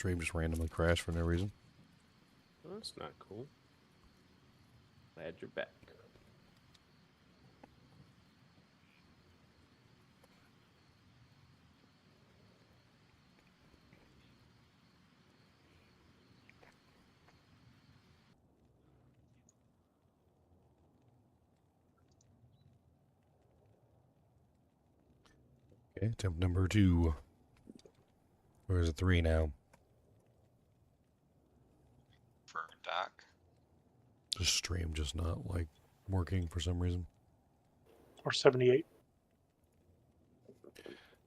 stream just randomly crashed for no reason. Well, that's not cool. Glad you're back. Okay, attempt number 2. Or is it 3 now? For Doc. The stream just not, like, working for some reason. Or 78.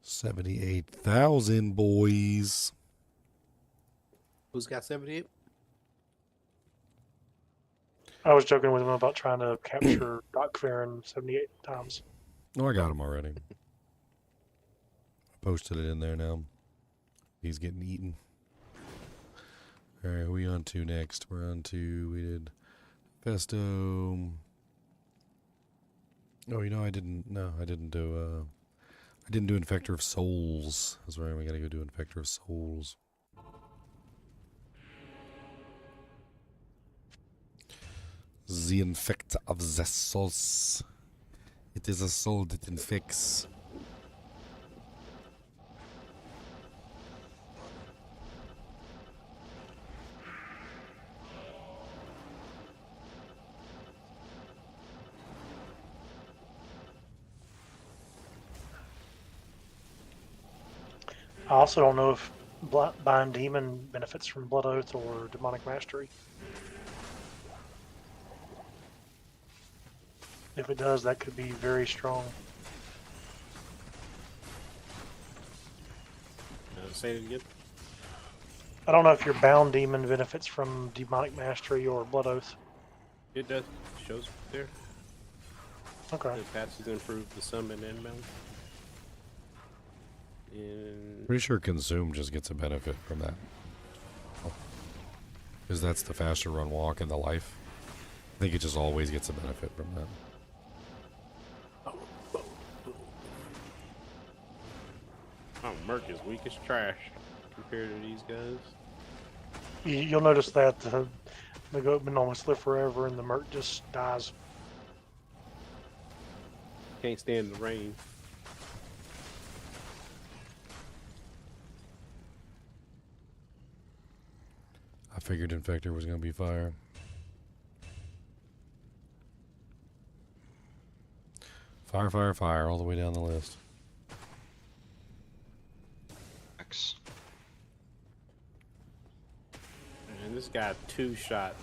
78,000 boys. Who's got 78? I was joking with him about trying to capture Doc Farron 78 times. Oh, I got him already. I posted it in there now. He's getting eaten. Alright, who are we on to next? We're on to, we did Festo. Oh, you know, I didn't do Infector of Souls. That's right, we gotta go do Infector of Souls. The Infector of the Souls. It is a soul that infects. I also don't know if Bind Demon benefits from Blood Oath or Demonic Mastery. If it does, that could be very strong. Say it again. I don't know if your Bound Demon benefits from Demonic Mastery or Blood Oath. It does. Shows there. Okay. The patches improve the summon and mount. And Pretty sure Consume just gets a benefit from that. Because that's the faster run walk in the life. I think it just always gets a benefit from that. oh, Merc is weak as trash compared to these guys. You'll notice that the Goatman almost live forever and the Merc just dies. Can't stand the rain. I figured Infector was going to be fire. Fire, fire, fire, all the way down the list. X. And this guy two-shot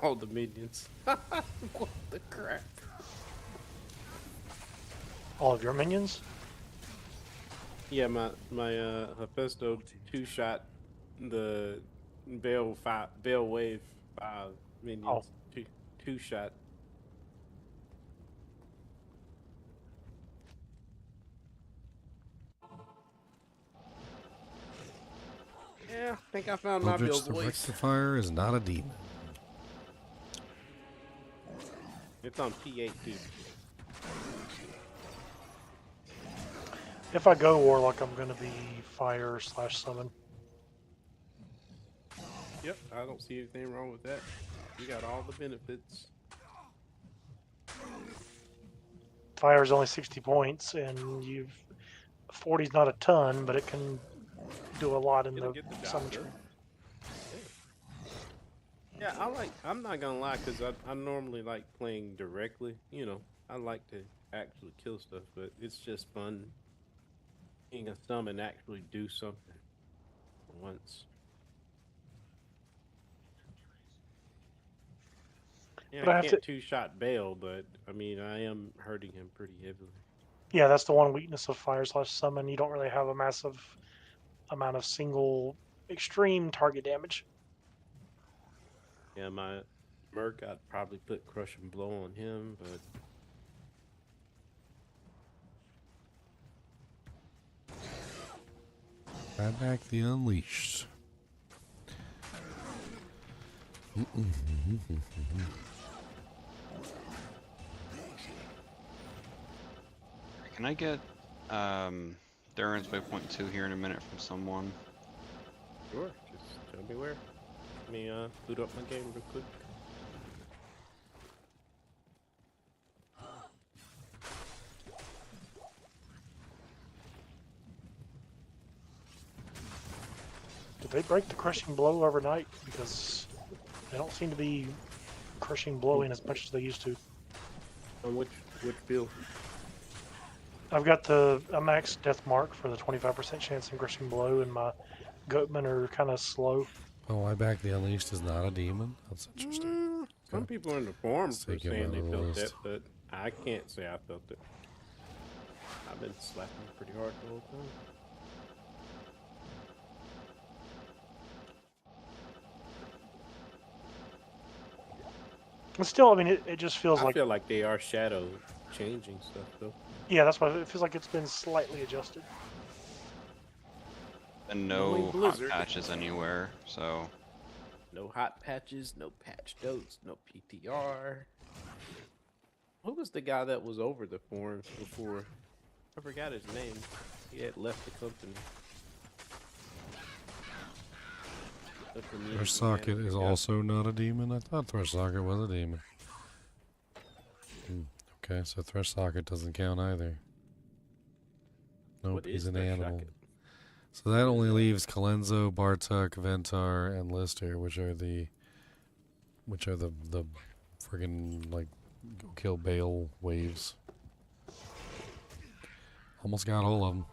all the minions. What the crap? All of your minions? Yeah, my Hephaestus two-shot the Veil Wave 5 minions. Oh. Two-shot. Yeah, I think I found my Eldritch build the voice. Rectifier is not a demon. It's on P8 too. If I go Warlock, I'm going to be Fire / Summon. Yep, I don't see anything wrong with that. You got all the benefits. Fire is only 60 points, and 40's not a ton, but it can do a lot in It'll the get the job summon done. tree. Yeah, I'm not gonna lie, cause I normally like playing directly. You know, I like to actually kill stuff, but it's just fun seeing a summon actually do something once. Yeah, But I I have can't two-shot Bale, but I mean, I am hurting him pretty heavily. Yeah, that's the one weakness of Fire / Summon. You don't really have a massive amount of single extreme target damage. Yeah, my Merc, I'd probably put Crushing Blow on him, but Right back the Unleashed. Can I get Darren's Waypoint 2 here in a minute from someone? Sure. Just tell me where. Let me boot up my game real quick. Did they break the crushing blow overnight? Because they don't seem to be crushing blowing as much as they used to. On which build? I've got a max death mark for the 25% chance in crushing blow, and my goatmen are kind of slow. Oh, I back the Unleashed is not a demon? That's interesting. Some people in the forums Let's were take him saying out they of the felt list. that, but I can't say I felt it. I've been slapping pretty hard the whole time. But still, I mean, it just feels I like, feel like they are shadow changing stuff though. yeah, that's why it feels like it's been slightly adjusted. And Only no hot Blizzard. patches anywhere, so No hot patches, no patch notes, no PTR. Who was the guy that was over the forums before? I forgot his name. He had left the company. Thresh Socket is also not a demon? I thought Thresh Socket was a demon. Okay, so Thresh Socket doesn't count either. Nope, What he's is an Thresh animal. Socket? So that only leaves Kalenzo, Bartuk, Ventar, and Lister, which are the friggin' like go kill Bale waves. Almost got all of them.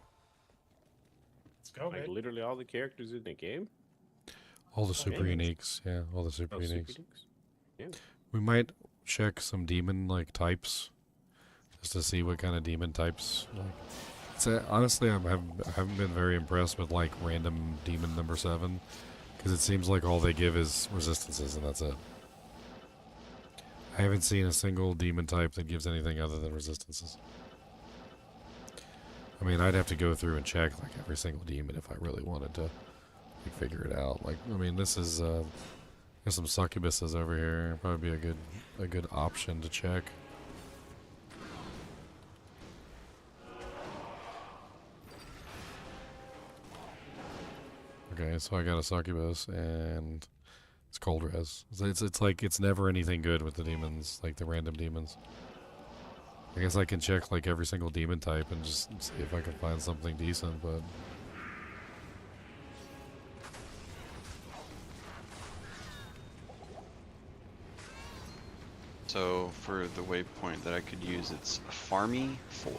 Like literally all the characters in the game? All the super Damn. uniques, yeah, all the super Oh, uniques. Super Dukes? Yeah. We might check some demon like types, just to see what kind of demon types. Like, honestly, I haven't been very impressed with like random demon number 7, because it seems like all they give is resistances, and that's it. I haven't seen a single demon type that gives anything other than resistances. I mean, I'd have to go through and check like every single demon if I really wanted to like, figure it out. Like, I mean, this is there's some succubuses over here. Probably be a good option to check. Okay, so I got a succubus and it's cold res. It's like it's never anything good with the demons, like the random demons. I guess I can check like every single demon type and just see if I can find something decent, but so for the waypoint that I could use, it's Farmy 4,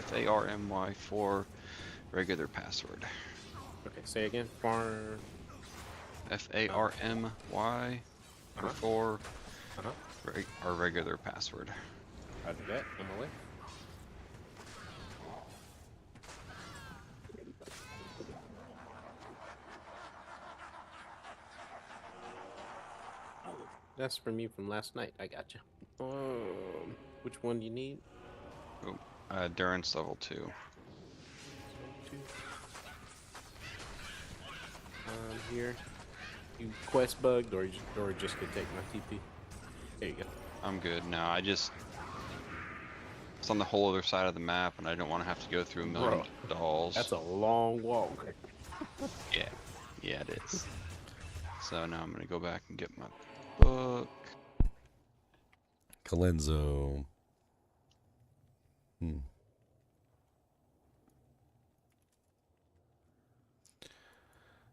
Farmy 4, regular password. Okay, say again. Farm. Farmy Uh-huh. 4, Uh-huh. our regular password. I'll do that. On my way. Oh, that's from you from last night. I got you. Which one do you need? Endurance level 2. Two. Here. You quest bugged, or just could take my TP. There you go. I'm good. No, it's on the whole other side of the map, and I don't want to have to go through a million dolls. That's a long walk. Yeah, it is. So now I'm gonna go back and get my book. Kalenzo.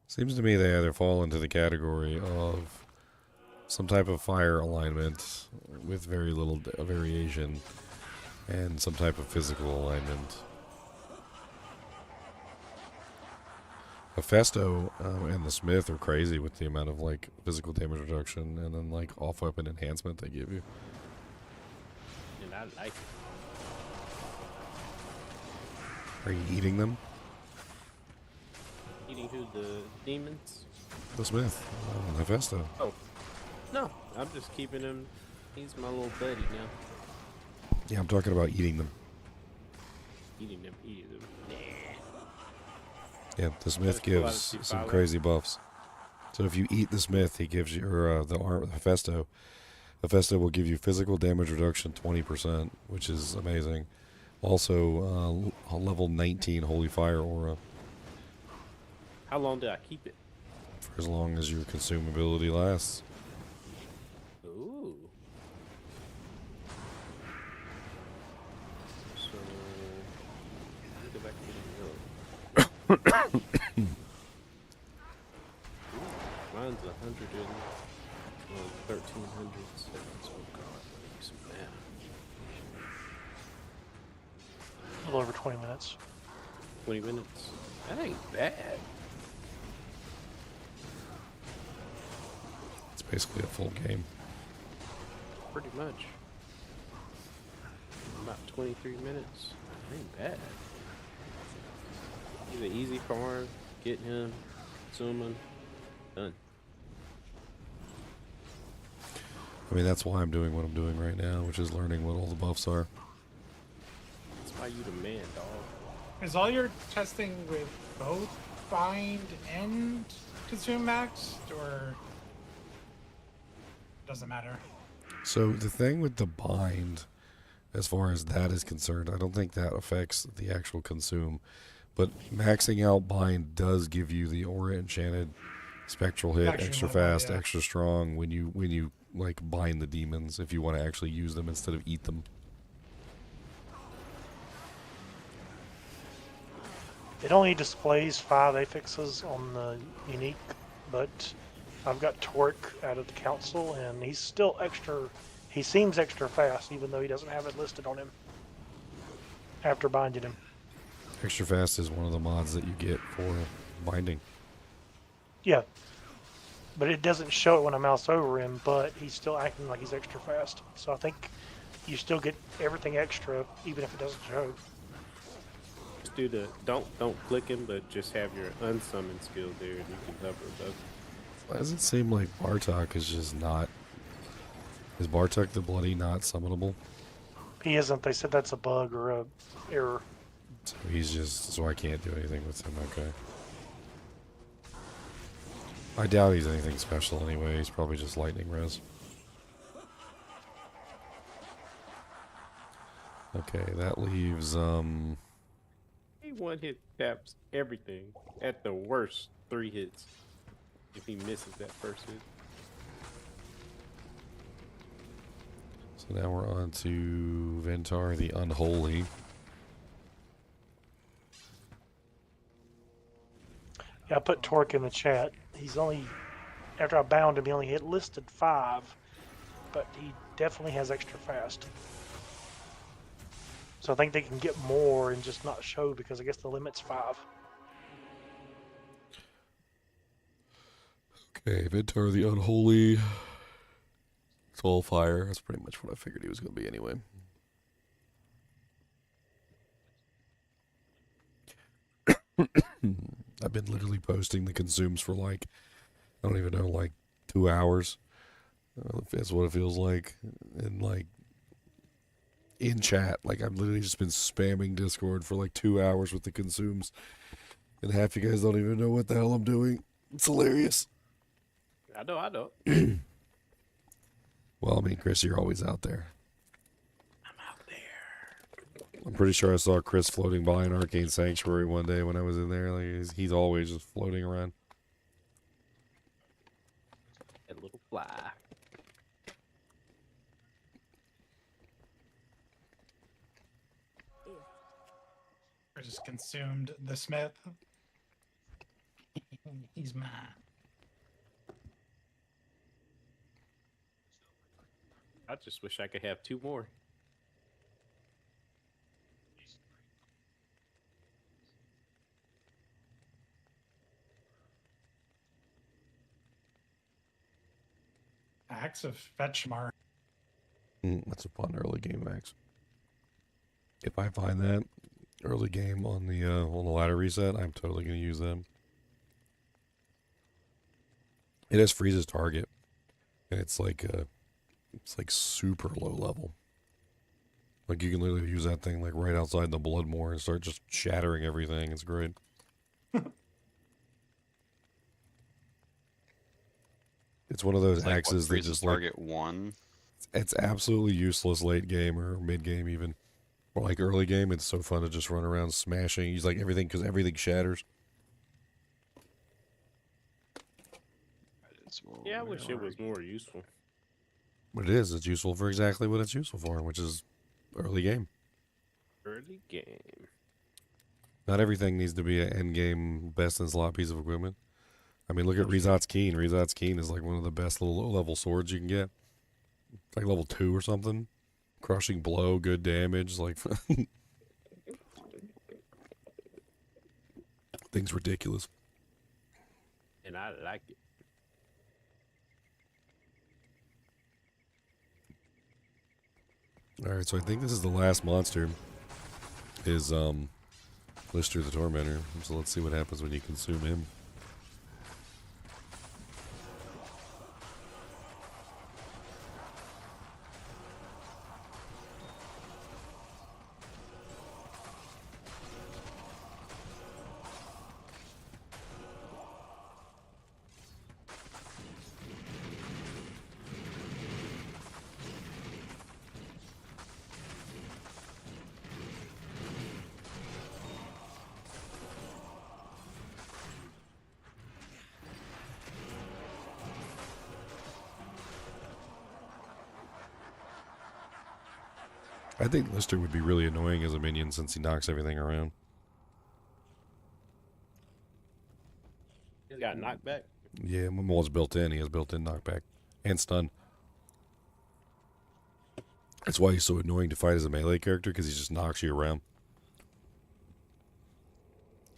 Seems to me they either fall into the category of some type of fire alignment with very little variation and some type of physical alignment. Hephaestus and the Smith are crazy with the amount of like physical damage reduction and then like off weapon enhancement they give you. And I like it. Are you eating them? Eating who? The demons? The Smith, Hephaestus. Oh. No, I'm just keeping him. He's my little buddy now. Yeah, I'm talking about eating them. Eating them. Nah. Yeah, the Smith gives some crazy buffs. So if you eat the Smith, he gives you, or the Hephaestus. Hephaestus will give you physical damage reduction 20%, which is amazing. Also, a level 19 Holy Fire Aura. How long did I keep it? for as long as your consumability lasts. Ooh. So, let me go back to the middle. Mine's 100 and 1300 seconds. Oh god, let me do some math. A little over 20 minutes. 20 minutes. That ain't bad. It's basically a full game. Pretty much. About 23 minutes. That ain't bad. He's an easy farm. Get him. Consuming. Done. I mean, that's why I'm doing what I'm doing right now, which is learning what all the buffs are. That's why you the man, dog. Is all your testing with both bind and consume max, or doesn't matter? So the thing with the bind, as far as that is concerned, I don't think that affects the actual consume. But maxing out bind does give you the aura enchanted spectral hit, extra fast, yeah. extra strong when you like bind the demons, if you want to actually use them instead of eat them. It only displays 5 affixes on the unique, but I've got Torque out of the council, and he's still extra. He seems extra fast, even though he doesn't have it listed on him after binding him. Extra fast is one of the mods that you get for binding. Yeah, but it doesn't show it when I mouse over him, but he's still acting like he's extra fast. So I think you still get everything extra, even if it doesn't show. Just do the don't click him, but just have your unsummon skill there, and you can hover above. Why does it seem like Bartok is just not... Is Bartok the bloody not summonable? He isn't. They said that's a bug or a error. So he's just... So I can't do anything with him, okay. I doubt he's anything special anyway. He's probably just lightning res. Okay, that leaves, He one hit taps everything at the worst 3 hits if he misses that first hit. So now we're on to Ventar the Unholy. Yeah, I put Torque in the chat. He's only, after I bound him, he only hit listed 5, but he definitely has extra fast. So I think they can get more and just not show, because I guess the limit's 5. Okay, Ventar the Unholy. It's all fire. That's pretty much what I figured he was going to be anyway. I've been literally posting the consumes for like, I don't even know, like 2 hours. That's what it feels like. And like, in chat, like I've literally just been spamming Discord for like 2 hours with the consumes. And half you guys don't even know what the hell I'm doing. It's hilarious. I know. Well, I mean, Chris, you're always out there. I'm out there. I'm pretty sure I saw Chris floating by an Arcane Sanctuary one day when I was in there. Like he's always just floating around. That little fly. I just consumed the Smith. He's mine. I just wish I could have 2 more. Axe of Fetchmar. That's a fun early game, Max. If I find that early game on the ladder reset, I'm totally gonna use them. It has freezes target, and it's like super low level. Like you can literally use that thing like right outside the Bloodmoor and start just shattering everything. It's great. It's one of those It's like axes that just like target 1. it's absolutely useless late game or mid game even. Or like early game, it's so fun to just run around smashing. Use like everything because everything shatters. So Yeah, I where wish it are was you? more useful. But it is. It's useful for exactly what it's useful for, which is early game. Early game. Not everything needs to be an end game best in slot piece of equipment. I mean, look at That's true. Rizat's Keen. Rizat's Keen is like one of the best little low-level swords you can get. It's like level 2 or something. Crushing blow, good damage. Like, thing's ridiculous. And I like it. All right, so I think this is the last monster. Is Lister the Tormentor. So let's see what happens when you consume him. I think Lister would be really annoying as a minion since he knocks everything around. He's got knockback. Yeah, well, it's built in. He has built-in knockback and stun. That's why he's so annoying to fight as a melee character, because he just knocks you around.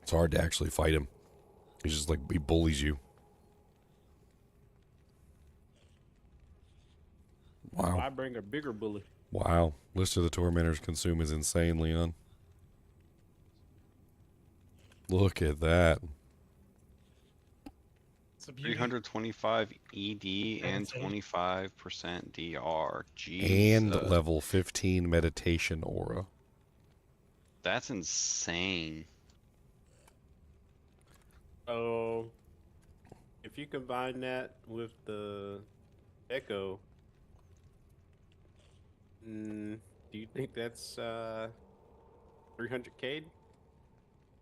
It's hard to actually fight him. He's just like, he bullies you. Wow. I bring a bigger bully. Wow. List of the Tormentors consume is insane, Leon. Look at that. It's a beauty. 325 ED and Fancy. 25% DR. And Jesus. level 15 meditation aura. That's insane. So, if you combine that with the Echo, do you think that's 300k?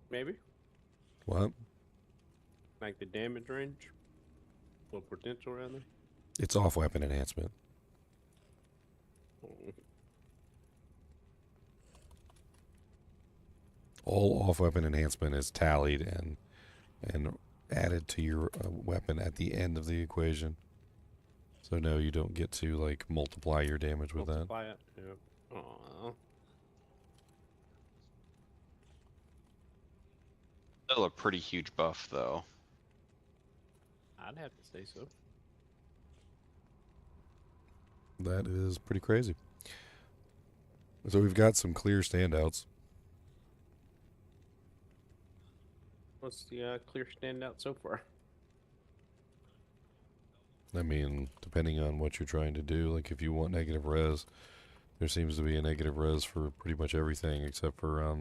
Maybe? What? Like the damage range? Or potential, rather? It's off weapon enhancement. Oh, All off weapon enhancement is tallied and added to your weapon at the end of the equation. So no, you don't get to like multiply your damage with that. multiply it. Yep. Aw. Still a pretty huge buff, though. I'd have to say so. That is pretty crazy. So we've got some clear standouts. What's the clear standout so far? I mean, depending on what you're trying to do, like if you want negative res, there seems to be a negative res for pretty much everything except for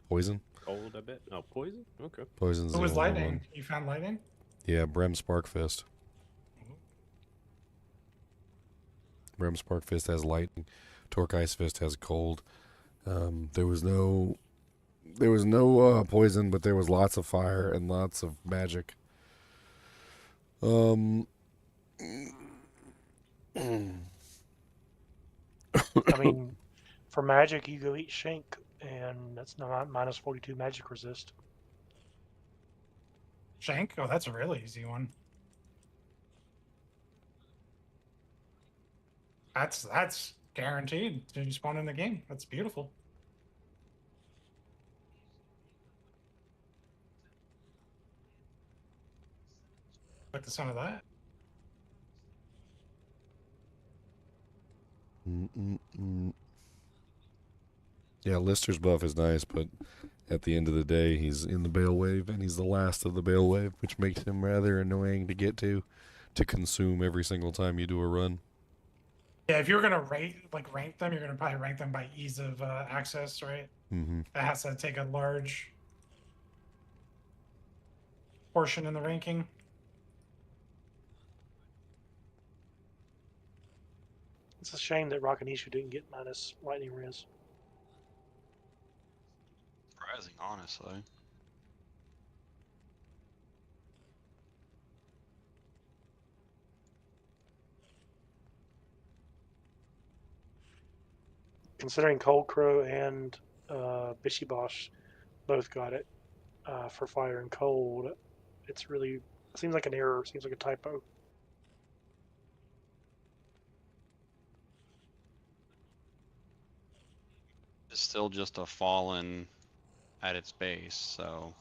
poison. Cold, I bet. Oh, poison? Okay. Poison's Who the was only lightning? one. You found lightning? Yeah, Brem Sparkfist. Brem Sparkfist has lightning. Torque Ice Fist has cold. There was no poison, but there was lots of fire and lots of magic. I mean, for magic, you go eat Shank, and that's not minus 42 magic resist. Shank? Oh, that's a really easy one. That's guaranteed to spawn in the game. That's beautiful. Like the sound of that. Yeah, Lister's buff is nice, but at the end of the day, he's in the Bale Wave, and he's the last of the Bale Wave, which makes him rather annoying to get to consume every single time you do a run. Yeah, if you're gonna rank them, you're gonna probably rank them by ease of access, right? Mm-hmm. That has to take a large portion in the ranking. It's a shame that Rakanishu didn't get minus lightning res. Surprising, honestly. considering Cold Crow and Bishy Bosch both got it for fire and cold, it's really seems like an error. Seems like a typo. It's still just a fallen at its base, so.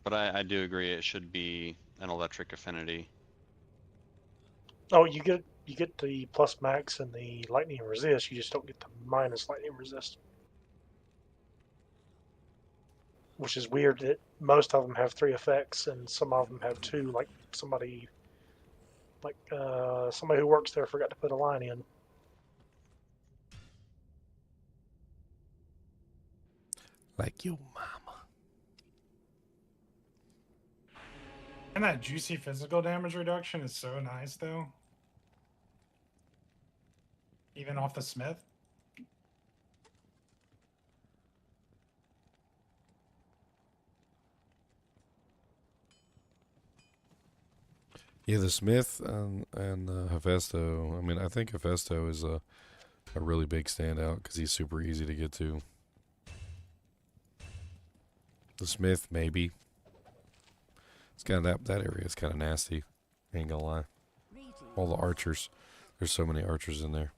But I do agree it should be an electric affinity. Oh, you get the plus max and the lightning resist. You just don't get the minus lightning resist, which is weird that most of them have 3 effects and some of them have 2. Like somebody who works there forgot to put a line in. Like your mama. And that juicy physical damage reduction is so nice, though. Even off the Smith. Yeah, the Smith and Hephaestus. I mean, I think Hephaestus is a really big standout because he's super easy to get to. The Smith, maybe. It's kind of that area is kind of nasty. Ain't gonna lie. All the archers. There's so many archers in there.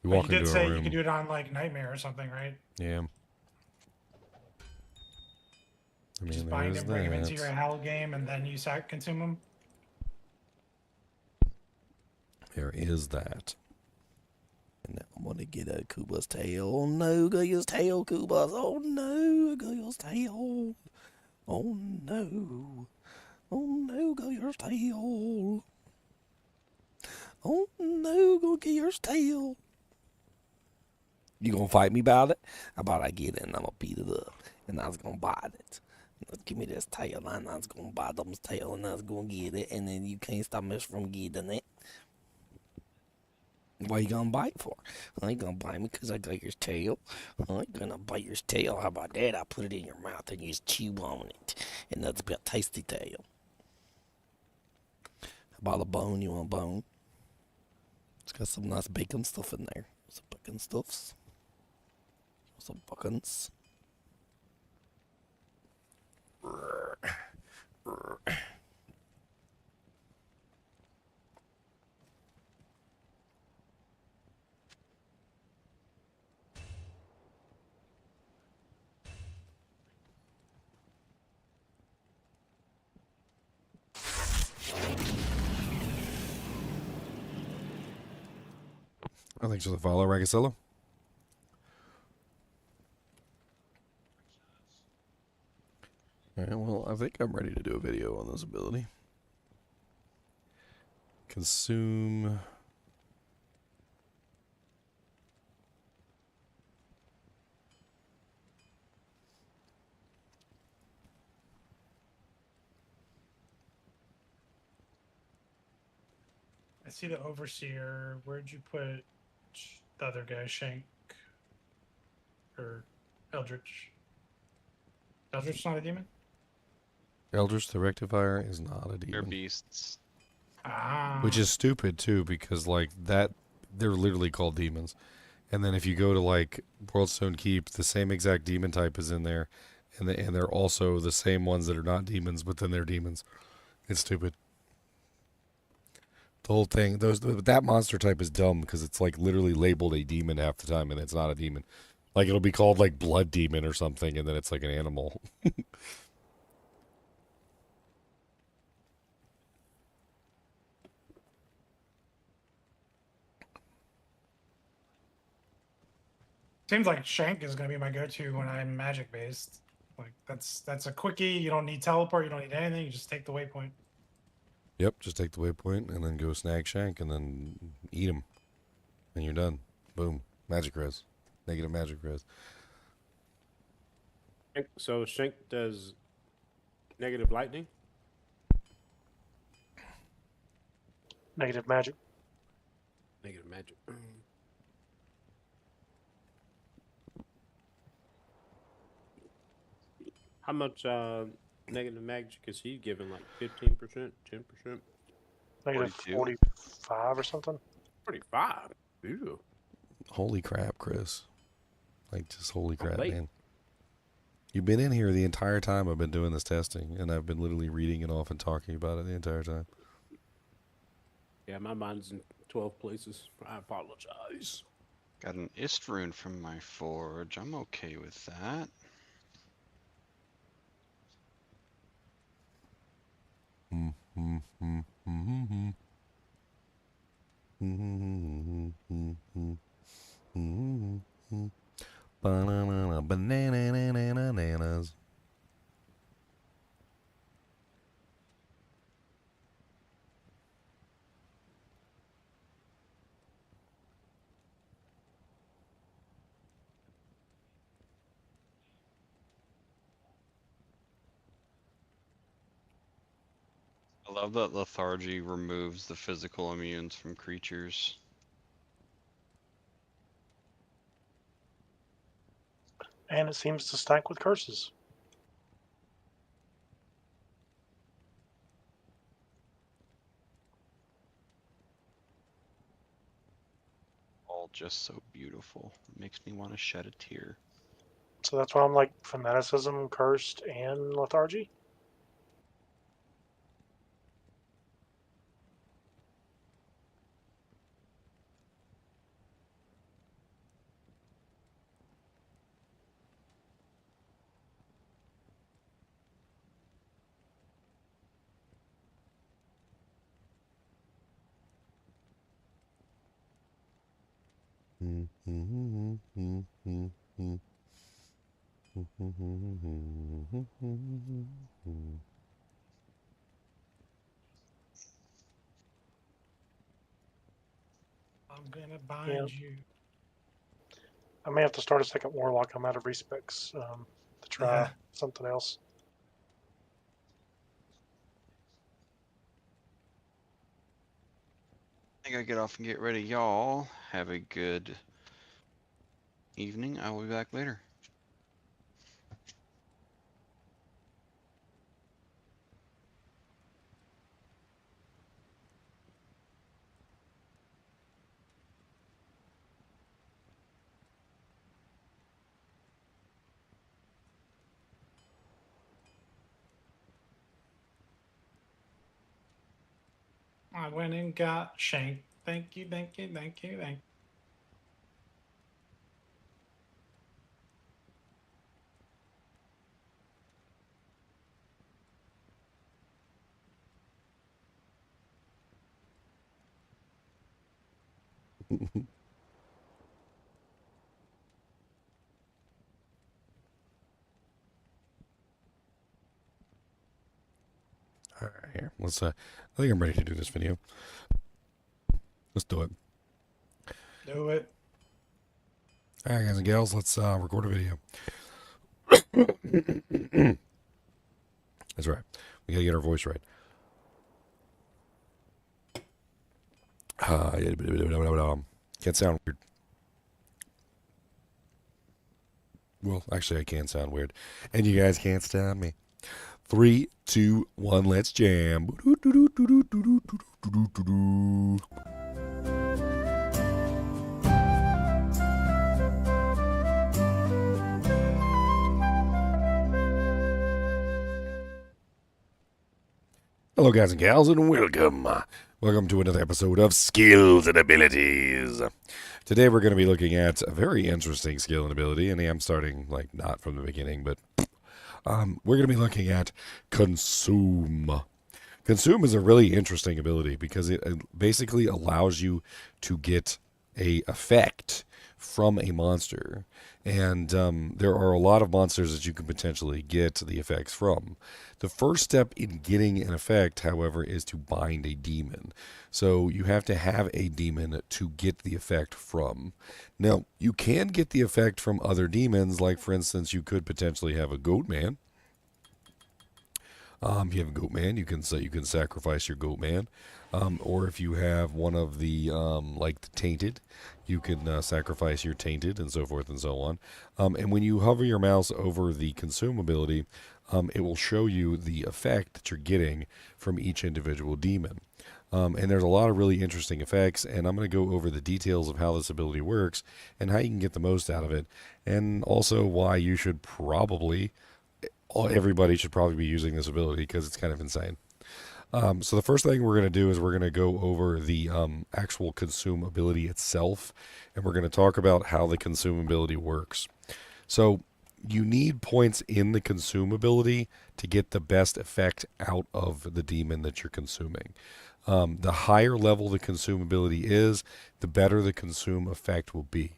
You But walk you did into a say room. you could do it on like Nightmare or something, right? Yeah. I mean, Just there bind is him, bring him into that. your hell game, and then you consume him. There is that. And now I'm gonna get a Kuba's tail. Oh no, Goya's tail, Kuba's. Oh no, Goya's tail. Oh no. Oh no, Goya's tail. Oh no, go get your tail. You gonna fight me about it? How about I get it and I'm gonna beat it up and I was gonna bite it. Give me this tail and I was gonna bite them's tail and I was gonna get it and then you can't stop me from getting it. What you gonna bite for? I ain't gonna bite me because I got your tail. I ain't gonna bite your tail. How about that? I put it in your mouth and you just chew on it. And that's about tasty tail. How about a bone? You want a bone? It's got some nice bacon stuff in there. Some bacon stuffs. Some bacons. Thanks for the follow, Ragacello. Alright, well, I think I'm ready to do a video on this ability. Consume. I see the Overseer. Where'd you put the other guy, Shank? Or Eldritch? Eldritch not a demon? Eldritch the Rectifier is not a They're demon. beasts. Ah. Which is stupid, too, because, like, that, they're literally called demons. And then if you go to, like, Worldstone Keep, the same exact demon type is in there. And they're also the same ones that are not demons, but then they're demons. It's stupid. The whole thing, that monster type is dumb because it's, like, literally labeled a demon half the time, and it's not a demon. Like, it'll be called, like, Blood Demon or something, and then it's, like, an animal. Seems like Shank is going to be my go-to when I'm magic based. Like that's a quickie. You don't need teleport. You don't need anything. You just take the waypoint. Yep, just take the waypoint and then go snag Shank and then eat him. And you're done. Boom. Magic res. Negative magic res. So Shank does negative lightning? Negative magic. Negative magic. How much negative magic is he giving? Like 15%, 10%? Negative 42. 45 or something. 45. Ew. Holy crap, Chris. Like, just holy crap, late. man. You've been in here the entire time I've been doing this testing, and I've been literally reading it off and talking about it the entire time. Yeah, my mind's in 12 places. I apologize. Got an Ist rune from my forge. I'm okay with that. Bananas. I love that lethargy removes the physical immunes from creatures. And it seems to stack with curses. All just so beautiful. It makes me want to shed a tear. So that's why I'm like fanaticism, cursed, and lethargy. I'm gonna bind you. I may have to start a second Warlock. I'm out of respecs to try something else. I think I get off and get ready. Y'all have a good evening. I will be back later. I went and got Shank. Thank you, thank you, thank you, thank you. All right, here. Let's. I think I'm ready to do this video. Let's do it. Do it. All right, guys and gals. Let's record a video. That's right. We gotta get our voice right. Can't sound weird. Well, actually, I can sound weird, and you guys can't stop me. 3, 2, 1, let's jam. Hello, guys and gals, and welcome. Welcome to another episode of Skills and Abilities. Today we're going to be looking at a very interesting skill and ability, and I'm starting, like, not from the beginning, but we're going to be looking at Consume. Consume is a really interesting ability because it basically allows you to get a effect from a monster. And there are a lot of monsters that you can potentially get the effects from. The first step in getting an effect, however, is to bind a demon. So you have to have a demon to get the effect from. Now, you can get the effect from other demons, like, for instance, you could potentially have a goat man. If you have a goat man, you can sacrifice your goat man. Or if you have one of the, like the tainted, you can sacrifice your tainted and so forth and so on. And when you hover your mouse over the consume ability, it will show you the effect that you're getting from each individual demon. And there's a lot of really interesting effects, and I'm going to go over the details of how this ability works and how you can get the most out of it, and also why you should probably, everybody should probably be using this ability because it's kind of insane. So the first thing we're going to do is we're going to go over the actual consume ability itself, and we're going to talk about how the consume ability works. So you need points in the consume ability to get the best effect out of the demon that you're consuming. The higher level the consume ability is, the better the consume effect will be.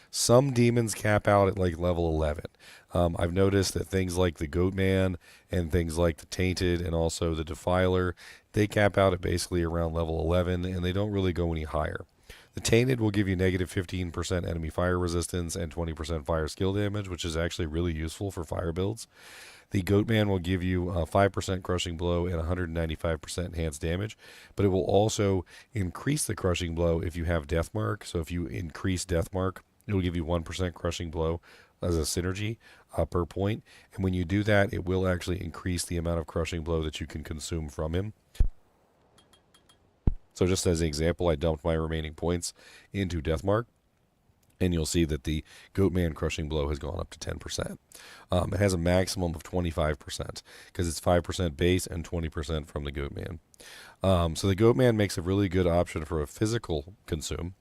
Some demons cap out at like level 11. I've noticed that things like the Goatman and things like the Tainted and also the Defiler, they cap out at basically around level 11, and they don't really go any higher. The Tainted will give you negative 15% enemy fire resistance and 20% fire skill damage, which is actually really useful for fire builds. The Goatman will give you 5% crushing blow and 195% enhanced damage, but it will also increase the crushing blow if you have Death Mark. So if you increase Death Mark, it will give you 1% crushing blow as a synergy per point. And when you do that, it will actually increase the amount of crushing blow that you can consume from him. So just as an example, I dumped my remaining points into Death Mark, and you'll see that the Goatman crushing blow has gone up to 10%. It has a maximum of 25% because it's 5% base and 20% from the Goatman. So the Goatman makes a really good option for a physical consume.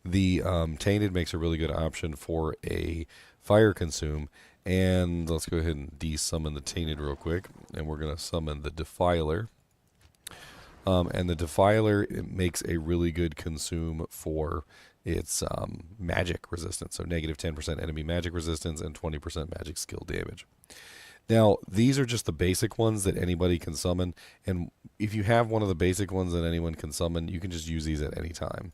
The Tainted makes a really good option for a fire consume. And let's go ahead and de-summon the Tainted real quick. And we're going to summon the Defiler. And the Defiler, it makes a really good consume for its magic resistance. So negative 10% enemy magic resistance and 20% magic skill damage. Now, these are just the basic ones that anybody can summon. And if you have one of the basic ones that anyone can summon, you can just use these at any time.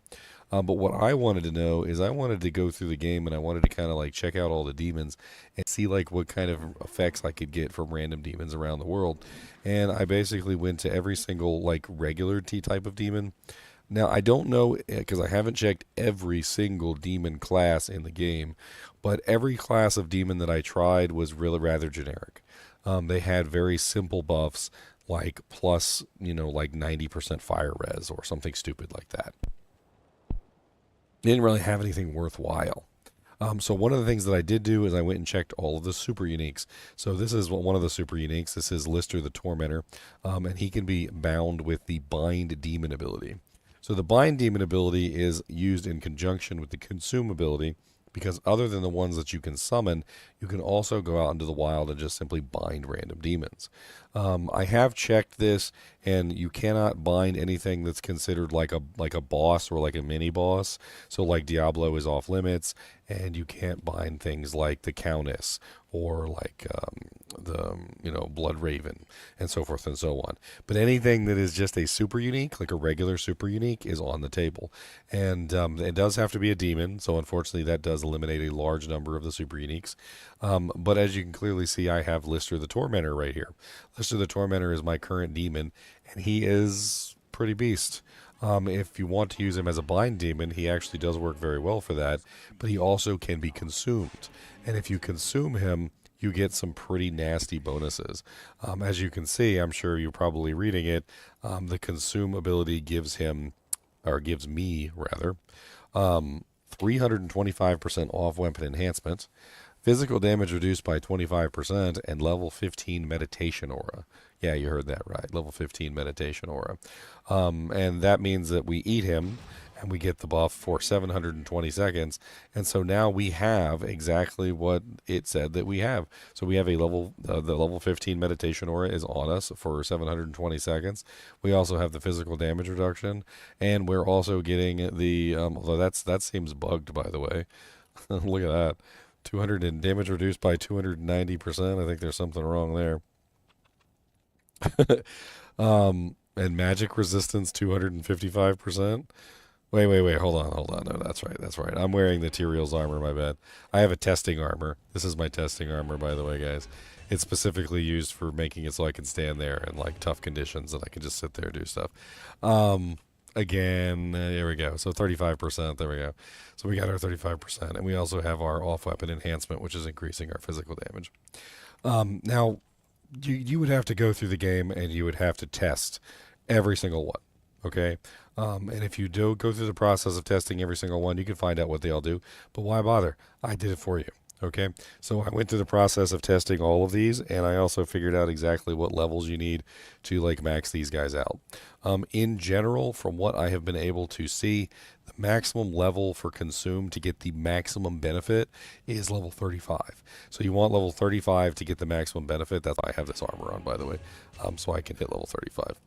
But what I wanted to know is I wanted to go through the game and I wanted to kind of like check out all the demons and see like what kind of effects I could get from random demons around the world. And I basically went to every single like regular T type of demon. Now, I don't know because I haven't checked every single demon class in the game, but every class of demon that I tried was really rather generic. They had very simple buffs like plus, like 90% fire res or something stupid like that. Didn't really have anything worthwhile. So one of the things that I did do is I went and checked all of the super uniques. So this is one of the super uniques. This is Lister the Tormentor, and he can be bound with the Bind Demon ability. So the Bind Demon ability is used in conjunction with the Consume ability because other than the ones that you can summon, you can also go out into the wild and just simply bind random demons. I have checked this, and you cannot bind anything that's considered like a boss or like a mini boss. So like Diablo is off limits, and you can't bind things like the Countess or like the Blood Raven and so forth and so on. But anything that is just a super unique, like a regular super unique, is on the table. And it does have to be a demon, so unfortunately that does eliminate a large number of the super uniques. But as you can clearly see, I have Lister the Tormentor right here. Lister the Tormentor is my current demon, and he is pretty beast. If you want to use him as a bind demon, he actually does work very well for that, but he also can be consumed. And if you consume him, you get some pretty nasty bonuses. As you can see, I'm sure you're probably reading it, the consume ability gives him, or gives me rather, 325% off weapon enhancement, physical damage reduced by 25%, and level 15 meditation aura. Yeah, you heard that right. Level 15 meditation aura. And that means that we eat him and we get the buff for 720 seconds. And so now we have exactly what it said that we have. So we have a level, the level 15 meditation aura is on us for 720 seconds. We also have the physical damage reduction, and we're also getting the, although that seems bugged, by the way. Look at that. 200 and damage reduced by 290%. I think there's something wrong there. And magic resistance 255%. Wait, hold on. No, that's right. I'm wearing the Tyrael's armor, my bad. I have a testing armor. This is my testing armor, by the way, guys. It's specifically used for making it so I can stand there in like tough conditions and I can just sit there and do stuff. Again, there we go. So 35%, there we go. So we got our 35%, and we also have our off-weapon enhancement, which is increasing our physical damage. Now, you would have to go through the game, and you would have to test every single one. Okay, and if you do go through the process of testing every single one, you can find out what they all do. But why bother? I did it for you. Okay, so I went through the process of testing all of these, and I also figured out exactly what levels you need to like max these guys out. In general, from what I have been able to see, the maximum level for consume to get the maximum benefit is level 35. So you want level 35 to get the maximum benefit. That's why I have this armor on, by the way, so I can hit level 35.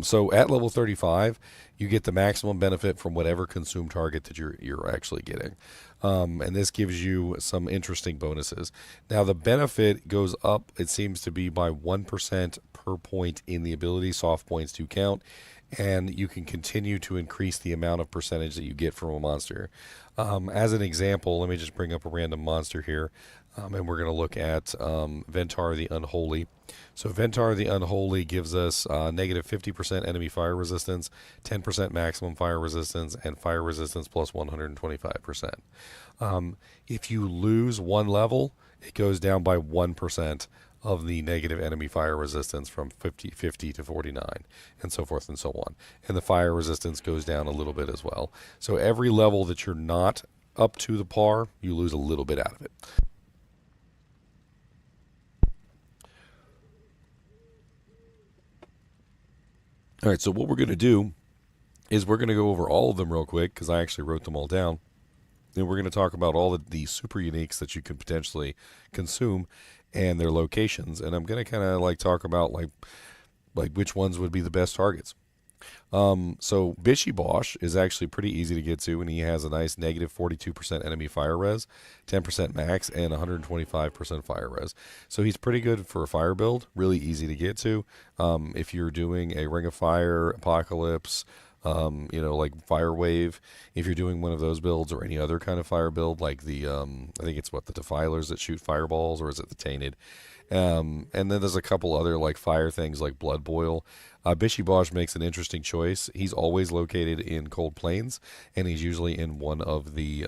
So at level 35, you get the maximum benefit from whatever consume target that you're actually getting. And this gives you some interesting bonuses. Now the benefit goes up, it seems to be by 1% per point in the ability. Soft points do count. And you can continue to increase the amount of percentage that you get from a monster. As an example, let me just bring up a random monster here. And we're going to look at Ventar the Unholy. So Ventar the Unholy gives us negative 50% enemy fire resistance, 10% maximum fire resistance, and fire resistance plus 125%. If you lose one level, it goes down by 1% of the negative enemy fire resistance from 50 to 49, and so forth and so on. And the fire resistance goes down a little bit as well. So every level that you're not up to the par, you lose a little bit out of it. All right, so what we're going to do is we're going to go over all of them real quick because I actually wrote them all down. And we're going to talk about all of the super uniques that you can potentially consume and their locations. And I'm going to kind of like talk about like which ones would be the best targets. So Bishy Bosch is actually pretty easy to get to, and he has a nice negative 42% enemy fire res, 10% max, and 125% fire res. So he's pretty good for a fire build, really easy to get to. If you're doing a Ring of Fire, Apocalypse, like Fire Wave, if you're doing one of those builds or any other kind of fire build, like the, I think it's the Defilers that shoot fireballs, or is it the Tainted? And then there's a couple other like fire things like Blood Boil. Bishy Bosch makes an interesting choice. He's always located in Cold Plains, and he's usually in one of the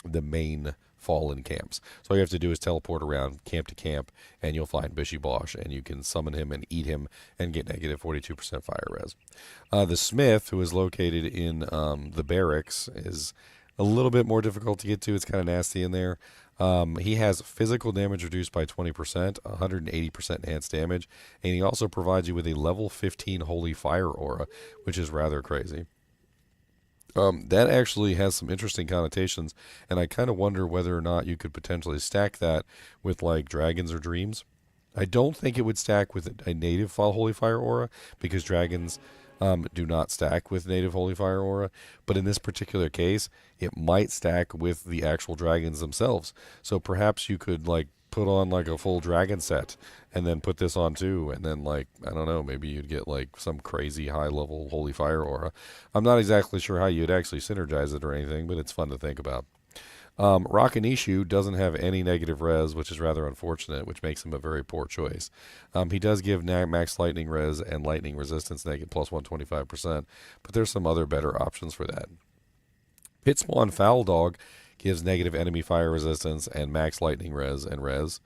main fallen camps. So all you have to do is teleport around camp to camp, and you'll find Bishy Bosch, and you can summon him and eat him and get negative 42% fire res. The Smith, who is located in the barracks, is a little bit more difficult to get to. It's kind of nasty in there. He has physical damage reduced by 20%, 180% enhanced damage, and he also provides you with a level 15 Holy Fire aura, which is rather crazy. That actually has some interesting connotations, and I kind of wonder whether or not you could potentially stack that with like dragons or dreams. I don't think it would stack with a native Holy Fire aura, because dragons do not stack with native Holy Fire aura, but in this particular case, it might stack with the actual dragons themselves. So perhaps you could like put on like a full dragon set and then put this on too, and then like, I don't know, maybe you'd get like some crazy high level Holy Fire aura. I'm not exactly sure how you'd actually synergize it or anything, but it's fun to think about. Rakanishu doesn't have any negative res, which is rather unfortunate, which makes him a very poor choice. He does give max lightning res and lightning resistance negative plus 125%, but there's some other better options for that. Pitspawn Foul Dog gives negative enemy fire resistance and max lightning res and res,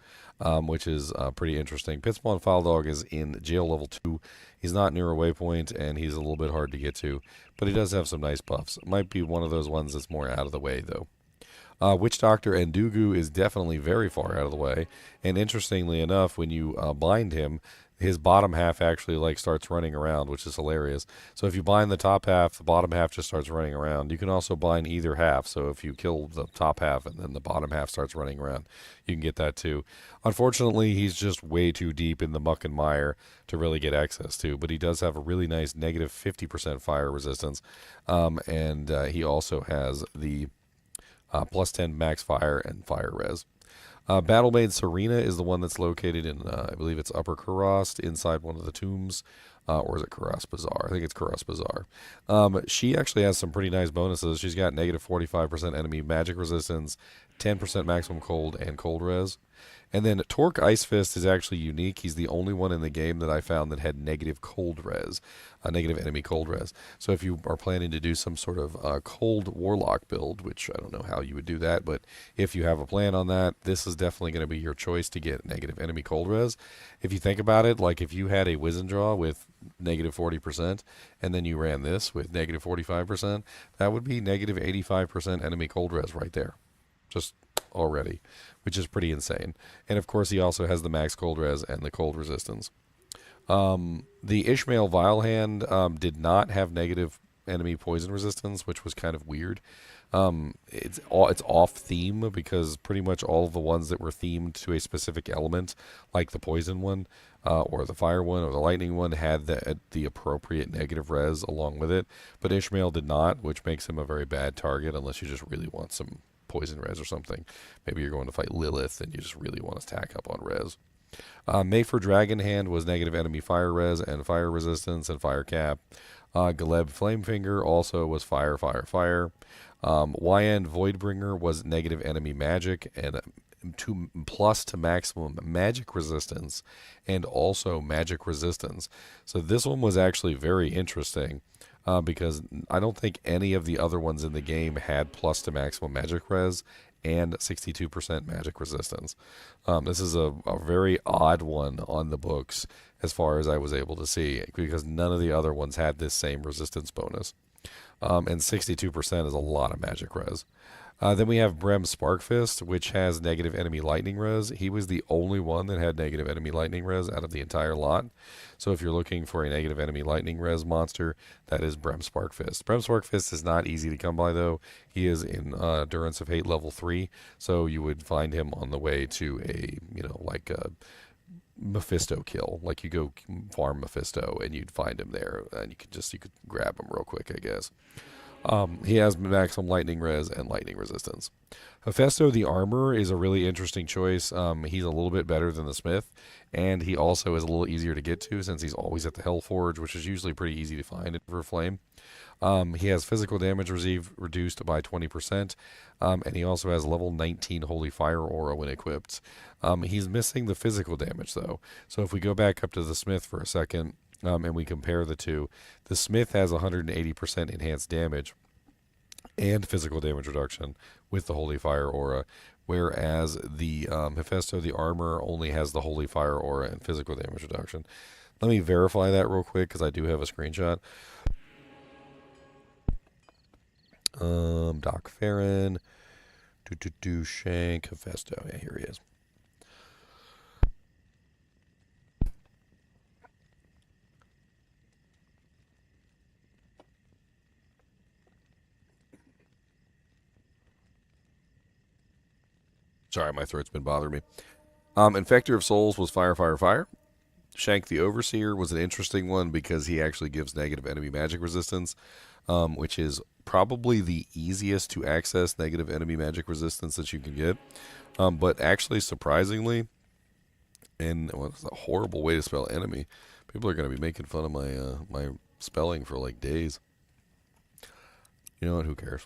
which is pretty interesting. Pitspawn Foul Dog is in jail level 2. He's not near a waypoint, and he's a little bit hard to get to, but he does have some nice buffs. Might be one of those ones that's more out of the way, though. Witch Doctor Ndugu is definitely very far out of the way, and interestingly enough, when you bind him, his bottom half actually like starts running around, which is hilarious. So if you bind the top half, the bottom half just starts running around. You can also bind either half, so if you kill the top half and then the bottom half starts running around, you can get that too. Unfortunately, he's just way too deep in the muck and mire to really get access to, but he does have a really nice negative 50% fire resistance, and he also has the plus 10 max fire and fire res. Battlemaid Serena is the one that's located in, I believe it's Upper Kurast, inside one of the tombs, or is it Kurast Bazaar? I think it's Kurast Bazaar. She actually has some pretty nice bonuses. She's got negative 45% enemy magic resistance, 10% maximum cold and cold res. And then Torque Ice Fist is actually unique. He's the only one in the game that I found that had negative cold res, negative enemy cold res. So if you are planning to do some sort of cold Warlock build, which I don't know how you would do that, but if you have a plan on that, this is definitely going to be your choice to get negative enemy cold res. If you think about it, like if you had a Wizendraw with negative 40%, and then you ran this with negative 45%, that would be negative 85% enemy cold res right there. Just already, which is pretty insane. And of course he also has the max cold res and the cold resistance. The Ishmael Vilehand did not have negative enemy poison resistance, which was kind of weird. It's off theme because pretty much all of the ones that were themed to a specific element, like the poison one, or the fire one, or the lightning one, had the appropriate negative res along with it. But Ishmael did not, which makes him a very bad target unless you just really want some poison res or something. Maybe you're going to fight Lilith and you just really want to stack up on res. Mayfer Dragonhand was negative enemy fire res and fire resistance and fire cap. Galeb Flamefinger also was fire. Wyand Voidbringer was negative enemy magic and plus to maximum magic resistance and also magic resistance. So this one was actually very interesting. Because I don't think any of the other ones in the game had plus to maximum magic res and 62% magic resistance. This is a very odd one on the books as far as I was able to see, because none of the other ones had this same resistance bonus. And 62% is a lot of magic res. Then we have Brem Sparkfist, which has negative enemy lightning res. He was the only one that had negative enemy lightning res out of the entire lot. So if you're looking for a negative enemy lightning res monster, that is Brem Sparkfist. Brem Sparkfist is not easy to come by, though. He is in Endurance of Hate level 3, so you would find him on the way to a, like a Mephisto kill. Like you go farm Mephisto, and you'd find him there, and you could grab him real quick, I guess. He has maximum lightning res and lightning resistance. Hephaestus the Armorer is a really interesting choice. He's a little bit better than the Smith, and he also is a little easier to get to since he's always at the Hellforge, which is usually pretty easy to find at River Flame. He has physical damage reduced by 20%, and he also has level 19 Holy Fire Aura when equipped. He's missing the physical damage, though. So if we go back up to the Smith for a second, and we compare the two, the Smith has 180% enhanced damage and physical damage reduction with the Holy Fire Aura, whereas the Hephaestus the Armorer only has the Holy Fire Aura and physical damage reduction. Let me verify that real quick because I do have a screenshot. Doc Farron, Shank, Hephaestus. Yeah, here he is. Sorry, my throat's been bothering me. Infector of Souls was fire. Shank the Overseer was an interesting one because he actually gives negative enemy magic resistance, which is probably the easiest to access negative enemy magic resistance that you can get. But actually, surprisingly, and it's a horrible way to spell enemy. People are going to be making fun of my spelling for like days. You know what? Who cares?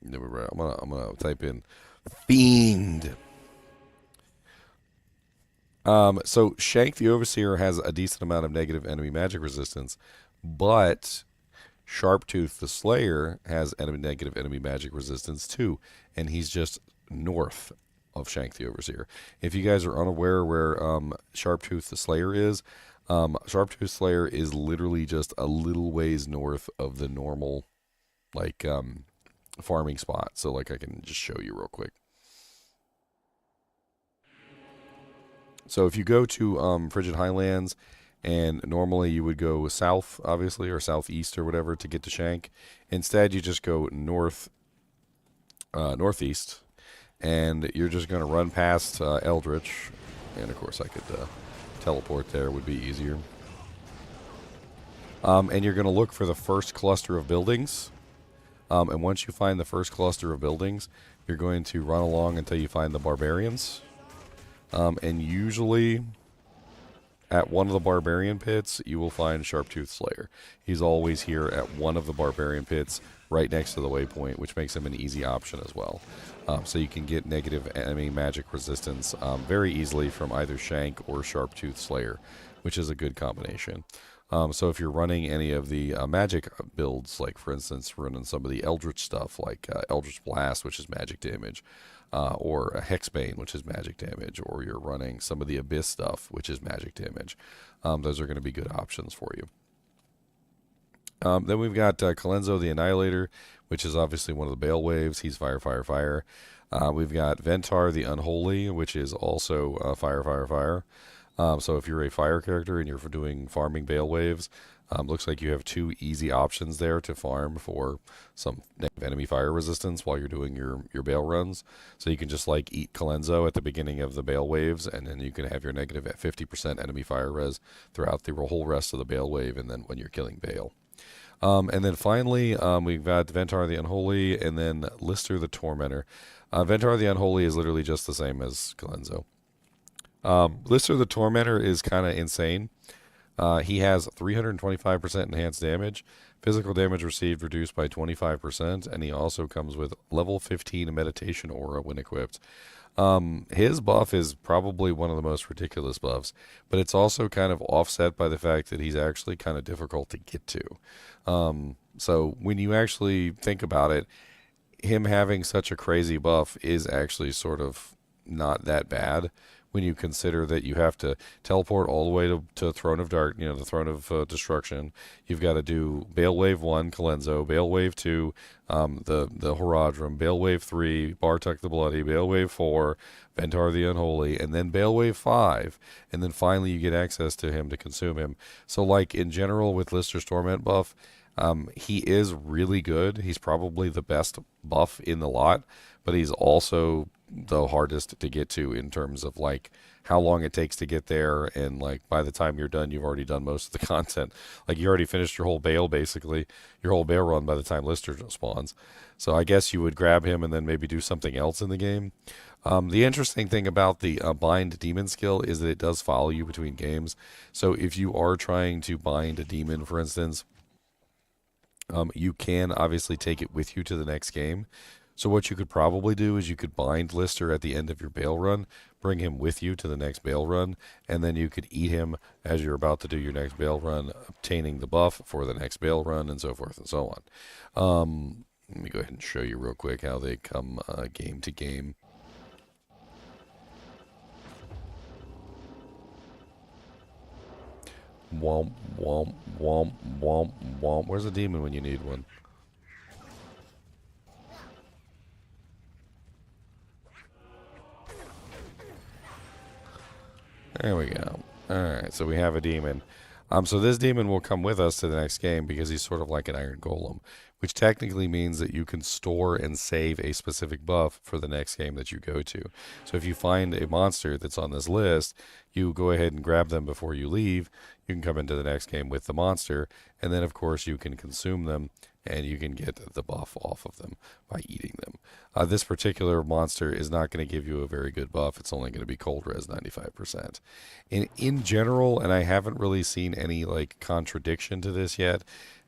I'm gonna type in Fiend. So Shank the Overseer has a decent amount of negative enemy magic resistance, but Sharptooth the Slayer has negative enemy magic resistance too, and he's just north of Shank the Overseer. If you guys are unaware where Sharptooth the Slayer is, Sharptooth Slayer is literally just a little ways north of the normal, like, farming spot. So like I can just show you real quick. So if you go to Frigid Highlands, and normally you would go south, obviously, or southeast or whatever to get to Shank. Instead, you just go northeast, and you're just going to run past Eldritch. And of course, I could teleport there; would be easier. And you're going to look for the first cluster of buildings. And once you find the first cluster of buildings, you're going to run along until you find the barbarians. And usually, at one of the barbarian pits, you will find Sharptooth Slayer. He's always here at one of the barbarian pits, right next to the waypoint, which makes him an easy option as well. So you can get negative enemy magic resistance very easily from either Shank or Sharptooth Slayer, which is a good combination. So if you're running any of the magic builds, like for instance running some of the Eldritch stuff, like Eldritch Blast, which is magic damage, or a Hexbane, which is magic damage, or you're running some of the Abyss stuff, which is magic damage, those are going to be good options for you. Then we've got Colenso the Annihilator, which is obviously one of the Bale Waves. He's fire, fire, fire. We've got Ventar the Unholy, which is also fire, fire, fire. So if you're a fire character and you're doing farming Bale Waves, looks like you have two easy options there to farm for some negative enemy fire resistance while you're doing your Bale runs. So you can just like eat Colenso at the beginning of the Bale Waves, and then you can have your negative at 50% enemy fire res throughout the whole rest of the Bale Wave, and then when you're killing Bale. And then finally, we've got Ventar the Unholy, and then Lister the Tormentor. Ventar the Unholy is literally just the same as Colenso. Lister the Tormentor is kind of insane. He has 325% enhanced damage, physical damage received reduced by 25%, and he also comes with level 15 meditation aura when equipped. His buff is probably one of the most ridiculous buffs, but it's also kind of offset by the fact that he's actually kind of difficult to get to. So when you actually think about it, him having such a crazy buff is actually sort of not that bad when you consider that you have to teleport all the way to Throne of Dark, the Throne of Destruction. You've got to do Bale Wave 1, Colenso, Bale Wave 2, the Horadrim, Bale Wave 3, Bartuk the Bloody, Bale Wave 4, Ventar the Unholy, and then Bale Wave 5, and then finally you get access to him to consume him. So like in general with Lister's Torment buff, he is really good. He's probably the best buff in the lot, but he's also the hardest to get to in terms of like how long it takes to get there, and like by the time you're done, you've already done most of the content. Like you already finished your whole Bale, basically your whole Bale run by the time Lister spawns. So I guess you would grab him and then maybe do something else in the game. The interesting thing about the bind demon skill is that it does follow you between games. So if you are trying to bind a demon, for instance, you can obviously take it with you to the next game. So what you could probably do is you could bind Lister at the end of your Bale run, bring him with you to the next Bale run, and then you could eat him as you're about to do your next Bale run, obtaining the buff for the next Bale run, and so forth and so on. Let me go ahead and show you real quick how they come game to game. Womp, womp, womp, womp, womp. Where's the demon when you need one? There we go. Alright, so we have a demon. So this demon will come with us to the next game because he's sort of like an iron golem, which technically means that you can store and save a specific buff for the next game that you go to. So if you find a monster that's on this list, you go ahead and grab them before you leave. You can come into the next game with the monster, and then of course you can consume them, and you can get the buff off of them by eating them. This particular monster is not going to give you a very good buff. It's only going to be cold res 95%. In general, and I haven't really seen any like contradiction to this yet,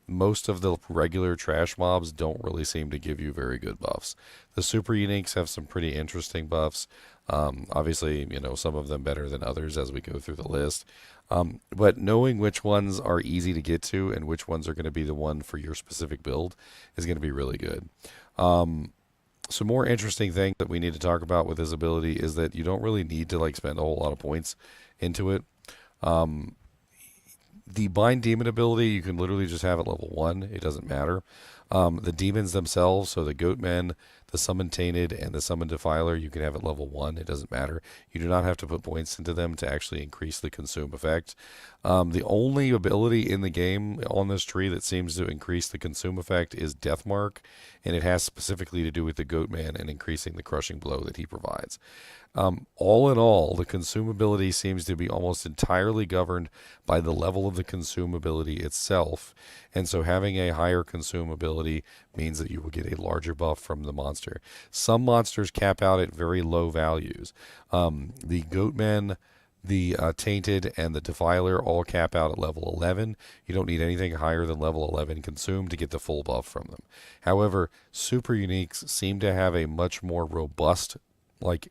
most of the regular trash mobs don't really seem to give you very good buffs. The super uniques have some pretty interesting buffs. Obviously, some of them better than others as we go through the list. But knowing which ones are easy to get to and which ones are going to be the one for your specific build is going to be really good. Some more interesting thing that we need to talk about with this ability is that you don't really need to like spend a whole lot of points into it. The Bind Demon ability, you can literally just have at level 1. It doesn't matter. The demons themselves, so the Goatmen, the Summon Tainted, and the Summon Defiler, you can have at level 1. It doesn't matter. You do not have to put points into them to actually increase the consume effect. The only ability in the game on this tree that seems to increase the consume effect is Deathmark, and it has specifically to do with the Goatman and increasing the crushing blow that he provides. All in all, the consumability seems to be almost entirely governed by the level of the consumability itself, and so having a higher consumability means that you will get a larger buff from the monster. Some monsters cap out at very low values. The Goatmen, The Tainted and the Defiler all cap out at level 11. You don't need anything higher than level 11 consumed to get the full buff from them. However, super uniques seem to have a much more robust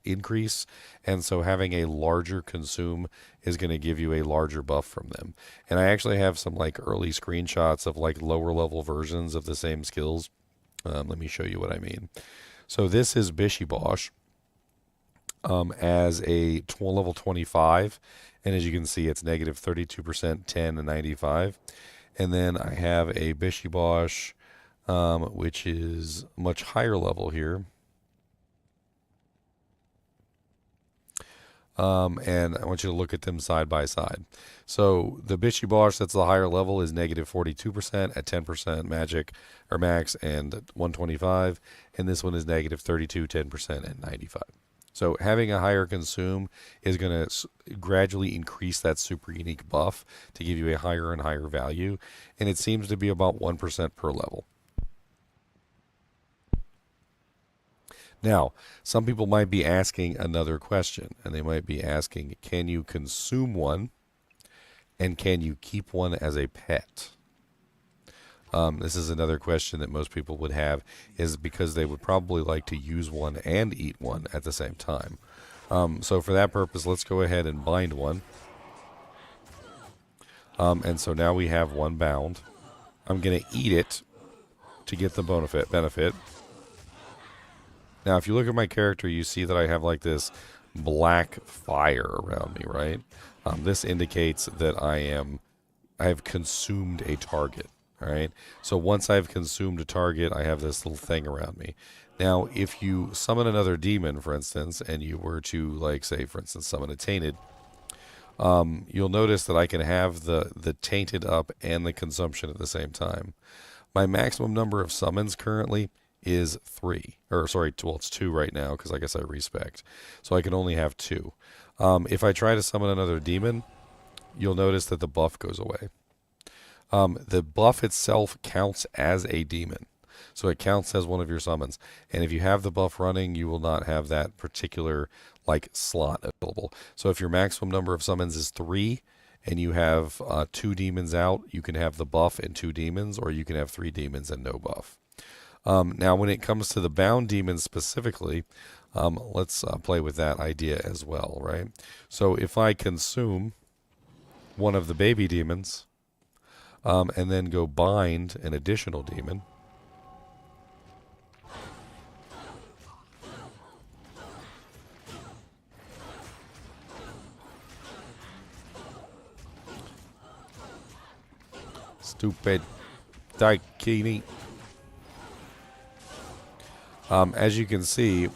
increase, and so having a larger consume is going to give you a larger buff from them. And I actually have some early screenshots of lower level versions of the same skills. Let me show you what I mean. So this is Bishy Bosch. As a level 25, and as you can see, it's negative 32%, 10, and 95. And then I have a Bishy Bosch, which is much higher level here. And I want you to look at them side by side. So the Bishy Bosch, that's the higher level, is negative 42% at 10% magic or max and 125. And this one is negative 32, 10%, and 95. So having a higher consume is going to gradually increase that super unique buff to give you a higher and higher value. And it seems to be about 1% per level. Now, some people might be asking another question, and they might be asking, can you consume one, and can you keep one as a pet? This is another question that most people would have, is because they would probably like to use one and eat one at the same time. So for that purpose, let's go ahead and bind one. And so now we have one bound. I'm going to eat it to get the benefit. Now, if you look at my character, you see that I have this black fire around me, right? This indicates that I have consumed a target. All right. So once I've consumed a target, I have this little thing around me. Now, if you summon another demon, for instance, and you were to, say, for instance, summon a Tainted, you'll notice that I can have the Tainted up and the consumption at the same time. My maximum number of summons currently is 3. Or, sorry, well, it's 2 right now because I guess I respect. So I can only have 2. If I try to summon another demon, you'll notice that the buff goes away. The buff itself counts as a demon. So it counts as one of your summons. And if you have the buff running, you will not have that particular slot available. So if your maximum number of summons is 3 and you have 2 demons out, you can have the buff and 2 demons, or you can have 3 demons and no buff. Now when it comes to the bound demons specifically, let's play with that idea as well, right? So if I consume one of the baby demons, and then go bind an additional demon, stupid Daikini. As you can see,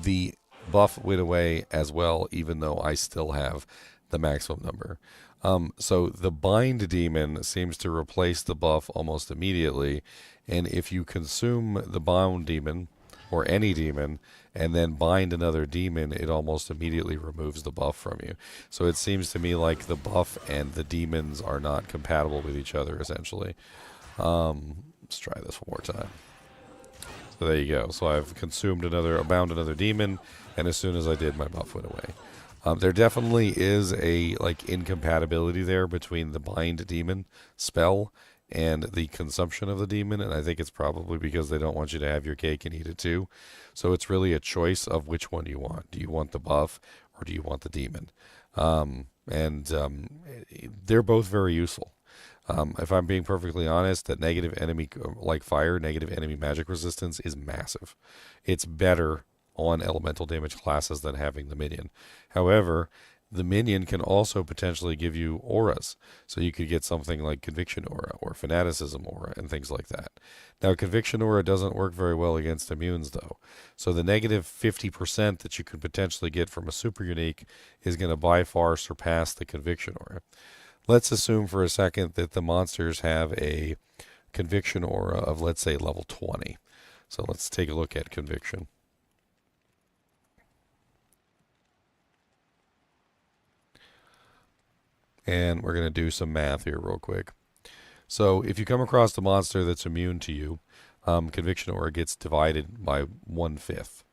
the buff went away as well, even though I still have the maximum number. So the bind demon seems to replace the buff almost immediately, and if you consume the bound demon or any demon and then bind another demon, it almost immediately removes the buff from you. So it seems to me like the buff and the demons are not compatible with each other, essentially. Let's try this one more time. So there you go. So I've bound another demon, and as soon as I did, my buff went away. There definitely is a incompatibility there between the bind demon spell and the consumption of the demon, and I think it's probably because they don't want you to have your cake and eat it too. So it's really a choice of which one you want. Do you want the buff or do you want the demon? They're both very useful. If I'm being perfectly honest, that negative enemy fire, negative enemy magic resistance is massive. It's better on elemental damage classes than having the minion. However, the minion can also potentially give you auras. So you could get something like Conviction Aura or Fanaticism Aura and things like that. Now, Conviction Aura doesn't work very well against immunes, though. So the negative 50% that you could potentially get from a super unique is going to by far surpass the Conviction Aura. Let's assume for a second that the monsters have a Conviction Aura of, let's say, level 20. So let's take a look at Conviction. And we're going to do some math here real quick. So if you come across the monster that's immune to you, Conviction Aura gets divided by 1/5.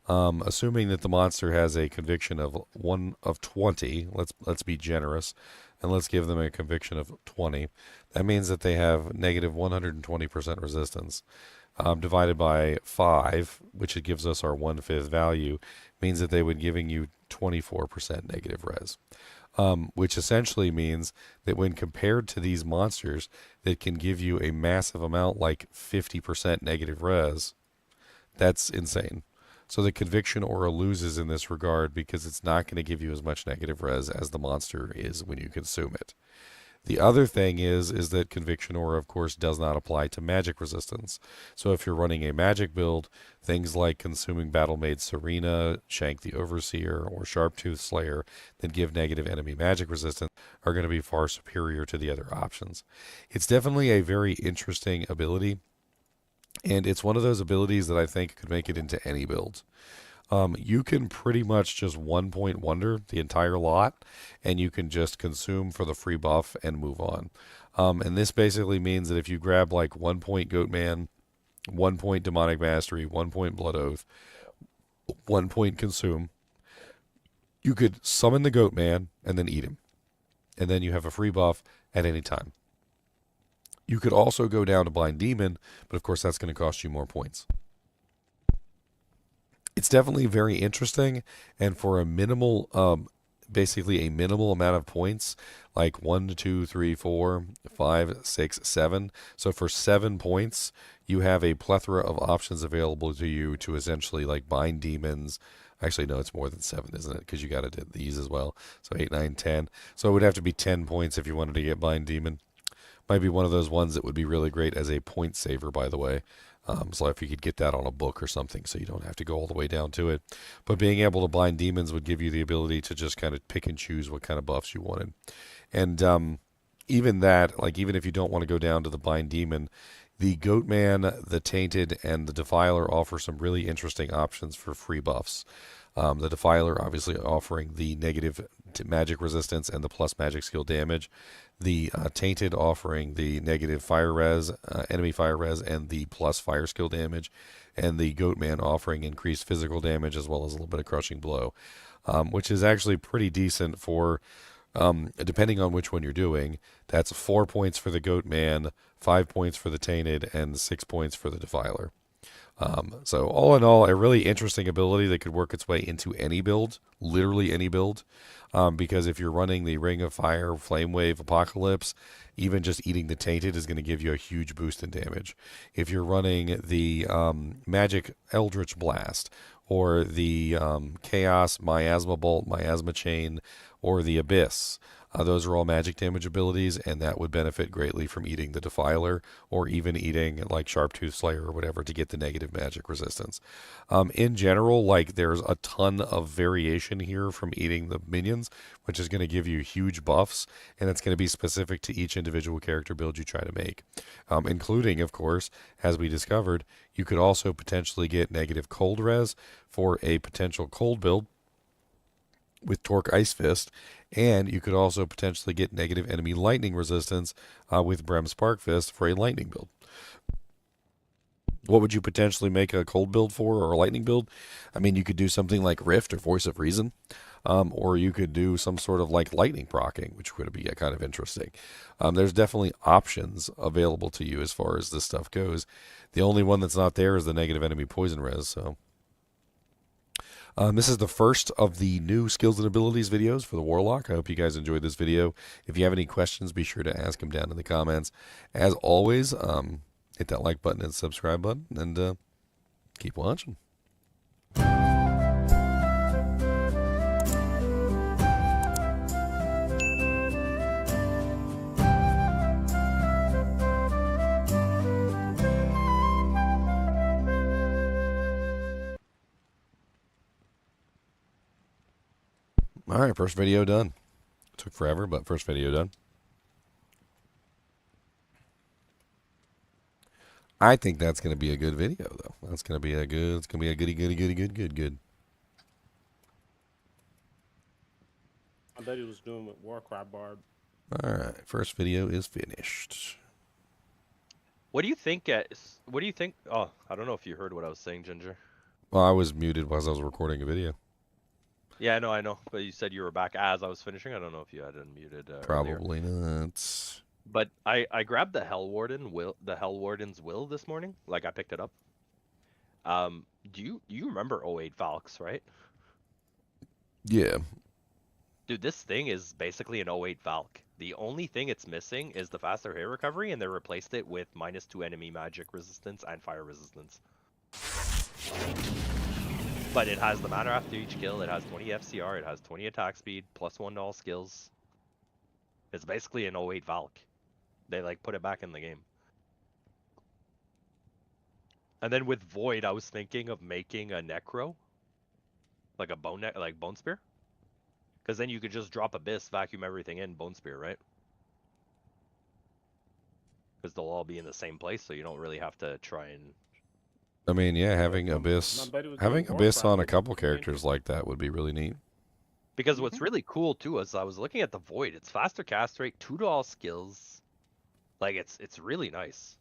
Assuming that the monster has a conviction of 1 of 20, let's be generous, and let's give them a conviction of 20. That means that they have negative 120% resistance. Divided by 5, which it gives us our 1/5 value, means that they would giving you 24% negative res. Which essentially means that when compared to these monsters that can give you a massive amount like 50% negative res, that's insane. So the conviction aura loses in this regard because it's not going to give you as much negative res as the monster is when you consume it. The other thing is that conviction aura, of course, does not apply to magic resistance. So if you're running a magic build, things like consuming Battlemaid Serena, Shank the Overseer, or Sharptooth Slayer that give negative enemy magic resistance are going to be far superior to the other options. It's definitely a very interesting ability, and it's one of those abilities that I think could make it into any build. You can pretty much just 1-point wonder the entire lot, and you can just consume for the free buff and move on. And this basically means that if you grab like 1-point Goatman, 1-point Demonic Mastery, 1-point Blood Oath, 1-point Consume, you could summon the Goatman and then eat him. And then you have a free buff at any time. You could also go down to Blind Demon, but of course that's going to cost you more points. It's definitely very interesting, and for a minimal, basically a minimal amount of points, like 1, 2, 3, 4, 5, 6, 7. So for 7 points, you have a plethora of options available to you to essentially like bind demons. Actually, no, it's more than 7, isn't it? Because you got to do these as well. So 8, 9, 10. So it would have to be 10 points if you wanted to get bind demon. Might be one of those ones that would be really great as a point saver, by the way. So if you could get that on a book or something so you don't have to go all the way down to it. But being able to bind demons would give you the ability to just kind of pick and choose what kind of buffs you wanted. And even that, like even if you don't want to go down to the bind demon, the Goatman, the Tainted, and the Defiler offer some really interesting options for free buffs. The Defiler obviously offering the negative magic resistance and the plus magic skill damage. The Tainted offering the negative fire res, enemy fire res, and the plus fire skill damage. And the Goatman offering increased physical damage as well as a little bit of crushing blow. Which is actually pretty decent for, depending on which one you're doing. That's 4 points for the Goatman, 5 points for the Tainted, and 6 points for the Defiler. So all in all, a really interesting ability that could work its way into any build, literally any build, because if you're running the Ring of Fire, Flame Wave, Apocalypse, even just eating the Tainted is going to give you a huge boost in damage. If you're running the Magic Eldritch Blast, or the Chaos Miasma Bolt, Miasma Chain, or the Abyss, those are all magic damage abilities, and that would benefit greatly from eating the Defiler, or even eating like Sharptooth Slayer or whatever to get the negative magic resistance. In general, like there's a ton of variation here from eating the minions, which is going to give you huge buffs, and it's going to be specific to each individual character build you try to make. Including, of course, as we discovered, you could also potentially get negative cold res for a potential cold build with Torque Ice Fist, and you could also potentially get negative enemy lightning resistance with Brem Spark Fist for a lightning build. What would you potentially make a cold build for, or a lightning build? I mean, you could do something like Rift or Voice of Reason, or you could do some sort of like lightning proccing, which would be kind of interesting. There's definitely options available to you as far as this stuff goes. The only one that's not there is the negative enemy poison res, so... this is the first of the new skills and abilities videos for the Warlock. I hope you guys enjoyed this video. If you have any questions, be sure to ask them down in the comments. As always, hit that like button and subscribe button, and keep watching. All right, first video done. Took forever, but first video done. I think that's going to be a good video, though. That's going to be a good. It's going to be a good. I bet he was doing with Warcry Barb. All right, first video is finished. What do you think? What do you think? Oh, I don't know if you heard what I was saying, Ginger. Well, I was muted while I was recording a video. Yeah, I know. But you said you were back as I was finishing. I don't know if you had unmuted earlier. Probably not. But I grabbed the Hellwarden's Will this morning. Like I picked it up. Do you remember 08 Valks, right? Yeah. Dude, this thing is basically an 08 Valk. The only thing it's missing is the faster hit recovery, and they replaced it with -2 enemy magic resistance and fire resistance. But it has the mana after each kill, it has 20 FCR, it has 20 attack speed, +1 to all skills. It's basically an 08 Valk. They like put it back in the game. And then with Void, I was thinking of making a Necro. Like a bone spear. Because then you could just drop Abyss, vacuum everything in, Bone Spear, right? Because they'll all be in the same place, so you don't really have to try and... I mean, yeah, having Abyss, having Abyss on a couple characters like that would be really neat. Because what's really cool too is I was looking at the Void. It's faster cast rate, 2 to all skills. Like it's really nice.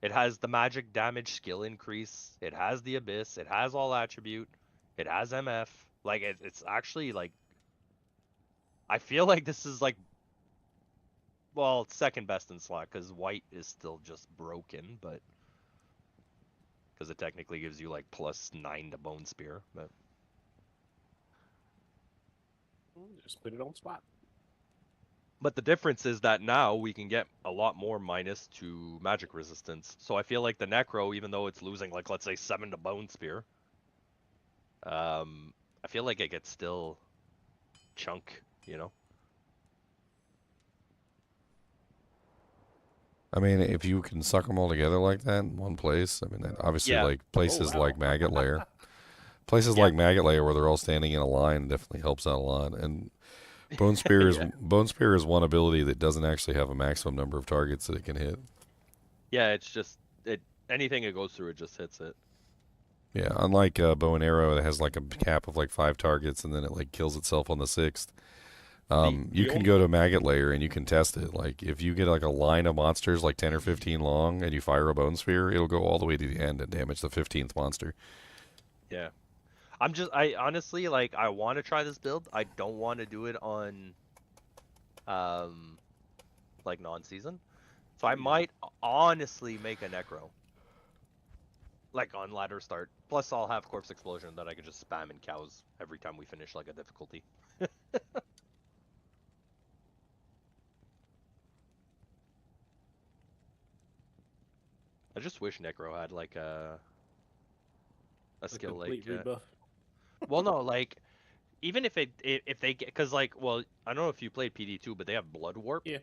It has the magic damage skill increase. It has the Abyss. It has all attribute. It has MF. Like it's actually like. I feel like this is like. Well, it's second best in slot because white is still just broken, but. Because it technically gives you like +9 to Bone Spear, but. Just put it on spot. But the difference is that now we can get a lot more minus to magic resistance. So I feel like the Necro, even though it's losing like let's say 7 to Bone Spear, I feel like it gets still chunk, you know. I mean, if you can suck them all together like that in one place, I mean, that obviously, Yeah. like places wow. like Maggot Lair, places Yeah. like Maggot Lair where they're all standing in a line definitely helps out a lot. And Bone Spear is Yeah. Bone Spear is one ability that doesn't actually have a maximum number of targets that it can hit. Yeah, it's just anything it goes through, it just hits it. Yeah, unlike bow and arrow that has like a cap of like 5 targets and then it like kills itself on the 6th. You can go to Maggot Lair and you can test it. Like if you get like a line of monsters like 10 or 15 long and you fire a Bone Spear, it'll go all the way to the end and damage the 15th monster. Yeah. I honestly like I want to try this build. I don't want to do it on like non-season. So I might honestly make a Necro. Like on ladder start. Plus I'll have Corpse Explosion that I can just spam in cows every time we finish like a difficulty. I just wish Necro had like a skill like complete rebuff. well no, like even if they get because like well I don't know if you played PD2 but they have Blood Warp. Yeah.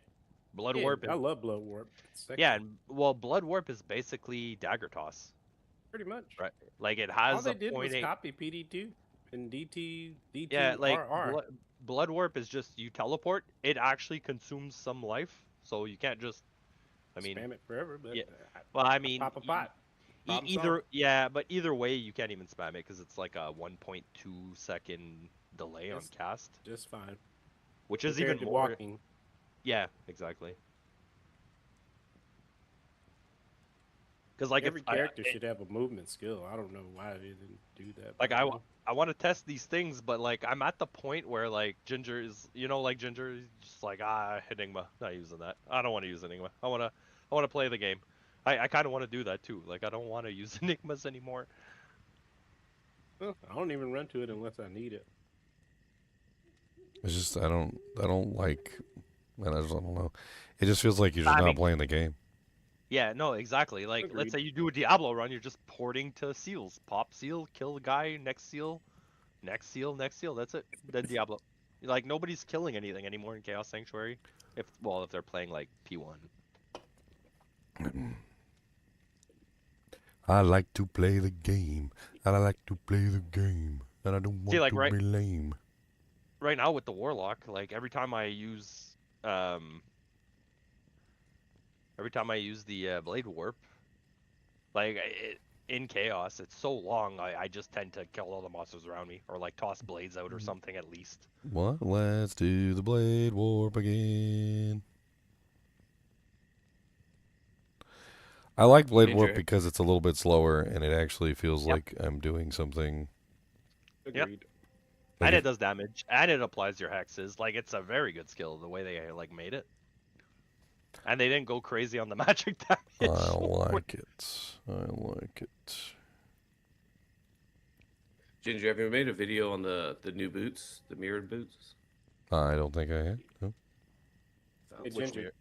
Blood Yeah, Warp I love Blood Warp. It's sexy. yeah, and well Blood Warp is basically Dagger Toss. Pretty much. Right. Like it All has they a did was 0.8 copy PD2 and D2R. yeah, like Blood Warp is just you teleport. It actually consumes some life, so you can't just. I mean, spam it forever, but yeah. Well, I mean, pop a pot. Problem either solved. yeah, but either way, you can't even spam it because it's like a 1.2 second delay on That's cast, just fine. which is Compared even to more. walking. Yeah, exactly. Because like Every if character should have a movement skill. I don't know why they didn't do that. like but I want to test these things, but like I'm at the point where like Ginger is, you know, like Ginger is just like Enigma, not using that. I don't want to use Enigma. I want to play the game. I kind of want to do that too. Like I don't want to use Enigmas anymore. well, I don't even run to it unless I need it. It's just I don't like, man. I don't know. It just feels like you're just not playing the game. Yeah, no, exactly. Like Agreed. let's say you do a Diablo run, you're just porting to seals. Pop seal, kill the guy, next seal, next seal, next seal. That's it. Then Diablo. Like nobody's killing anything anymore in Chaos Sanctuary. If they're playing like P1. I like to play the game, and I like to play the game, and I don't want like, to right- be lame. Right now with the Warlock, like every time I use the Blade Warp, like in Chaos, it's so long. I just tend to kill all the monsters around me, or like toss blades out or something at least. What? Let's do the Blade Warp again. I like Blade Warp Ginger. because it's a little bit slower and it actually feels Yep. like I'm doing something. Agreed. Like And if- it does damage, and it applies your hexes. Like, it's a very good skill, the way they, like, made it. And they didn't go crazy on the magic damage. I like it. I like it. Ginger, have you made a video on the new boots, the mirrored boots? I don't think I have. No. Hey, Which Ginger.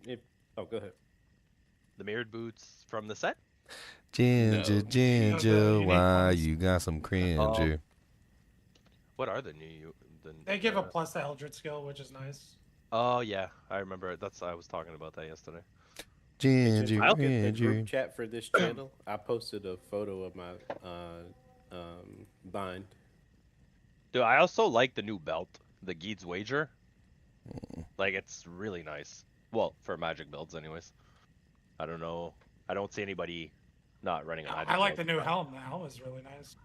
Oh, go ahead. The mirrored boots from the set? Ginger, No. Ginger, unique why ones. you got some cringy? What are the new... They give a plus to Eldritch skill, which is nice. Oh, yeah. I remember it. I was talking about that yesterday. Ginger, Ginger, look at the Ginger. group chat for this channel. I posted a photo of my bind. Dude, I also like the new belt, the Geed's Wager. Like, it's really nice. Well, for magic builds, anyways. I don't know. I don't see anybody not running a magic I like the build. new helm. The helm is really nice.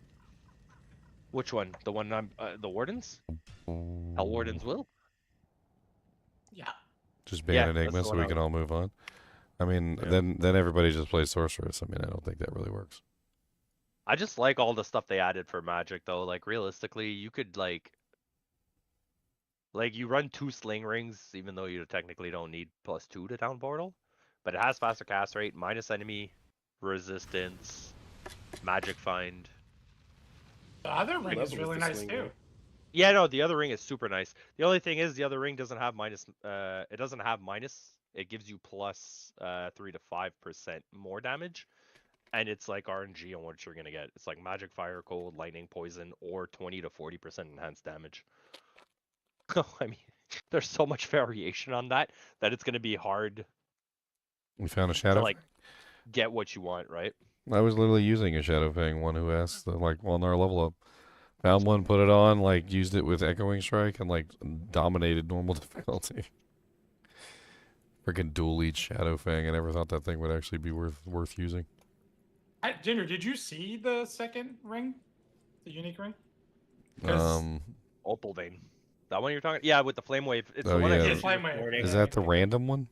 Which one? The one I'm... the Wardens? Hell Wardens will? Yeah. Just ban Yeah, that's Enigma the so one we I can all move on. I mean, Yeah. then everybody just plays Sorceress. I mean, I don't think that really works. I just like all the stuff they added for magic, though. Like, realistically, you could, like, you run 2 sling rings, even though you technically don't need +2 to town portal. But it has faster cast rate, minus enemy resistance, magic find. The other ring is level is really the nice sling too. ring? Yeah, no, the other ring is super nice. The only thing is the other ring doesn't have minus. It doesn't have minus. It gives you plus 3 to 5% more damage, and it's like RNG on what you're gonna get. It's like magic, fire, cold, lightning, poison, or 20 to 40% enhanced damage. I mean, there's so much variation on that it's gonna be hard We found a to Shadow. like get what you want, right? I was literally using a Shadow Fang, one who asked, like, on our level up. Found one, put it on, like, used it with Echoing Strike, and, like, dominated normal difficulty. Freaking dual lead Shadow Fang. I never thought that thing would actually be worth using. Ginger, did you see the second ring? The unique ring? 'Cause- Opal Vein. That one you're talking? Yeah, with the flame wave. It's Oh, the one yeah. I Yeah, gave you flame this wave. morning. Is that the random one?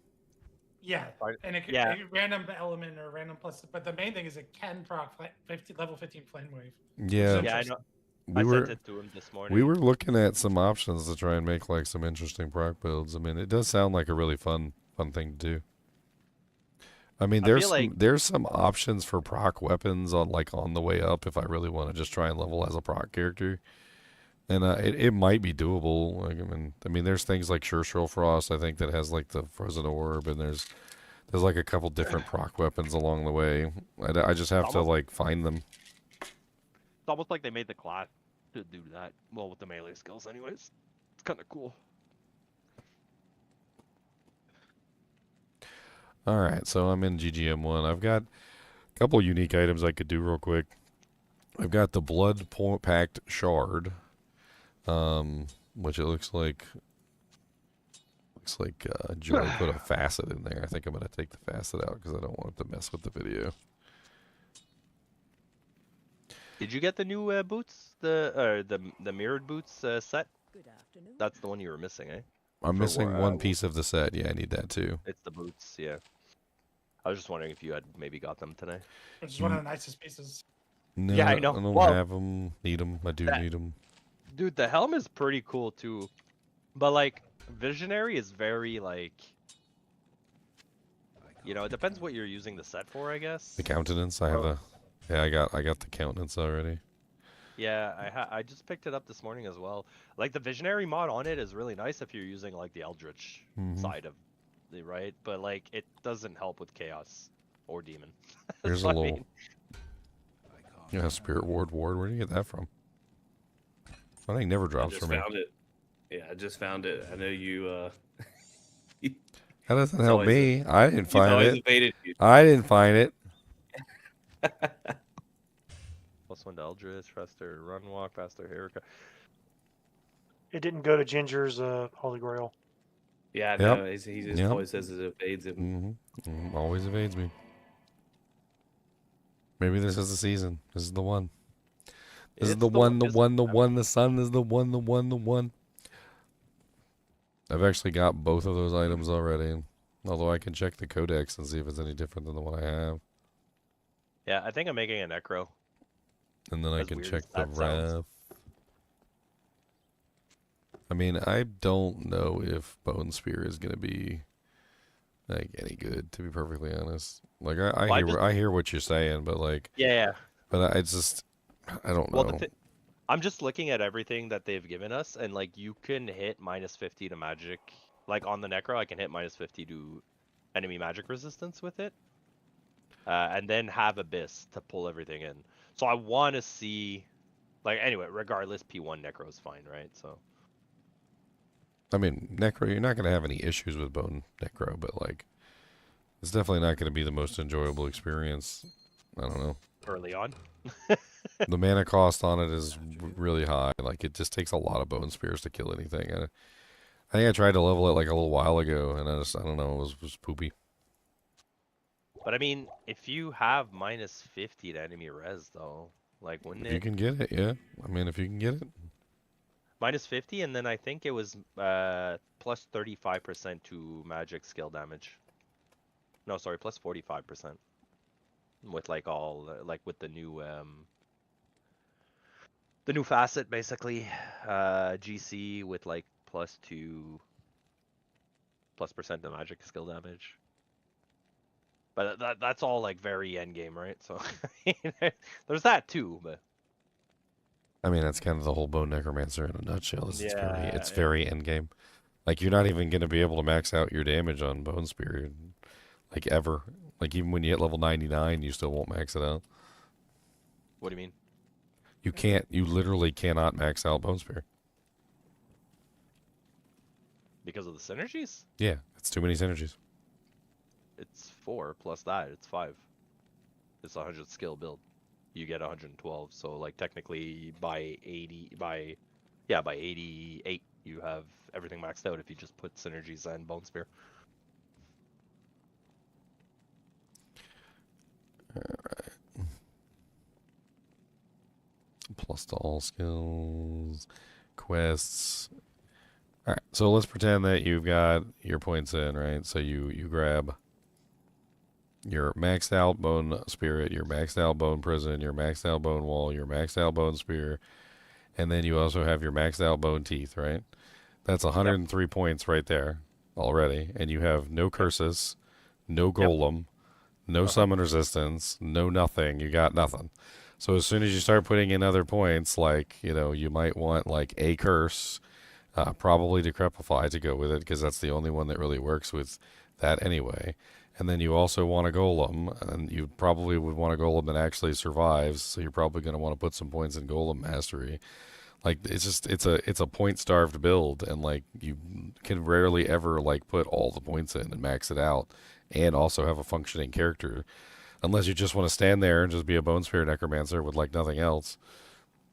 Yeah, Right. and it could Yeah. a random element or random plus. But the main thing is it can proc level 15 flame wave. Yeah. Yeah, I know. We I were sent it to him this morning. we were looking at some options to try and make like some interesting proc builds. I mean, it does sound like a really fun thing to do. I mean, I there's feel some, like- there's some options for proc weapons on the way up if I really want to just try and level as a proc character. And it might be doable. Like, I mean, there's things like Sure Frost, I think, that has like the Frozen Orb, and there's like a couple different proc weapons along the way. I just have to Almost- like find them. It's almost like they made the class to do that. Well, with the melee skills, anyways. It's kind of cool. All right, so I'm in GGM1. I've got a couple unique items I could do real quick. I've got the Blood Pact Shard, which it looks like Joy put a facet in there. I think I'm going to take the facet out because I don't want it to mess with the video. Did you get the new boots? The mirrored boots set? Good afternoon. That's the one you were missing, eh? I'm For missing war- one piece of the set. Yeah, I need that too. It's the boots, yeah. I was just wondering if you had maybe got them today. Which is one of the nicest pieces. No, Yeah, I know. I don't Well, have them. Need them. I do that- need them. Dude, the helm is pretty cool too. But like, Visionary is very like... You know, it depends what you're using the set for, I guess. The countenance. I have the. Yeah, I got the countenance already. Yeah, I just picked it up this morning as well. Like, the Visionary mod on it is really nice if you're using like the Eldritch Mhm. side of the right, but like it doesn't help with Chaos or Demon. Here's So, a I little. mean, Yeah, Spirit Ward. Where do you get that from? I think never I drops just for me. found it. Yeah, I just found it. I know you. That doesn't It's help always me. I didn't You've find always it. evaded you. I didn't find it. +1 to Eldritch, faster run walk, faster haircut. It didn't go to Ginger's Holy Grail. Yeah, I Yep. know. He just Yep. always says it evades him. Always evades me. Maybe this is the season. This is the one. This is It's the one, the it's- one, the one. The sun is the one, the one, the one. I've actually got both of those items already. Although I can check the codex and see if it's any different than the one I have. Yeah, I think I'm making a necro. And then I As can weird check as the that sounds. Raft. I mean, I don't know if Bone Spear is gonna be like any good, to be perfectly honest. Like I Well, hear I hear what you're saying, but like, Yeah. but I just I don't Well, know. I'm just looking at everything that they've given us, and like you can hit -50 to magic. Like on the necro, I can hit -50 to enemy magic resistance with it, and then have abyss to pull everything in. So I want to see, like, anyway, regardless, P1 necro is fine, right? So I mean, Necro, you're not gonna have any issues with Bone Necro, but like, it's definitely not gonna be the most enjoyable experience. I don't know. early on. The mana cost on it is really high. Like, it just takes a lot of Bone Spears to kill anything. I think I tried to level it like a little while ago, and I don't know, it was poopy. But I mean, if you have -50 to enemy res, though, like, wouldn't If you it can get it, yeah. I mean, if you can get it. -50, and then I think it was plus 35% to magic skill damage. No, sorry, plus 45% with like all like with the new facet basically, GC with like +2% to magic skill damage. But that's all like very end game, right? So there's that too, but I mean, that's kind of the whole Bone Necromancer in a nutshell. Is yeah, it's very end game. Like, you're not even gonna be able to max out your damage on Bone Spear, like, ever. Like, even when you hit level 99, you still won't max it out. What do you mean? You can't. You literally cannot max out Bone Spear. Because of the synergies? Yeah, it's too many synergies. It's 4 plus that, it's 5. It's 100 skill build. You get 112, so like technically by 88 you have everything maxed out if you just put synergies and Bone Spear. Alright. Plus to all skills, quests. Alright, so let's pretend that you've got your points in, right? So you grab your maxed out Bone Spirit, your maxed out Bone Prison, your maxed out Bone Wall, your maxed out Bone Spear, and then you also have your maxed out Bone Teeth, right? That's 103 points right there already, and you have no curses, no golem, no summon resistance, no nothing. You got nothing. So as soon as you start putting in other points, like, you might want like a curse, probably Decrepify to go with it, because that's the only one that really works with that anyway. And then you also want a golem, and you probably would want a golem that actually survives, so you're probably going to want to put some points in golem mastery. Like, it's a point starved build, and like, you can rarely ever like put all the points in and max it out and also have a functioning character, unless you just want to stand there and just be a Bone Spear Necromancer with like nothing else.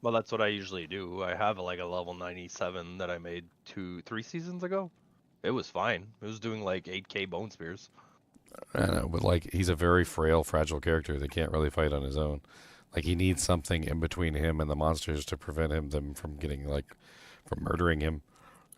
Well, that's what I usually do. I have like a level 97 that I made 3 seasons ago. It was fine. It was doing like 8k Bone Spears. I know, but like, he's a very frail, fragile character that can't really fight on his own. Like, he needs something in between him and the monsters to prevent them from getting from murdering him.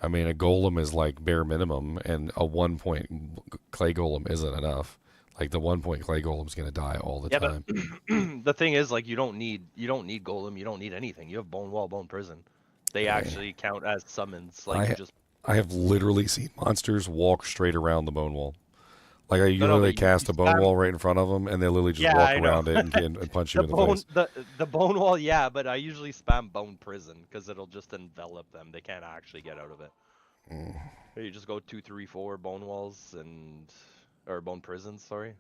I mean, a golem is like bare minimum, and a 1-point clay golem isn't enough. Like, the 1-point clay golem's gonna die all the time. But the thing is, like, you don't need golem, you don't need anything. You have Bone Wall, Bone Prison. They actually count as summons. Like, I have literally seen monsters walk straight around the Bone Wall. Like, I No, literally but cast a Bone Wall right in front of them, and they literally just walk around it and punch you in the face. The Bone Wall, yeah, but I usually spam Bone Prison because it'll just envelop them. They can't actually get out of it. You just go 2, 3, 4 Bone Walls or Bone Prisons, sorry,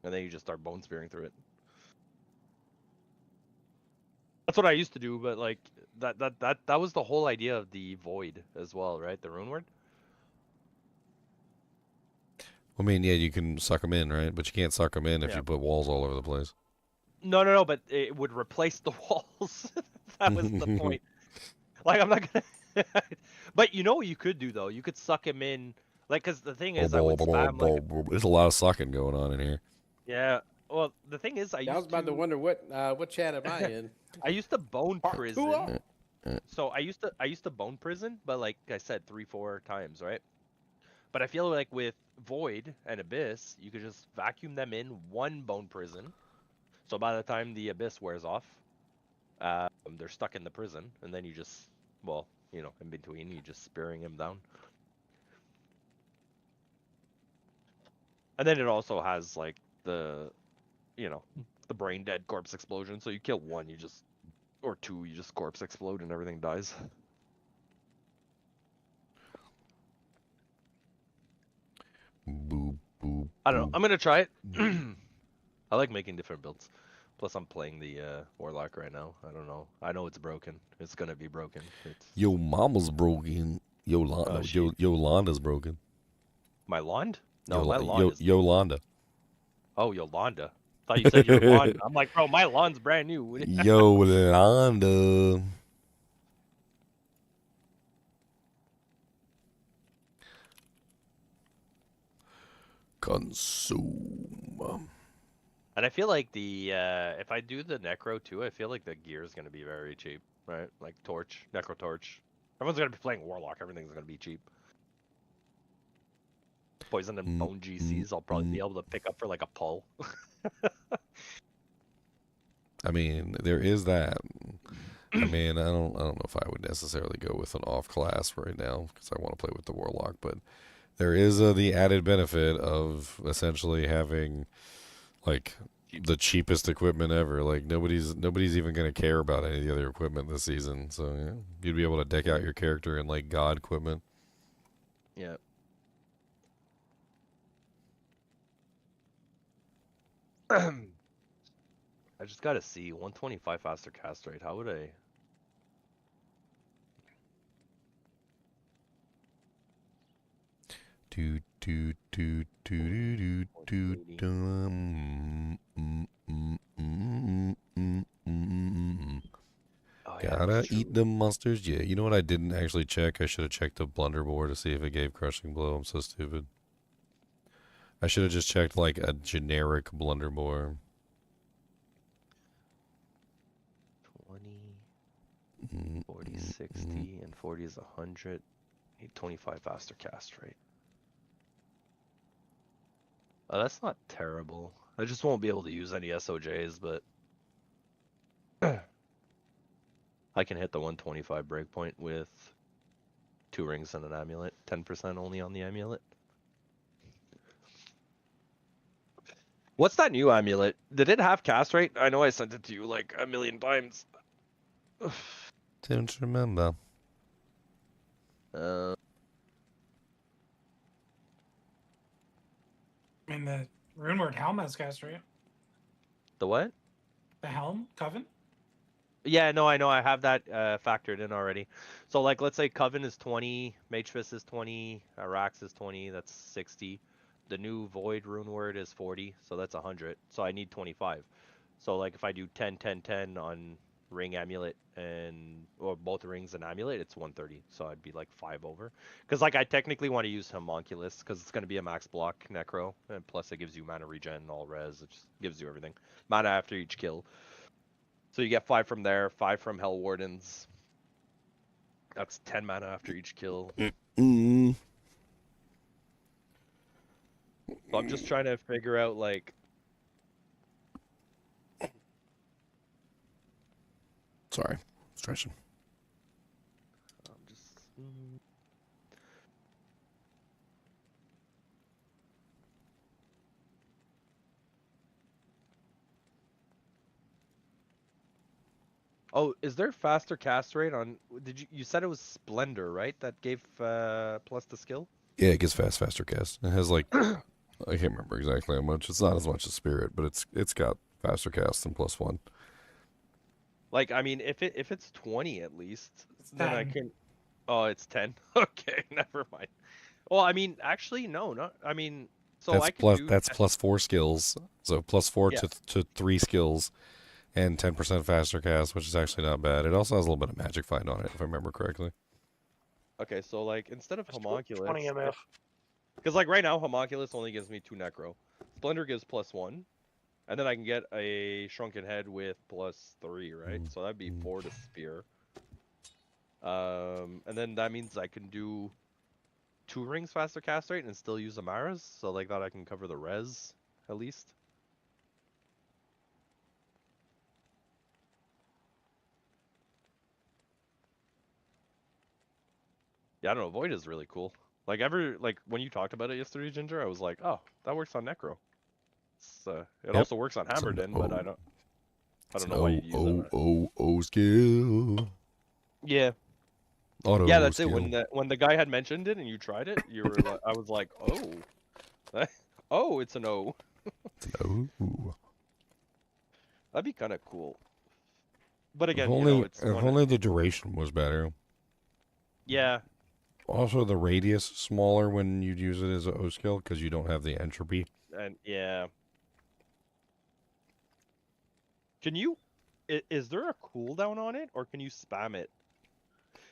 and then you just start Bone Spearing through it. That's what I used to do, but like that was the whole idea of the Void as well, right? The Rune Word. I mean, yeah, you can suck them in, right? But you can't suck them in if you put walls all over the place. No, but it would replace the walls. That was the point. Like, I'm not gonna. But you know what you could do though? You could suck him in, like, because the thing is, I would spam like. There's a lot of sucking going on in here. Yeah. Well, the thing is, I was about to wonder what chat am I in? I used to Bone Prison. D2R? So I used to Bone Prison, but like I said, 3, 4 times, right? But I feel like with Void and Abyss, you could just vacuum them in 1 Bone Prison, So by the time the abyss wears off, they're stuck in the prison, and then you just, well, you know, in between, you just spearing him down. And then it also has like the, you know, the brain dead corpse explosion. So you kill one, you just, or two, you just corpse explode and everything dies. Boop, boop, I don't know. boop. I'm gonna try it. I like making different builds. Plus, I'm playing the Warlock right now. I don't know. I know it's broken. It's gonna be broken. It's Yo, mama's broken. Oh, shit. Yolanda's broken. my Lond? No, my Lond Yo, is. Yolanda. Oh, Yolanda. Thought you said your Lond. I'm like, bro, my Lond's brand new. Yolanda. Consume. And I feel like the if I do the Necro too, I feel like the gear is gonna be very cheap, right? Like Torch, Necro Torch. Everyone's gonna be playing Warlock. Everything's gonna be cheap. Poison and Bone GCs, I'll probably be able to pick up for like a pull. I mean, there is that. I mean, I don't know if I would necessarily go with an off class right now because I want to play with the Warlock, but there is the added benefit of essentially having like the cheapest equipment ever. Like nobody's even gonna care about any of the other equipment this season. So yeah, you'd be able to deck out your character in like god equipment. Yeah. I just gotta see 125 faster cast rate. How would I? Do do do do do do do dum. Oh, yeah, Gotta that's eat true. them monsters. Yeah, you know what? I didn't actually check. I should have checked the blunderboard to see if it gave crushing blow. I'm so stupid. I should have just checked like a generic blunderbore. 20, 40, 60, and 40 is 100. Need 25 faster cast rate. Oh, that's not terrible. I just won't be able to use any SOJs, but I can hit the 125 breakpoint with 2 rings and an amulet. 10% only on the amulet. What's that new amulet? Did it have cast rate? I know I sent it to you like a million times. Don't remember. I mean, the runeward helm has cast rate. The what? The helm coven. Yeah, no, I know. I have that factored in already. So, like, let's say Coven is 20, Mage Fist is 20, Arax is 20, that's 60. The new Void Rune Word is 40, so that's 100. So I need 25. So, like, if I do 10, 10, 10 on Ring Amulet or both Rings and Amulet, it's 130. So I'd be like 5 over. Because, like, I technically want to use Homunculus because it's going to be a max block Necro. And plus, it gives you mana regen, all res. It just gives you everything. Mana after each kill. So you get 5 from there, 5 from Hell Wardens. That's 10 mana after each kill. Mm. So I'm just trying to figure out, like... Sorry, stretching. I'm just... Oh, is there faster cast rate on? You said it was Splendor, right? That gave plus the skill. Yeah, it gets faster cast. It has like I can't remember exactly how much. It's not as much as Spirit, but it's got faster cast than +1. Like, I mean, if it's 20 at least, It's then I 10. can. Oh, it's 10. Okay, never mind. Well, I mean, actually, no. I mean, so That's I can plus do. that's +4 skills. So +4 Yeah. to 3 skills, and 10% faster cast, which is actually not bad. It also has a little bit of magic find on it, if I remember correctly. Okay, so like instead of That's Homunculus, 20 MF. because like right now Homunculus only gives me 2 Necro. Splendor gives +1, and then I can get a Shrunken Head with +3, right? So that'd be 4 to Spear. And then that means I can do 2 rings faster cast rate and still use Amaras, so like that I can cover the res at least. Yeah, I don't know. Void is really cool. Like when you talked about it yesterday, Ginger, I was like, oh, that works on Necro. It Yep. also works on It's an Hammerden, but I don't know why O you use O that. O O skill. Yeah, Auto yeah, that's it. skill. When the guy had mentioned it and you tried it, you were like, I was like, oh, oh, it's an O. It's an O. That'd be kind of cool. But If again, it's if one. only the duration was better. Yeah, Also, the radius smaller when you use it as a O skill because you don't have the entropy. and yeah. Can you? Is there a cooldown on it, or can you spam it?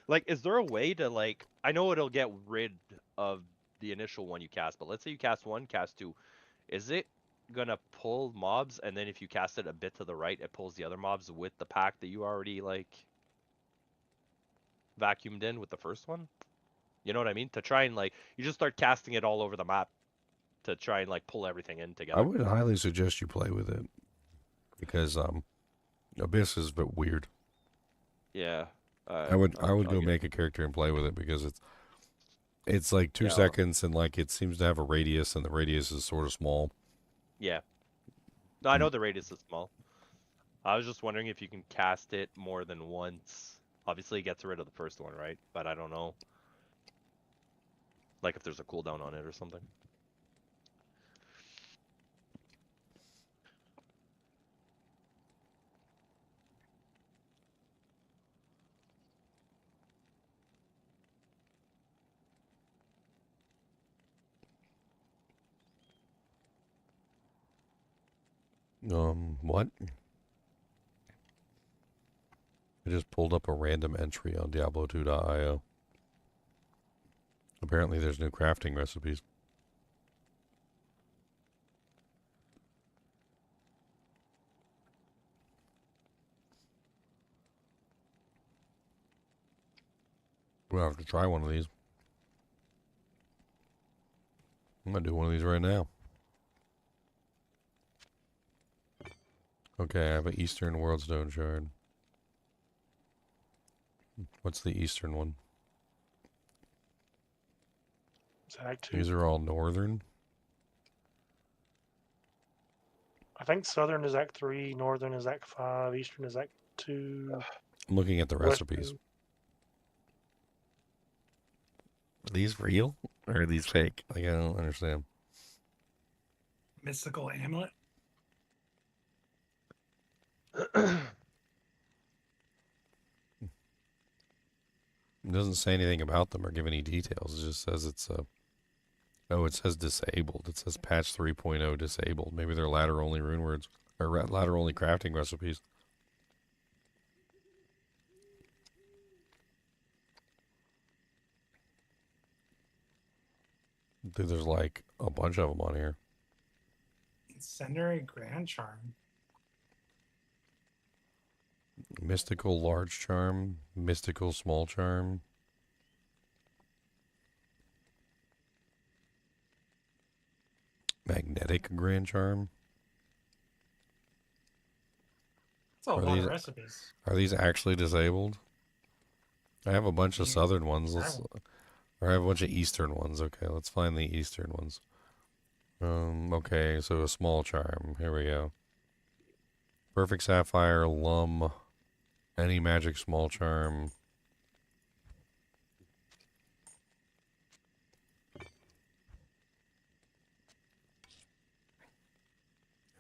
Like, is there a way to like? I know it'll get rid of the initial one you cast, but let's say you cast one, cast two. Is it gonna pull mobs, and then if you cast it a bit to the right, it pulls the other mobs with the pack that you already like vacuumed in with the first one? You know what I mean? To try and like, you just start casting it all over the map to try and like pull everything in I together. would highly suggest you play with it because Abyss is but weird. Yeah. I would I'll go get- make a character and play with it because it's like 2 Yeah. seconds and like it seems to have a radius and the radius is sort of small. Yeah. No, I know the radius is small. I was just wondering if you can cast it more than once. Obviously, it gets rid of the first one, right? But I don't know. Like if there's a cooldown on it or something. What? I just pulled up a random entry on Diablo2.io. Apparently, there's new crafting recipes. We'll have to try one of these. I'm gonna do one of these right now. Okay, I have an Eastern Worldstone Shard. What's the Eastern one? Is that Act 2? These are all Northern. I think Southern is Act 3, Northern is Act 5, Eastern is Act 2. I'm looking at the recipes. Western- Are these real or are these fake? Like I don't understand. Mystical amulet. It doesn't say anything about them or give any details. It just says it's oh, it says disabled. It says patch 3.0 disabled. Maybe they're ladder only rune words or ladder only crafting recipes. Dude, there's like a bunch of them on here. Incendiary Grand Charm. Mystical large charm, mystical small charm. Magnetic grand charm. That's a Are lot these- of recipes. Are these actually disabled? I have a bunch of Yeah, southern ones. I Or I have a bunch of eastern ones. Okay, let's find the eastern ones. Okay, so a small charm. Here we go. Perfect sapphire, lum, any magic small charm.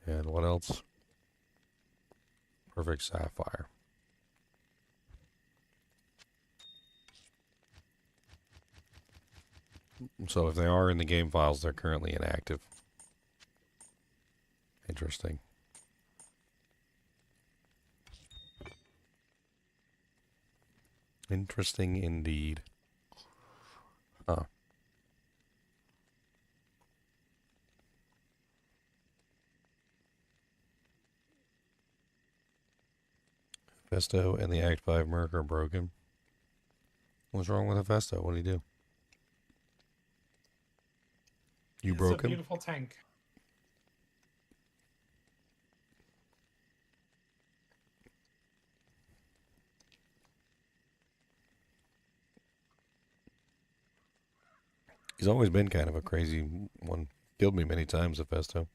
And what else? Perfect sapphire. So if they are in the game files, they're currently inactive. Interesting. Interesting indeed. Huh. Festo and the Act 5 Merc are broken. What's wrong with Festo? What did he do? You It's broke a him? beautiful tank. He's always been kind of a crazy one. Killed me many times, Hephaestus.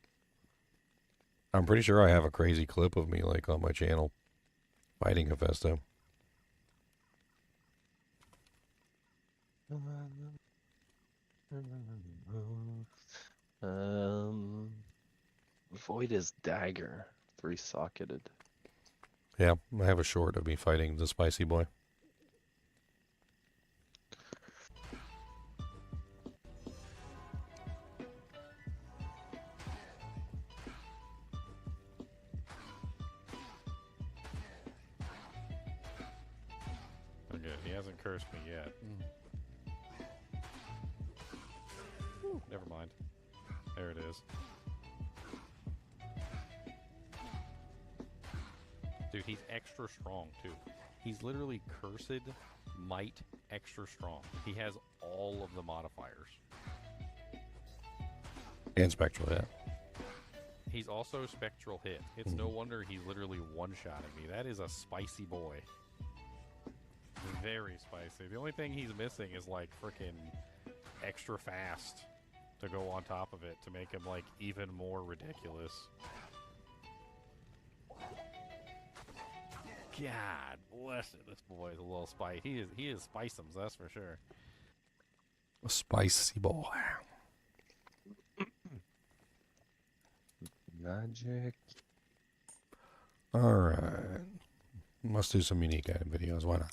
I'm pretty sure I have a crazy clip of me, like, on my channel fighting Hephaestus. Void is dagger, 3-socketed. Yeah, I have a short of me fighting the spicy boy. Okay, he hasn't cursed me yet. Ooh, never mind. There it is. Dude, he's extra strong, too. He's literally cursed, might, extra strong. He has all of the modifiers. And spectral, yeah. He's also spectral hit. It's no wonder he's literally one-shotting me. That is a spicy boy. Very spicy. The only thing he's missing is, like, freaking extra fast to go on top of it to make him, like, even more ridiculous. God bless it. This boy is a little spicy. He is spiceums, that's for sure. A spicy boy. Magic. Alright. Let's do some unique item videos. Why not?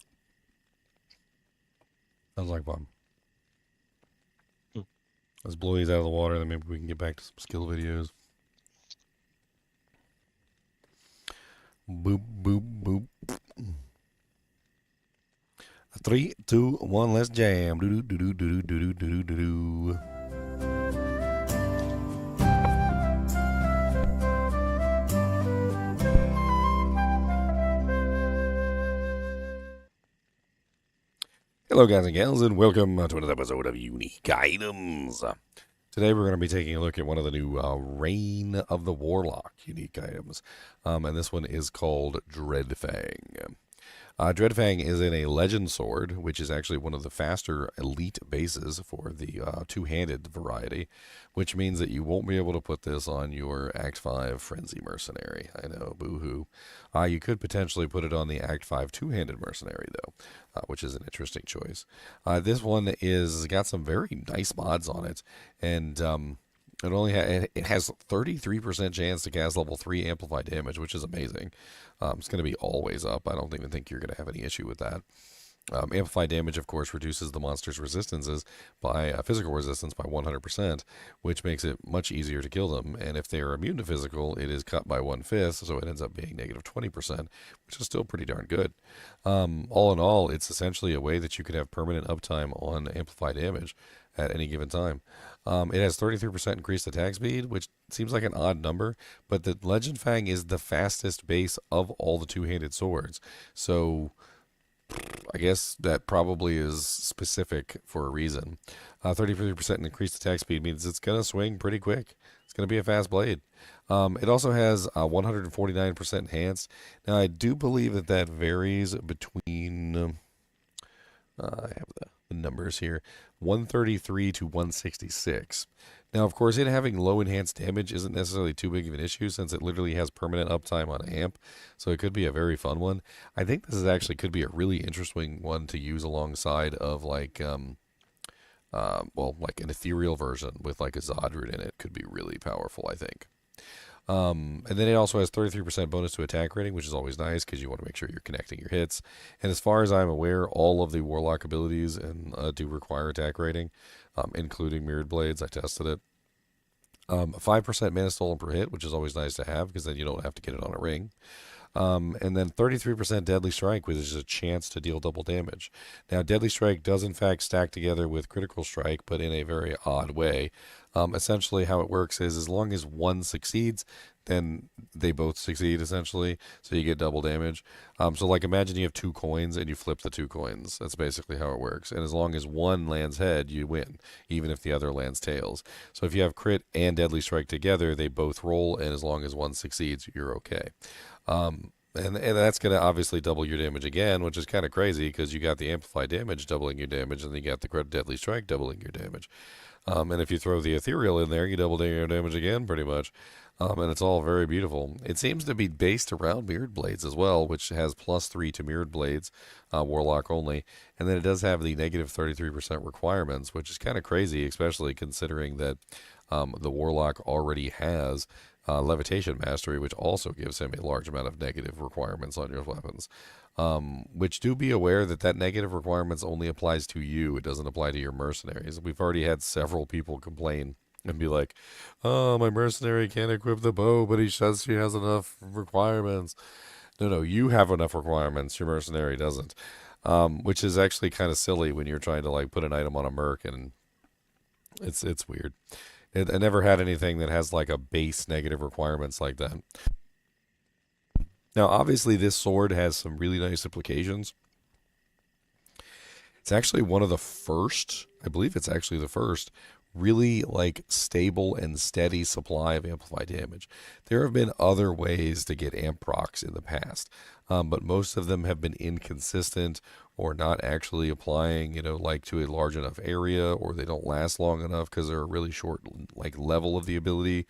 Sounds like fun. Let's blow these out of the water, then maybe we can get back to some skill videos. Boop, boop, boop. 3, 2, 1, let's jam. Do do do do do do do do do. Hello guys and gals, and welcome to another episode of Unique Items. Today we're going to be taking a look at one of the new Reign of the Warlock unique items. And this one is called Dreadfang. Dreadfang is in a legend sword, which is actually one of the faster elite bases for the two-handed variety, which means that you won't be able to put this on your Act 5 Frenzy Mercenary. I know, boo-hoo. You could potentially put it on the Act 5 two-handed Mercenary, though, which is an interesting choice. This one is got some very nice mods on it, and it has 33% chance to cast level 3 amplified damage, which is amazing. It's going to be always up. I don't even think you're going to have any issue with that. Amplified damage, of course, reduces the monster's resistances by physical resistance by 100%, which makes it much easier to kill them. And if they are immune to physical, it is cut by 1/5, so it ends up being negative 20%, which is still pretty darn good. All in all, it's essentially a way that you could have permanent uptime on amplified damage at any given time. It has 33% increased attack speed, which seems like an odd number, but the Legend Fang is the fastest base of all the two-handed swords. So I guess that probably is specific for a reason. 33% increased attack speed means it's going to swing pretty quick. It's going to be a fast blade. It also has 149% enhanced. Now, I do believe that varies between... I have the numbers here. 133 to 166. Now, of course, it having low enhanced damage isn't necessarily too big of an issue since it literally has permanent uptime on amp, so it could be a very fun one. I think this is actually could be a really interesting one to use alongside of like an ethereal version with like a Zodroot in it. Could be really powerful, I think. And then it also has 33% bonus to attack rating, which is always nice because you want to make sure you're connecting your hits. And as far as I'm aware, all of the Warlock abilities do require attack rating, including Mirrored Blades. I tested it. 5% mana stolen per hit, which is always nice to have because then you don't have to get it on a ring. And then 33% Deadly Strike, which is a chance to deal double damage. Now, Deadly Strike does in fact stack together with Critical Strike, but in a very odd way. Essentially, how it works is as long as one succeeds, then they both succeed, essentially, so you get double damage. So, like, imagine you have 2 coins and you flip the 2 coins. That's basically how it works. And as long as one lands head, you win, even if the other lands tails. So if you have Crit and Deadly Strike together, they both roll, and as long as one succeeds, you're okay. and that's going to obviously double your damage again, which is kind of crazy because you got the amplified damage doubling your damage, and then you got the deadly strike doubling your damage. And if you throw the ethereal in there, you double your damage again, pretty much. And it's all very beautiful. It seems to be based around Mirrored Blades as well, which has +3 to Mirrored Blades, Warlock only. And then it does have the negative 33% requirements, which is kind of crazy, especially considering that the Warlock already has Levitation Mastery, which also gives him a large amount of negative requirements on your weapons. Which do be aware that that negative requirements only applies to you. It doesn't apply to your mercenaries. We've already had several people complain and be like, oh, my mercenary can't equip the bow, but he says she has enough requirements. No, you have enough requirements. Your mercenary doesn't. Which is actually kind of silly when you're trying to like put an item on a merc, and it's weird. I never had anything that has like a base negative requirements like that. Now, obviously, this sword has some really nice implications. It's actually one of the first, I believe it's actually the first, really like stable and steady supply of amplified damage. There have been other ways to get amp procs in the past, but most of them have been inconsistent or not actually applying, like to a large enough area, or they don't last long enough because they're a really short like level of the ability.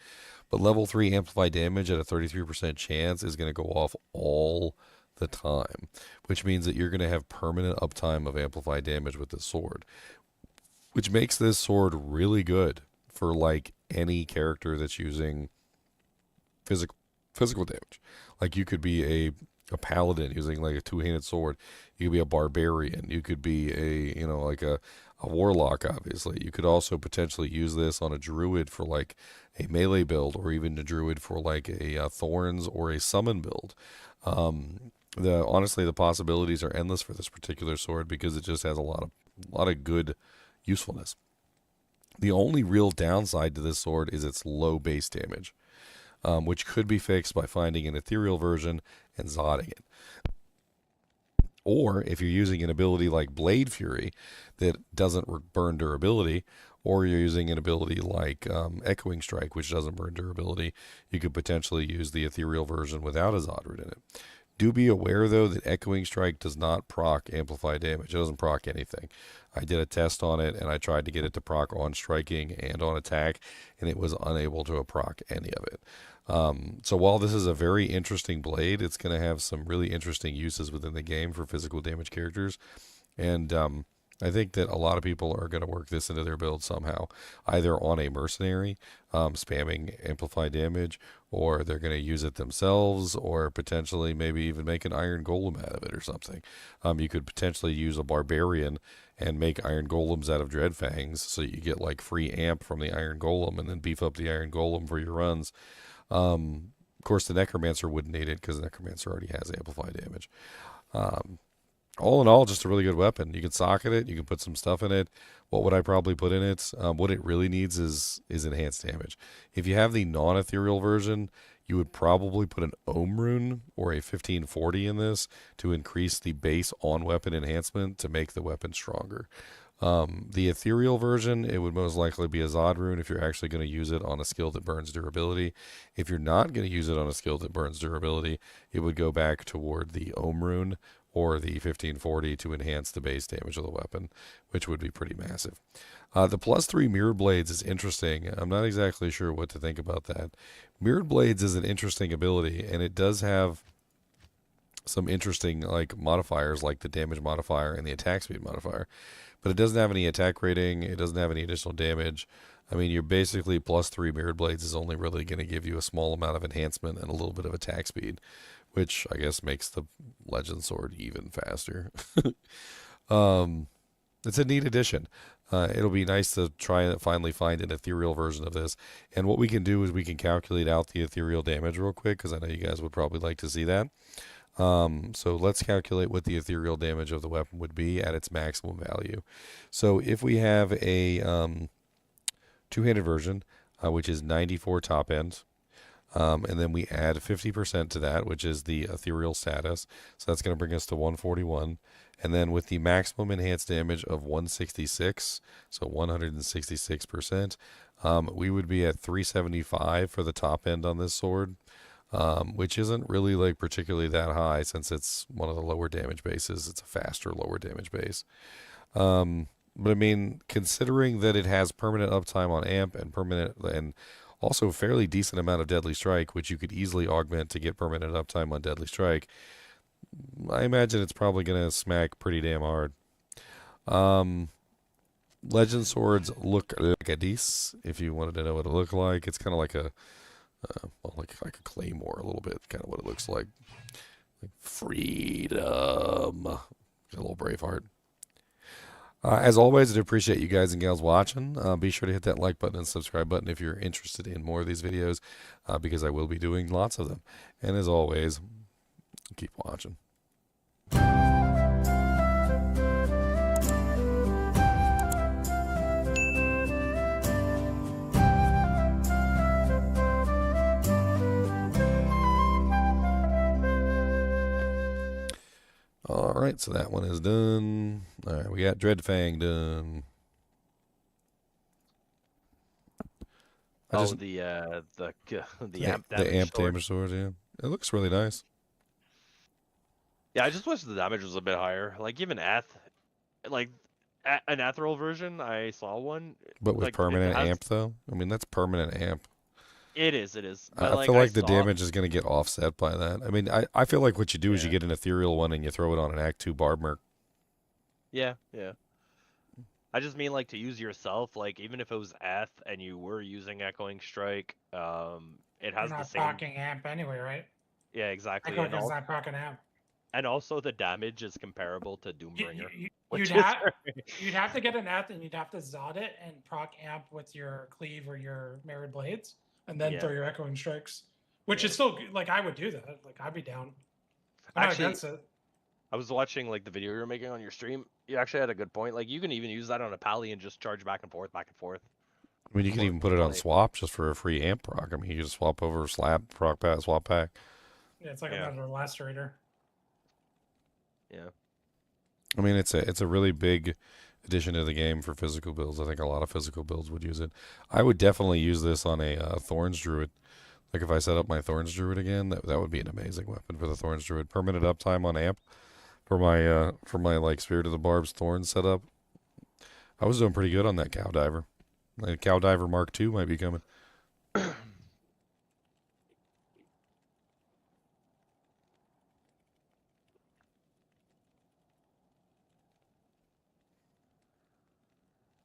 But level 3 amplified damage at a 33% chance is going to go off all the time, which means that you're going to have permanent uptime of amplified damage with this sword, which makes this sword really good for like any character that's using physical damage. Like you could be a paladin using like a two-handed sword. You could be a barbarian. You could be a warlock, obviously. You could also potentially use this on a druid for like a melee build, or even a druid for like a thorns or a summon build. Honestly, the possibilities are endless for this particular sword because it just has a lot of good usefulness. The only real downside to this sword is its low base damage, which could be fixed by finding an ethereal version and zodding it. Or if you're using an ability like Blade Fury that doesn't burn durability, or you're using an ability like Echoing Strike, which doesn't burn durability, you could potentially use the ethereal version without a Zod root in it. Do be aware, though, that Echoing Strike does not proc amplify damage. It doesn't proc anything. I did a test on it, and I tried to get it to proc on striking and on attack, and it was unable to proc any of it. So while this is a very interesting blade, it's going to have some really interesting uses within the game for physical damage characters. And I think that a lot of people are going to work this into their build somehow, either on a mercenary, spamming amplified damage, or they're going to use it themselves, or potentially maybe even make an iron golem out of it or something. You could potentially use a barbarian and make iron golems out of dreadfangs, so you get like free amp from the iron golem, and then beef up the iron golem for your runs. Of course, the necromancer wouldn't need it because the necromancer already has amplified damage. All in all, just a really good weapon. You can socket it. You can put some stuff in it. What would I probably put in it? What it really needs is enhanced damage. If you have the non-ethereal version, you would probably put an Ohm Rune or a 1540 in this to increase the base on-weapon enhancement to make the weapon stronger. The ethereal version, it would most likely be a Zod Rune if you're actually going to use it on a skill that burns durability. If you're not going to use it on a skill that burns durability, it would go back toward the Ohm Rune or the 1540 to enhance the base damage of the weapon, which would be pretty massive. The +3 Mirrored Blades is interesting. I'm not exactly sure what to think about that. Mirrored Blades is an interesting ability, and it does have some interesting like modifiers, like the damage modifier and the attack speed modifier. But it doesn't have any attack rating. It doesn't have any additional damage. I mean, you're basically +3 Mirrored Blades is only really going to give you a small amount of enhancement and a little bit of attack speed, which I guess makes the Legend Sword even faster. It's a neat addition. It'll be nice to try and finally find an ethereal version of this. And what we can do is we can calculate out the ethereal damage real quick, because I know you guys would probably like to see that. So let's calculate what the ethereal damage of the weapon would be at its maximum value. So if we have a two-handed version, which is 94 top end, and then we add 50% to that, which is the ethereal status. So that's going to bring us to 141. And then with the maximum enhanced damage of 166, so 166%, we would be at 375 for the top end on this sword. which isn't really like particularly that high since it's one of the lower damage bases. It's a faster lower damage base. But I mean, considering that it has permanent uptime on amp and also fairly decent amount of deadly strike, which you could easily augment to get permanent uptime on deadly strike, I imagine it's probably gonna smack pretty damn hard. Legend swords look like a dice. If you wanted to know what it looked like, it's kind of like a like a claymore a little bit, kind of what it looks like freedom, a little Braveheart. As always, I do appreciate you guys and gals watching. Be sure to hit that like button and subscribe button if you're interested in more of these videos, because I will be doing lots of them. And as always, keep watching. All right, so that one is done. All right, we got Dreadfang done. The amp damage. The amp sword. damage sword, yeah. It looks really nice. Yeah, I just wish the damage was a bit higher. Like even like an ethereal version, I saw one. But with like, permanent amp, though? I mean, that's permanent amp. It is. But, I feel like the damage is going to get offset by that. I mean, I feel like what you do is you get an ethereal one and you throw it on an Act 2 Barb Merc. Yeah. I just mean like to use yourself, like even if it was Eth and you were using Echoing Strike, it has You're the not same. procking amp anyway, right? Yeah, exactly. Echo is not procking amp. And also the damage is comparable to Doombringer. You'd have to get an Eth and you'd have to Zod it and proc amp with your cleave or your mirrored blades, and then throw your echoing strikes, which is still like I would do that. Like I'd be down. I'm Actually, not against it. I was watching like the video you were making on your stream. You actually had a good point. Like you can even use that on a pally and just charge back and forth. I mean, you can even put it on swap just for a free amp proc. I mean, you just swap over, slap, proc pack, swap pack. Yeah, it's like another lacerator. Yeah. I mean, it's a really big addition to the game for physical builds. I think a lot of physical builds would use it. I would definitely use this on a Thorns Druid. Like if I set up my Thorns Druid again, that would be an amazing weapon for the Thorns Druid. Permanent uptime on amp for my like Spirit of the Barbs Thorns setup. I was doing pretty good on that Cow Diver. Like Cow Diver Mark II might be coming.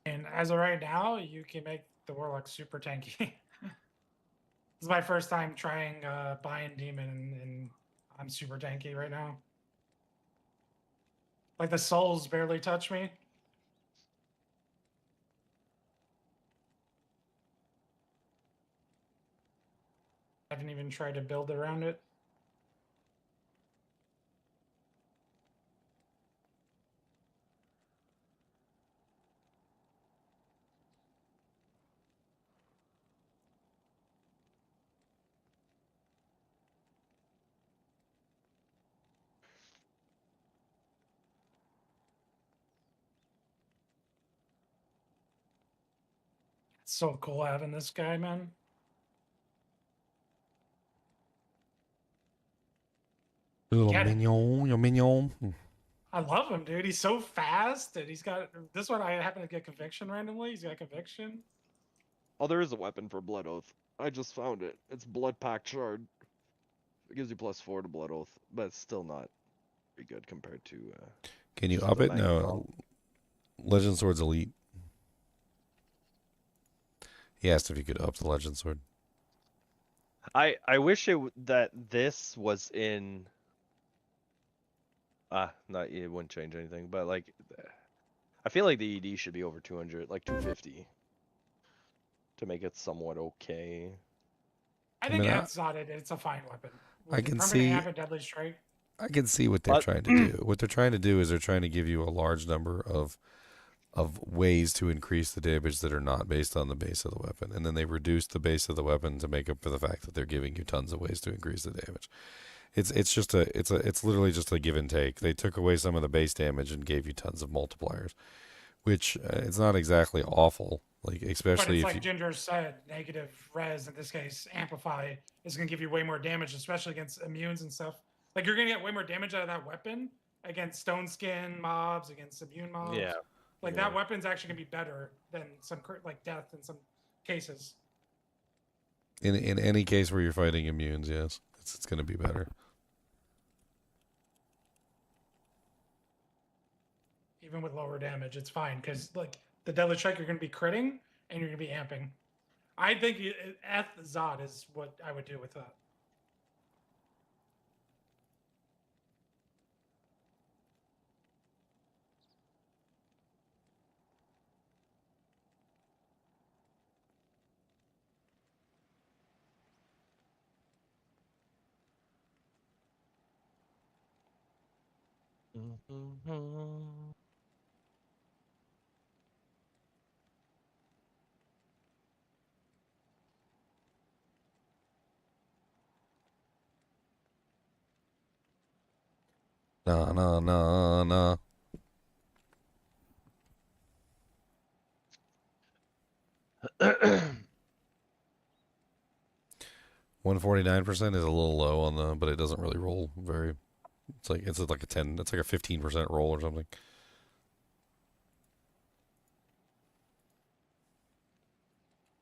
And as of right now, you can make the Warlock super tanky. This is my first time trying buying Demon, and I'm super tanky right now. Like the souls barely touch me. I haven't even tried to build around it. It's so cool having this guy, man. Little mignon, your mignon. I love him, dude. He's so fast, and he's got this one. I happen to get conviction randomly. He's got conviction. Oh, there is a weapon for Blood Oath. I just found it. It's Blood Pact Shard. It gives you +4 to Blood Oath, but it's still not very good compared to. Can you up it? No. Legend Sword's elite. He asked if you could up the Legend Sword. I wish that this was in. Not it wouldn't change anything, but like, I feel like the ED should be over 200, like 250, to make it somewhat okay. I think it's a fine weapon. I can see. Have a deadly strike. I can see what they're trying to do. What they're trying to do is they're trying to give you a large number of ways to increase the damage that are not based on the base of the weapon, and then they reduce the base of the weapon to make up for the fact that they're giving you tons of ways to increase the damage. It's literally just a give and take. They took away some of the base damage and gave you tons of multipliers, which it's not exactly awful. Like But especially it's if like you, Ginger said, negative res, in this case, amplify is going to give you way more damage, especially against immunes and stuff. Like you're going to get way more damage out of that weapon against stone skin mobs, against immune mobs. Yeah. Like Yeah. that weapon's actually going to be better than some like death in some cases. in any case where you're fighting immunes, yes, it's going to be better. Even with lower damage, it's fine because like the deadly strike, you're going to be critting and you're going to be amping. I think Zod is what I would do with that. Mm-hmm. 149% is a little low on the, but it doesn't really roll very. It's like a 10. It's like a 15% roll or something.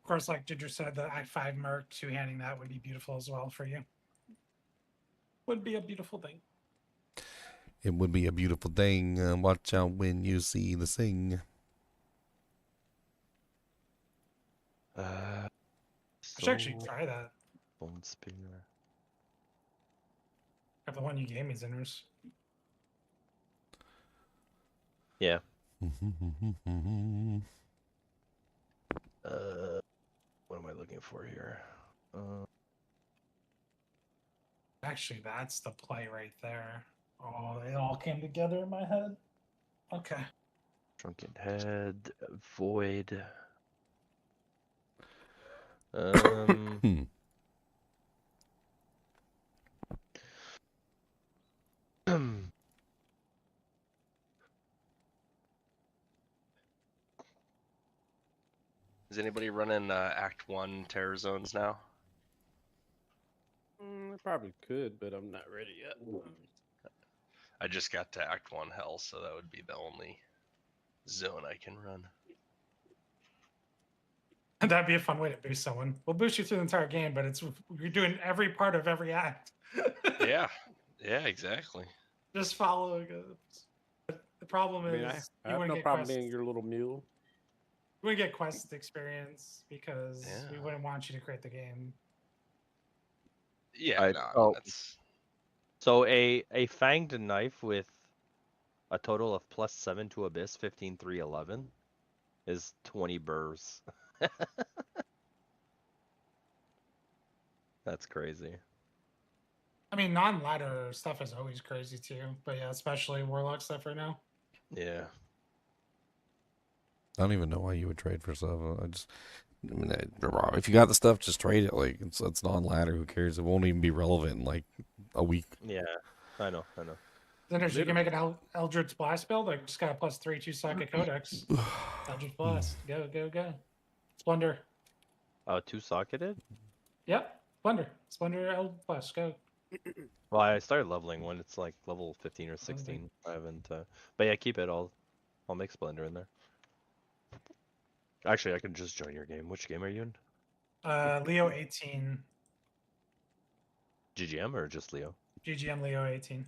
Of course, like Ginger said, the Act 5 Merc, two-handing that would be beautiful as well for you. Would be a beautiful thing. It would be a beautiful thing. Watch out when you see the thing. I should actually try that. Bone spear. Have the one you gave me, Zinners. Yeah. What am I looking for here? Actually, that's the play right there. Oh, it all came together in my head. Okay. Shrunken head, void. Is anybody running Act 1 Terror Zones now? I probably could, but I'm not ready yet. I just got to Act 1 Hell, so that would be the only zone I can run. That'd be a fun way to boost someone. We'll boost you through the entire game, but you're doing every part of every act. Yeah, exactly. Just following it. The problem I mean, is I you have wouldn't no get problem quests. being your little mule. You wouldn't get quest experience because we Yeah. wouldn't want you to create the game. Yeah, that's... So a fanged knife with a total of +7 to Abyss, 15, 3, 11 is 20 burrs. That's crazy. I mean, non-ladder stuff is always crazy too, but yeah, especially Warlock stuff right now. Yeah. I don't even know why you would trade for stuff. If you got the stuff, just trade it. Like it's non-ladder. Who cares? It won't even be relevant in like a week. Yeah, I know. Then you can make an Eldritch Blast build. Like just got a +3 2-socket codex. Eldritch Blast, go. Splendor. Oh, 2-socketed? Yep, Splendor Eldritch Blast, go. Well, I started leveling when it's like level 15 or 16. I haven't. But yeah, keep it. I'll make Splendor in there. Actually, I can just join your game. Which game are you in? Leo 18. GGM or just Leo? GGM Leo 18.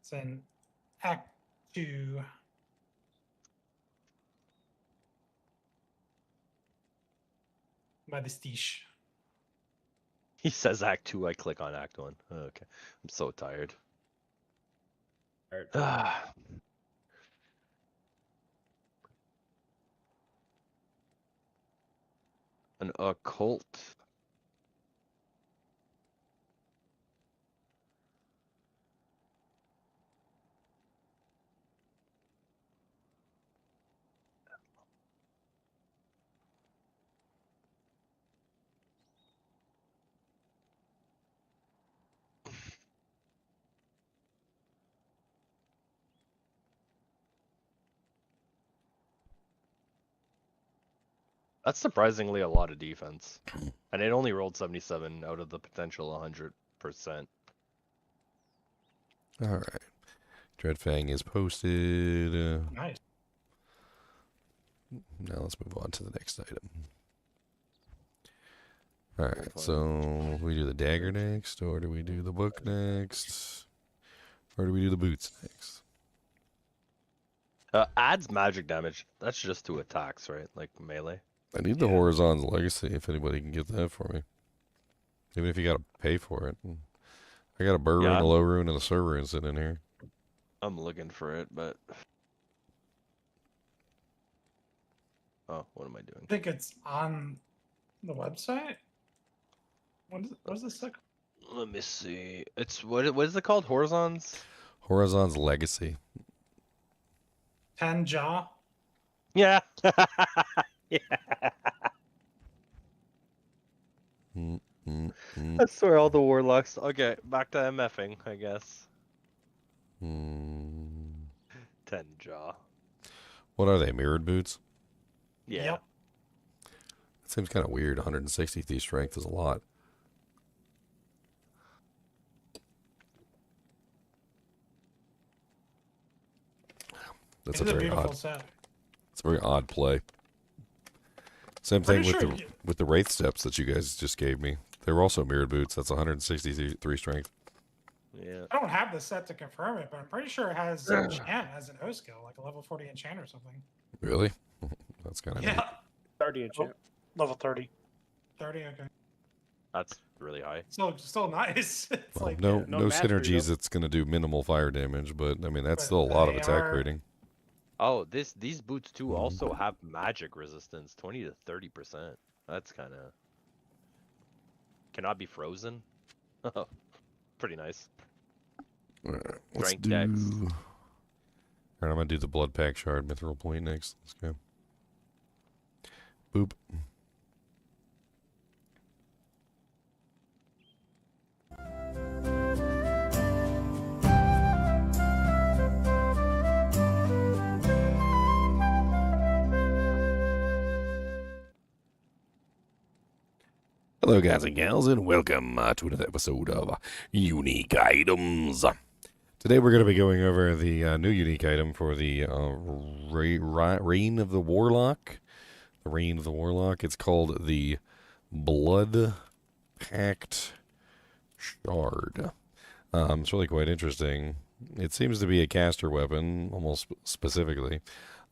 It's in Act 2. By the Steesh. He says Act 2. I click on Act 1. Oh, okay. I'm so tired. An occult. That's surprisingly a lot of defense. And it only rolled 77 out of the potential 100%. All right. Dreadfang is posted. Nice. Now let's move on to the next item. All right, so we do the dagger next, or do we do the book next, or do we do the boots next? Adds magic damage. That's just to attacks, right? Like melee. I need the Horizon's Legacy if anybody can get that for me. Even if you got to pay for it. I got a Burr rune, a low rune, and a Sur rune sitting in here. I'm looking for it, but... Oh, what am I doing? I think it's on the website. What is this? Let me see. It's what is it called? Horizons? Horizon's Legacy. 10 jaw. Yeah. Yeah. That's where all the warlocks. Okay, back to MFing, I guess. 10 jaw. What are they? Mirrored boots? Yeah. Yep. It seems kind of weird. 160 thief strength is a lot. That's a very odd. Set. It's a very odd play. Same thing with Pretty the sure with the Wraith Steps that you guys just gave me. They were also mirrored boots. That's 163 strength. Yeah. I don't have the set to confirm it, but I'm pretty sure it has enchant as an O skill, like a level 40 enchant or something. Really? That's kind of neat. 30 enchant. Level 30. 30, okay. That's really high. Still nice. It's Well, like no mastery, synergies. though. It's going to do minimal fire damage, but I mean that's But still a lot of they attack are- rating. Oh, these boots too also have magic resistance, 20 to 30%. That's kind of cannot be frozen. Pretty nice. All right, let's Strength do. dex. All right, I'm gonna do the blood pack shard mithril point next. Let's go. Boop. Hello, guys and gals, and welcome to another episode of Unique Items. Today we're going to be going over the new unique item for the Reign of the Warlock. The Reign of the Warlock. It's called the Blood Pact Shard. It's really quite interesting. It seems to be a caster weapon, almost specifically.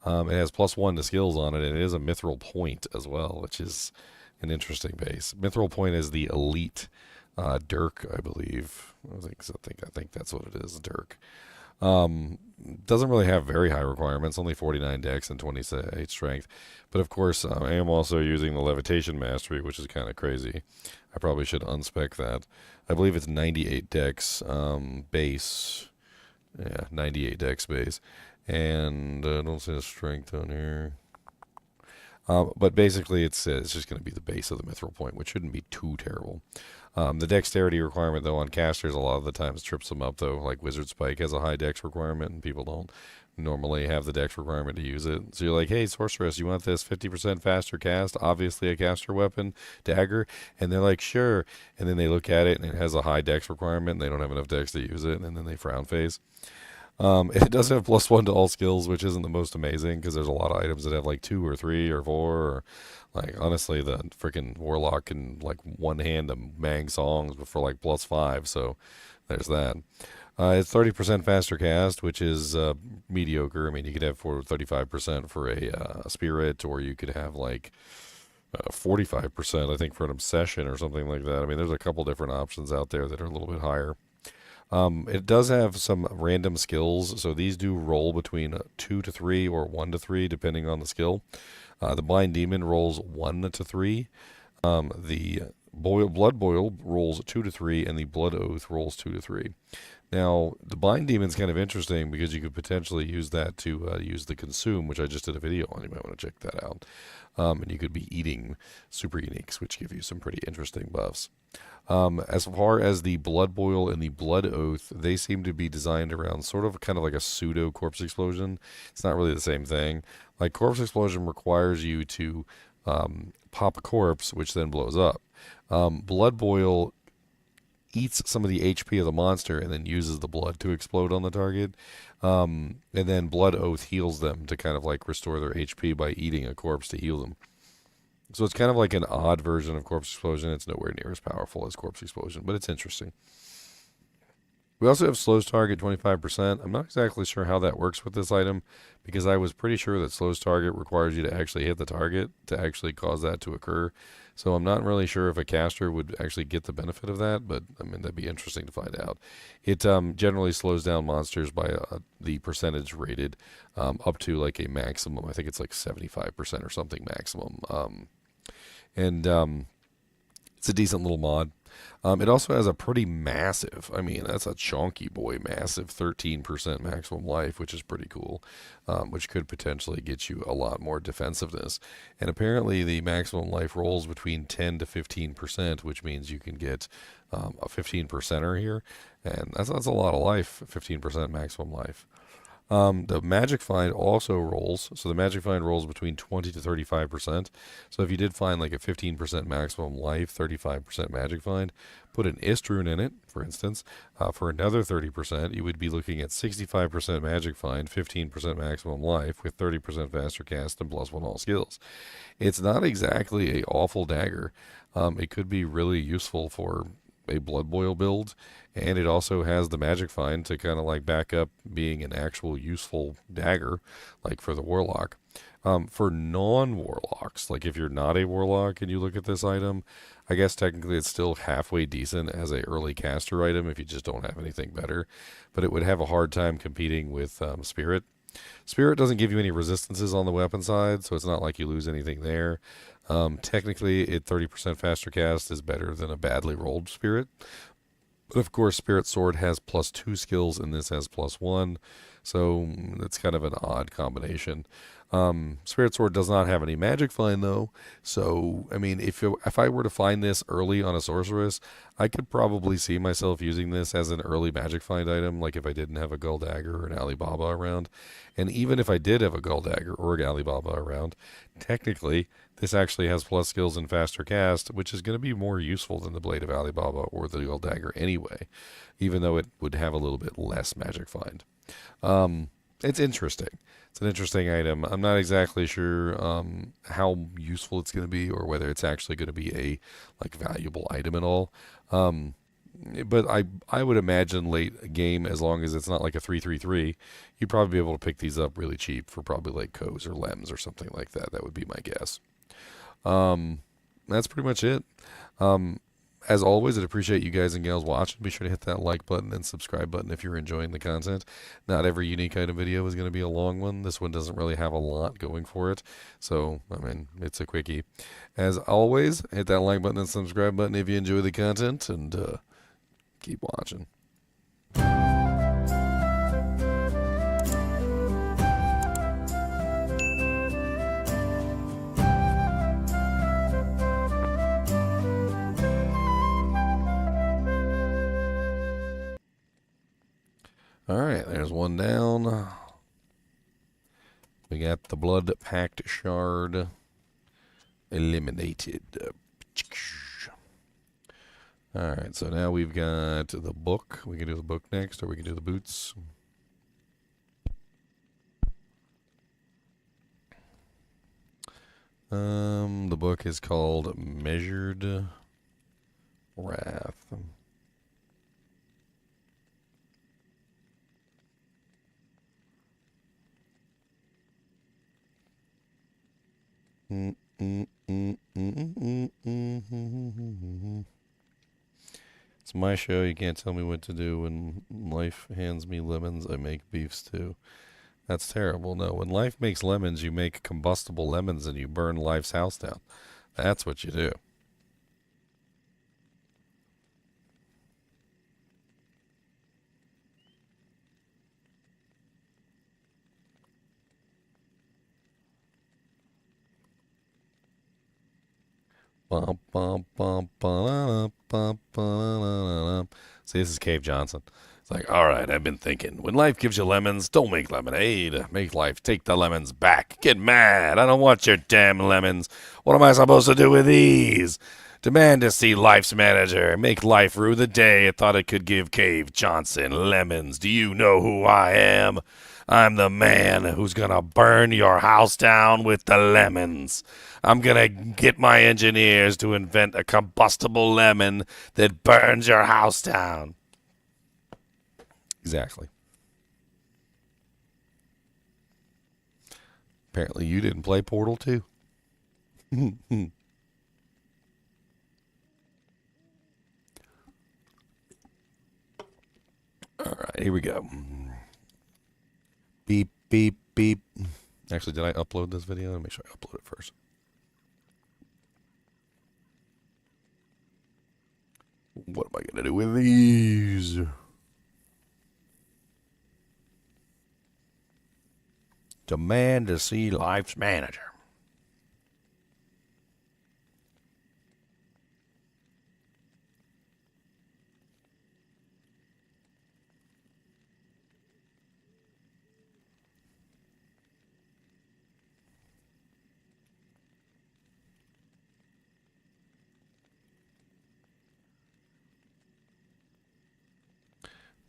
It has +1 to skills on it, and it is a mithril point as well, which is an interesting base. Mithril point is the elite Dirk, I believe. I think that's what it is, Dirk. Doesn't really have very high requirements, only 49 dex and 28 strength. But of course, I am also using the levitation mastery, which is kind of crazy. I probably should unspec that. I believe it's 98 dex base. Yeah, 98 dex base. And I don't see the strength on here. But basically, it's just going to be the base of the mithril point, which shouldn't be too terrible. The dexterity requirement, though, on casters a lot of the times trips them up, though. Like Wizard Spike has a high dex requirement, and people don't normally have the dex requirement to use it. So you're like, hey, Sorceress, you want this 50% faster cast? Obviously a caster weapon, dagger. And they're like, sure. And then they look at it, and it has a high dex requirement, and they don't have enough dex to use it, and then they frown face. It does have +1 to all skills, which isn't the most amazing because there's a lot of items that have like 2 or 3 or 4. Or, like, honestly, the freaking Warlock can like one hand to mang songs for like +5. So there's that. It's 30% faster cast, which is mediocre. I mean, you could have 35% for a spirit, or you could have like 45%, I think, for an obsession or something like that. I mean, there's a couple different options out there that are a little bit higher. It does have some random skills, so these do roll between 2 to 3 or 1 to 3, depending on the skill. The Blind Demon rolls 1 to 3. The Blood Boil rolls 2 to 3, and the Blood Oath rolls 2 to 3. Now, the Blind Demon's kind of interesting because you could potentially use that to use the Consume, which I just did a video on. You might want to check that out. And you could be eating super uniques, which give you some pretty interesting buffs. As far as the Blood Boil and the Blood Oath, they seem to be designed around sort of kind of like a pseudo Corpse Explosion. It's not really the same thing. Like, Corpse Explosion requires you to pop a corpse, which then blows up. Blood Boil eats some of the HP of the monster and then uses the blood to explode on the target. And then Blood Oath heals them to kind of like restore their HP by eating a corpse to heal them. So it's kind of like an odd version of Corpse Explosion. It's nowhere near as powerful as Corpse Explosion, but it's interesting. We also have Slows Target 25%. I'm not exactly sure how that works with this item, because I was pretty sure that Slows Target requires you to actually hit the target to actually cause that to occur. So I'm not really sure if a caster would actually get the benefit of that, but I mean, that'd be interesting to find out. It generally slows down monsters by the percentage rated up to like a maximum. I think it's like 75% or something maximum. It's a decent little mod. It also has a pretty massive, I mean, that's a chunky boy, massive 13% maximum life, which is pretty cool, which could potentially get you a lot more defensiveness. And apparently the maximum life rolls between 10 to 15%, which means you can get a 15%er here. And that's a lot of life, 15% maximum life. The Magic Find also rolls. So the Magic Find rolls between 20 to 35%. So if you did find like a 15% maximum life, 35% Magic Find, put an Ist rune in it, for instance, for another 30%, you would be looking at 65% Magic Find, 15% maximum life, with 30% faster cast and +1 all skills. It's not exactly a awful dagger. It could be really useful for a Blood Boil build, and it also has the Magic Find to kind of like back up being an actual useful dagger, like for the Warlock. For non-Warlocks, like if you're not a Warlock and you look at this item, I guess technically it's still halfway decent as a early caster item if you just don't have anything better, but it would have a hard time competing with Spirit. Spirit doesn't give you any resistances on the weapon side, so it's not like you lose anything there. Technically, 30% faster cast is better than a badly rolled Spirit. But of course, Spirit Sword has +2 skills, and this has +1. So it's kind of an odd combination. Spirit Sword does not have any Magic Find, though. So, I mean, if I were to find this early on a Sorceress, I could probably see myself using this as an early Magic Find item, like if I didn't have a Gull Dagger or an Alibaba around. And even if I did have a Gull Dagger or an Alibaba around, technically, this actually has plus skills and faster cast, which is going to be more useful than the Blade of Alibaba or the Gull Dagger anyway, even though it would have a little bit less Magic Find. It's interesting. It's an interesting item. I'm not exactly sure how useful it's going to be or whether it's actually going to be a like valuable item at all. But I would imagine late game, as long as it's not like a 3-3-3, you'd probably be able to pick these up really cheap for probably like Co's or Lems or something like that. That would be my guess. That's pretty much it. As always, I'd appreciate you guys and gals watching. Be sure to hit that like button and subscribe button if you're enjoying the content. Not every unique item video is going to be a long one. This one doesn't really have a lot going for it. So, I mean, it's a quickie. As always, hit that like button and subscribe button if you enjoy the content, and keep watching. Alright, there's one down. We got the Blood Pact Shard eliminated. Alright, so now we've got the book. We can do the book next, or we can do the boots. The book is called Measured Wrath. It's my show. You can't tell me what to do. When life hands me lemons, I make beef stew. That's terrible. No, when life makes lemons, you make combustible lemons and you burn life's house down. That's what you do. See, this is Cave Johnson. Like, all right, I've been thinking. When life gives you lemons, don't make lemonade. Make life take the lemons back. Get mad. I don't want your damn lemons. What am I supposed to do with these? Demand to see life's manager. Make life rue the day it thought it could give Cave Johnson lemons. Do you know who I am? I'm the man who's gonna burn your house down with the lemons. I'm gonna get my engineers to invent a combustible lemon that burns your house down. Exactly. Apparently you didn't play Portal 2. All right, here we go. Beep, beep, beep. Actually, did I upload this video? Let me make sure I upload it first. What am I going to do with these? Demand to see life's manager.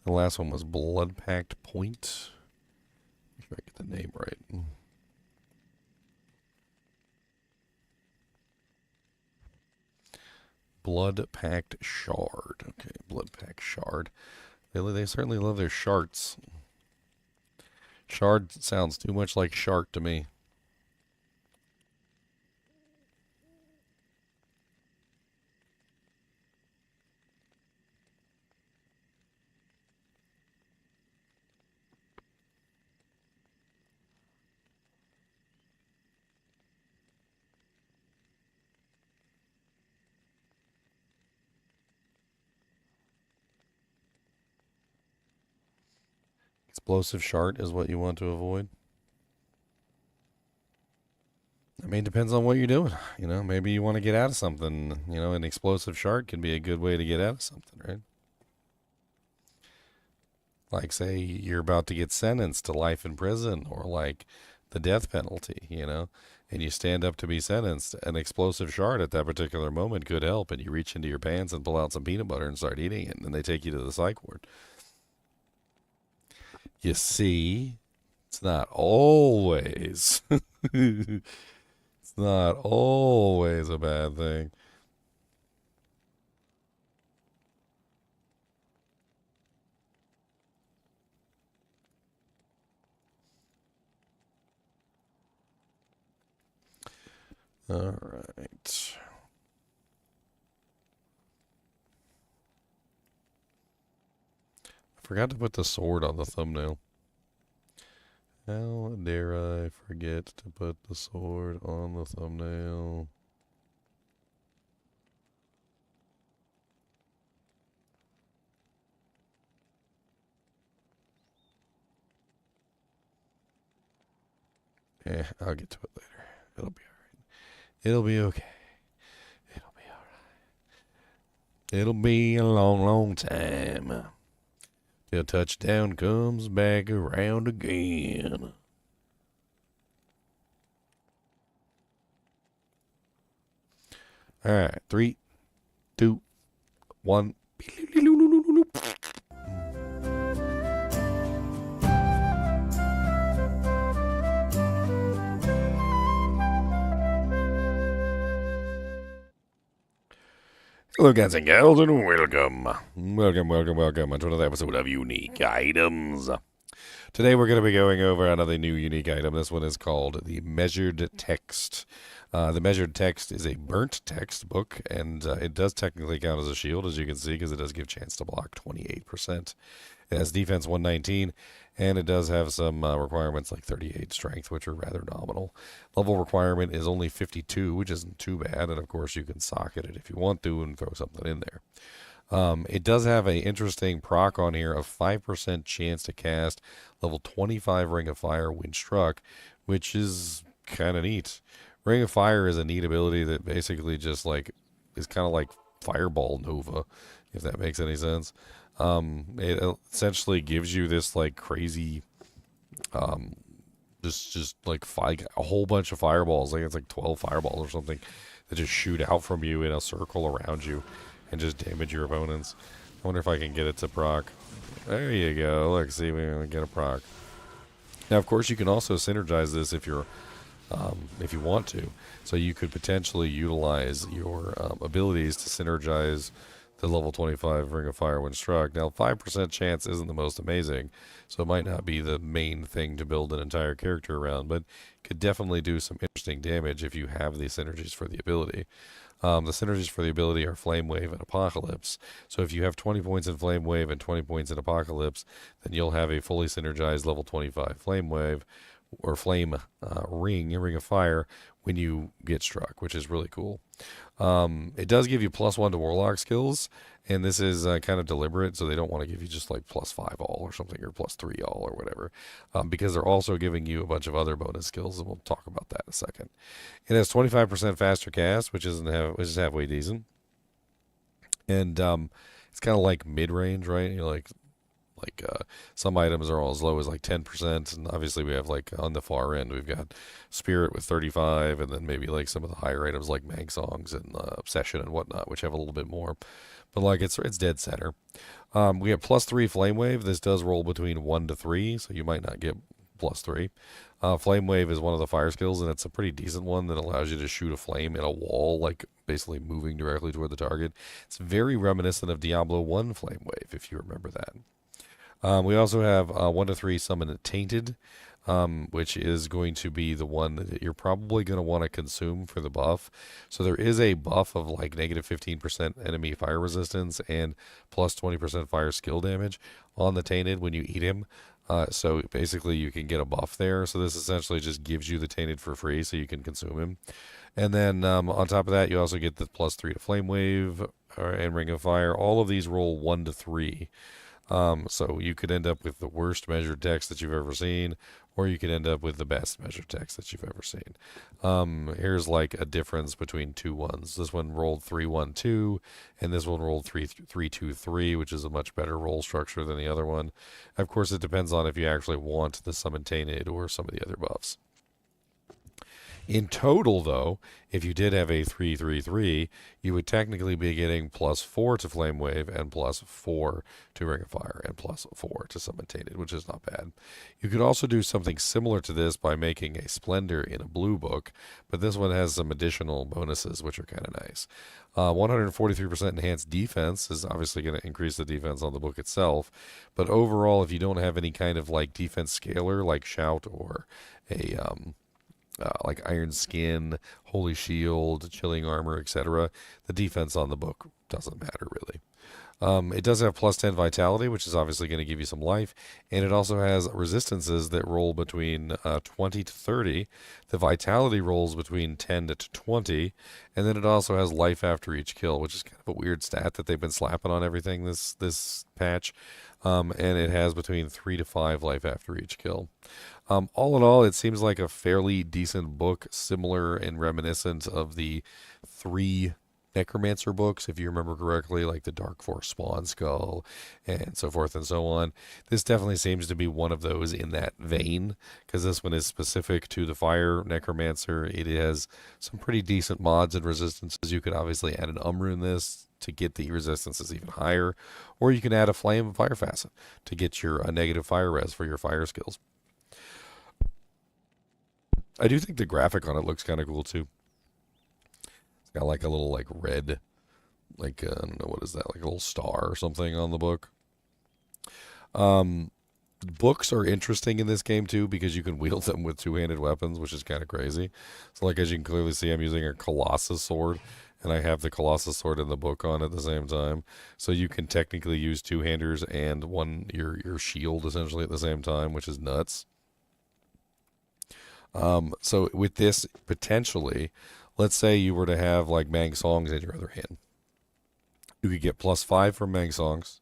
The last one was Blood Pact Point. Make sure I get the name right. Blood Pact Shard. Okay, Blood Pact Shard. They certainly love their shards. Shard sounds too much like shark to me. Explosive shard is what you want to avoid. I mean, depends on what you're doing. You know, maybe you want to get out of something. You know, an explosive shard can be a good way to get out of something, right? Like, say, you're about to get sentenced to life in prison or, like, the death penalty, you know, and you stand up to be sentenced. An explosive shard at that particular moment could help, and you reach into your pants and pull out some peanut butter and start eating it, and then they take you to the psych ward. You see, it's not always, it's not always a bad thing. All right. I forgot to put the sword on the thumbnail. How dare I forget to put the sword on the thumbnail? I'll get to it later. It'll be alright. It'll be okay. It'll be alright. It'll be a long, long time till touchdown comes back around again. All right, 3, 2, 1. Hello guys and gals, and welcome to another episode of Unique Items. Today we're going to be going over another new unique item. This one is called the Measured Text. The Measured Text is a burnt text book, and it does technically count as a shield, as you can see, because it does give chance to block 28%. It has defense 119, and it does have some requirements like 38 strength, which are rather nominal. Level requirement is only 52, which isn't too bad, and of course you can socket it if you want to and throw something in there. It does have an interesting proc on here of 5% chance to cast level 25 Ring of Fire when struck, which is kind of neat. Ring of Fire is a neat ability that basically just like is kind of like Fireball Nova, if that makes any sense. It essentially gives you this like crazy, just like a whole bunch of fireballs. Like it's like 12 fireballs or something that just shoot out from you in a circle around you and just damage your opponents. I wonder if I can get it to proc. There you go. Let's see if we can get a proc. Now, of course, you can also synergize this if you want to. So you could potentially utilize your abilities to synergize the level 25 Ring of Fire when struck. Now, 5% chance isn't the most amazing, so it might not be the main thing to build an entire character around, but could definitely do some interesting damage if you have the synergies for the ability. The synergies for the ability are Flame Wave and Apocalypse. So if you have 20 points in Flame Wave and 20 points in Apocalypse, then you'll have a fully synergized level 25 Flame Wave or Flame Ring of Fire when you get struck, which is really cool. It does give you +1 to Warlock skills, and this is kind of deliberate, so they don't want to give you just like +5 all or something, or +3 all or whatever, because they're also giving you a bunch of other bonus skills, and we'll talk about that in a second. It has 25% faster cast, which is halfway decent, and it's kind of like mid-range, right? You know, like some items are all as low as like 10%, and obviously we have like on the far end we've got Spirit with 35, and then maybe like some of the higher items like Mag Songs and Obsession and whatnot, which have a little bit more, but like it's dead center. We have +3 Flame Wave. This does roll between 1 to 3, so you might not get +3. Flame Wave is one of the fire skills, and it's a pretty decent one that allows you to shoot a flame in a wall, like basically moving directly toward the target. It's very reminiscent of Diablo 1 Flame Wave, if you remember that. We also have 1 to 3 Summon Tainted, which is going to be the one that you're probably going to want to consume for the buff. So there is a buff of like -15% enemy fire resistance and +20% fire skill damage on the Tainted when you eat him. So basically you can get a buff there. So this essentially just gives you the Tainted for free so you can consume him. And then on top of that, you also get the +3 to Flame Wave and Ring of Fire. All of these roll 1 to 3. So you could end up with the worst measured text that you've ever seen, or you could end up with the best measured text that you've ever seen. Here's like a difference between two ones. This one rolled 3-1-2, and this one rolled 3-2-3, which is a much better roll structure than the other one. Of course, it depends on if you actually want the Summon Tainted or some of the other buffs. In total, though, if you did have a 3-3-3, you would technically be getting +4 to Flame Wave and +4 to Ring of Fire and +4 to Summon Tainted, which is not bad. You could also do something similar to this by making a Splendor in a blue book, but this one has some additional bonuses, which are kind of nice. 143% enhanced defense is obviously going to increase the defense on the book itself, but overall, if you don't have any kind of like defense scaler like Shout or a like Iron Skin, Holy Shield, Chilling Armor, etc., the defense on the book doesn't matter really. It does have +10 Vitality, which is obviously going to give you some life, and it also has resistances that roll between 20 to 30. The Vitality rolls between 10 to 20, and then it also has life after each kill, which is kind of a weird stat that they've been slapping on everything this patch. And it has between 3 to 5 life after each kill. All in all, it seems like a fairly decent book, similar and reminiscent of the 3 Necromancer books, if you remember correctly, like the Dark Force Spawn Skull and so forth and so on. This definitely seems to be one of those in that vein, because this one is specific to the Fire Necromancer. It has some pretty decent mods and resistances. You could obviously add an Umbra in this to get the resistances even higher, or you can add a Flame and Fire Facet to get your negative fire res for your fire skills. I do think the graphic on it looks kind of cool too. It's got like a little like red, like I don't know, what is that, like a little star or something on the book. Books are interesting in this game too because you can wield them with two-handed weapons, which is kind of crazy. So like as you can clearly see, I'm using a Colossus sword, and I have the Colossus sword in the book on at the same time. So you can technically use two-handers and your shield essentially at the same time, which is nuts. So with this, potentially, let's say you were to have like Mag Songs in your other hand. You could get +5 from Mag Songs,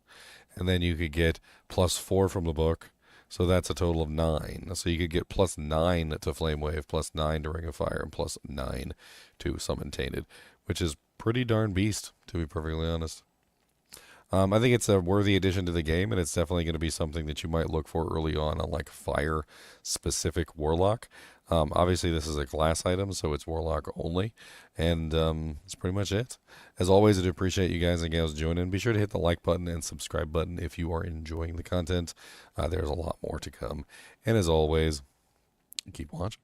and then you could get +4 from the book. So that's a total of 9. So you could get +9 to Flame Wave, +9 to Ring of Fire, and +9 to Summon Tainted, which is pretty darn beast, to be perfectly honest. I think it's a worthy addition to the game, and it's definitely going to be something that you might look for early on like fire-specific Warlock. Obviously, this is a class item, so it's Warlock only, and that's pretty much it. As always, I do appreciate you guys and gals joining. Be sure to hit the like button and subscribe button if you are enjoying the content. There's a lot more to come. And as always, keep watching.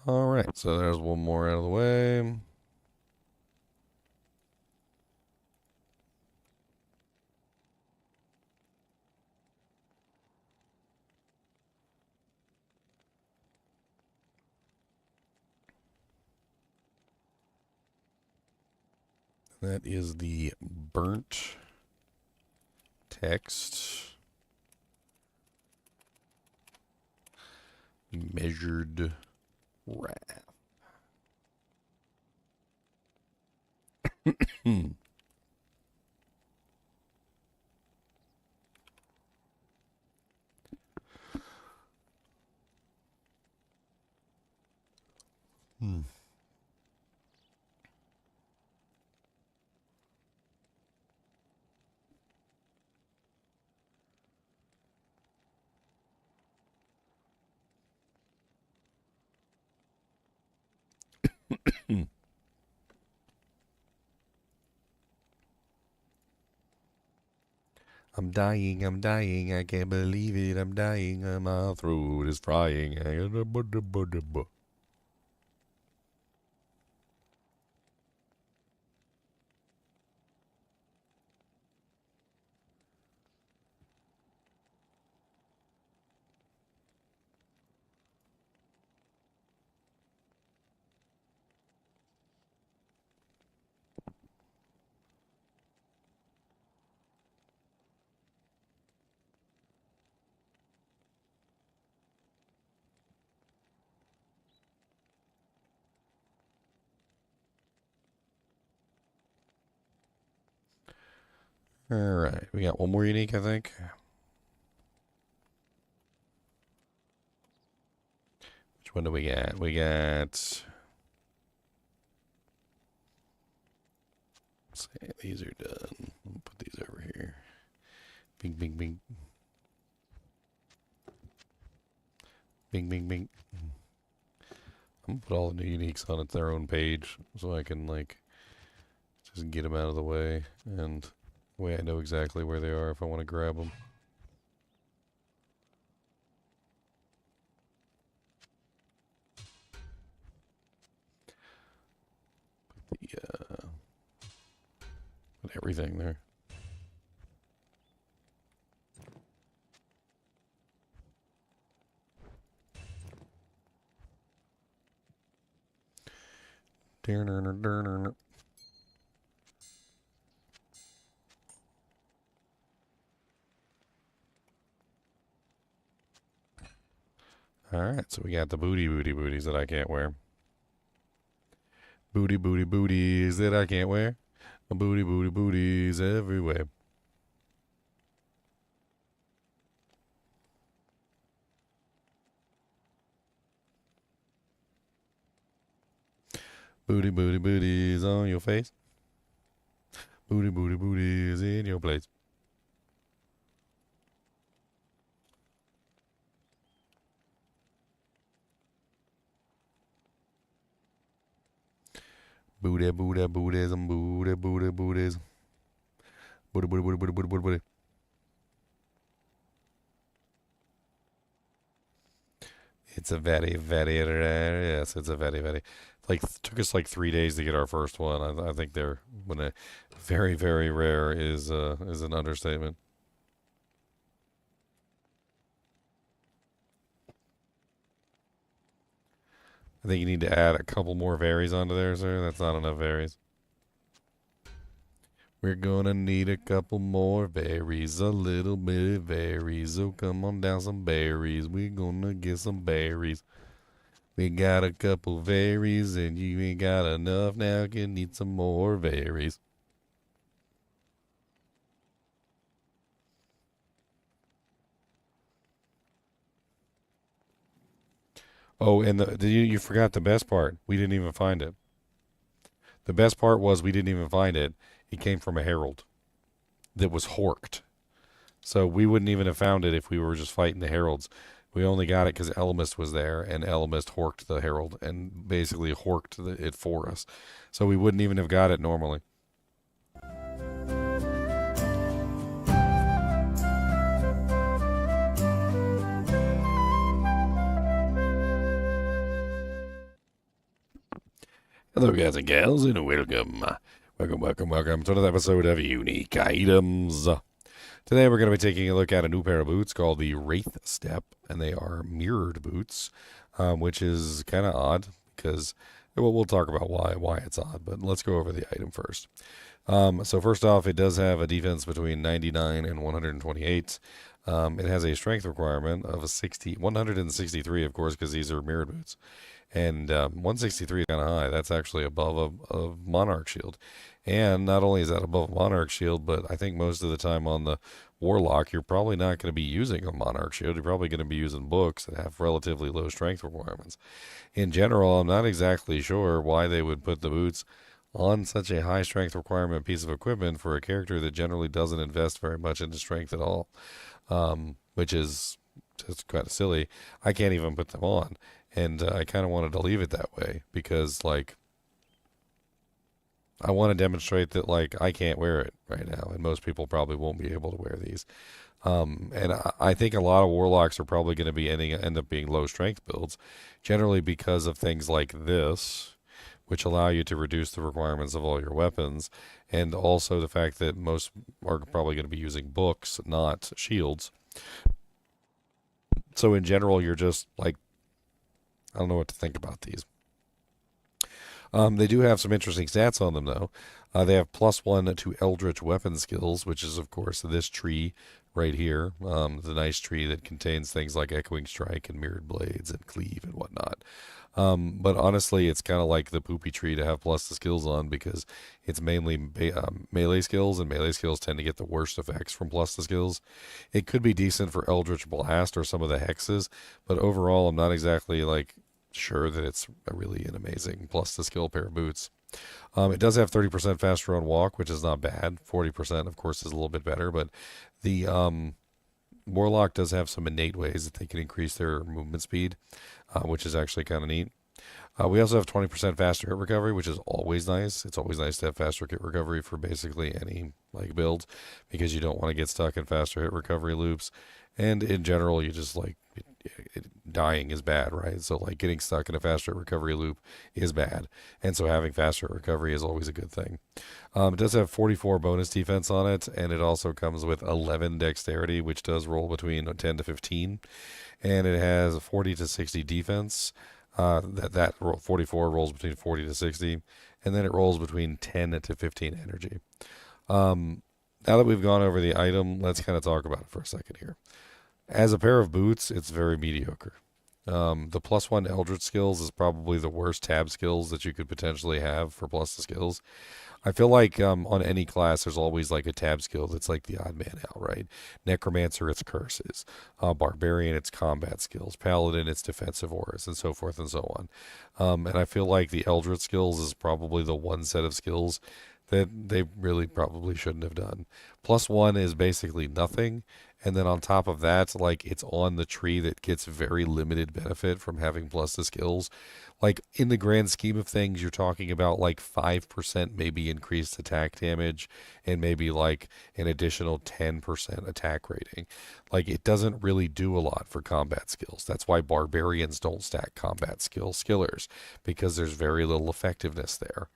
All right, so there's one more out of the way. That is the burnt text measured Raft. I'm dying, I can't believe it, I'm dying, my throat is frying. All right, we got one more unique, I think. Which one do we got? We got... Let's see, these are done. I'll put these over here. Bing, bing, bing. Bing, bing, bing. I'm gonna put all the new uniques on their own page so I can, like, just get them out of the way. And that way I know exactly where they are if I want to grab them. Put everything there. Alright, so we got the booties that I can't wear. Booties that I can't wear. Booties everywhere. Booties on your face. Booties in your place. Booties. Booty. It's a yes, it's a very. Like, took us like 3 days to get our first one. I think they're when a very rare is an understatement. I think you need to add a couple more varies onto there, sir. That's not enough varies. We're gonna need a couple more berries, a little bit of berries. So come on down some berries. We're gonna get some berries. We got a couple berries and you ain't got enough now. You need some more berries. Oh, and you forgot the best part. We didn't even find it. The best part was we didn't even find it. It came from a herald that was horked. So we wouldn't even have found it if we were just fighting the heralds. We only got it because Ellimist was there, and Ellimist horked the herald and basically horked it for us. So we wouldn't even have got it normally. Hello, guys and gals, and welcome. Welcome to another episode of Unique Items. Today we're going to be taking a look at a new pair of boots called the Wraith Step, and they are mirrored boots, which is kind of odd because, well, we'll talk about why it's odd, but let's go over the item first. So first off, it does have a defense between 99 and 128. It has a strength requirement of 163, of course, because these are mirrored boots. And 163 is kind of high. That's actually above a Monarch shield. And not only is that above a Monarch shield, but I think most of the time on the Warlock, you're probably not going to be using a Monarch shield. You're probably going to be using books that have relatively low strength requirements. In general, I'm not exactly sure why they would put the boots on such a high strength requirement piece of equipment for a character that generally doesn't invest very much into strength at all, which is just kind of silly. I can't even put them on. And I kind of wanted to leave it that way because, like, I want to demonstrate that, like, I can't wear it right now, and most people probably won't be able to wear these. And I think a lot of Warlocks are probably going to end up being low strength builds, generally because of things like this, which allow you to reduce the requirements of all your weapons, and also the fact that most are probably going to be using books, not shields. So in general, you're just like, I don't know what to think about these. They do have some interesting stats on them, though. They have +1 to Eldritch weapon skills, which is, of course, this tree right here. The nice tree that contains things like Echoing Strike and Mirrored Blades and Cleave and whatnot. But honestly, it's kind of like the poopy tree to have plus the skills on because it's mainly melee skills, and melee skills tend to get the worst effects from plus the skills. It could be decent for Eldritch Blast or some of the hexes, but overall, I'm not exactly like sure that it's really an amazing plus the skill pair of boots. It does have 30% faster on walk, which is not bad. 40%, of course, is a little bit better, but the Warlock does have some innate ways that they can increase their movement speed, which is actually kind of neat. We also have 20% faster hit recovery, which is always nice. It's always nice to have faster hit recovery for basically any like build because you don't want to get stuck in faster hit recovery loops. And in general, you just like dying is bad, right? So like getting stuck in a faster recovery loop is bad. And so having faster recovery is always a good thing. It does have 44 bonus defense on it, and it also comes with 11 dexterity, which does roll between 10 to 15. And it has 40 to 60 defense. That 44 rolls between 40 to 60, and then it rolls between 10 to 15 energy. Now that we've gone over the item, let's kind of talk about it for a second here. As a pair of boots, it's very mediocre. The +1 Eldritch skills is probably the worst tab skills that you could potentially have for plus the skills. I feel like on any class, there's always like a tab skill that's like the odd man out, right? Necromancer, it's curses. Barbarian, it's combat skills. Paladin, it's defensive auras, and so forth and so on. And I feel like the Eldritch skills is probably the one set of skills that they really probably shouldn't have done. +1 is basically nothing. And then on top of that, like it's on the tree that gets very limited benefit from having plus the skills. Like in the grand scheme of things, you're talking about like 5% maybe increased attack damage and maybe like an additional 10% attack rating. Like it doesn't really do a lot for combat skills. That's why barbarians don't stack combat skillers because there's very little effectiveness there.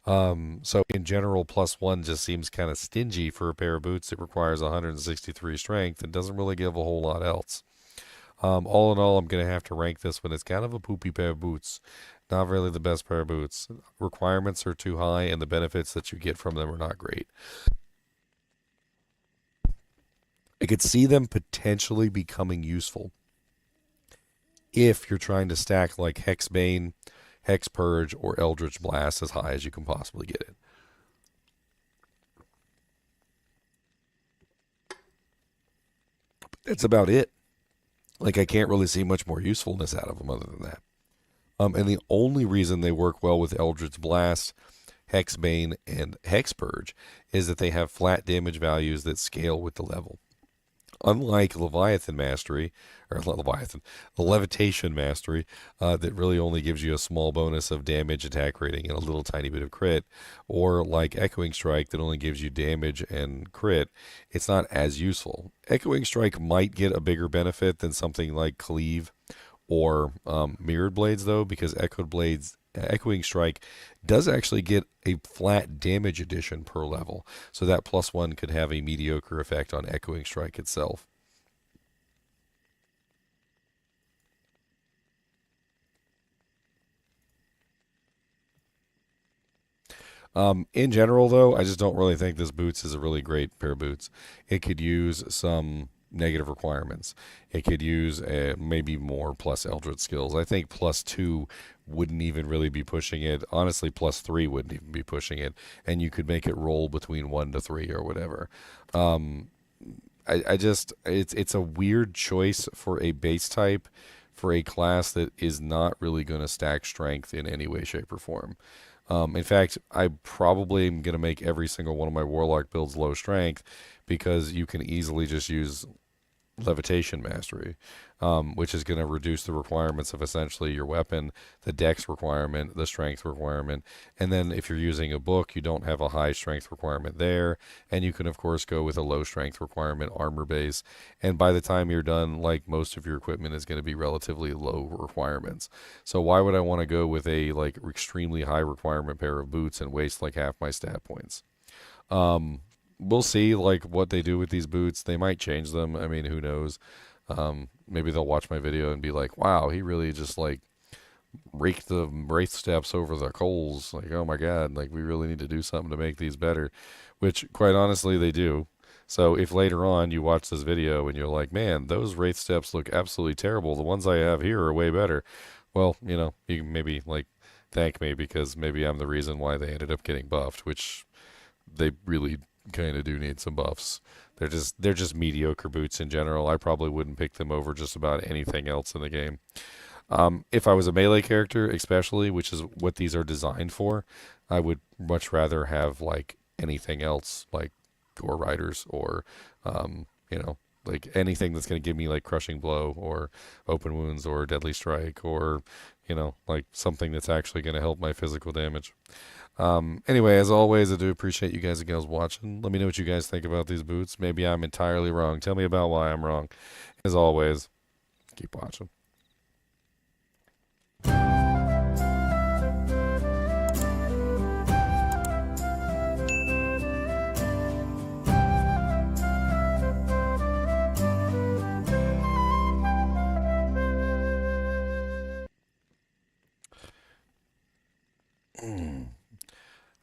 So in general, +1 just seems kind of stingy for a pair of boots that requires 163 strength and doesn't really give a whole lot else. All in all, I'm going to have to rank this one as kind of a poopy pair of boots. Not really the best pair of boots. Requirements are too high, and the benefits that you get from them are not great. I could see them potentially becoming useful if you're trying to stack like Hexbane, Hex Purge, or Eldritch Blast as high as you can possibly get it. That's about it. Like, I can't really see much more usefulness out of them other than that. And the only reason they work well with Eldritch Blast, Hexbane, and Hexpurge is that they have flat damage values that scale with the level. Unlike Leviathan Mastery, or not Leviathan, Levitation Mastery, that really only gives you a small bonus of damage, attack rating, and a little tiny bit of crit, or like Echoing Strike that only gives you damage and crit, it's not as useful. Echoing Strike might get a bigger benefit than something like Cleave or Mirrored Blades, though, because Echoing Strike does actually get a flat damage addition per level. So that +1 could have a mediocre effect on Echoing Strike itself. In general, though, I just don't really think this boots is a really great pair of boots. It could use some negative requirements. It could use maybe more plus Eldritch skills. I think +2 wouldn't even really be pushing it. Honestly, +3 wouldn't even be pushing it. And you could make it roll between 1 to 3 or whatever. I just, it's a weird choice for a base type for a class that is not really going to stack strength in any way, shape, or form. In fact, I probably am going to make every single one of my Warlock builds low strength because you can easily just use Levitation Mastery, which is going to reduce the requirements of essentially your weapon, the dex requirement, the strength requirement, and then if you're using a book, you don't have a high strength requirement there, and you can of course go with a low strength requirement armor base, and by the time you're done, like most of your equipment is going to be relatively low requirements. So why would I want to go with a like extremely high requirement pair of boots and waste like half my stat points? We'll see like what they do with these boots. They might change them. I mean, who knows? Maybe they'll watch my video and be like, wow, he really just like raked the Wraith Steps over the coals. Like, oh my God, like we really need to do something to make these better, which quite honestly they do. So if later on you watch this video and you're like, man, those Wraith Steps look absolutely terrible. The ones I have here are way better. Well, you know, you can maybe like thank me because maybe I'm the reason why they ended up getting buffed, which they really kind of do need some buffs. They're just mediocre boots in general. I probably wouldn't pick them over just about anything else in the game. If I was a melee character, especially, which is what these are designed for, I would much rather have like anything else, like Gore Riders or you know, like anything that's going to give me like Crushing Blow or Open Wounds or Deadly Strike or you know, like something that's actually going to help my physical damage. Anyway, as always, I do appreciate you guys and girls watching. Let me know what you guys think about these boots. Maybe I'm entirely wrong. Tell me about why I'm wrong. As always, keep watching.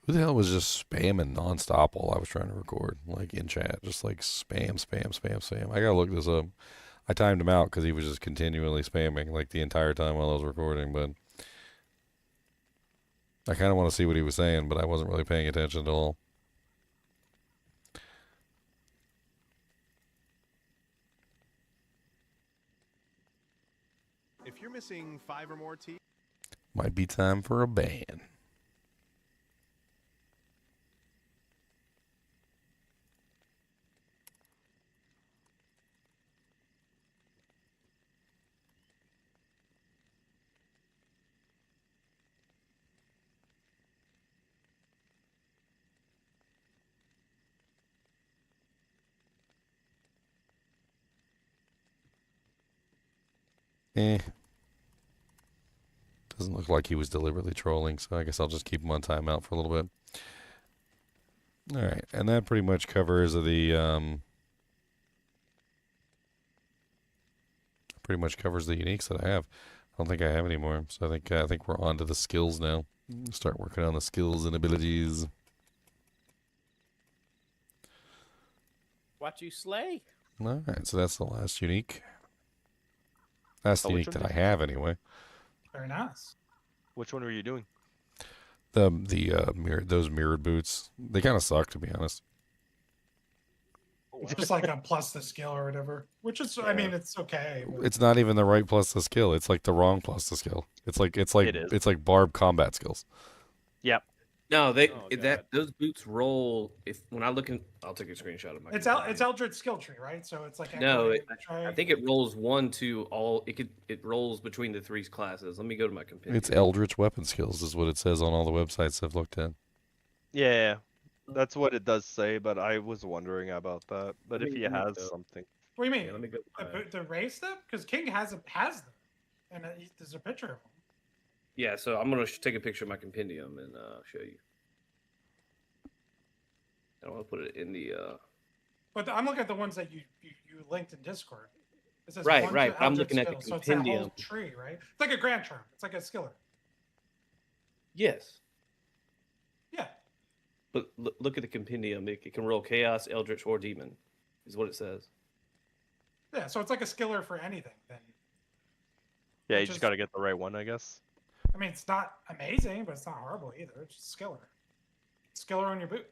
Who the hell was just spamming nonstop while I was trying to record, like in chat, just like spam, spam, spam, spam. I gotta look this up. I timed him out because he was just continually spamming like the entire time while I was recording, but I kind of want to see what he was saying, but I wasn't really paying attention at all. If you're missing 5 or more teeth, might be time for a ban. Doesn't look like he was deliberately trolling, so I guess I'll just keep him on timeout for a little bit. Alright, and that pretty much covers the uniques that I have. I don't think I have any more, so I think we're on to the skills now. Start working on the skills and abilities. Watch you slay. Alright, so that's the last unique. That's the unique that I have anyway. Very nice. Which one were you doing? Those mirrored boots. They kind of suck, to be honest. just like a plus the skill or whatever. Which is, I mean, it's okay. But... It's not even the right plus the skill. It's like the wrong plus the skill. It's like It is. it's like barb combat skills. Yep. No, God. those boots roll. If when I look in, I'll take a screenshot of my. It's Eldritch skill tree, right? So it's like No, Echo, I think it rolls 1, 2, all. It rolls between the 3 classes. Let me go to my compendium. It's eldritch weapon skills is what it says on all the websites I've looked at. Yeah, that's what it does say, but I was wondering about that. But if he has something. What do you mean? Yeah, let me go. The Wraith Step? Because King has them, and there's a picture of them. Yeah, so I'm gonna take a picture of my compendium and show you. I don't want to put it in the. But I'm looking at the ones that you linked in Discord. It says Right. 1 I'm Eldritch looking at the skills, so it's that whole compendium. tree, right? It's like a grand charm. It's like a skiller. Yes, Yeah. but look at the compendium. It can roll chaos, eldritch, or demon, is what it says. Yeah. So it's like a skiller for anything. Then. Yeah, you Which just is- got to get the right one, I guess. I mean, it's not amazing, but it's not horrible either. It's just skiller. Skiller on your boot.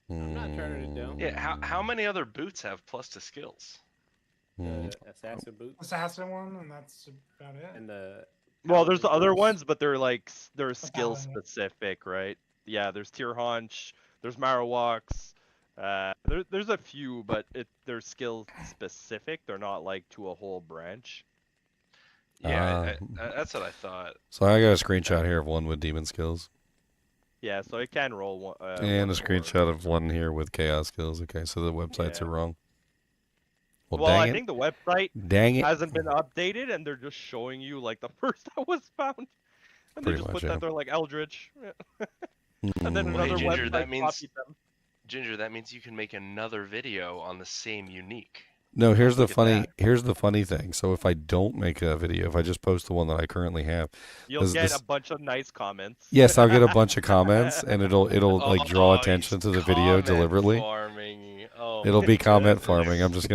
I'm not turning it down. Yeah, how many other boots have plus to skills? Assassin boots Assassin one, and that's about it. and the. Well, there's the paladin other boots. ones, but they're skill paladin. specific, right? Yeah, there's Tier Haunch, there's Marowaks. There's a few, but they're skill specific. They're not like to a whole branch. Yeah, that's what I thought. So I got a screenshot here of one with demon skills. Yeah, so it can roll one. And a one or- screenshot of one here with chaos skills. Okay, so the websites Yeah. are wrong. Well, Well, dang I it. think the website Dang it. hasn't been updated, and they're just showing you like the first that was found, and they Pretty just much, put yeah. that they're like Eldritch, and then Mm. Well, hey, another Ginger, website that means- copied them. Ginger, that means you can make another video on the same unique. No, here's the Look at funny that. here's the funny thing. So if I don't make a video, if I just post the one that I currently have, You'll This- get this- a bunch of nice comments. yes, I'll get a bunch of comments and it'll like draw Oh, attention he's to the video comment deliberately. Farming. Oh, It'll my be comment goodness. farming. I'm just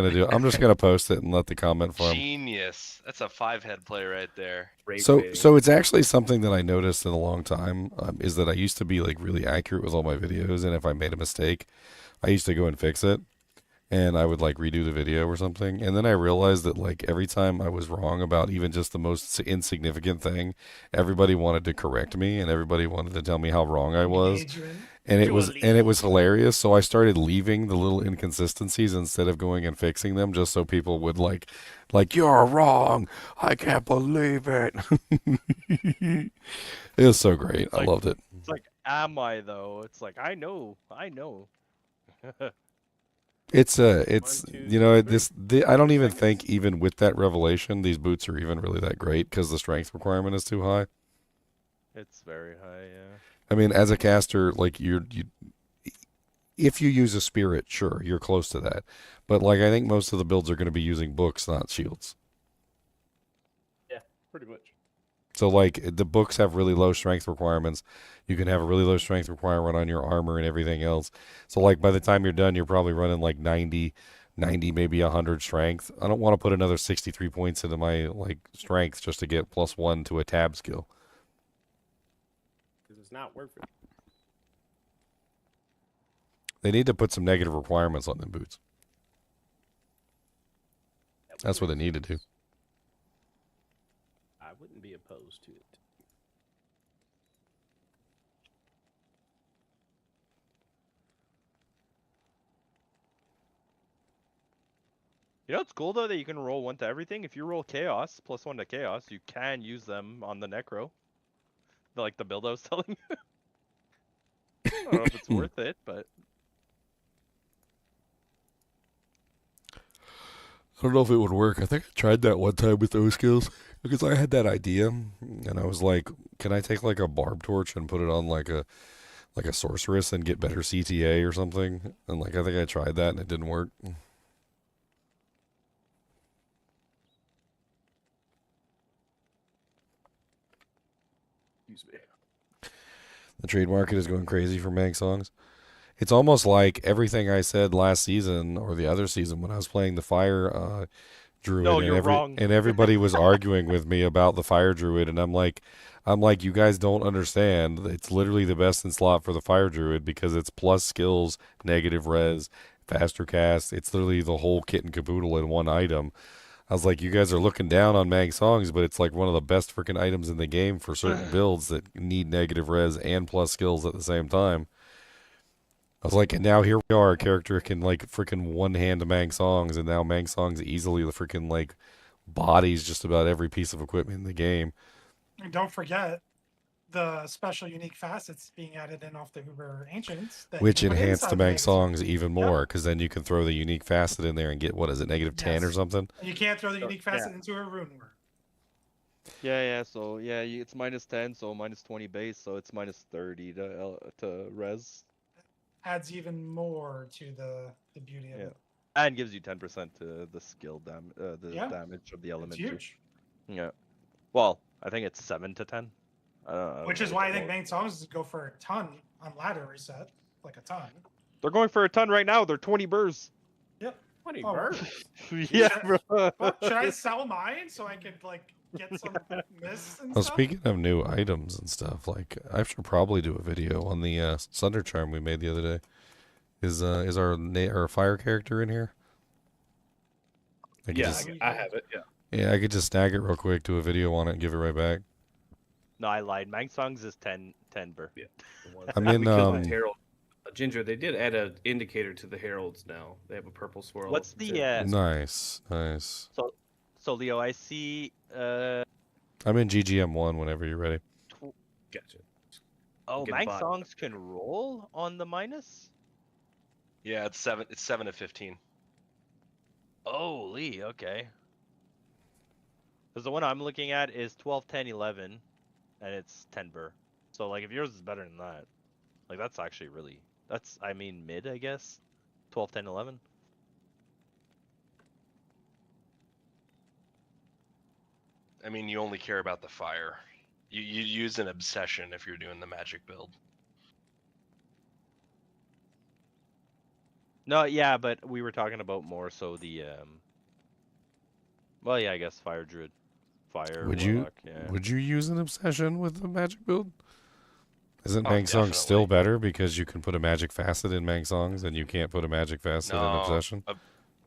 gonna post it and let the comment farm. Genius. That's a 5-head play right there. So it's actually something that I noticed in a long time is that I used to be like really accurate with all my videos, and if I made a mistake, I used to go and fix it, and I would like redo the video or something, and then I realized that like every time I was wrong about even just the most insignificant thing, everybody wanted to correct me, and everybody wanted to tell me how wrong I was. Engage you in. And it was hilarious. So I started leaving the little inconsistencies instead of going and fixing them, just so people would like you're wrong. I can't believe it. It was so great. I Like- loved it. It's like, am I though? It's like I know. It's One, two, you know three. I don't even think even with that revelation these boots are even really that great because the strength requirement is too high. It's very high, yeah. I mean, as a caster, like you, if you use a spirit, sure, you're close to that. But like, I think most of the builds are going to be using books, not shields. Yeah, pretty much. So like, the books have really low strength requirements. You can have a really low strength requirement on your armor and everything else. So like, by the time you're done, you're probably running like 90, maybe 100 strength. I don't want to put another 63 points into my like strength just to get +1 to a tab skill. Because it's not worth it. They need to put some negative requirements on them boots. That's what they need to do. I wouldn't be opposed to it. You know what's cool though that you can roll 1 to everything. If you roll chaos +1 to chaos, you can use them on the necro. Like the build I was telling you. I don't know if it's worth it, but I don't know if it would work. I think I tried that one time with those skills because I had that idea and I was like, can I take like a barb torch and put it on like a sorceress and get better CTA or something? And like I think I tried that and it didn't work. Excuse me. The trade market is going crazy for Mag songs. It's almost like everything I said last season or the other season when I was playing the fire druid, No, and you're wrong. and everybody was arguing with me about the fire druid, and I'm like, you guys don't understand. It's literally the best in slot for the fire druid because it's plus skills, negative res, faster cast. It's literally the whole kit and caboodle in one item. I was like, you guys are looking down on Mag Songs, but it's like one of the best freaking items in the game for certain builds that need negative res and plus skills at the same time. I was like, and now here we are, a character can like freaking one-hand Mag Songs, and now Mag Songs easily the freaking like bodies just about every piece of equipment in the game. And don't forget the special unique facets being added in off the Uber Ancients. That Which you can put enhance the inside Mag magazine. Songs even more, because then you can throw the unique facet in there and get, what is it, negative 10 or Yes. something? And you can't throw the unique facet into a rune word. Yeah. So yeah, it's minus 10, so minus 20 base, so it's minus 30 to res, Adds even more to the beauty of it. and gives you 10% to the skill Yeah. damage of the element. It's too. huge. Yeah. Well, I think it's 7 to 10. Which is why I think main songs go for a ton on ladder reset, like a ton. They're going for a ton right now. They're 20 burrs. Yep. 20 Oh, birds. Yeah, Should bro. should I sell mine so I could like get some mists and Well, stuff? speaking of new items and stuff, like I should probably do a video on the Sunder Charm we made the other day. Is our fire character in here? I could Yeah, just- I have it. Yeah. yeah, I could just snag it real quick, do a video on it, and give it right back. No, I lied. Mang Songs is 10 burr. Yeah. I'm in, Because with Herald, Ginger, they did add an indicator to the heralds now. They have a purple swirl. What's the Nice. So Leo, I see I'm in GGM1 whenever you're ready. Gotcha. oh, Get Mang bot. Songs can roll on the minus? Yeah, it's 7 to 15. Holy, okay. Because the one I'm looking at is 12, 10, 11, and it's 10 burr. So, like, if yours is better than that, like, that's actually really, I mean, mid, I guess. 12, 10, 11. I mean, you only care about the fire. You use an obsession if you're doing the magic build. No, yeah, but we were talking about more so the, well, yeah, I guess Fire Druid. Fire, Would Warlock, yeah. Would you use an obsession with the magic build? Isn't Oh, Mang Songs still definitely. better because you can put a magic facet in Mang Songs and you can't put a magic facet in obsession?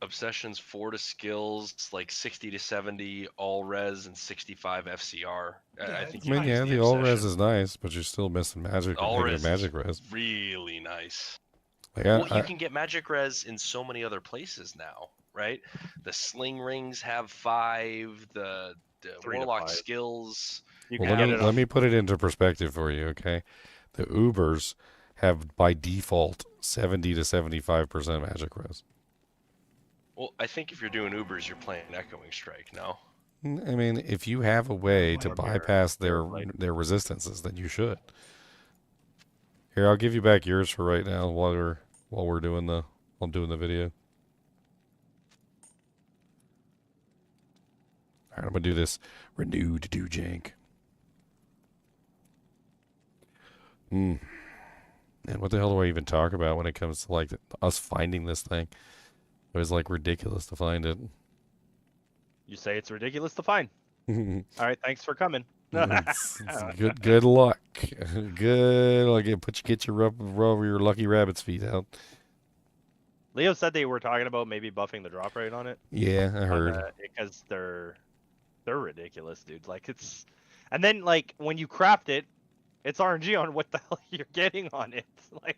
Obsession's 4 to skills, like 60 to 70 all res and 65 FCR. I think I you mean, use yeah, the all res obsession. is nice, but you're still missing magic. All Negative res magic is res. really nice. Like, Well, you can get magic res in so many other places now, right? The sling rings have 5. The 3 to warlock 5. skills. You well, can get it let off. me put it into perspective for you, okay? The Ubers have by default 70 to 75% magic res. Well, I think if you're doing Ubers, you're playing Echoing Strike, no? I mean, if you have a way to Or bypass their resistances, then you should. Here, I'll give you back yours for right now while we're doing the video. All right, I'm gonna do this renewed do jank. And what the hell do I even talk about when it comes to like us finding this thing? It was like ridiculous to find it. You say it's ridiculous to find. All right, thanks for coming. It's good luck. Good luck. Get your lucky rabbit's feet out. Leo said they were talking about maybe buffing the drop rate on it. Yeah, I heard. Because they're ridiculous, dude. Like it's, and then like when you craft it, it's RNG on what the hell you're getting on it. Like,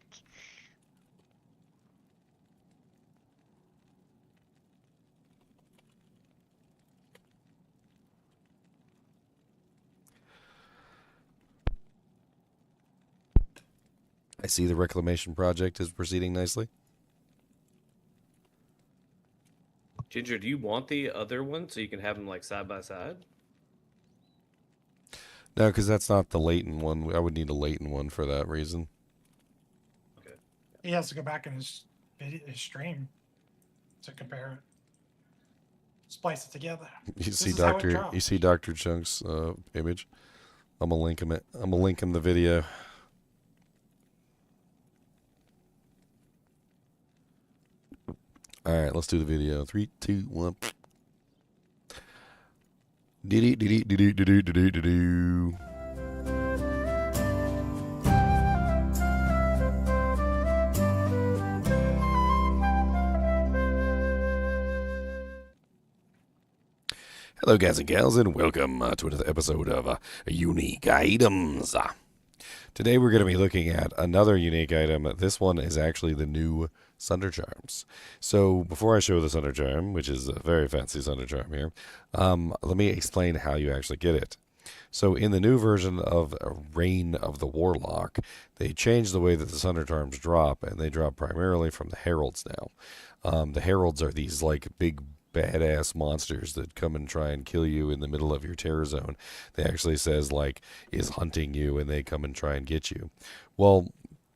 I see the reclamation project is proceeding nicely. Ginger, do you want the other one so you can have them like side by side? No, because that's not the latent one. I would need a latent one for that reason. He has to go back in his stream to compare it. Splice it together. You This is how it see drops. Dr. Chunk's image. I'm gonna link him it. I'm gonna link him the video. All right, let's do the video. 3, 2, 1. Do. Hello, guys and gals, and welcome to another episode of Unique Items. Today we're going to be looking at another unique item. This one is actually the new Sunder Charms. So before I show the Sunder Charm, which is a very fancy Sunder Charm here, let me explain how you actually get it. So in the new version of Reign of the Warlock, they changed the way that the Sunder Charms drop, and they drop primarily from the Heralds now. The Heralds are these like big badass monsters that come and try and kill you in the middle of your terror zone. They actually says like is hunting you, and they come and try and get you. Well,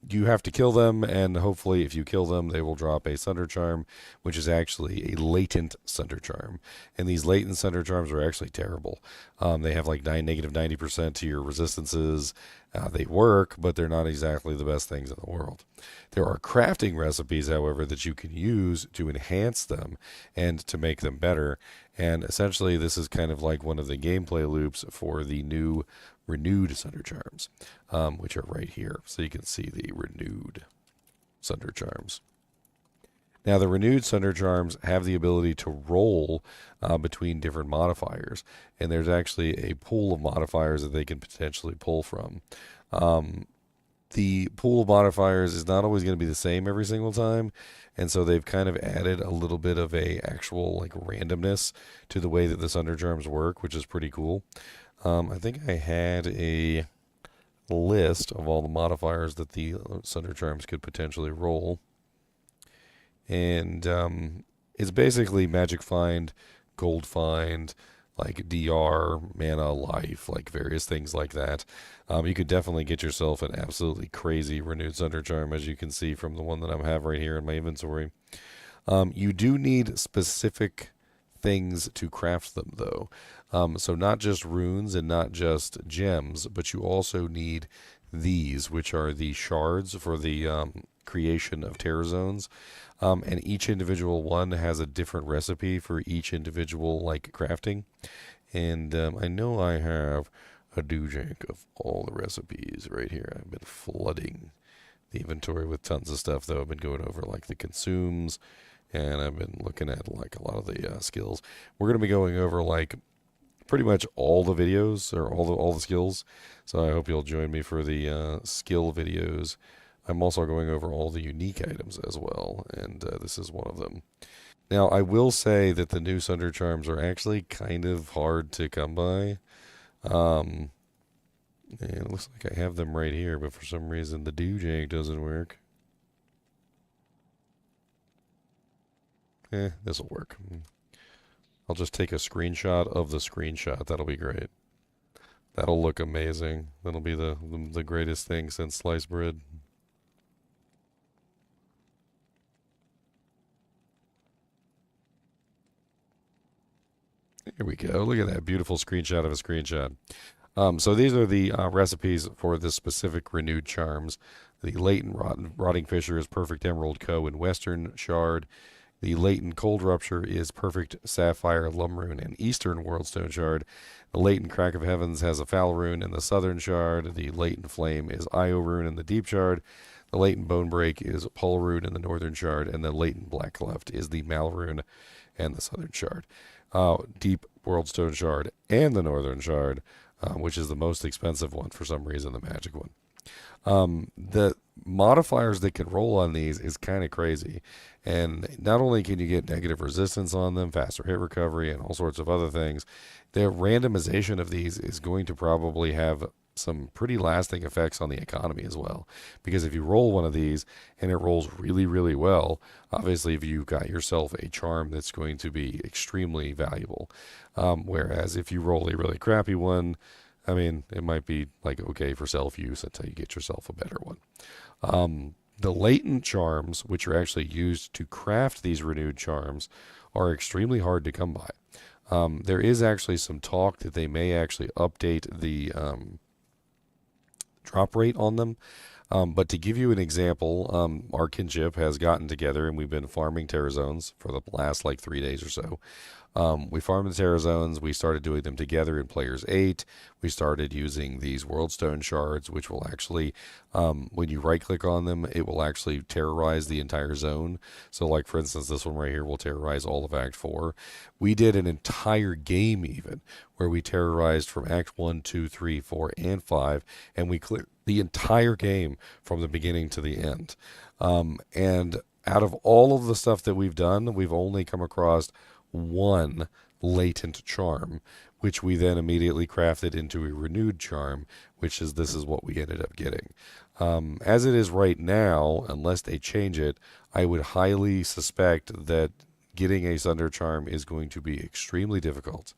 you have to kill them, and hopefully if you kill them, they will drop a Sunder Charm, which is actually a latent Sunder Charm. And these latent Sunder Charms are actually terrible. They have like negative 90% to your resistances. They work, but they're not exactly the best things in the world. There are crafting recipes, however, that you can use to enhance them and to make them better. And essentially, this is kind of like one of the gameplay loops for the new renewed Sunder Charms, which are right here. So you can see the renewed Sunder Charms. Now, the renewed Sunder Charms have the ability to roll between different modifiers, and there's actually a pool of modifiers that they can potentially pull from. The pool of modifiers is not always going to be the same every single time, and so they've kind of added a little bit of a actual like randomness to the way that the Sunder Charms work, which is pretty cool. I think I had a list of all the modifiers that the Sunder Charms could potentially roll. And it's basically magic find, gold find, like DR, mana, life, like various things like that. You could definitely get yourself an absolutely crazy renewed Sunder Charm, as you can see from the one that I have right here in my inventory. You do need specific things to craft them, though. So not just runes and not just gems, but you also need these, which are the shards for the creation of terror zones. And each individual one has a different recipe for each individual like crafting. And I know I have a doojank of all the recipes right here. I've been flooding the inventory with tons of stuff, though. I've been going over like the consumes, and I've been looking at like a lot of the skills. We're going to be going over like pretty much all the videos or all the skills. So I hope you'll join me for the skill videos. I'm also going over all the unique items as well, and this is one of them. Now, I will say that the new Sunder Charms are actually kind of hard to come by. And it looks like I have them right here, but for some reason the doojank doesn't work. This will work. I'll just take a screenshot of the screenshot. That'll be great. That'll look amazing. That'll be the greatest thing since sliced bread. Here we go. Look at that beautiful screenshot of a screenshot. So these are the recipes for this specific renewed charms. The latent rotting fissure is perfect emerald co and western shard. The latent cold rupture is perfect sapphire, lum rune, and eastern worldstone shard. The latent crack of heavens has a foul rune in the southern shard. The latent flame is Io rune in the deep shard. The latent bone break is Pol rune in the northern shard, and the latent black cleft is the mal rune and the southern shard. Deep worldstone shard and the northern shard, which is the most expensive one for some reason, the magic one. The modifiers that can roll on these is kind of crazy, and not only can you get negative resistance on them, faster hit recovery, and all sorts of other things, the randomization of these is going to probably have some pretty lasting effects on the economy as well. Because if you roll one of these and it rolls really, really well, obviously if you've got yourself a charm that's going to be extremely valuable. Whereas if you roll a really crappy one, I mean, it might be like okay for self-use until you get yourself a better one. The latent charms, which are actually used to craft these renewed charms, are extremely hard to come by. There is actually some talk that they may actually update the drop rate on them. But to give you an example, our kinship has gotten together and we've been farming terror zones for the last like 3 days or so. We farmed the Terra Zones. We started doing them together in Players 8. We started using these Worldstone shards, which will actually, when you right-click on them, it will actually terrorize the entire zone. So, like, for instance, this one right here will terrorize all of Act 4. We did an entire game, even, where we terrorized from Act 1, 2, 3, 4, and 5, and we cleared the entire game from the beginning to the end. And out of all of the stuff that we've done, we've only come across one latent charm, which we then immediately crafted into a renewed charm, which is this is what we ended up getting. As it is right now, unless they change it, I would highly suspect that getting a Sunder Charm is going to be extremely difficult.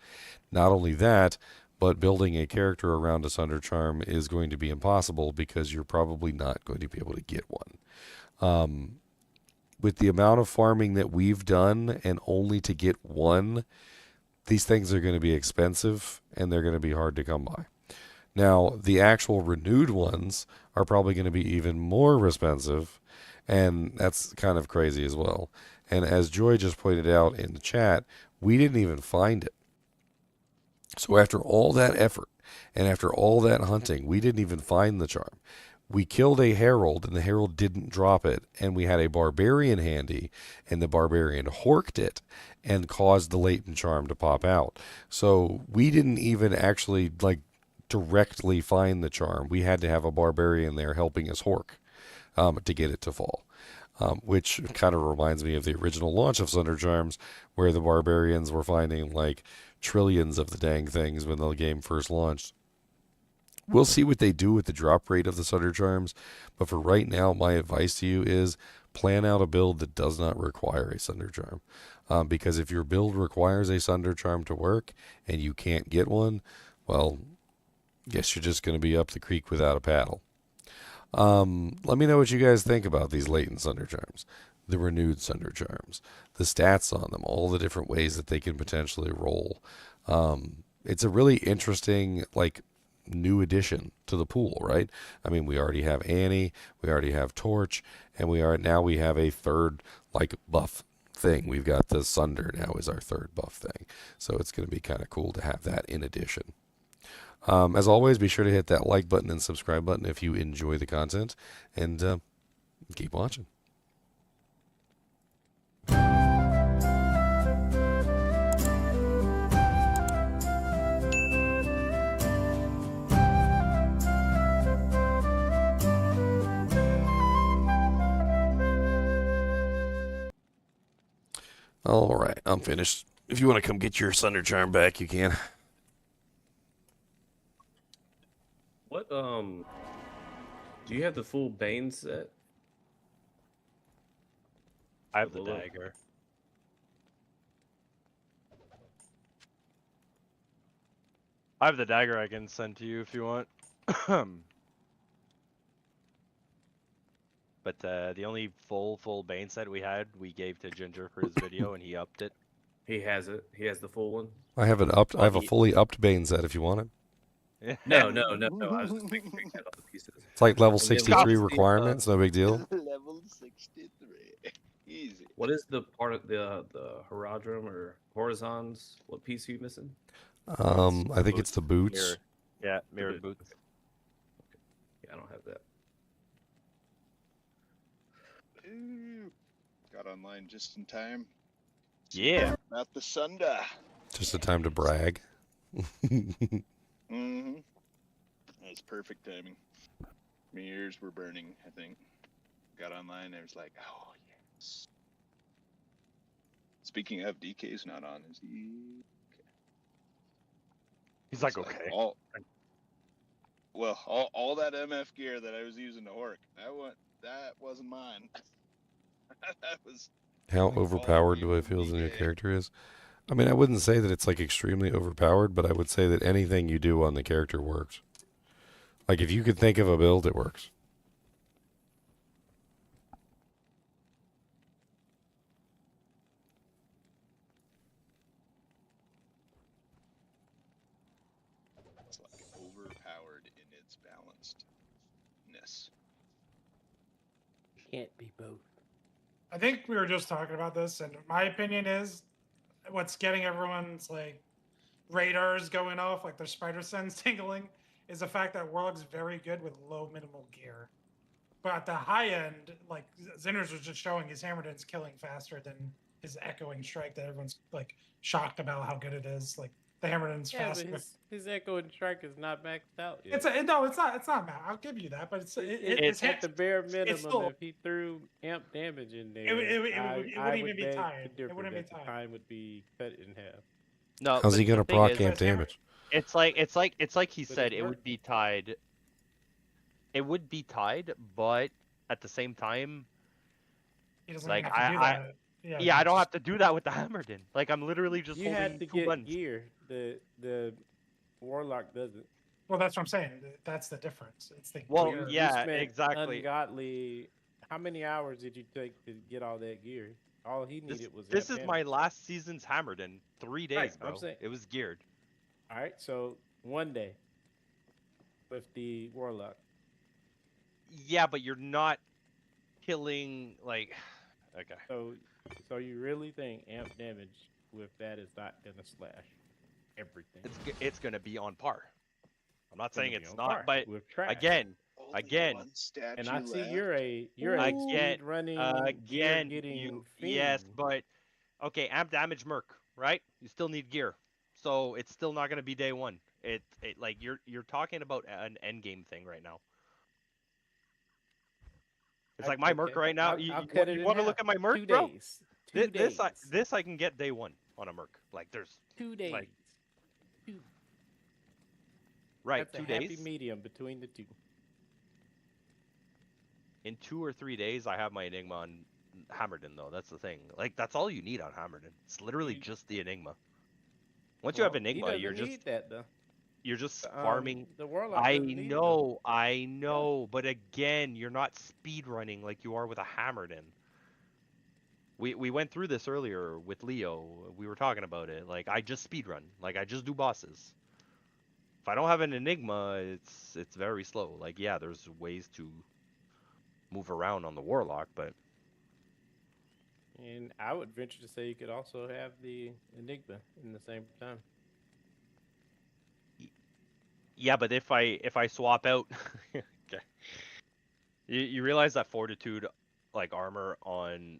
Not only that, but building a character around a Sunder Charm is going to be impossible because you're probably not going to be able to get one. With the amount of farming that we've done and only to get one, these things are going to be expensive and they're going to be hard to come by. Now, the actual renewed ones are probably going to be even more expensive, and that's kind of crazy as well. And as Joy just pointed out in the chat, we didn't even find it. So after all that effort and after all that hunting, we didn't even find the charm. We killed a herald, and the herald didn't drop it, and we had a barbarian handy, and the barbarian horked it and caused the latent charm to pop out. So we didn't even actually directly find the charm. We had to have a barbarian there helping us hork to get it to fall. Which kind of reminds me of the original launch of Sunder Charms, where the barbarians were finding trillions of the dang things when the game first launched. We'll see what they do with the drop rate of the Sunder Charms, but for right now, my advice to you is plan out a build that does not require a Sunder Charm. Because if your build requires a Sunder Charm to work and you can't get one, well, guess you're just going to be up the creek without a paddle. Let me know what you guys think about these latent Sunder Charms, the renewed Sunder Charms, the stats on them, all the different ways that they can potentially roll. It's a really interesting, new addition to the pool, right? I mean, we already have Annie, we already have Torch, and we have a third buff thing. We've got the Sunder now is our third buff thing. So it's going to be kind of cool to have that in addition. As always, be sure to hit that like button and subscribe button if you enjoy the content, and keep watching. All right, I'm finished. If you want to come get your Sunder Charm back, you can. What do you have the full Bane set? I have the dagger. I have the dagger I can send to you if you want. But the only full Bane set we had, we gave to Ginger for his video, and he upped it. He has it. He has the full one. I have I have a fully upped Bane set if you want it. No. I was just making all the pieces. It's level 63 requirements, no big deal. Level 63. Easy. What is the part of the Horadrim or Horizons? What piece are you missing? I think it's the boots. Mirror. Yeah, mirrored boots. Okay. Yeah, I don't have that. Ooh, got online just in time. Yeah. Not the Sunder. Just a time to brag. Mm-hmm. That's perfect timing. My ears were burning, I think. Got online, I was like, oh, yes. Speaking of, DK's not on, is he? Okay. He's okay. All that MF gear that I was using to work, that wasn't mine. That was... How overpowered do I feel as your character is? I mean, I wouldn't say that it's extremely overpowered, but I would say that anything you do on the character works. If you could think of a build, it works. It's overpowered in its balancedness. Can't be both. I think we were just talking about this, and my opinion is what's getting everyone's like radars going off, like their spider sense tingling, is the fact that Warlock's very good with low minimal gear. But at the high end, like Zinners was just showing, his Hammerdin's killing faster than his Echoing Strike that everyone's like shocked about how good it is. Like the Hammerdin's Yeah, faster. but his Echoing Strike is not maxed out yet. It's not Matt. I'll give you that, but It's at the bare minimum. still, If he threw amp damage in there, it wouldn't even be tied. It wouldn't be tied. The time would be cut in half. No, How's but he gonna the thing proc is, amp damage? It's like he But said, it's it would working. be tied. It would be tied, but at the same time, He doesn't like even have to do that. yeah, I don't have to do that with the Hammerdin. Like I'm literally just You holding had to 2 get buttons. gear. The Warlock doesn't. Well, that's what I'm saying. That's the difference. It's the Well, gear. You yeah, spent exactly. Ungodly. How many hours did you take to get all that gear? All he needed was. This amp is my damage. last season's Hammerdin. 3 days, Right, I'm bro. saying- It was geared. All right, so one day with the Warlock. Yeah, but you're not killing like. Okay. So you really think amp damage with that is not gonna slash everything? It's gonna be on par. I'm not saying Gonna be it's on not, par but with trash. again, And I see you're a again, speed running gear again, getting yes, fiend. but okay, amp damage merc, right? You still need gear, so it's still not gonna be day one. It like you're talking about an end game thing right now. It's like my merc right now. You want to look at my merc, 2 bro? days. 2 days. This I can get day one on a merc. Like there's 2 days. like- Two. right That's 2 a happy days. medium between the two. In 2 or 3 days, I have my Enigma on Hammerdin, though. That's the thing. Like, that's all you need on Hammerdin. It's literally just the Enigma. Once you have Enigma, he you're doesn't just need that though. you're just farming. The Warlock. I doesn't need know, but again, you're not speed running like you are with a Hammerdin. We went through this earlier with Leo. We were talking about it. Like, I just speed run. Like, I just do bosses. If I don't have an Enigma, it's very slow. Like, yeah, there's ways to move around on the Warlock, but And I would venture to say you could also have the Enigma in the same time. yeah, but if I swap out, okay, you realize that Fortitude, like armor on,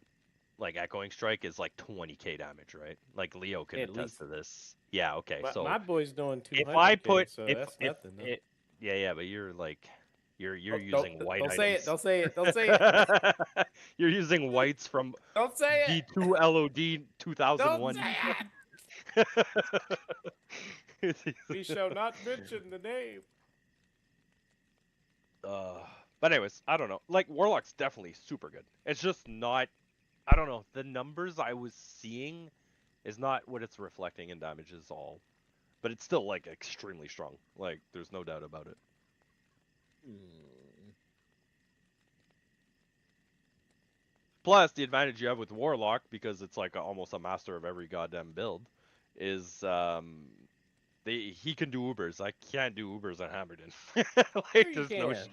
like Echoing Strike is like 20k damage, right? Like Leo can At attest least. to this. Yeah, okay, But so my boy's doing 200K, if I put so if that's nothing. though. yeah, but you're like you're Don't- using don't, white don't items. say it. Don't say it. Don't say it. You're using whites from Don't say it. D2 LOD Don't 2001. say it. We shall not mention the name. But anyways, I don't know. Like Warlock's definitely super good. It's just not. I don't know. The numbers I was seeing is not what it's reflecting in damage is all, but it's still like extremely strong. Like there's no doubt about it. Plus, the advantage you have with Warlock, because it's like almost a master of every goddamn build, is he can do Ubers. I can't do Ubers on Hammerdin. Like, Sure you there's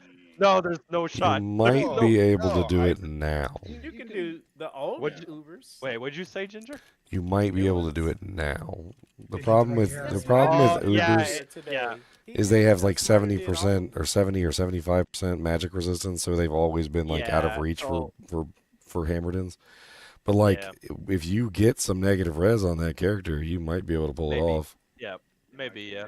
there's no You shot. might There's be no- able to do it now. You can do the old What'd Ubers. Wait, what'd you say, Ginger? You might be able to do it now. The you problem do it with here? the Yes, problem Oh, with yeah, Ubers yeah. is they have like 70% or 70 or 75% magic resistance, so they've always been like out of Yeah, reach so- for Hammerdins. But like, Yeah. if you get some negative res on that character, you might be able to pull Maybe. it off. Yeah, maybe, yeah.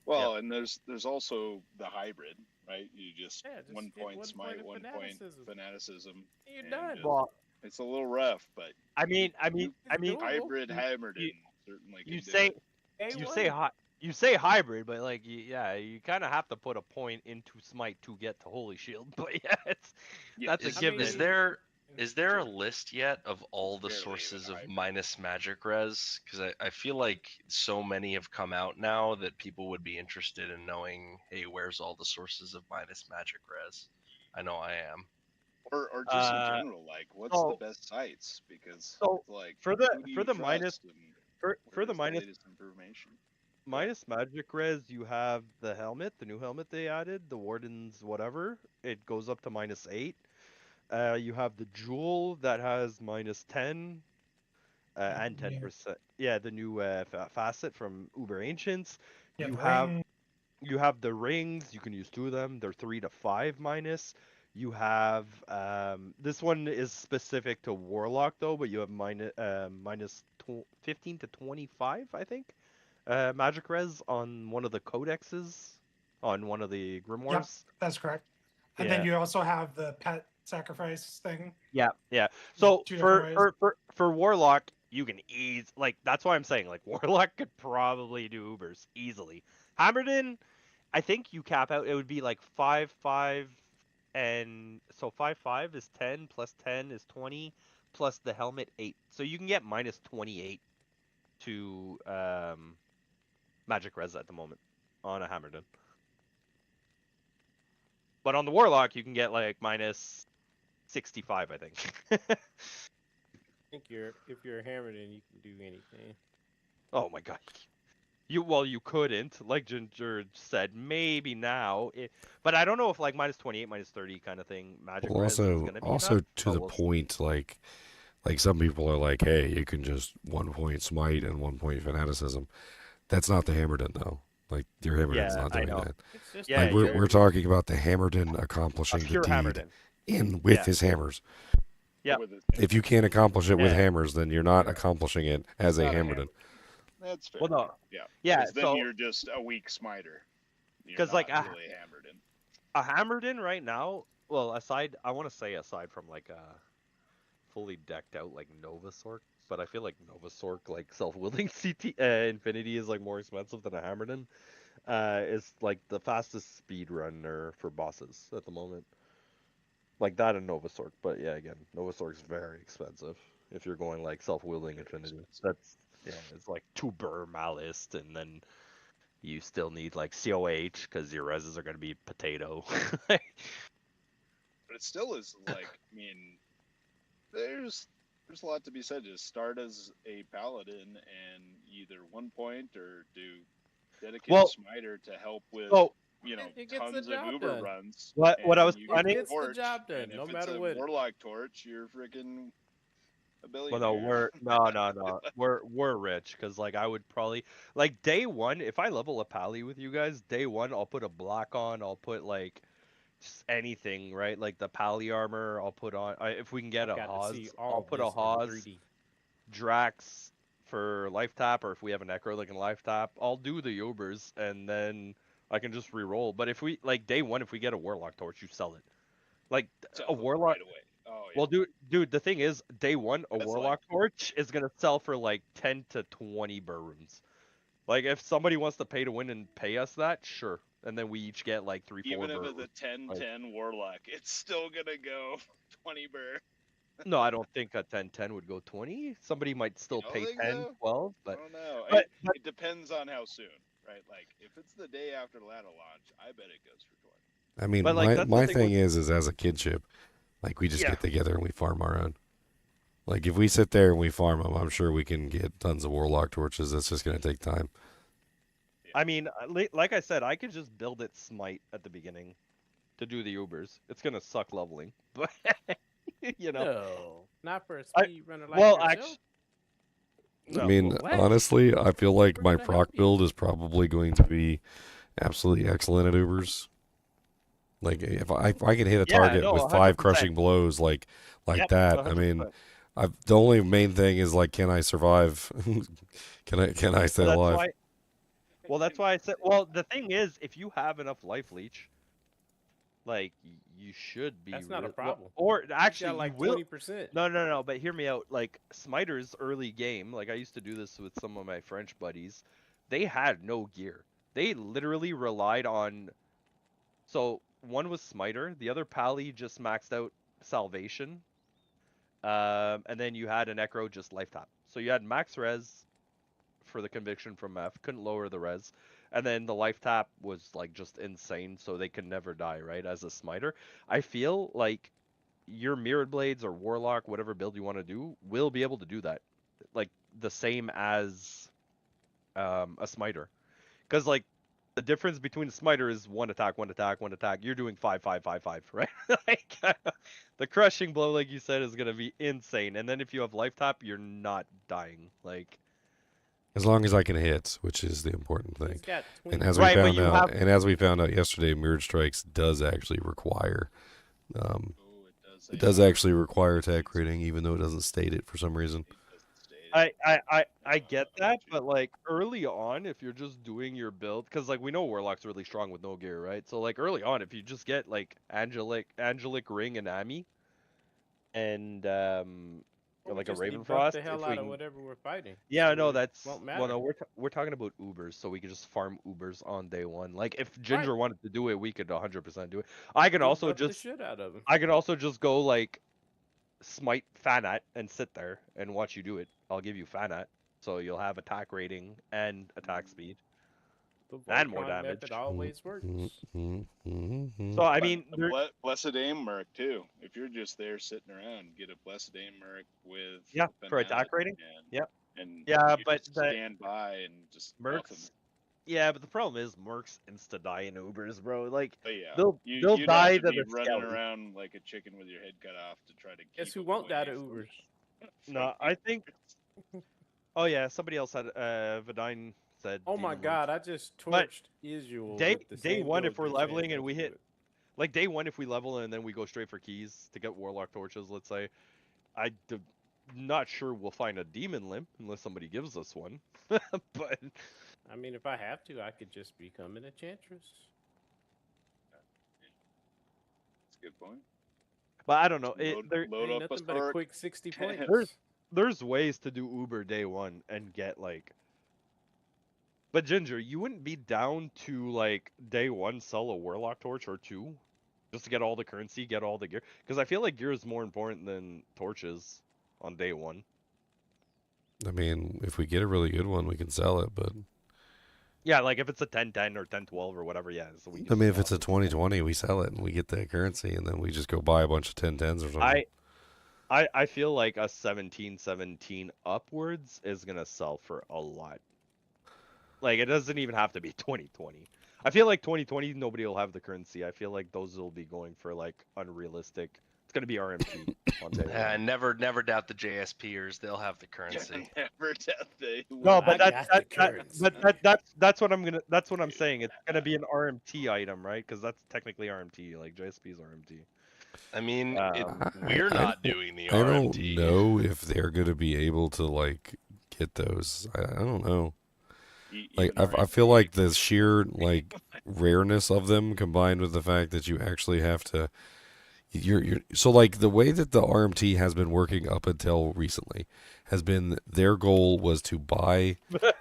Well, and there's also the hybrid, right? You just, Yeah, just 1 get point 1 smite, point of 1 point fanaticism. fanaticism. You're and done. just- Well, it's a little rough, but I mean, doable. hybrid you- hammered you- certainly can you do say it. you say hybrid, but like you kind of have to put a point into smite to get to holy shield. But yeah, that's a Is, given. is there a list yet of all the Barely sources even of hybrid. minus magic res? Because I feel like so many have come out now that people would be interested in knowing, hey, where's all the sources of minus magic res? I know I am. Or just in Uh, general, like what's so- the best sites? Because so, it's like for the- who do for you the minus- trust and for where the is minus latest information? minus magic res, you have the helmet, the new helmet they added, the wardens, whatever. It goes up to -8. You have the jewel that has -10. and 10%. Yeah, the new facet from Uber Ancients. Yeah, You the have ring. you have the rings. You can use 2 of them. They're 3 to 5 minus. You have this one is specific to Warlock though, but you have minus 15 to 25, I think. Magic res on one of the codexes, on one of the grimoires. Yep, that's correct. And then you also have the pet sacrifice thing. Yeah. So 2 different ways. for Warlock, you can like that's why I'm saying like Warlock could probably do Ubers easily. Hammerden, I think you cap out. It would be like 5/5, and so 5/5 is 10 plus 10 is 20 plus the helmet 8. So you can get minus 28 to magic res at the moment on a Hammerden. But on the Warlock, you can get like minus 65, I think. I think if you're a Hammerden, you can do anything. Oh my god. You couldn't, like Ginger said, maybe now. But I don't know if like minus 28, minus 30 kind of thing, magic res is going to be also enough, to the point, like some people are like, hey, you can just 1 point smite and 1 point fanaticism. That's not the Hammerden though. Like your Hammerden's not doing that. Yeah, like we're talking about the Hammerden accomplishing the deed Hammerden. with his hammers. Yeah. If you can't accomplish it with hammers, then you're not accomplishing it as a Hammerden. That's fair. Well, no. Yeah. Yeah. Then So you're just a weak smiter. because like really Hammerden. A Hammerden right now, well, I want to say aside from like a fully decked out like Novasork, but I feel like Novasork, like self-wielding Infinity is like more expensive than a Hammerden. Is like the fastest speed runner for bosses at the moment. Like that and Novasork, but yeah, again, Novasork's very expensive if you're going like self-wielding Infinity. It's like 2 Burr Malice, and then you still need like COH because your reses are going to be potato. But it still is like, I mean, there's a lot to be said. Just start as a paladin and either 1 point or do dedicated smiter to help with tons of Uber runs. What I was planning, it gets the job done, no matter what. Warlock torch, you're freaking a billion. Well, no, we're rich because like I would probably like day 1 if I level a pally with you guys. Day 1, I'll put a black on. I'll put like just anything, right? Like the pally armor. I'll put on if we can get a Haas. I'll put a Haas. Drax for life tap, or if we have an Necro that can life tap, I'll do the Ubers and then I can just re-roll. But if we like day 1, if we get a Warlock torch, you sell it. Like a Warlock. Right away. Oh, yeah. Well, dude, the thing is, day 1, a Warlock torch is gonna sell for like 10 to 20 burr runes. Like if somebody wants to pay to win and pay us that, sure. And then we each get like 3-4 Even if burr it's a 10-10 like, Warlock, it's still gonna go 20 burr. No, I don't think a 10-10 would go 20. Somebody might still pay 10, so? 12, but I don't know. But it depends on how soon, right? Like if it's the day after ladder launch, I bet it goes for 20. I mean, like, my thing is as a kidship, like we just get together and we farm our own. Like if we sit there and we farm them, I'm sure we can get tons of Warlock torches. That's just going to take time. I mean, like I said, I could just build it smite at the beginning to do the Ubers. It's going to suck leveling, but you know. No, not for a speed runner like well, yourself. actually, I mean, honestly, I feel like my proc build is probably going to be absolutely excellent at Ubers. Like if I can hit a target with 5 crushing blows like that, 100%. I mean, the only main thing is like, can I survive? can I stay alive? That's why I said. Well, the thing is, if you have enough life leech, like you should be. That's not a problem. Or actually, you like 20%. No. But hear me out. Like Smiter's early game, like I used to do this with some of my French buddies. They had no gear. They literally relied on. So one was Smiter, the other Pally just maxed out Salvation, and then you had an Necro just life tap. So you had max res for the conviction from F, couldn't lower the res, and then the life tap was like just insane, so they could never die, right? As a Smiter, I feel like your Mirrored Blades or Warlock, whatever build you want to do, will be able to do that, like the same as a Smiter, because like The difference between the smiter is 1 attack, 1 attack, 1 attack. You're doing 5, 5, 5, 5, right? Like, the crushing blow, like you said, is gonna be insane. And then if you have life tap, you're not dying. Like, As long as I can hit, which is the important thing. He's got And 20 as Right, we but found you out, have- and as we found out yesterday, Mirrored Strikes does actually require, Oh, it does actually require attack rating, even though it doesn't state it for some reason. I get that, but like early on, if you're just doing your build, because like we know Warlock's really strong with no gear, right? So like early on, if you just get like Angelic Ring and Ami, and or like a just Raven debuff Frost, the hell if out we of can... whatever we're fighting. Yeah, So no, it that's won't well, no, matter. we're talking about Ubers, so we could just farm Ubers on day one. Like if Ginger wanted to do it, we could 100% do it. I could also Debuff the just shit out of him. I could also just go like smite Fanat and sit there and watch you do it. I'll give you Fanat, so you'll have attack rating and attack speed The and more Voltron damage. method always works. So I mean, Blessed Aim Merc too. If you're just there sitting around, get a Blessed Aim Merc with yeah, for attack Finality rating. and, Yep. And yeah, you but just the stand by and just buff 'em. Mercs. Yeah, but the problem is Mercs insta die in Ubers, bro. Like But yeah, they'll you'd die have to to be the running skelly. around like a chicken with your head cut off to try to keep. Guess who them won't die to away from- Ubers? No, I think. Oh yeah, somebody else had Vidine said. Oh my Demon god, Link. I just But torched Israel. Day with the day same one, build if we're that leveling Shan and we does hit, to it. like day one, if we level and then we go straight for keys to get Warlock torches, let's say, not sure we'll find a demon limp unless somebody gives us one. But I mean, if I have to, I could just become an enchantress. That's a good point. but I don't know. Load Ain't up a nothing but a stork. quick 60 points. There's ways to do Uber day one and get like. But Ginger, you wouldn't be down to like day one sell a Warlock torch or two, just to get all the currency, get all the gear? Because I feel like gear is more important than torches on day one. I mean, if we get a really good one, we can sell it, but Yeah, like if it's a 10-10 or 10-12 or whatever, yeah. So we I mean, if it's a 2020, we sell it and we get that currency, and then we just go buy a bunch of 1010s or something. I feel like a 17-17 upwards is gonna sell for a lot. Like it doesn't even have to be 2020. I feel like 2020 nobody will have the currency. I feel like those will be going for like unrealistic. It's gonna be RMT on day one. Never doubt the JSPers. They'll have the currency. Never doubt they will. No, but I got the currency. that's what I'm saying. It's gonna be an RMT item, right? Because that's technically RMT. Like JSP's RMT. I mean, I we're not doing the I don't RMT. know if they're going to be able to like get those. I don't know. Like I feel like the sheer like rareness of them combined with the fact that you actually have to you're so like the way that the RMT has been working up until recently has been their goal was to buy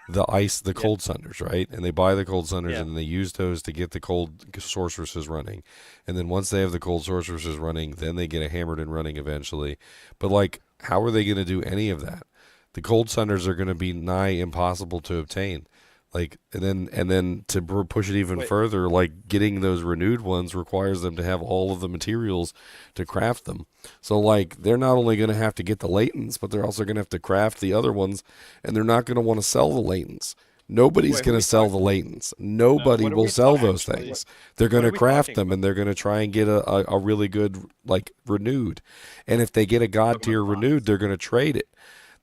the cold sunders, right? And they buy the cold sunders and then they use those to get the cold sorceresses running. And then once they have the cold sorceresses running, then they get a hammered and running eventually. But like how are they going to do any of that? The cold sunders are going to be nigh impossible to obtain. Like and then to push it even further, like getting those renewed ones requires them to have all of the materials to craft them. So like they're not only going to have to get the latents, but they're also going to have to craft the other ones, and they're not going to want to sell the latents. Nobody's going to sell the latents. Nobody will sell those things. They're going to craft them, and they're going to try and get a really good like renewed. And if they get a god tier renewed, they're going to trade it.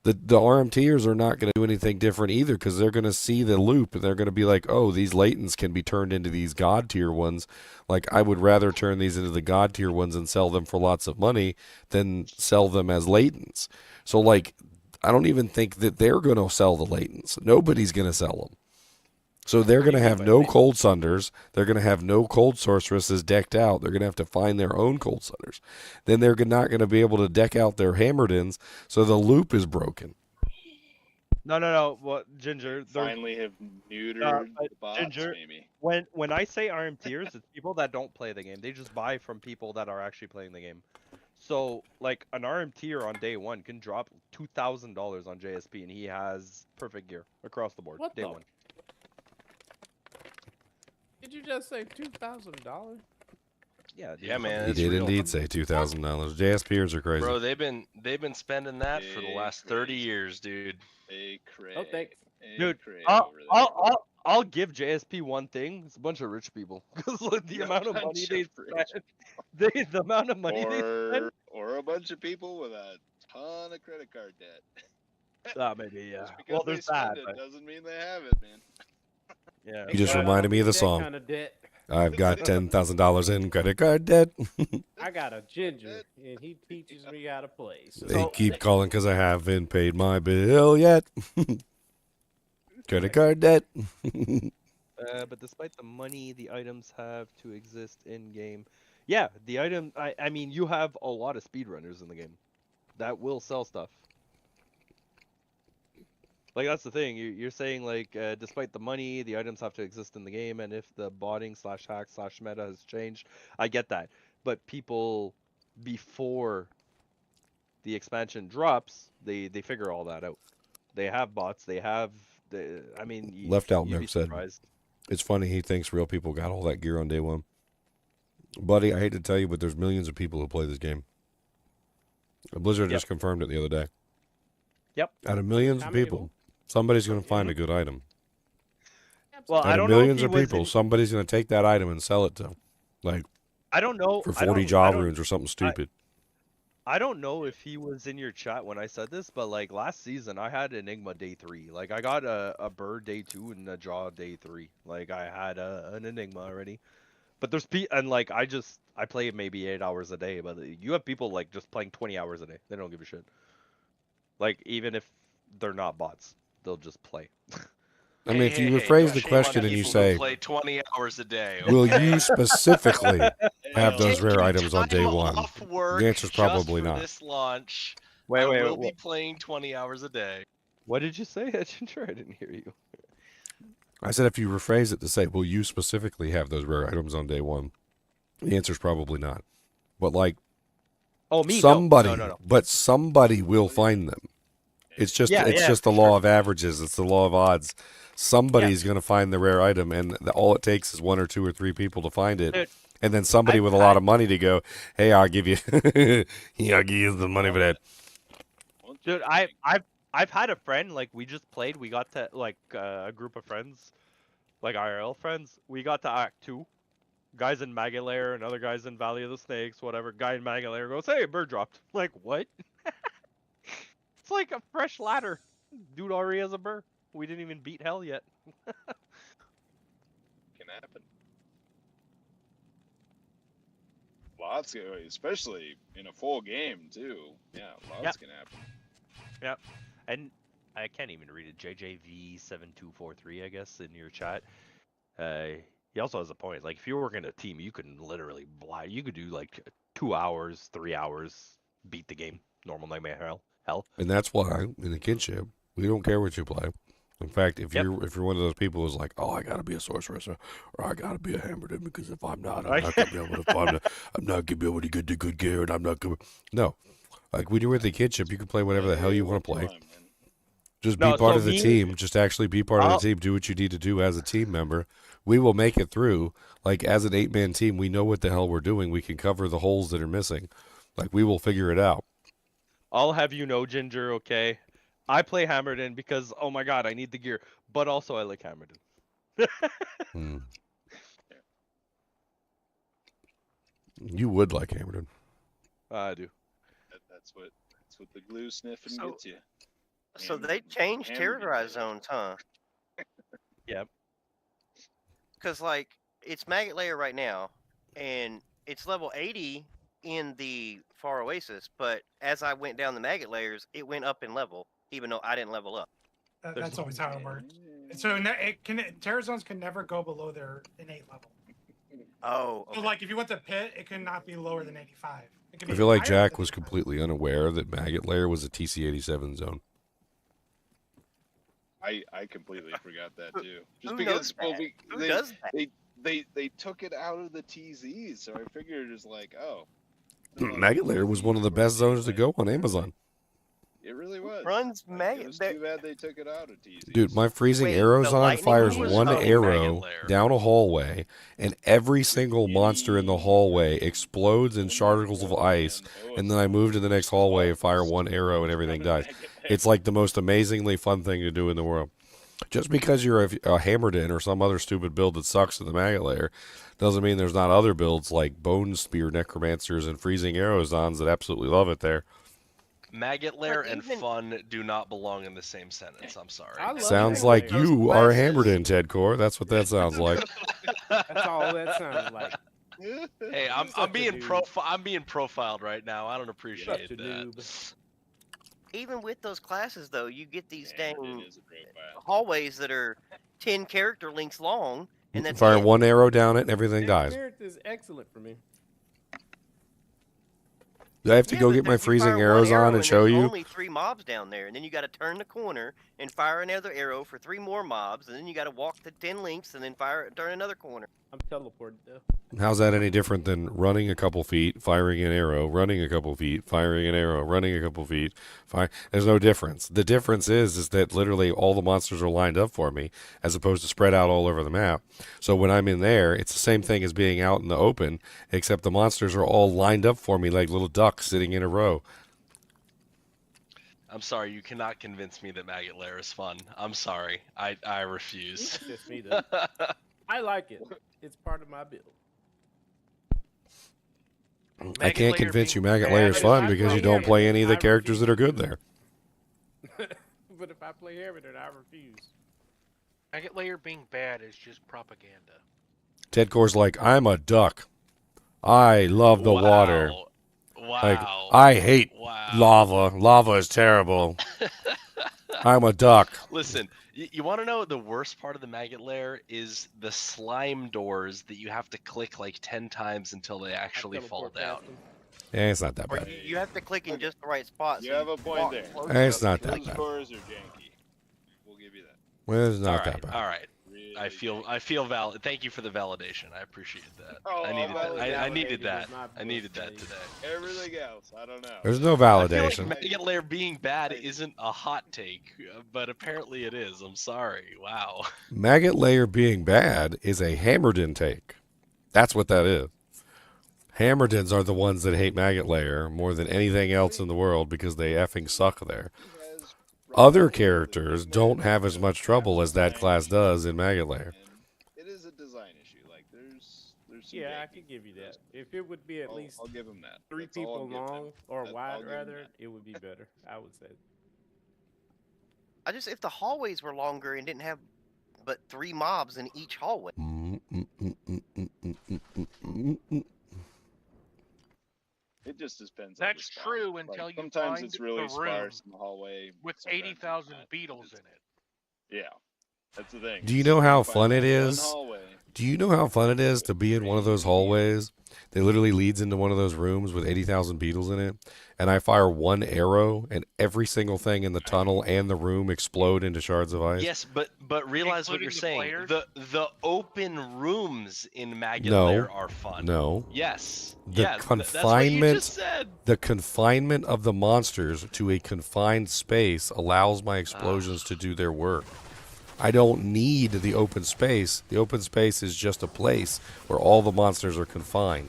The RMTers are not going to do anything different either because they're going to see the loop and they're going to be like, oh, these latents can be turned into these god tier ones. Like, I would rather turn these into the god tier ones and sell them for lots of money than sell them as latents. So, like, I don't even think that they're going to sell the latents. Nobody's going to sell them. So they're going to have no cold sunders. They're going to have no cold sorceresses decked out. They're going to have to find their own cold sunders. Then they're not going to be able to deck out their hammered-ins, so the loop is broken. No. Well, Ginger. Finally have neutered the bots, Ginger, maybe. When I say RMTers, it's people that don't play the game. They just buy from people that are actually playing the game. So, like, an RMTer on day one can drop $2,000 on JSP, and he has perfect gear across the board. What day the? one. Did you just say $2,000? Yeah, Yeah, man. He it's did real. indeed say $2,000. JSPers are crazy. Bro, they've been spending that for the last 30 years, dude. They crazy. Oh, thanks. Dude, I'll give JSP one thing. It's a bunch of rich people because like, the Yeah, amount of bunch money of they rich spend, the amount of money they spend. Or a bunch of people with a ton of credit card debt. Maybe yeah. Just because Well, they there's that. spend it But, doesn't mean they have it, man. yeah. You just But I reminded don't me of the need that song. kind of debt. I've got $10,000 in credit card debt. I got a ginger, and he teaches me how to play. So They keep calling because I haven't paid my bill yet. Credit card debt. But despite the money the items have to exist in game, yeah, the item. I mean, you have a lot of speedrunners in the game that will sell stuff. Like that's the thing. You're saying like, despite the money, the items have to exist in the game, and if the botting / hack / meta has changed, I get that. But people before the expansion drops, they figure all that out. They have bots. They have. I mean, Left Out you'd be Milk said, surprised. it's funny he thinks real people got all that gear on day one. Buddy, I hate to tell you, but there's millions of people who play this game. Blizzard just confirmed it the other day. Yep. Out of millions of people, somebody's going to find a good item. Well, I Out don't of know if millions he of was people, in- somebody's going to take that item and sell it to, like, I don't know. for I 40 don't- job I don't- runes or something stupid. I don't know if he was in your chat when I said this, but like last season I had Enigma day 3. Like I got a bird day 2 and a jaw day 3. Like I had an Enigma already. But there's and like I play maybe 8 hours a day, but you have people like just playing 20 hours a day. They don't give a shit. Like even if they're not bots, they'll just play. I mean, if you rephrase the question and you say, play 20 hours a day. will okay? you specifically have those Taking rare items on day time one? off work The answer's just probably for not. This launch, Wait, I wait, will wait, be playing 20 hours a day. What did you say? Ginger? I didn't hear you. I said if you rephrase it to say, will you specifically have those rare items on day one? The answer's probably not. But like, Oh, me? somebody, No. but somebody will find them. It's just the law of averages. It's the law of odds. Somebody's going to find the rare item, and all it takes is 1 or 2 or 3 people to find it. Dude, And then somebody with a lot of money to go, hey, I'll give you, I'll give you the money for that. Dude, I've had a friend, like we just played, we got to like a group of friends, like IRL friends, we got to Act 2. Guys in Maggot Lair and other guys in Valley of the Snakes, whatever. Guy in Maggot Lair goes, hey, bird dropped. Like, what? It's like a fresh ladder. Dude already has a bird. We didn't even beat hell yet. Can happen. Lots, especially in a full game too. Yeah, lots can happen. Yep. And I can't even read it. JJV7243, I guess, in your chat. He also has a point. Like, if you're working a team, you can literally you could do like 2 hours, 3 hours, beat the game. Normal Nightmare Hell. And that's why in the kinship, we don't care what you play. In fact, if you're one of those people who's like, oh, I gotta be a sorceress or I gotta be a hammered because if I'm not, I'm not gonna be able to find I'm not gonna be able to get the good gear, and I'm not gonna. No, like when you're with the kinship, you can play whatever the hell you want to play. Just be part of the team. Just actually be part of the team. Do what you need to do as a team member. We will make it through. Like as an 8-man team, we know what the hell we're doing. We can cover the holes that are missing. Like we will figure it out. I'll have you know, Ginger, okay? I play Hammerden because, oh my god, I need the gear. But also I like Hammerden. You would like Hammerden. I do. That's what the glue sniffing gets you. So they changed terrorized zones, huh? Yep. Because, like, it's Maggot Layer right now, and it's level 80 in the Far Oasis, but as I went down the Maggot Layers, it went up in level, even though I didn't level up. That's always how it works. So terror zones can never go below their innate level. Oh. So, like, if you went to Pit, it cannot be lower than 85. It can I be feel like higher Jack than was completely unaware that Maggot Lair was a TC-87 zone. I completely forgot that too. Just Who because knows that? Who does that? They took it out of the TZs, so I figured it's like, oh. Maggot Lair was one of the best zones to go on Amazon. It really was. Runs It Maggot. was too bad they took it out of TZs. Dude, my freezing Wait, arrow the zone lightning fires was one on arrow Maggot Lair. down a hallway, and every single monster in the hallway explodes in particles of ice, and then I move to the next hallway and fire one arrow and everything dies. It's like the most amazingly fun thing to do in the world. Just because you're a Hammerden or some other stupid build that sucks in the Maggot Layer doesn't mean there's not other builds like Bone Spear Necromancers and Freezing Arrowzons that absolutely love it there. Maggot Lair and fun do not belong in the same sentence. I'm sorry. I love Sounds Maggot like Layer. you are a Hammerden, Ted Core. That's what that sounds like. That's all that sounds like. Hey, I'm being profiled right now. I don't appreciate Such a that. noob. Even with those classes, though, you get these dang is a great class. hallways that are 10 character links long, and that's Fire it. one arrow down it and everything dies. Spirit is excellent for me. Do I have to Yeah, go but get my you freezing fire one arrows arrow on and show there's you? only 3 mobs down there, and then you got to turn the corner and fire another arrow for 3 more mobs, and then you got to walk the 10 links and then turn another corner. I'm teleported though. How's that any different than running a couple feet, firing an arrow, running a couple feet, firing an arrow, running a couple feet? There's no difference. The difference is that literally all the monsters are lined up for me as opposed to spread out all over the map. So when I'm in there, it's the same thing as being out in the open, except the monsters are all lined up for me like little ducks sitting in a row. I'm sorry, you cannot convince me that Maggot Lair is fun. I'm sorry. I refuse. It's just me though. I like it. It's part of my build. I can't convince you Maggot Layer is fun because you don't play any of the characters that are good there. But if I play Hammerden, I refuse. Maggot Layer being bad is just propaganda. Ted Core's like, I'm a duck. I love the water. Wow. Like, I hate lava. Lava is terrible. I'm a duck. Listen, you want to know the worst part of the Maggot Lair is the slime doors that you have to click like 10 times until they actually fall down. Yeah, it's not that Or bad. you have to click in just the right spot. You have a point there. It's not that Those bad. doors are janky. We'll give you that. Well, it's not that bad. All right. I feel valid. Thank you for the validation. I appreciate that. Oh, I needed that. I needed validated that. is not I needed that bullshit. today. Everything else, I don't know. There's no I feel validation. like Maggot Lair being bad isn't a hot take, but apparently it is. I'm sorry. Wow. Maggot Layer being bad is a Hammerden take. That's what that is. Hammerdens are the ones that hate Maggot Layer more than anything else in the world because they effing suck there. Other characters don't have as much trouble as that class does in Maggot Layer. It is a design issue. Like there's some Yeah, I janky could give you that. If it would be at least I'll give him that. 3 That's all I'll people give him. long or I'll wide, give him rather, that. it would be better. I would say. If the hallways were longer and didn't have but 3 mobs in each hallway. It just depends. That's on the spot. true until you sometimes find it's really the room sparse in the hallway with sometimes 80,000 not. beetles in it. Yeah, that's the thing. Do you know how find fun it that one is? hallway. Do you know how fun it is to be in one of those hallways that literally leads into one of those rooms with 80,000 beetles in it? And I fire one arrow and every single thing in the tunnel and the room explode into shards of ice? Yes, but realize what Including you're the saying. players? The open rooms in Maggot No. Lair are fun. No. Yes. The Yes, that's what you confinement, just said. the confinement of the monsters to a confined space allows my explosions to do their work. I don't need the open space. The open space is just a place where all the monsters are confined.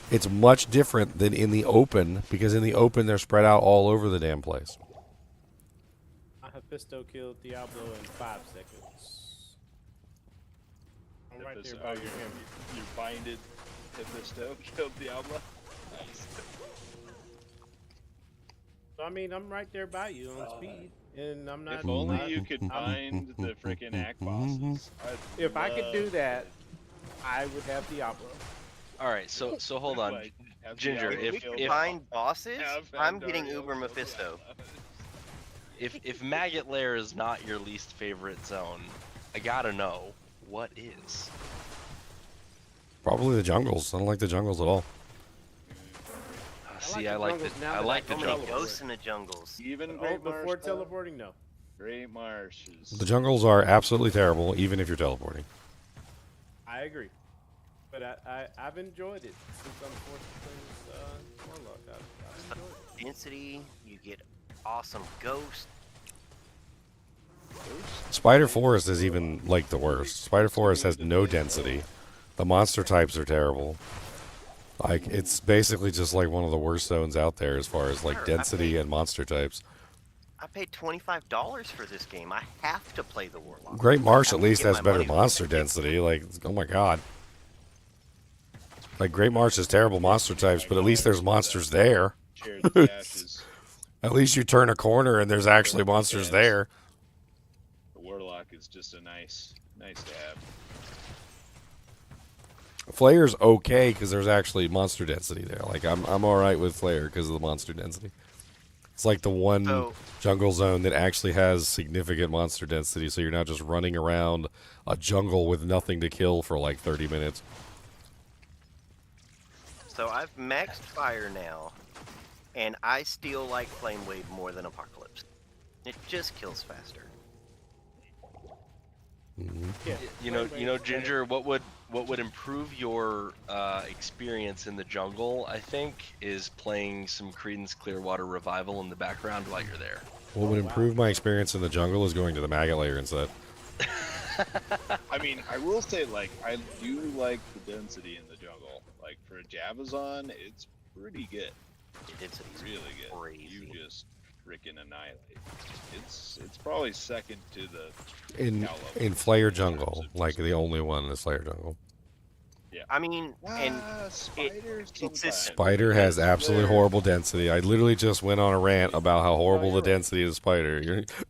It's much different than in the open, because in the open they're spread out all over the damn place. Mephisto killed Diablo in 5 seconds. I'm right there by your him. You find it. Mephisto killed Diablo. Nice. So I mean, I'm right there by you on speed, and I'm not. If only I- you could find the freaking act bosses. If I could do that, I would have Diablo. All right, so hold on, Like, have Ginger. Diablo If We killed can if find bosses. have I'm Ventar getting killed Uber Diablo. Mephisto. if Maggot Lair is not your least favorite zone, I gotta know what is. Probably the jungles. I don't like the jungles at all. See, the I like the jungles now I that like I the So can many jungles. ghosts in the jungles. Even Oh, Great Marsh. before though? teleporting, no. Great Marshes. The jungles are absolutely terrible, even if you're teleporting. I agree, but I've enjoyed it since I'm forced to play Warlock. I've enjoyed it. Density. You get awesome ghosts. Spider Forest is even like the worst. Spider Forest has no density. The monster types are terrible. Like, it's basically just like one of the worst zones out there as far as like density and monster types. I paid $25 for this game. I have to play the Warlock. Great Marsh I at have to least get has my better money worth. monster density. Like, oh my god. Like, Great Marsh is terrible monster types, but at least there's monsters there. Shared stashes. At least you turn a corner and there's actually monsters there. The Warlock is just a nice to have. Flayer's okay because there's actually monster density there. Like, I'm all right with Flayer because of the monster density. It's like the one jungle zone that actually has significant monster density, so you're not just running around a jungle with nothing to kill for like 30 minutes. So I've maxed fire now, and I still like Flame Wave more than Apocalypse. It just kills faster. Yeah, You know, Ginger, what would improve your experience in the jungle, I think, is playing some Creedence Clearwater Revival in the background while you're there. What would improve my experience in the jungle is going to the maggot layer instead. I mean, I will say, like, I do like the density in the jungle. Like, for a Javazon, it's pretty good. The density's really good. Crazy. You just freaking annihilate. It's probably second to the in Flayer jungle, like the only one is Flayer jungle. Yeah. I mean, and Spider has absolutely horrible density. I literally just went on a rant about how horrible the density is Spider.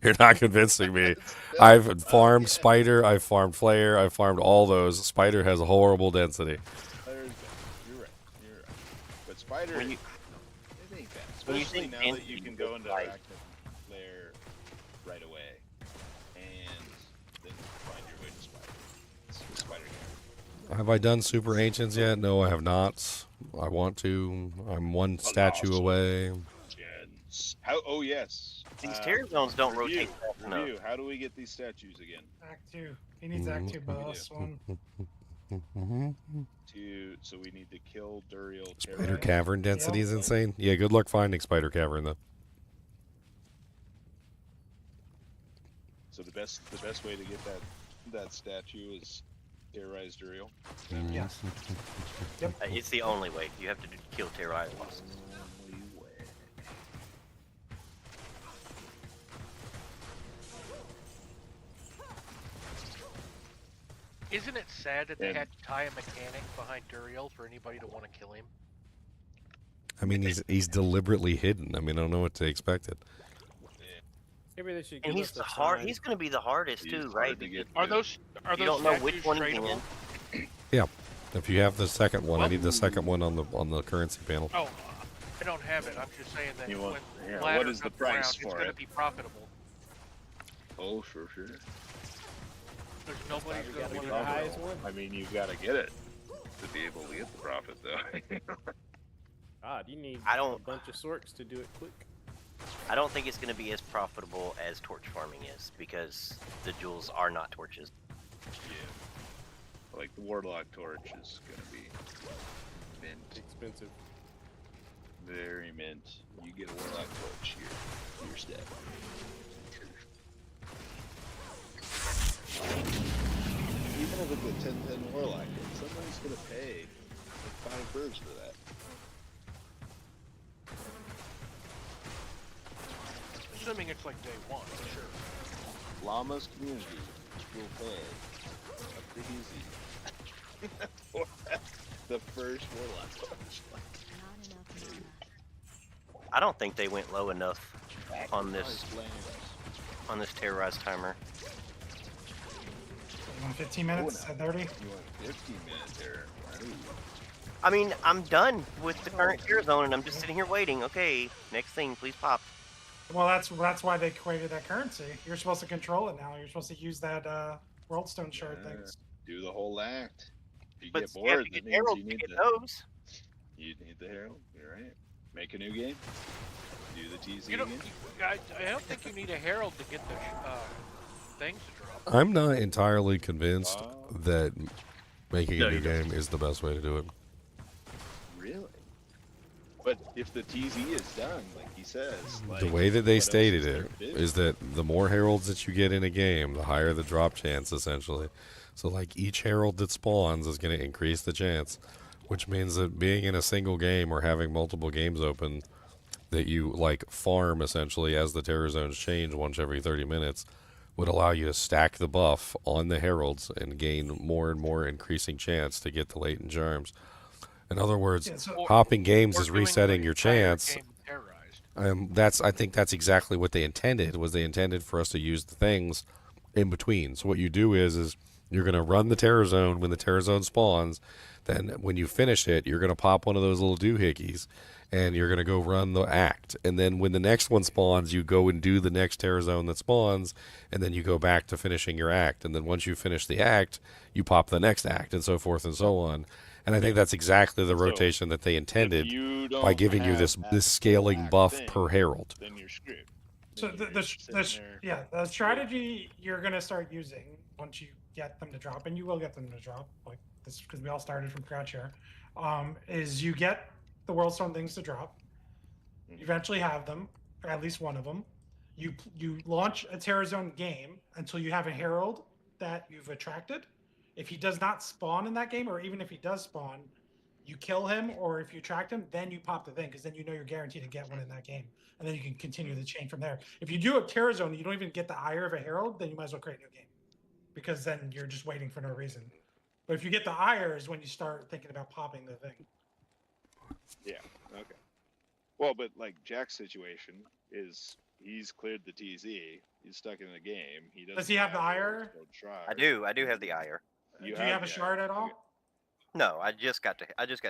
You're not convincing me. I've farmed Spider, I've farmed Flayer, I've farmed all those. Spider has a horrible density. You're right. But Spider, it ain't bad. Especially now that you can go into active Flayer right away and then find your way to Spider. It's Spider game. Have I done Super Ancients yet? No, I have not. I want to. I'm one statue away. Oh, yes. These tear zones don't rotate fast enough. Review. How do we get these statues again? Act 2. He needs Act 2 boss one. So we need to kill Duriel. Spider Cavern density is insane. Yeah, good luck finding Spider Cavern though. So the best way to get that statue is terrorize Duriel. Yes. Yep. It's the only way. You have to kill terrorize bosses. Isn't it sad that they had to tie a mechanic behind Duriel for anybody to want to kill him? I mean, he's deliberately hidden. I mean, I don't know what to expect. Maybe they should. And he's the He's going to be the hardest too, right? Are those you don't know which one he's in. Yeah, if you have the second one, I need the second one on the currency panel. Oh, I don't have it. I'm just saying that when what ladders is the up price around, for it's going to it? be profitable. Oh, sure. There's nobody's going to get want the highest one. I mean, you've got to get it to be able to get the profit, though. God, you need a bunch of sorts to do it quick. I don't think it's going to be as profitable as torch farming is because the jewels are not torches. Yeah. Like the Warlock torch is going to be mint. Expensive. Very mint. You get a Warlock torch here. Your step. Even if it's a 10-10 Warlock, somebody's going to pay like 5 birds for that. Assuming it's like day one, for sure. Llama's community will pay a pretty easy for the first Warlock torch. I don't think they went low enough on this terrorize timer. You want 15 minutes at 30? You want 15 minutes there. I mean, I'm done with the current tier zone, and I'm just sitting here waiting. Okay, next thing, please pop. Well, that's why they created that currency. You're supposed to control it now. You're supposed to use that World Stone shard things. Do the whole act. If you But get you have bored, to get that means Herald you to need get the, those. you need the Herald. You're right. Make a new game. Do the TZ You don't. again. I don't think you need a herald to get the things to drop. I'm not entirely convinced that making a new game is the best way to do it. Really? But if the TZ is done, like he says, like, The way that they what else stated is there it to do? is that the more heralds that you get in a game, the higher the drop chance, essentially. So, like, each herald that spawns is going to increase the chance, which means that being in a single game or having multiple games open that you like farm essentially as the terror zones change once every 30 minutes would allow you to stack the buff on the heralds and gain more and more increasing chance to get the latent charms. In other words, Yeah, so- hopping games Or is doing resetting the your entire chance. game terrorized. I think that's exactly what they intended. Was they intended for us to use the things in between. So what you do is you're going to run the terror zone when the terror zone spawns. Then when you finish it, you're going to pop one of those little doohickeys, and you're going to go run the act. And then when the next one spawns, you go and do the next terror zone that spawns, and then you go back to finishing your act. And then once you finish the act, you pop the next act, and so forth and so on. And I think that's exactly the rotation that they intended by giving you this scaling buff per herald. Then you're screwed. So the strategy you're gonna start using once you get them to drop, and you will get them to drop like this because we all started from scratch here, is you get the Worldstone things to drop. You eventually have them, or at least one of them. You launch a Terror Zone game until you have a herald that you've attracted. If he does not spawn in that game, or even if he does spawn, you kill him, or if you attract him, then you pop the thing, because then you know you're guaranteed to get one in that game. And then you can continue the chain from there. If you do a Terror Zone and you don't even get the ire of a herald, then you might as well create a new game, because then you're just waiting for no reason. But if you get the ire is when you start thinking about popping the thing. Yeah, okay. Well, but like Jack's situation is he's cleared the TZ. He's stuck in the game. Does he have the ire? I do have the ire. Do you have a shard at all? No, I just got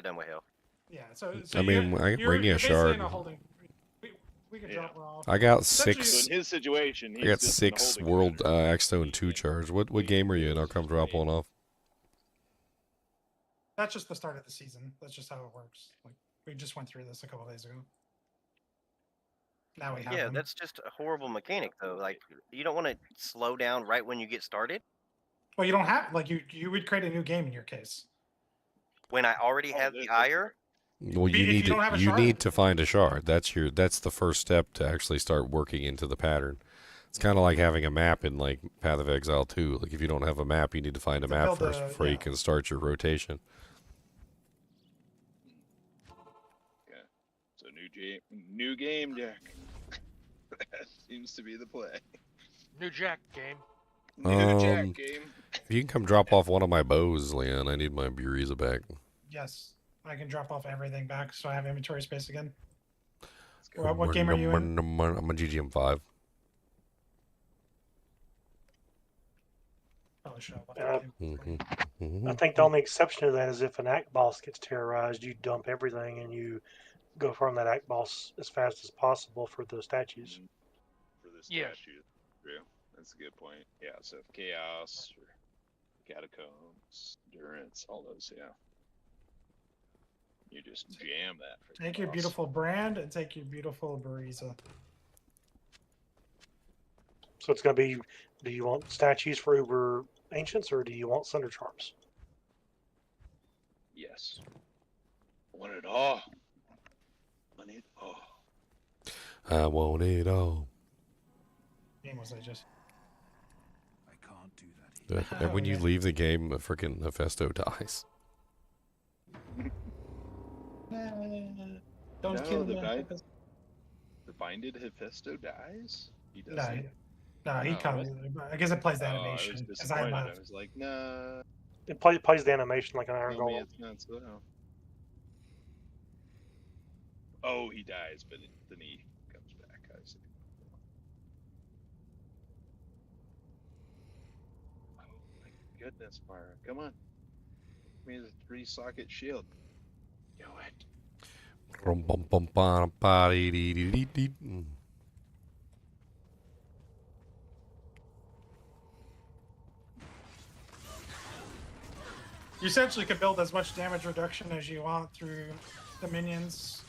done with hell. Yeah, so I mean, I can bring you a shard. We can drop her off. I got So 6. in his situation, I got 6 World Axstone 2 charge. What game are you in? I'll come drop one off. That's just the start of the season. That's just how it works. Like we just went through this a couple days ago. Now we have them. That's just a horrible mechanic though. Like you don't want to slow down right when you get started. Well, you don't have you would create a new game in your case. When I already have the ire. Well, you need to find a shard. That's the first step to actually start working into the pattern. It's kind of like having a map in like Path of Exile 2. Like if you don't have a map, you need to find a map first before you can start your rotation. Okay. So new game, Jack. That seems to be the play. New Jack game. New Jack game. If you can come drop off one of my bows, Leon, I need my Buriza back. Yes, I can drop off everything back so I have inventory space again. What game are you in? I'm a GGM5. Probably should have left I think the only exception to that is if an act boss gets terrorized, you dump everything and you go from that act boss as fast as possible for the statues. For the statues. True. That's a good point. Yeah, so if Chaos or Catacombs, Endurance, all those, yeah. You just jam that. Take your beautiful brand and take your beautiful Buriza. So it's going to be, do you want statues for Uber Ancients or do you want Thunder Charms? Yes. I want it all. I need it all. I want it all. Game was I just. I can't do that. And when you leave the game, a freaking Hephaestus dies. Don't kill the me. The binded Hephaestus dies? He No, doesn't. he comes. I guess it plays the I animation. was 'cause disappointed. I I was like, nah. It plays the animation like an Iron Tell me Golem. it's not so. Oh, he dies, but then he comes back. I see. Oh my goodness, Mara. Come on. Give me the 3-socket shield. Do it. You essentially can build as much damage reduction as you want through the minions.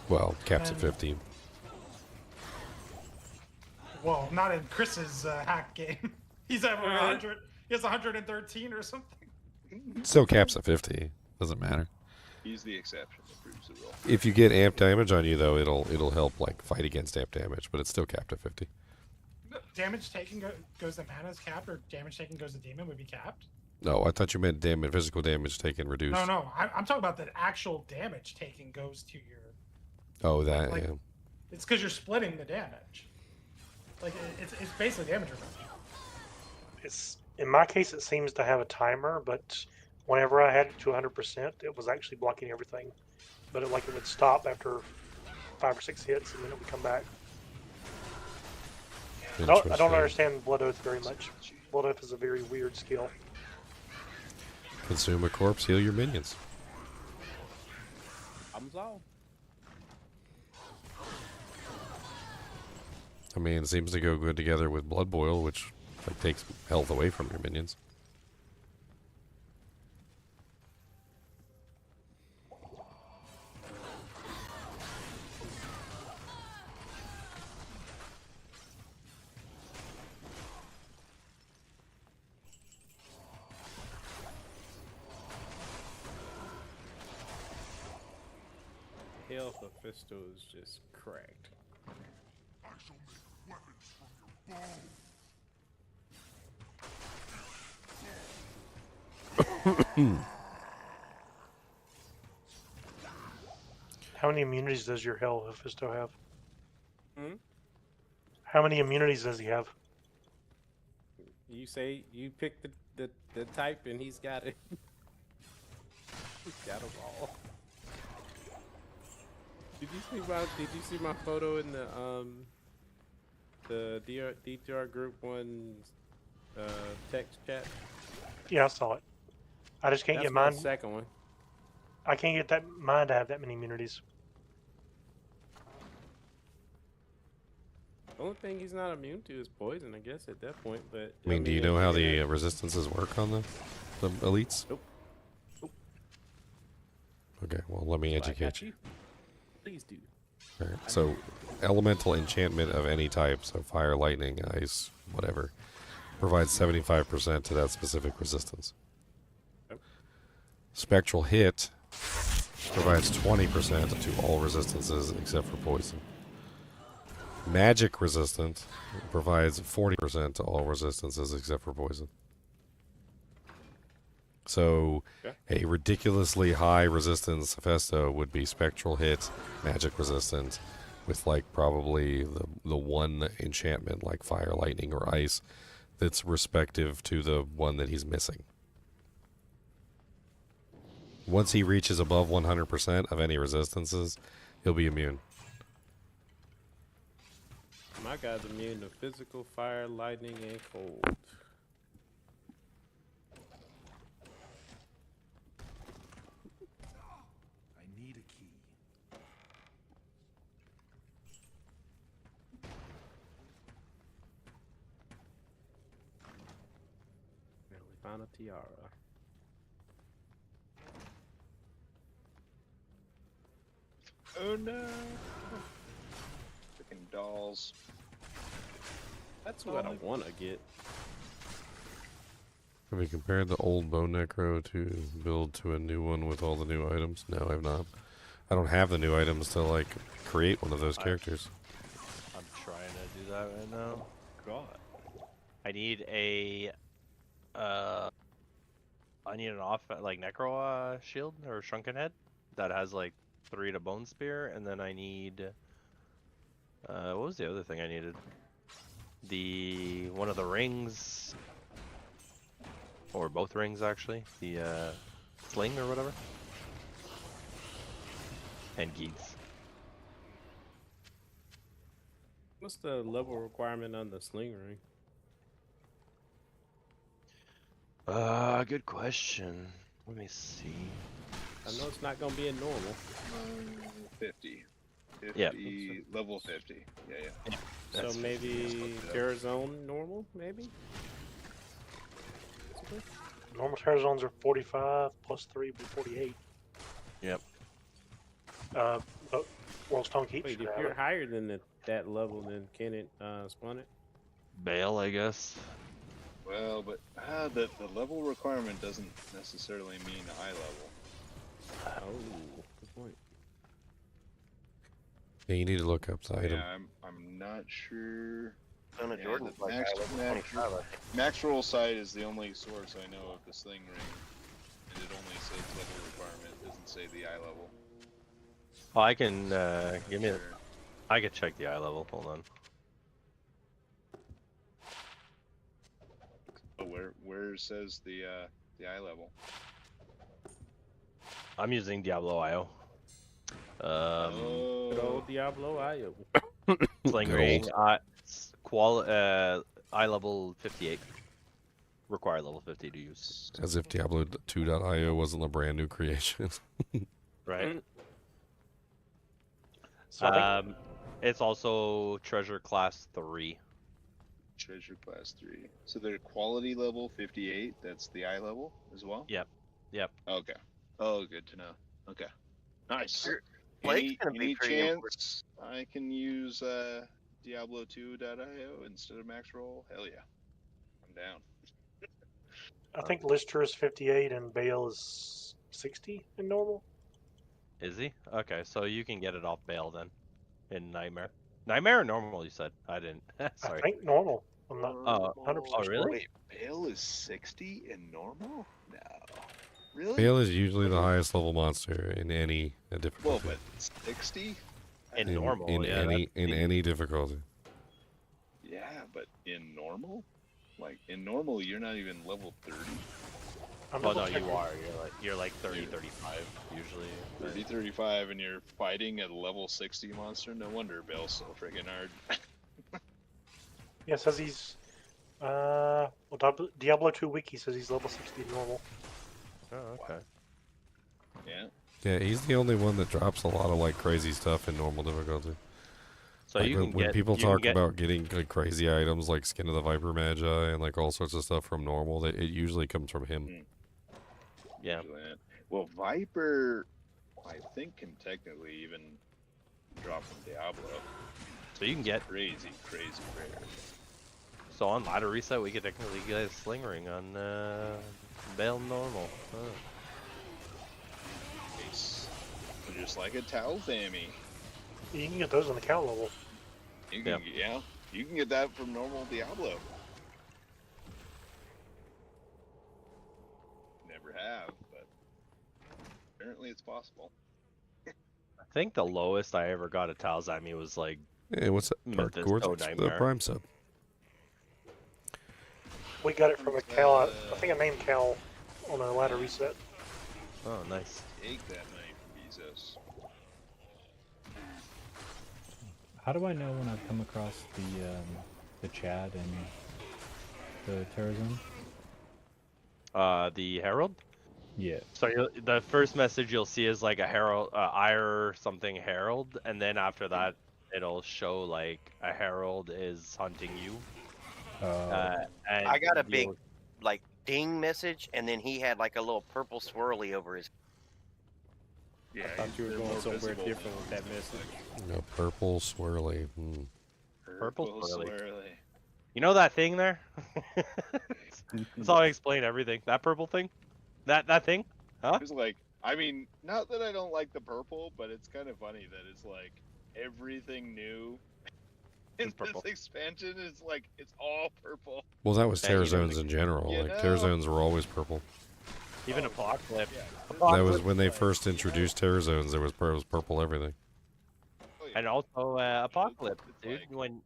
Well, caps at 50. Whoa, not in Chris's hack game. He's at 100. He has 113 or something. Still caps at 50. Doesn't matter. He's the exception that proves the rule. If you get amp damage on you, though, it'll help like fight against amp damage, but it's still capped at 50. Damage taken goes to mana is capped, or damage taken goes to demon would be capped? No, I thought you meant physical damage taken reduced. No, I'm talking about the actual damage taken goes to your Oh, that Like, yeah. It's because you're splitting the damage. Like it's basically damage reduction. It's in my case, it seems to have a timer, but whenever I had it to 100%, it was actually blocking everything. But it would stop after 5 or 6 hits, and then it would come back. I don't Interesting. understand Blood Oath very much. Blood Oath is a very weird skill. Consume a corpse, heal your minions. I'm solved. I mean, it seems to go good together with Blood Boil, which like takes health away from your minions. Hell, Mephisto is just cracked. I shall make weapons from your bow. How many immunities does your Hell Mephisto have? Hmm? How many immunities does he have? You say you pick the type and he's got it. He's got them all. Did you see my photo in the D2R group one text chat? Yeah, I saw it. I just can't That's get my mine. second one. I can't get mine to have that many immunities. The only thing he's not immune to is poison, I guess, at that point. But I mean, do you know how the resistances work on the elites? Nope. Nope. Okay, well, let me educate you. Please do. All right, so elemental enchantment of any type, so fire, lightning, ice, whatever, provides 75% to that specific resistance. Yep. Spectral hit provides 20% to all resistances except for poison. Magic resistant provides 40% to all resistances except for poison. So a ridiculously high resistance Hephaestus would be spectral hit, magic resistant, with like probably the one enchantment like fire, lightning, or ice that's respective to the one that he's missing. Once he reaches above 100% of any resistances, he'll be immune. My guy's immune to physical, fire, lightning, and cold. I need a key. Now we found a tiara. Oh no! Freaking dolls. That's what I want to get. Have you compared the old Bone Necro to build to a new one with all the new items? No, I've not. I don't have the new items to like create one of those characters. I'm trying to do that right now. God. I need a I need an off like necro shield or shrunken head that has like 3 to bone spear, and then I need what was the other thing I needed? The one of the rings, or both rings actually. The sling or whatever, and Geeds. What's the level requirement on the sling ring? Good question. Let me see. I know it's not gonna be a normal. 50. 50, Yeah. level 50. Yeah. So That's maybe Terrazone normal, maybe? Normal Terror Zones are 45 plus 3 would be 48. Yep. But World Stone keeps Wait, you if to you're have it. higher than that level, then can it spawn it? Bail, I guess. Well, but the level requirement doesn't necessarily mean eye level. Oh, good point. Yeah, you need to look up the item. Yeah, I'm not sure. Donna Yeah, Jordan's the like max, eye level max, 25, I think. max roll site is the only source I know of the sling ring, and it only says level requirement, it doesn't say the eye level. Oh, I can give me. I can check the eye level. Hold on. Oh, where says the eye level? I'm using Diablo IO. Good old Diablo IO. Sling Good ring. Eye level 58. Require level 50 to use. As if Diablo 2.io wasn't a brand new creation. Right. So I think It's also treasure class 3. Treasure class 3. So they're quality level 58. That's the eye level as well. Yep. Okay. Oh, good to know. Okay. Nice. Blake's gonna be Any pretty chance I can use Diablo 2.io instead of max roll? Hell yeah. I'm down. I think Lister is 58 and Bale is 60 in normal. Is he? Okay, so you can get it off bail then. In Nightmare. Nightmare or normal, you said? I didn't. Sorry. I think normal. I'm not Oh, 100% oh, really? Wait, Bale is 60 in normal? No. Really? Bale is usually the highest level monster in any Well, difficulty. but 60? In normal, in yeah, any difficulty. Yeah, but in normal? Like, in normal, you're not even level 30. Well, no, you are. You're like 30, 35 usually. 30, 35, and you're fighting a level 60 monster? No wonder Bale's so freaking hard. Yeah, it says he's Diablo 2 wiki says he's level 60 normal. Oh, okay. Yeah. Yeah, he's the only one that drops a lot of like crazy stuff in normal difficulty. So like, you can when get, people you can talk get- about getting like crazy items like Skin of the Viper Magi and like all sorts of stuff from normal, it usually comes from him. Yeah. Well, Viper, I think, can technically even drop from Diablo. So you can get crazy rare. So on ladder reset, we could technically get a sling ring on Bale normal. Huh. It's just like a Tau Thami. You can get those on the count level. You can, yeah, you can get that from normal Diablo. Never have, but apparently it's possible. I think the lowest I ever got a Talzami was like. Hey, what's that? Mythos Gordon, Toe the Nightmare. Prime sub. We got it from a Cal. I think I named Cal on a ladder reset. Oh, nice. Take that money from Bezos. How do I know when I've come across the Chad and the Terrazone? The Herald? Yeah. So the first message you'll see is like a Herald, Ire something Herald, and then after that it'll show like a Herald is hunting you. And I got a big you'll- like ding message, and then he had like a little purple swirly over his. Yeah, I thought you were going somewhere different with that message. A purple swirly. Purple swirly. You know that thing there? That's how I explain everything. That purple thing? That thing? Huh? It's like, I mean, not that I don't like the purple, but it's kind of funny that it's like everything new in this expansion is like it's all purple. Well, that was Terror Zones in general. You Like Terror know? Zones were always purple. Even Apocalypse. That was when they first introduced Terror Zones. There was purple everything. And also Apocalypse, dude. When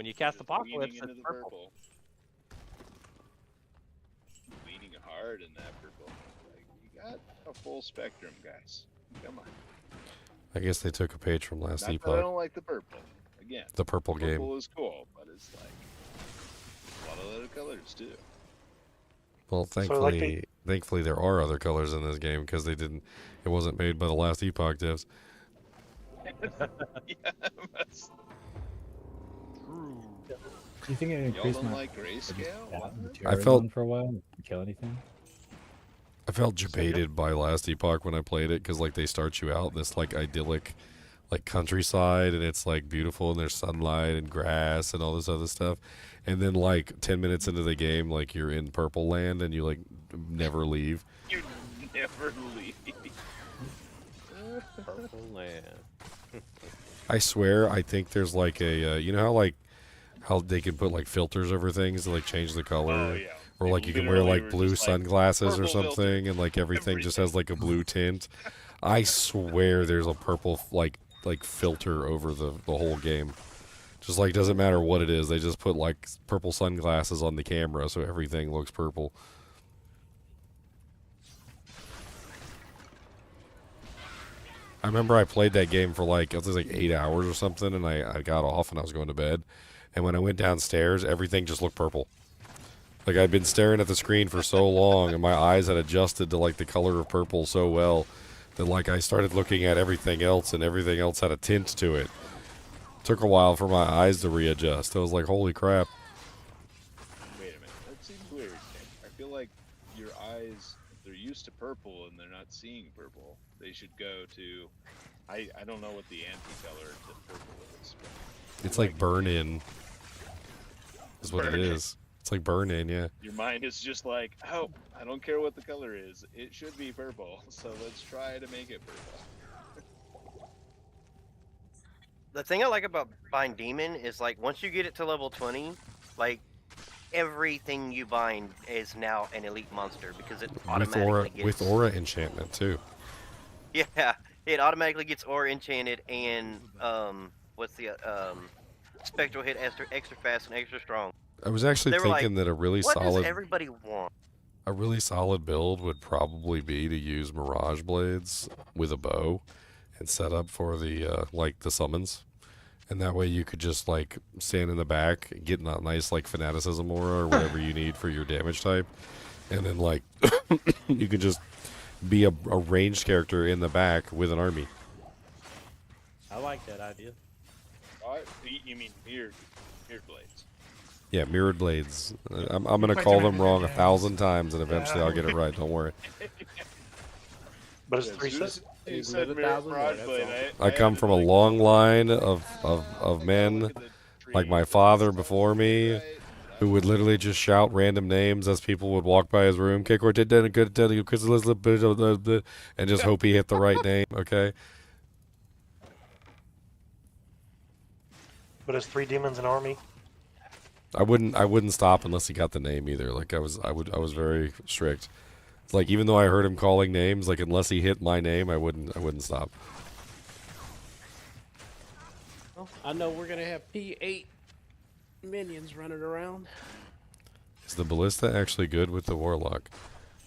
you cast Apocalypse, Leaning it's into the purple. Leaning hard in that purple. Like, you got a full spectrum, guys. Come on. I guess they took a page from last Not that I Epoch. don't like the purple. Again, The purple game. Purple is cool, but it's like a lot of other colors too. Well, thankfully there are other colors in this game because it wasn't made by the last Epoch devs. Yeah, that's Do you think it increased don't my like grayscale? I felt- for a while? Didn't kill anything? I felt jebaited by last Epoch when I played it because like they start you out in this like idyllic like countryside and it's like beautiful and there's sunlight and grass and all this other stuff, and then like 10 minutes into the game like you're in purple land and you like never leave. You never leave. Purple land. I swear I think there's like a you know how they can put like filters over things to like change the color. Oh, yeah. Or like you can wear literally like were blue just, like, sunglasses or purple something, and like everything just has like a blue tint. I swear there's a purple like filter over the whole game. Just like doesn't matter what it is, they just put like purple sunglasses on the camera so everything looks purple. I remember I played that game for like, it was like 8 hours or something, and I got off and I was going to bed. And when I went downstairs, everything just looked purple. Like I'd been staring at the screen for so long, and my eyes had adjusted to like the color of purple so well that like I started looking at everything else, and everything else had a tint to it. Took a while for my eyes to readjust. I was like, holy crap. Wait a minute, that seems weird. I feel like your eyes, if they're used to purple and they're not seeing purple, they should go to, I don't know what the anti-color to purple is. It's like burn in, is what Burn it in. is. It's like burn in, yeah. Your mind is just like, oh, I don't care what the color is. It should be purple, so let's try to make it purple. The thing I like about bind demon is like once you get it to level 20, like everything you bind is now an elite monster because it automatically gets With aura enchantment too. Yeah, it automatically gets aura enchanted and what's the spectral hit extra fast and extra strong. I was actually They were thinking like, that a really what solid does everybody want? a really solid build would probably be to use Mirage Blades with a bow and set up for the like the summons, and that way you could just like stand in the back, get that nice like fanaticism aura or whatever you need for your damage type, and then like you could just be a ranged character in the back with an army. I like that idea. You mean mirrored blades? Yeah, mirrored blades. I'm gonna call them wrong 1,000 times, and eventually I'll get it right. Don't worry. But it's three sets. You said mirage blade. I come from a long line of men, like my father before me, who would literally just shout random names as people would walk by his room. And just hope he hit the right name. Okay. But it's 3 demons an army. I wouldn't stop unless he got the name either. Like I was very strict. It's like even though I heard him calling names, like unless he hit my name, I wouldn't stop. Well, I know we're gonna have P8 minions running around. Is the ballista actually good with the warlock?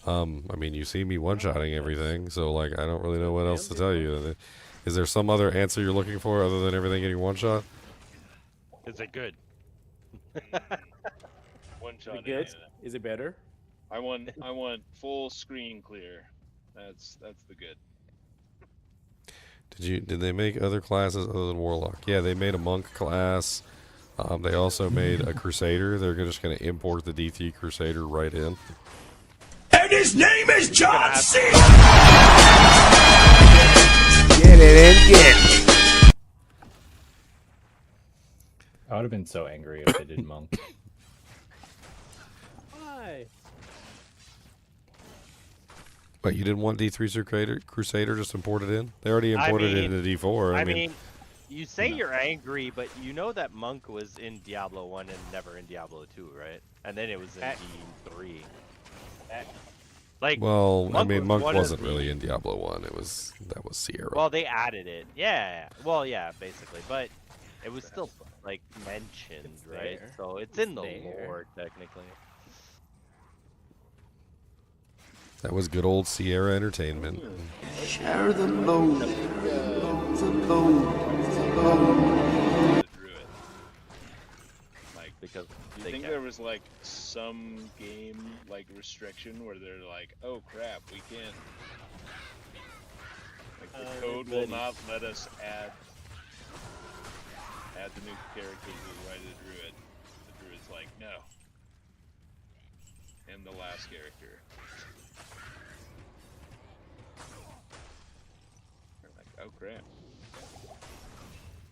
I mean, you see me one-shotting everything, so like I don't really know what else to tell you. Is there some other answer you're looking for other than everything getting one-shot? Is it good? One shot. Good? Is it better? I want full screen clear. That's the good. Did they make other classes other than warlock? Yeah, they made a monk class. They also made a crusader. They're just going to import the D3 crusader right in. And his name is John C. Get it in, get it. I would have been so angry if they did monk. Why? But you didn't want D3 Crusader just imported in? They already imported it into D4. I mean, you say you're angry, but you know that monk was in Diablo 1 and never in Diablo 2, right? And then it was in D3. Like, well, I mean, monk was wasn't really in Diablo 1. That was Sierra. Well, they added it. Yeah. Well, yeah, basically, but it was still like mentioned, right? there. So it's in the lore technically. That was good old Sierra Entertainment. Share the load. The load. Like, because do you think there was like some game like restriction where they're like, oh crap, we can't. Like the code will not let us add the new character to the right of the druid. The druid's like, no. And the last character. They're like, oh crap.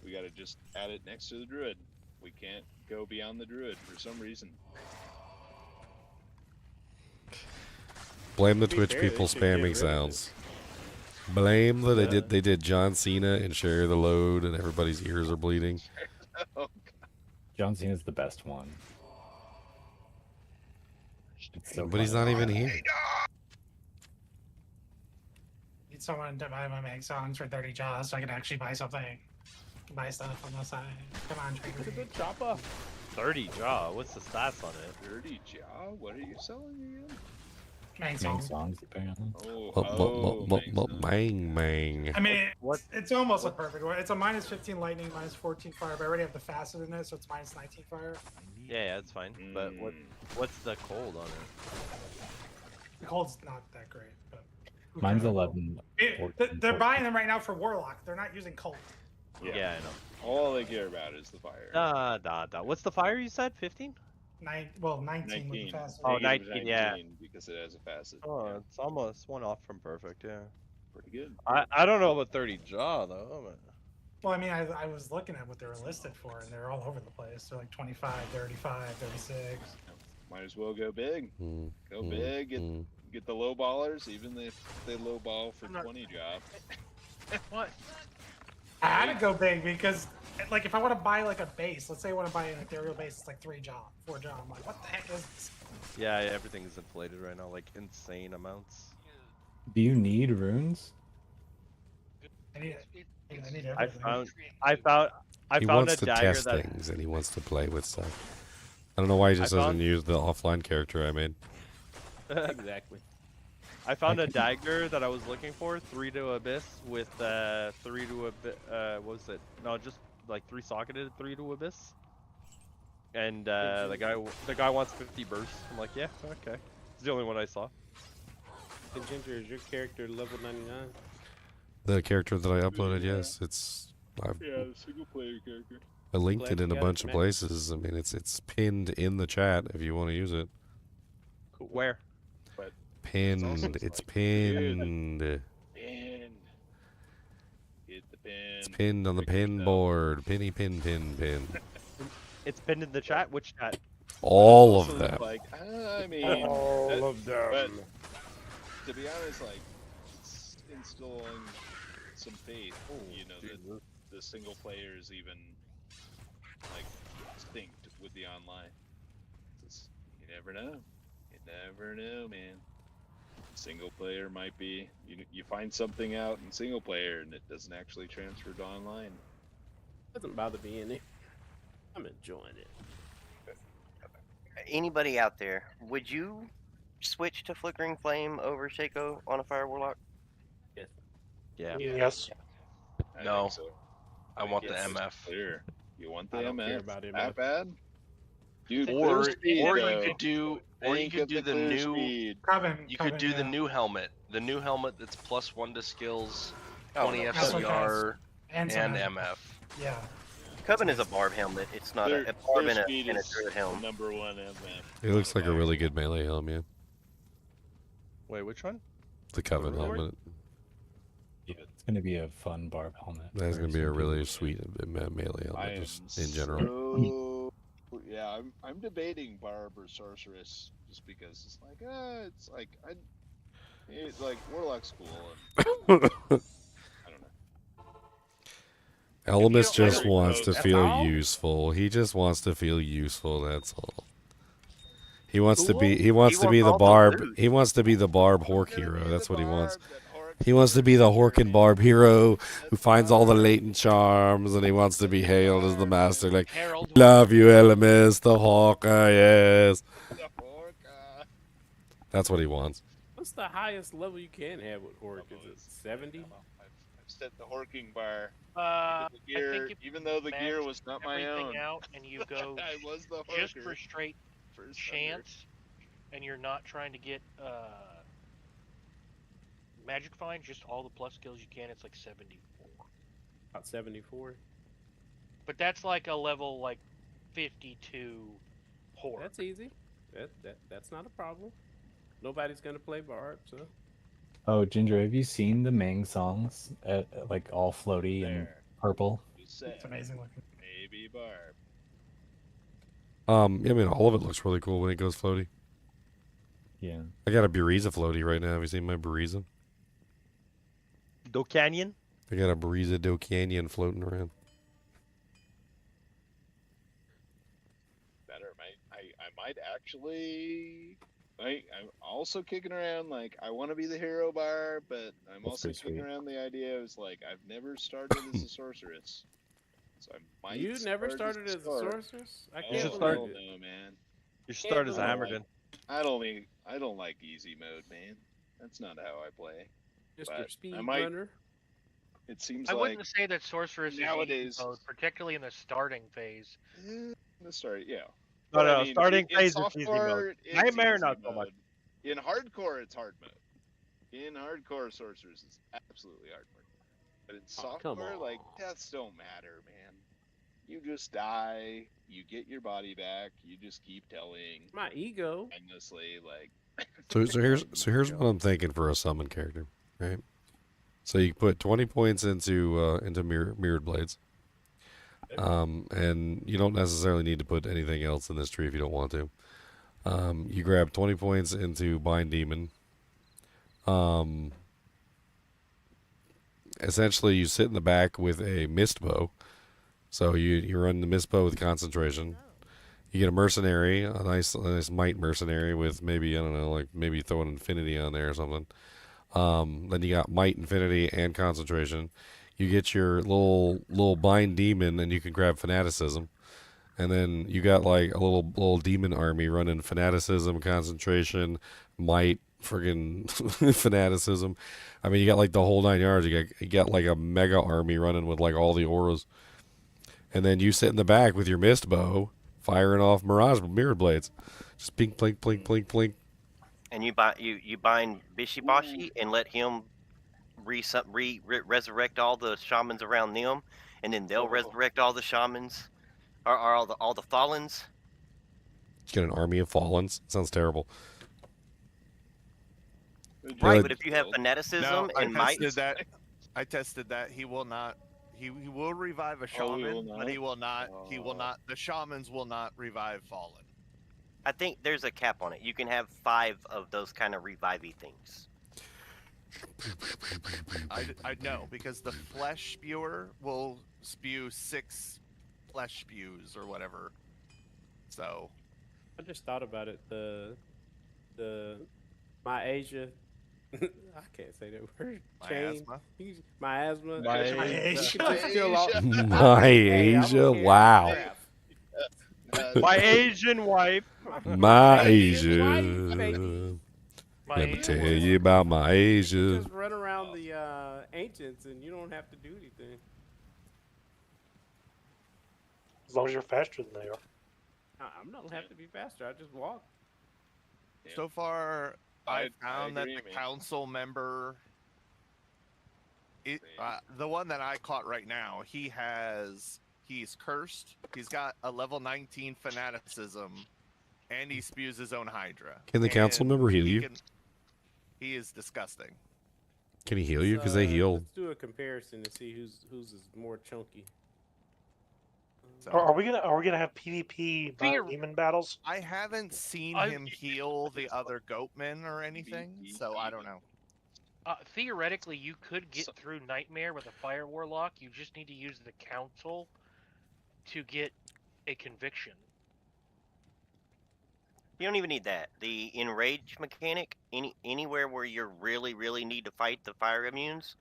We gotta just add it next to the druid. We can't go beyond the druid for some reason. Blame the Twitch people spamming sounds. Blame that they did John Cena and Share the Load and everybody's ears are bleeding. Oh, John Cena's the best one. But he's not even here. need someone to buy my mag songs for 30 jaws so I can actually buy something. Buy stuff on the side. Come on, trader. It's a good chopper. 30 jaw. What's the stats on it? 30 jaw? What are you selling again? Mang Mang song. songs, apparently. Mang. I mean, it's almost a perfect one. It's a minus 15 lightning, minus 14 fire, but I already have the facet in it, so it's minus 19 fire. Yeah, that's fine. But what's the cold on it? The cold's not that great, but Mine's 11. they're buying them right now for Warlock. They're not using cold. Yeah, I know. All they care about is the fire. What's the fire you said? 15? 19 with the facet. Oh, 19, yeah. Because it has a facet. Oh, it's almost one off from perfect, yeah. Pretty good. I don't know about 30 jaw, though. But... Well, I mean, I was looking at what they were listed for, and they're all over the place. They're like 25, 35, 36. Might as well go big. Go big, get the low ballers, even if they low ball for 20 job. What? I had to go big because, like, if I want to buy like a base, let's say I want to buy an ethereal base, it's like 3 jaw, 4 jaw. I'm like, what the heck is this? Yeah, everything is inflated right now, like insane amounts. Do you need runes? I need everything. I found He wants a to dagger test that... things and he wants to play with stuff. I don't know why he just doesn't use the offline character I made. Exactly. I found a dagger that I was looking for, 3 to Abyss with 3 to Abyss. What was it? No, just like 3 socketed 3 to Abyss. And the guy wants 50 bursts. I'm like, yeah, okay. It's the only one I saw. Hey, Ginger, is your character level 99? The character that I uploaded, yes, it's. Yeah, the single player character. I linked it in a bunch of places. I mean, it's pinned in the chat if you want to use it. Cool. Where? But pinned. It's pinned. Pinned. Get the pin. It's pinned on the pin board. Pin. It's pinned in the chat. Which chat? All of them. Like, I mean, all of them. But to be honest, like, it's instilling some faith. You know, that the single player is even like distinct with the online. You never know. You never know, man. Single player might be you find something out in single player and it doesn't actually transfer to online. Doesn't bother me any. I'm enjoying it. Anybody out there, would you switch to Flickering Flame over Shaco on a Fire Warlock? Yes. Yeah. Yes. No. think so. I want the Yes, MF. Clear. You want the I don't MF? care about That MF. bad? Dude, Or clear speed, you though. could do Think of the clear new speed. you could do the new helmet. The new helmet that's +1 to skills, Oh, 20 no. FCR, And and some- MF. Yeah. Coven is a barb helmet. It's not a barb Clear and speed a is druid helm. number 1 MF. It looks like a really good melee helm, yeah. Wait, which one? The Coven helmet. Yeah, it's gonna be a fun barb helmet. That's gonna be a really sweet melee I helmet, am just in general. yeah, I'm debating barb or sorceress just because it's like it's like Warlock's cool. And, I don't know. Elemis just Very wants to close. feel That's all? useful. He just wants to feel useful. That's all. He wants to be. He He wants to be wants the all the barb. loot. He wants to be the barb hork hero. That's what he wants. He wants to be the hork and barb hero who finds all the latent charms, and he wants to be hailed as the master. Like, love you, Elemis, the Hawkeye. Yes, that's what he wants. What's the highest level you can have with Hork? Is it 70? I've set the horking bar. I The gear, think if even though the you gear max was not my everything own. out and you go I was the just horker. for straight First chance, and you're not trying to get magic find, just all the plus skills you can. It's like 74. About 74. But that's like a level like 52 horror. That's easy. That's not a problem. Nobody's gonna play barb, so. Oh, Ginger, have you seen the Mang songs? Like all floaty and purple. It's amazing looking. Maybe barb. I mean, all of it looks really cool when it goes floaty. Yeah. I got a Buriza floaty right now. Have you seen my Buriza? Do Canyon? I got a Buriza Do Canyon floating around. Better, I might actually I'm also kicking around like I want to be the hero bar, but I'm That's also pretty kicking sweet. around the idea of like I've never started as a sorceress, so I might. You never started as a sword. sorceress? I Oh, can't should believe start- it. No, man. You should start as a I don't hammer gun. I don't like easy mode, man. That's not how I play. Mr. But I Speed might. Runner. It seems I like wouldn't say that sorceress nowadays. is easy mode, particularly in the starting phase. Let's start. Yeah. No, But I no, mean, starting in phase is easy mode. softcore, it's Nightmare, easy not so mode. much. In hardcore, it's hard mode. In hardcore, sorcerers is absolutely hard mode. But in Oh, come softcore, like on. deaths don't matter, man. You just die. You get your body back. You just keep telling. My ego. Endlessly, like. So here's what I'm thinking for a summon character, right? So you put 20 points into mirrored blades, and you don't necessarily need to put anything else in this tree if you don't want to. You grab 20 points into bind demon. Essentially, you sit in the back with a mist bow. So you run the mist bow with concentration. You get a mercenary, a nice might mercenary with maybe, I don't know, like maybe throw an infinity on there or something. Then you got might, infinity, and concentration. You get your little bind demon, and you can grab fanaticism. And then you got like a little demon army running fanaticism, concentration, might, friggin' fanaticism. I mean, you got like the whole 9 yards. You got like a mega army running with like all the auras. And then you sit in the back with your mist bow, firing off mirrored blades. Just blink, blink, blink, blink, blink. And you bind Bishibashi and let him resurrect all the shamans around them, and then they'll resurrect all the shamans, or all the fallens. Get an army of fallens. Sounds terrible. Right, but if you have fanaticism I and might, tested that. I tested that. He will not. He will revive a shaman, but he will not. He will not. The shamans will not revive fallen. I think there's a cap on it. You can have 5 of those kind of revivey things. I know, because the flesh spewer will spew 6 flesh spews or whatever. So I just thought about it. The my Asia. I can't say that word. Miasma? Miasma. Miasma. My Asia. Wow. My Asian wife. My Asia. Let me tell you about my Asia. Just run around the ancients and you don't have to do anything. As long as you're faster than they are. I'm not have to be faster. I just walk. so far, I found that agree, the man. council member, the one that I caught right now, he's cursed. He's got a level 19 fanaticism, and he spews his own Hydra. Can the council And member heal you? He is disgusting. Can he heal you? Because they heal. Let's do a comparison to see who's is more chunky. So, Are we gonna have PvP demon battles? I haven't seen him heal the other goatmen or anything, so I don't know. Theoretically, you could get through Nightmare with a Fire Warlock. You just need to use the Council to get a conviction. You don't even need that. The enrage mechanic, anywhere where you really need to fight the fire immunes,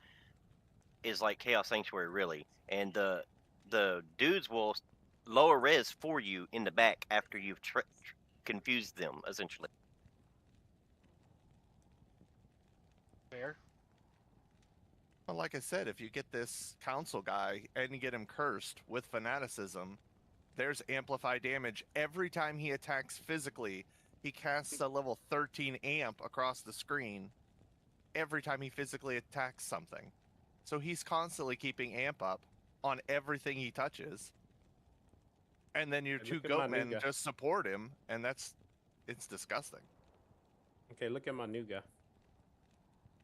is like Chaos Sanctuary, really. And the dudes will lower res for you in the back after you've confused them, essentially. Fair. Well, like I said, if you get this council guy and you get him cursed with fanaticism, there's amplified damage. Every time he attacks physically, he casts a level 13 amp across the screen every time he physically attacks something. So he's constantly keeping amp up on everything he touches. And then your Hey, two look at my new goatmen guy. just support him, and it's disgusting. Okay, look at my new guy.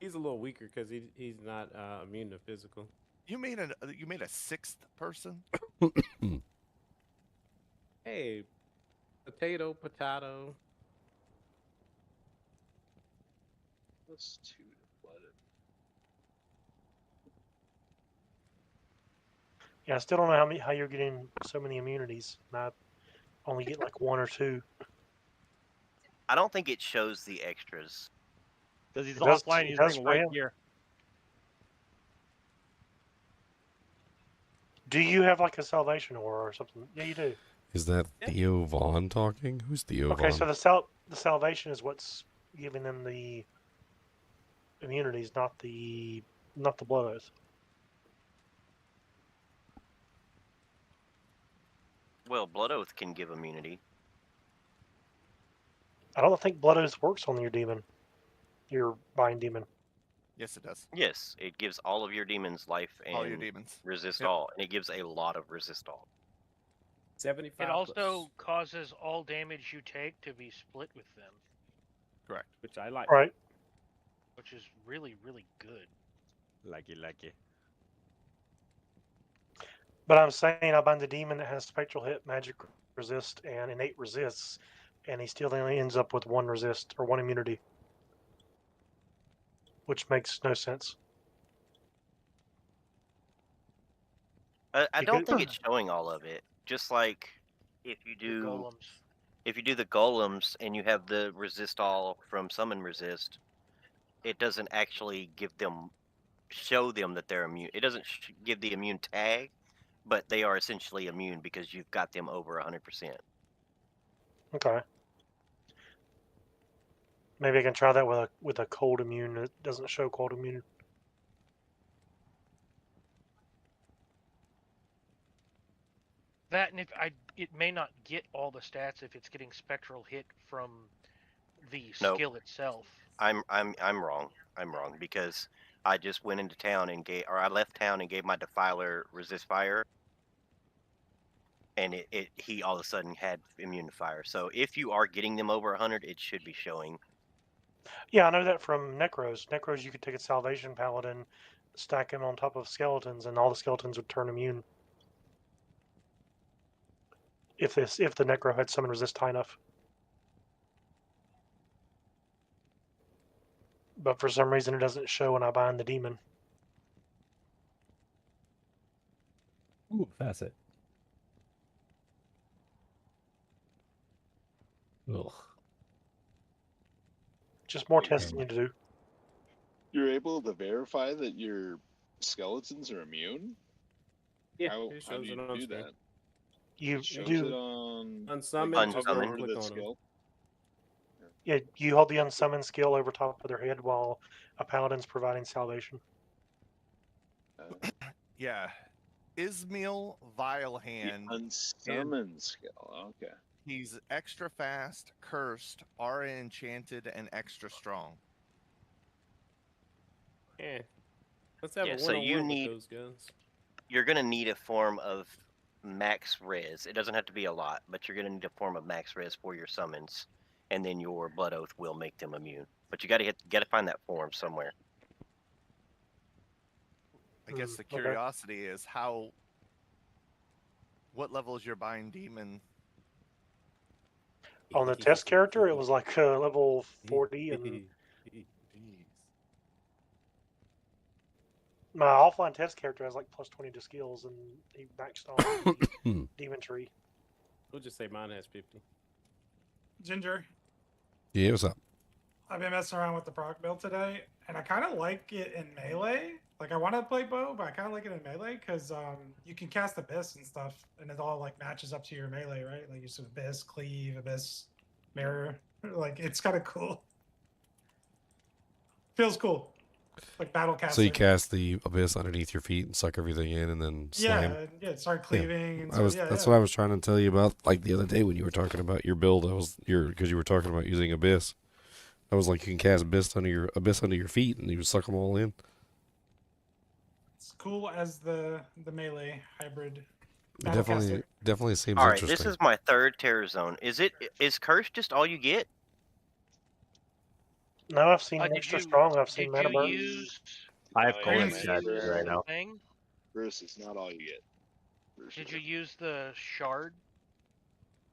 He's a little weaker because he's not immune to physical. You made a 6th person? Hey, potato. Plus 2 to flooded. Yeah, I still don't know how you're getting so many immunities. And I only get like 1 or 2. I don't think it shows the extras. Because he's It does- offline, it he's does wearing for white him. gear. Do you have like a salvation aura or something? Yeah, you do. Is that Theo Vaughn talking? Who's Theo Okay, Vaughn? so the salvation is what's giving them the immunities, not the blood oath. Well, Blood Oath can give immunity. I don't think blood oath works on your demon, your bind demon. Yes, it does. Yes, it gives all of your demons life and All your demons. resist Yep. all, and it gives a lot of resist all. 75. It also plus. causes all damage you take to be split with them, Correct. Which I like. Right. which is really, really good. Lucky. But I'm saying I bind the demon that has spectral hit, magic resist, and innate resists, and he still only ends up with one resist or one immunity, which makes no sense. I don't could- think it's showing all of it. Just like if you The do golems. if you do the golems and you have the resist all from summon resist, it doesn't actually show them that they're immune. It doesn't give the immune tag, but they are essentially immune because you've got them over 100%. Okay. Maybe I can try that with a cold immune. It doesn't show cold immune. That, and it may not get all the stats if it's getting spectral hit from the Nope. skill itself. I'm wrong. I'm wrong because I just went into town and I left town and gave my Defiler resist fire, and he all of a sudden had immune to fire. So if you are getting them over 100, it should be showing. Yeah, I know that from Necros. Necros, you could take a Salvation Paladin, stack him on top of skeletons, and all the skeletons would turn immune. If the Necro had summon resist high enough. But for some reason, it doesn't show when I bind the demon. Ooh, facet. Ugh. Just more testing to do. You're able to verify that your skeletons are immune? Yeah, How it do shows you it on do screen. that? You It shows do. it on Unsummon, like, just hover don't over click the on 'em. skill. Yeah, you hold the unsummon skill over top of their head while a paladin's providing salvation. Yeah. Ismail Vilehand. Unsummon skill. Okay. He's extra fast, cursed, aura enchanted, and extra strong. Yeah. Let's have Yeah, a so you one-on-one with need- those guys. You're gonna need a form of max res. It doesn't have to be a lot, but you're gonna need a form of max res for your summons, and then your Blood Oath will make them immune. But you gotta find that form somewhere. I guess the okay. curiosity is what level is your bind demon? On the test character, it was like level 40, and Jeez. my offline test character has like plus 20 to skills, and he maxed on the demon tree. We'll just say mine has 50. Ginger, Yeah, what's up? I've been messing around with the proc build today, and I kind of like it in melee. Like, I want to play bow, but I kind of like it in melee because you can cast Abyss and stuff, and it all like matches up to your melee, right? Like, you use Abyss, Cleave, Abyss, Mirror. Like, it's kind of cool. Feels cool. Like battle casting. So you cast the abyss underneath your feet and suck everything in, and then slam. Yeah, start cleaving. And That's what I was trying to tell you about. Like the other day when you were talking about your build, because you were talking about using abyss. I was like, you can cast abyss under your feet, and you suck them all in. It's cool as the melee hybrid. It battle definitely caster. seems All right, interesting. this is my third terror zone. Is curse just all you get? No, I've seen Did extra you- strong. I've seen Did mana you burn. use I have Oh, cold yeah, in man. chat Bruce. right now. thing? Bruce is not all you get. Bruce Did is- you use the shard?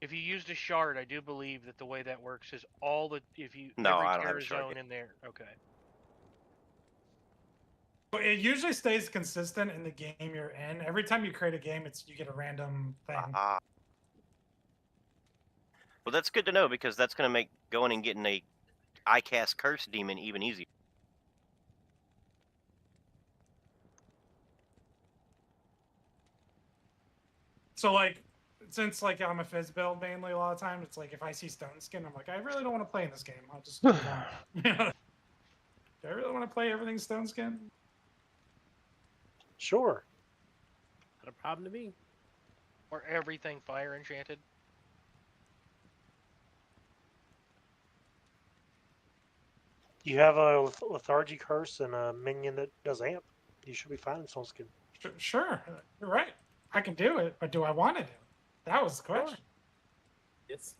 If you used a shard, I do believe that the way that works is No, every I don't have terror a shard zone yet. in there. Okay. But it usually stays consistent in the game you're in. Every time you create a game, you get a random thing. Well, that's good to know because that's going to make going and getting a ICAST curse demon even easier. So like, since like I'm a Fizz build mainly a lot of times, it's like if I see Stone Skin, I'm like, I really don't want to play in this game. I'll just move on. Do I really want to play everything Stone Skin? Sure. Not a problem to me. Or everything fire enchanted. You have a lethargy curse and a minion that does amp. You should be fine in Stone Skin. Sure, you're right. I can do it, but do I want to do it? That was the question. Yes.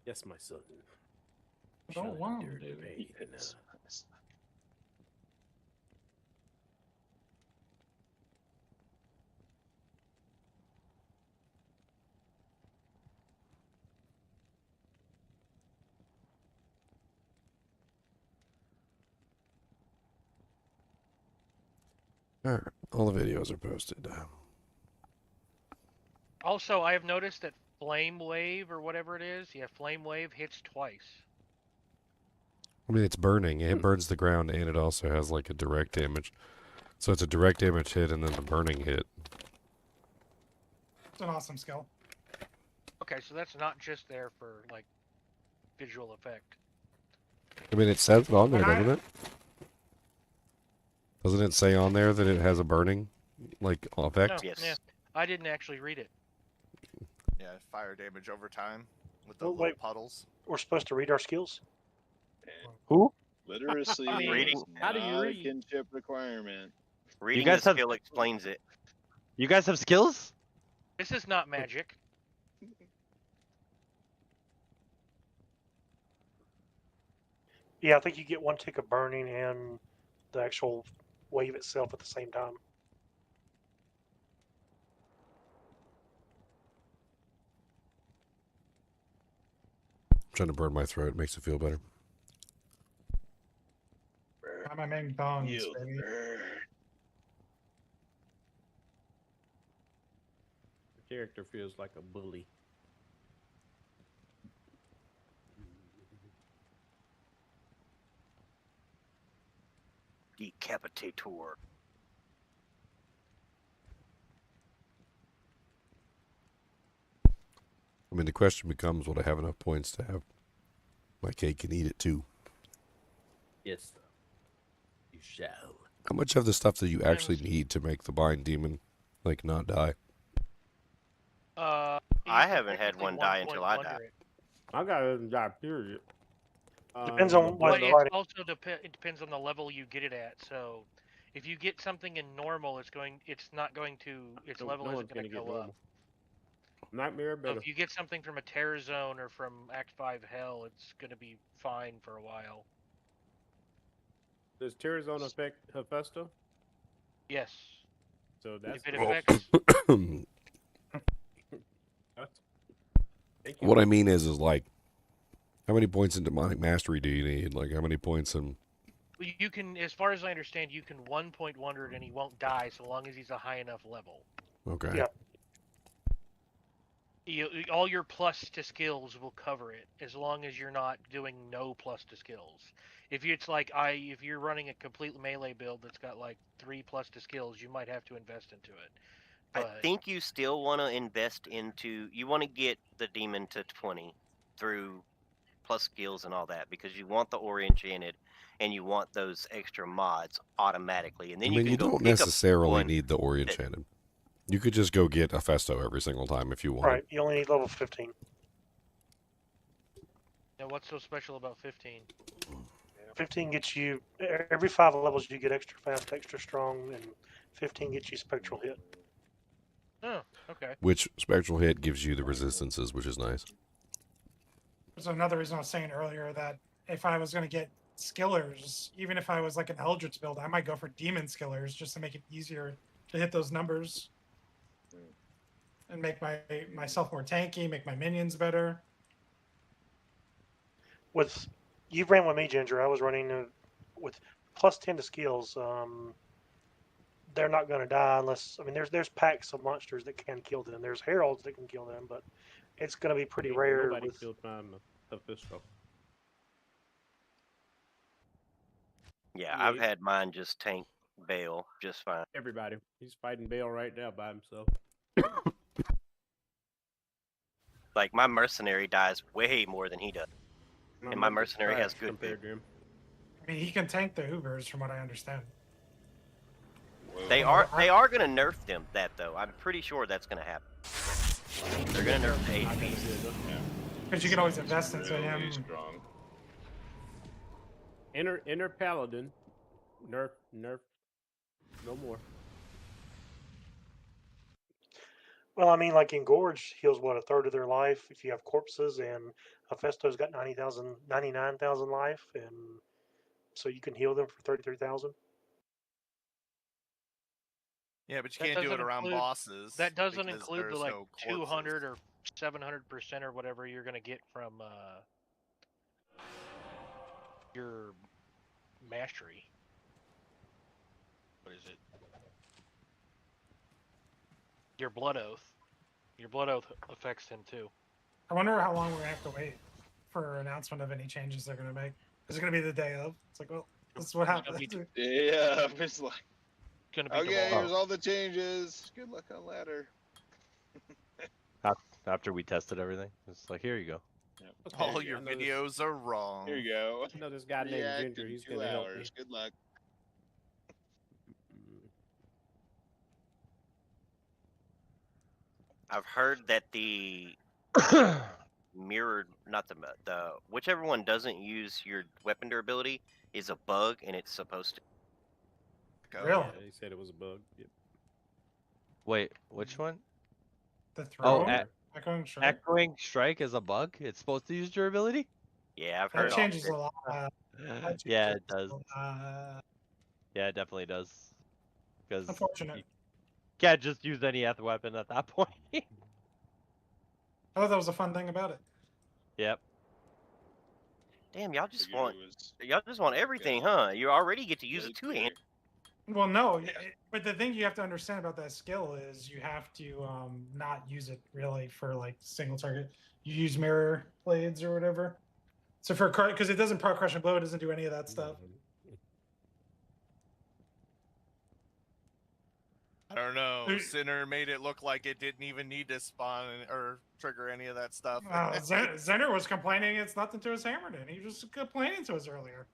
Yes, my son. I don't want to do Pain. it. All right, all the videos are posted. Also, I have noticed that Flame Wave or whatever it is, Flame Wave hits twice. I mean, it's burning. It burns the ground, and it also has like a direct damage. So it's a direct damage hit, and then the burning hit. It's an awesome skill. Okay, so that's not just there for like visual effect. I mean, it says it on there, When I- doesn't it? Doesn't it say on there that it has a burning, like, effect? No, yeah, I didn't actually read it. Yeah, fire damage over time with the Oh, little wait. puddles. We're supposed to read our skills. Who? Literacy Reading. is How do you not a read? kinship requirement. Reading guys the have- skill explains it. You guys have skills? This is not magic. Yeah, I think you get one tick of burning and the actual wave itself at the same time. I'm trying to burn my throat. It makes it feel better. I'm my main bongs, You baby. The character feels like a bully. Decapitator. I mean, the question becomes, would I have enough points to have my cake and eat it too? Yes. You shall. How much of the stuff that you actually need to make the bind demon, like, not die? I You haven't had technically one die point until I wonder die. it. I got to die, period. Depends on what But fighting. it also it depends on the level you get it at. So, if you get something in normal, its not going to its level isn't going to go up. Nightmare So better. if you get something from a Terror Zone or from Act 5 Hell, it's going to be fine for a while. Does Terror Zone affect Hephaestus? Yes. So that's If it cool. affects, Thank you. What I mean is like, how many points in demonic mastery do you need? Like, how many points in... you can, as far as I understand, you can 1 point wonder it and he won't die so long as he's a high enough level. Okay. Yeah. All your plus to skills will cover it as long as you're not doing no plus to skills. If you're running a complete melee build that's got like 3 plus to skills, you might have to invest into it. I think you still want to invest into. You want to get the demon to 20 through plus skills and all that because you want the Ori Enchanted and you want those extra mods automatically. And then I mean, you can go don't pick up necessarily one need the Ori Enchanted. You could just go get a Festo every single time if you want. Right, you only need level 15. Now, what's so special about 15? 15 gets you, every 5 levels you get extra fast, extra strong, and 15 gets you spectral hit. Oh, okay. Which spectral hit gives you the resistances, which is nice. There's another reason I was saying earlier that if I was going to get skillers, even if I was like an Eldritch build, I might go for demon skillers just to make it easier to hit those numbers and make myself more tanky, make my minions better. You ran with me, Ginger. I was running with plus 10 to skills. They're not going to die unless, I mean, there's packs of monsters that can kill them. There's heralds that can kill them, but it's going to be pretty Ain't rare. Nobody With, killed my Mephisto. Yeah, He I've ate had mine just tank Bale just fine. everybody. He's fighting Bale right now by himself. Like my mercenary dies way more than he does, and my numbers mercenary has trash good compared to him. I mean, he can tank the Hoovers, from what I understand. They are going to nerf them. That though, I'm pretty sure that's going to happen. They're going to nerf the HPs. Because you can always invest into Really him. strong. Inner Paladin. Nerf. No more. well, I mean, like Engorge heals what, a third of their life if you have corpses, and Hephaestus got 99,000 life, and so you can heal them for 33,000. Yeah, but you That can't do it doesn't around include- bosses. That doesn't because include the there's like no 200 or 700% or whatever you're gonna get from your mastery. What is it? Your blood oath. Your blood oath affects him too. I wonder how long we're going to have to wait for announcement of any changes they're going to make. Is it going to be the day of? It's like, well, this is what happened. Yeah, it's like, Gonna be okay, tomorrow. here's all the changes. Good luck on ladder. After we tested everything, it's like, here you go. Okay, All your videos are wrong. Here you go. I know this guy named React Ginger. in He's 2 going to help me. hours. Good luck. I've heard that the mirrored, not the whichever one doesn't use your weapon durability is a bug, and it's supposed to. Really? Yeah, he said it was a bug. Yep. Wait, which one? The Oh, throw? Echoing Strike? Echoing Strike is a bug? It's supposed to use durability? Yeah, I've That heard all changes this. a lot. Yeah, it does. Uh, Yeah, it definitely does. Because unfortunate. you can't just use any Eth weapon at that point. I thought that was a fun thing about it. Yep. Damn, y'all just want everything, huh? You already get to use a two-hand. Well, no, but the thing you have to understand about that skill is you have to not use it really for like single target. You use mirror blades or whatever. So for because it doesn't proc crush and blow, it doesn't do any of that stuff. I don't know. There's- Sinner made it look like it didn't even need to spawn or trigger any of that stuff. Zener was complaining it's nothing to his Hammerden. He was complaining to us earlier.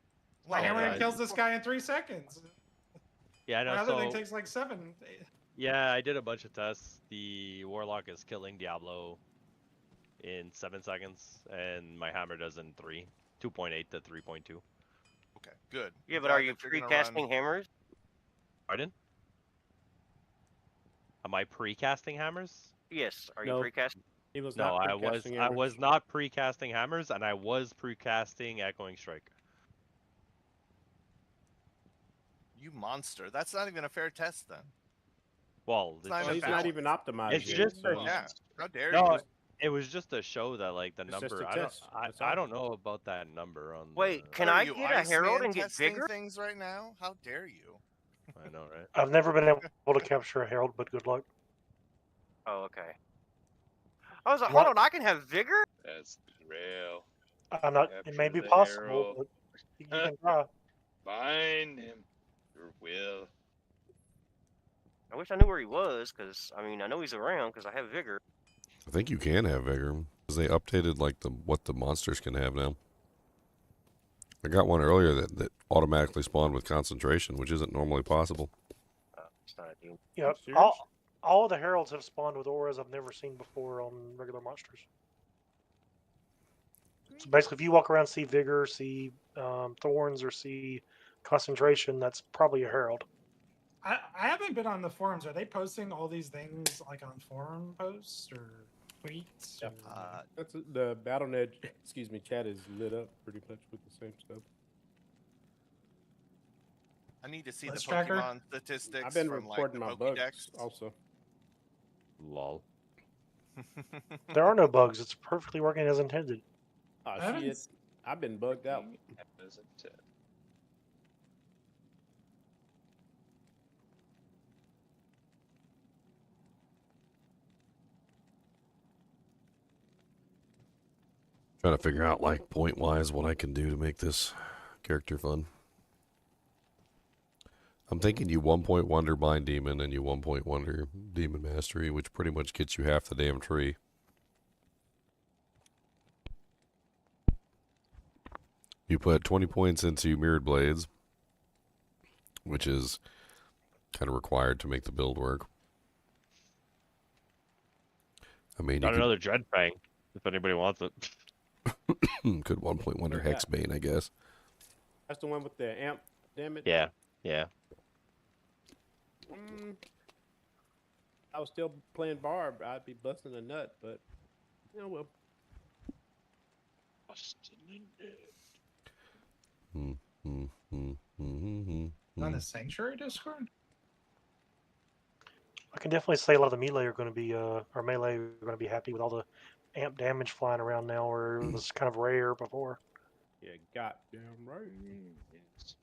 My Well, Hammerden yeah, kills this guy in 3 seconds. Yeah, I know. My other So, thing takes like 7. yeah, I did a bunch of tests. The Warlock is killing Diablo in 7 seconds, and my hammer does in 3. 2.8 to 3.2. Okay, good. Yeah, I'm but glad are you that you're gonna pre-casting run- hammers? Pardon? Am I pre-casting hammers? Yes. Are you No. pre-casting? He was No, not I was. precasting I hammers. was not pre-casting hammers, and I was pre-casting Echoing Strike. You monster. That's not even a fair test then. Well, It's not Well, even he's not balanced. even optimized It's yet. just so Yeah. How dare no, you? it was just to show that like the It's just number. a I don't. test. That's I all. don't know about that number on. Wait, can What are I you, get a Iceman Herald and get testing vigor? things right now? How dare you? I know, right? I've never been able to capture a Herald, but good luck. Oh, okay. I was like, What? hold on, I can have vigor? That's real. I'm not. It may Capture be the possible, Herald. but you can try. Find him. Your will. I wish I knew where he was, because, I mean, I know he's around, because I have vigor. I think you can have vigor because they updated like what the monsters can have now. I got one earlier that automatically spawned with concentration, which isn't normally possible. It's not a demon. Yeah, Serious? all of the Heralds have spawned with auras I've never seen before on regular monsters. So basically, if you walk around, see Vigor, see Thorns, or see Concentration, that's probably a Herald. I haven't been on the forums. Are they posting all these things like on forum posts or tweets? Yep. or- That's the BattleNet. Excuse me, chat is lit up pretty much with the same stuff. I need to see Let's the track her. Pokemon statistics I've been from like reporting the my bugs Pokédex. also. Lol. There are no bugs. It's perfectly working as intended. Oh I haven't shit! s- I've been bugged out. Isn't it? Trying to figure out, like, point-wise what I can do to make this character fun. I'm thinking you 1-point wonder Bind Demon and you 1-point wonder Demon Mastery, which pretty much gets you half the damn tree. You put 20 points into Mirrored Blades, which is kind of required to make the build work. I mean, Got another Dread Fang, if anybody wants it. Could 1-point wonder Hexbane, I guess. That's the one with the amp damage? Yeah, yeah. I was still playing Barb, I'd be busting a nut, but you know, well. Busting a nut. On the Sanctuary Discord? I can definitely say a lot of the melee are going to be, or melee are going to be happy with all the amp damage flying around now, where it was kind of rare before. Yeah, goddamn right. Yes.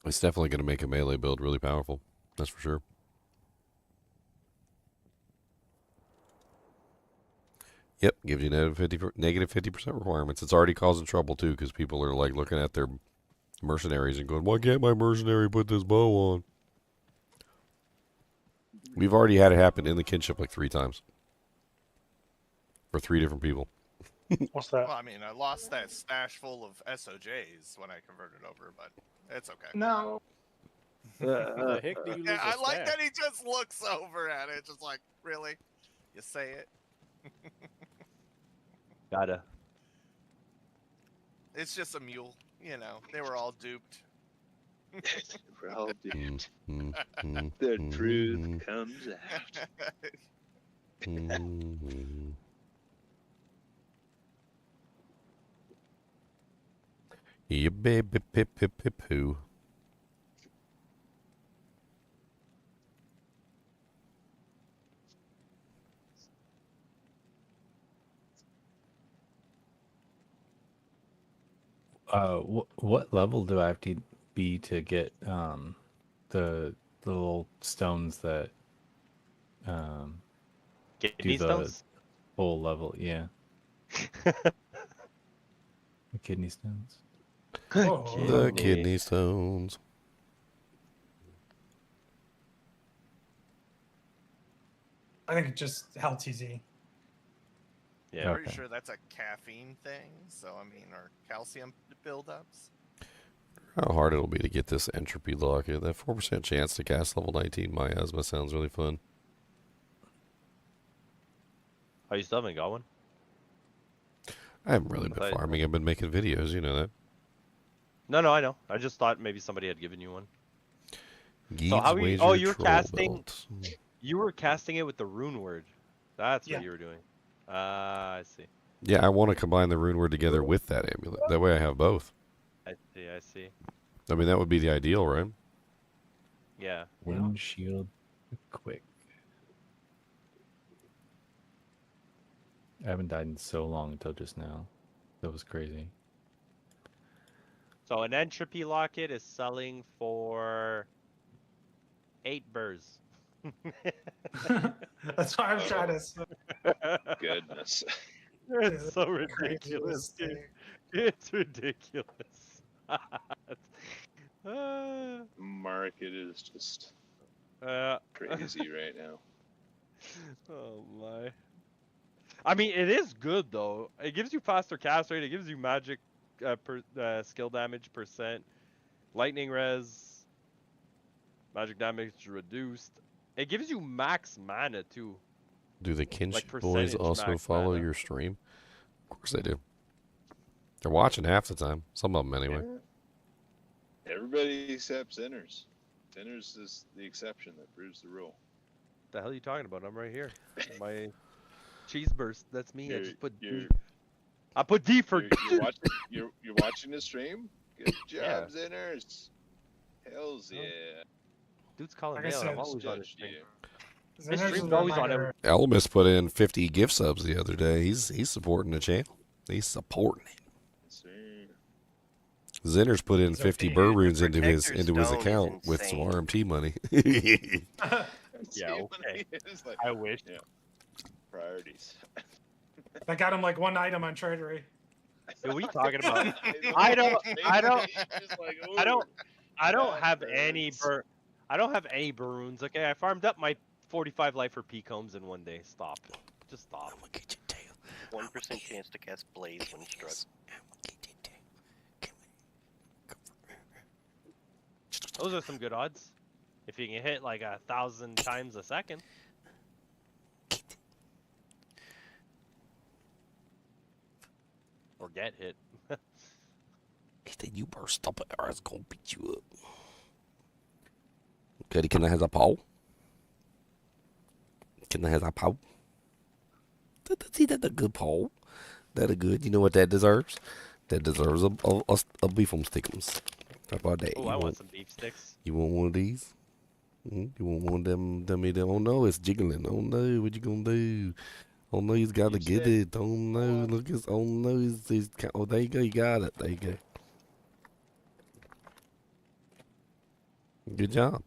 It's definitely going to make a melee build really powerful. That's for sure. Yep, gives you negative 50% requirements. It's already causing trouble, too, because people are, like, looking at their mercenaries and going, why can't my mercenary put this bow on? We've already had it happen in the kinship like 3 times. For 3 different people. What's that? Well, I mean, I lost that stash full of SOJs when I converted over, but it's okay. No. The heck do you lose Yeah, I a like stash? that he just looks over at it, just like, really? You say it? Gotta. It's just a mule, you know. They were all duped. We're all duped. The truth comes out. Yeah, baby, pip, pip, pip, who. What level do I have to be to get the little stones that Kidney do the stones? full level? Yeah. The kidney stones. The kidney stones. I think it's just LTZ. Yeah. I'm pretty sure that's a caffeine thing, so I mean, or calcium buildups. How hard it'll be to get this entropy lock. That 4% chance to cast level 19 miasma sounds really fun. Oh, you still haven't got one? I haven't really been farming. I've been making videos, you know that. No, I know. I just thought maybe somebody had given you one. Geeds So how are you? wager Oh, you were troll casting. belt. You were casting it with the rune word. That's Yeah. what you were doing. I see. Yeah, I want to combine the rune word together with that amulet. That way I have both. I see. I mean, that would be the ideal, right? Yeah. Windshield quick. I haven't died in so long until just now. That was crazy. So an entropy locket is selling for 8 burrs. That's why I'm trying to. Goodness. It's so ridiculous, dude. It's ridiculous. Market is just crazy right now. Oh my. I mean, it is good though. It gives you faster cast rate. It gives you magic skill damage percent, lightning res, magic damage reduced. It gives you max mana too. Do the Kinship Like boys percentage also max follow mana. your stream? Of course they do. They're watching half the time. Some of them anyway. Everybody except Sinners. Sinners is the exception that proves the rule. The hell are you talking about? I'm right here. My cheese burst. That's me. I just put D. I put D for. You're watching the stream? Good job, Yeah. Sinners. Hells yeah. Dude's calling Like I me out. said, I'm always on his Judged stream. you. His Xenos stream's is a always on reminder- every. Elmas put in 50 gift subs the other day. He's supporting the channel. He's supporting it. Zinner's put in 50 burr runes into his Protector's Stone is account with some insane. RMT money. See, Yeah, when okay. it's like, I wish. yeah, priorities. I got him like one item on Tradery. Dude, what are you talking about? Maybe I don't just like, I don't "Ooh, I don't that have any hurts." I don't have any baroons. Okay, I farmed up my 45 life for P-combs in one day. Stop. Just stop. 1% chance to cast Blaze when struck. Those are some good odds. If you can hit like 1,000 times a second. Or get hit. He said, "You better stop it, or I was gonna beat you up." Okay, can I have a paw? Can I have a paw? See, that's a good paw. That a good. You know what that deserves? That deserves a beef on stickums. How about that? Oh, I want some beef sticks. You want one of these? You want one of them? Oh no, it's jiggling. Oh no, what you gonna do? Oh no, he's got to get it. Oh no, look, oh no, he's oh, there you go, you got it. There you go. Good job.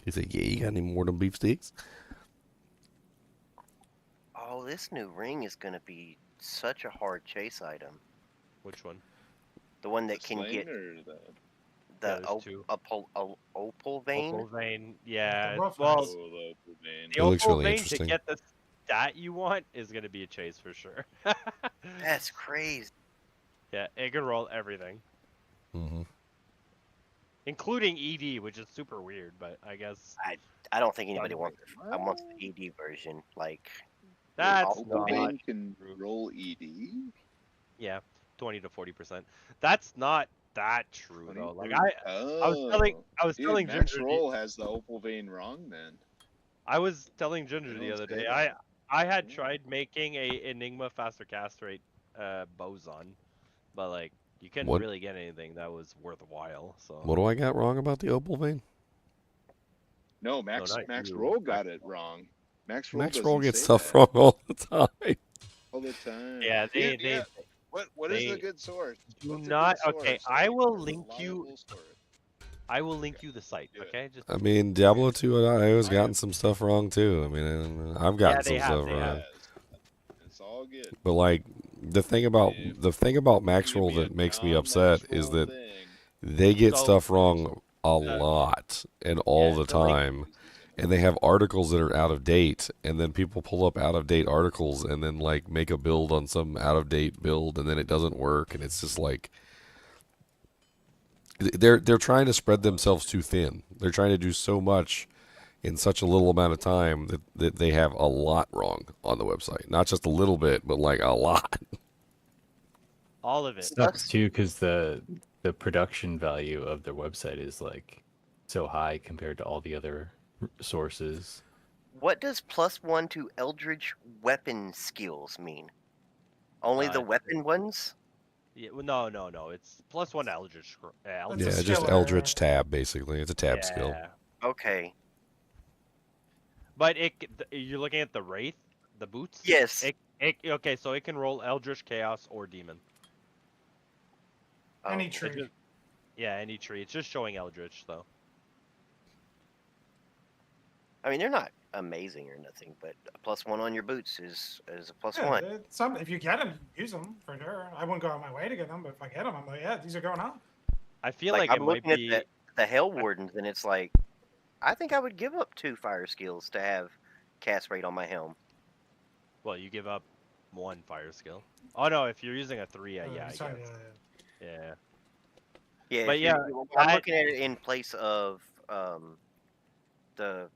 He said, "Yeah, you got any more than beef sticks?" Oh, this new ring is going to be such a hard chase item. Which one? The one that can Sling get or the opal vein. Opal vein, yeah. rough Well, eyes. the It looks opal really vein to interesting. get the stat you want is gonna be a chase for sure. That's crazy. Yeah, it can roll everything, Mm-hmm. including ED, which is super weird, but I guess I don't think anybody wants I want the ED version. Like that's Opal not Vein can roll ED. Yeah, 20 to 40%. That's not that true though. Like I was Dude, telling Max Ginger Roll has the Opal Vein wrong then. I was telling Ginger They the don't other say day. that. I had tried making a Enigma faster cast rate boson, but like you couldn't What? really get anything that was worthwhile. So What do I got wrong about the opal vein? No, Max not Max you. Roll got it wrong. Max Roll Max doesn't Roll gets say stuff that. wrong all the time. All the time. Yeah, they What is the good source? do What's a not. good Okay, source? I will A link you. reliable source. I will link you the site. Okay, just I mean, Diablo 2 has gotten some stuff wrong too. I mean, I've gotten some stuff wrong. It's all good. But like the thing about Max Roll that makes me upset is that they get stuff wrong a lot and all the time. And they have articles that are out of date, and then people pull up out of date articles and then like make a build on some out of date build, and then it doesn't work, and it's just like they're trying to spread themselves too thin. They're trying to do so much in such a little amount of time that they have a lot wrong on the website. Not just a little bit, but like a lot. all of it. Sucks too because the production value of their website is like so high compared to all the other sources. What does +1 to Eldritch weapon skills mean? Only the weapon ones? Yeah, well, no. It's +1 Eldritch. Yeah, just Eldritch tab basically. It's a tab skill. Okay. But you're looking at the Wraith, the boots. Yes. Okay, so it can roll Eldritch, Chaos, or Demon. Any tree. Yeah, any tree. It's just showing Eldritch though. I mean, they're not amazing or nothing, but a +1 on your boots is a Yeah, +1. if you get them, use them for sure. I wouldn't go out of my way to get them, but if I get them, I'm like, yeah, these are going on. I feel like I'm it might looking be. at the Hell Wardens, and it's like, I think I would give up 2 fire skills to have cast rate on my helm. Well, you give up 1 fire skill. Oh no, if you're using a 3, yeah, I sorry, guess. Yeah. Yeah, But if yeah, I'm looking at it in place of the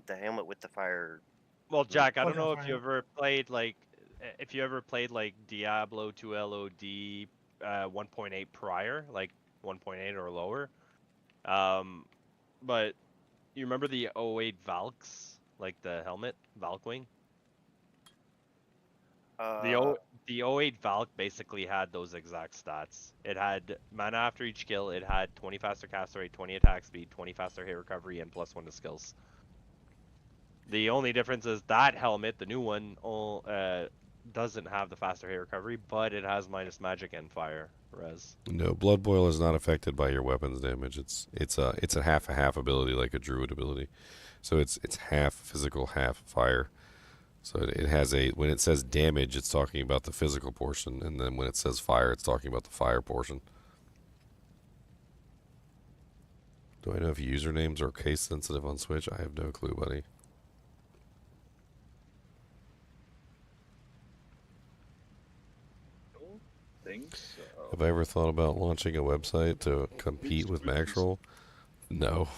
helmet with the fire. Well, Jack, I don't know if you ever played like Diablo 2 LOD 1.8 prior, like 1.8 or lower. But you remember the 08 Valks, like the helmet, Valkwing? The 08 Valk basically had those exact stats. It had mana after each kill, it had 20 faster cast rate, 20 attack speed, 20 faster hit recovery, and +1 to skills. The only difference is that helmet, the new one, doesn't have the faster hit recovery, but it has minus magic and fire res. No, Blood Boil is not affected by your weapons damage. It's a half ability, like a druid ability. So it's half physical, half fire. So it has when it says damage, it's talking about the physical portion, and then when it says fire, it's talking about the fire portion. Do I know if usernames are case sensitive on Switch? I have no clue, buddy. Think so. Have I ever thought about launching a website to compete with Maxroll? No.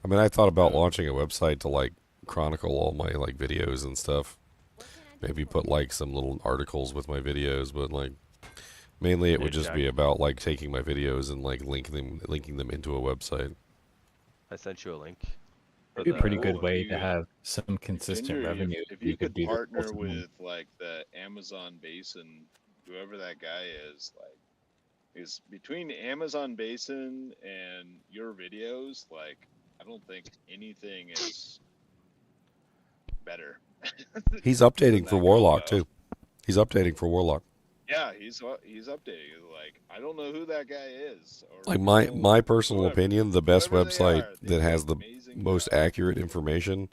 I mean, I thought about launching a website to like chronicle all my like videos and stuff. Maybe put like some little articles with my videos, but like mainly it would just be about like taking my videos and like linking them into a website. I sent you a link. It'd be a pretty good way to have some consistent Ginger, revenue. If you could be the partner person. with like the Amazon Basin, whoever that guy is, like, is between Amazon Basin and your videos, like, I don't think anything is better. He's updating for Warlock too. He's updating for Warlock. Yeah, he's updating. Like, I don't know who that guy is. Or Like my personal opinion, the best website that has the most accurate information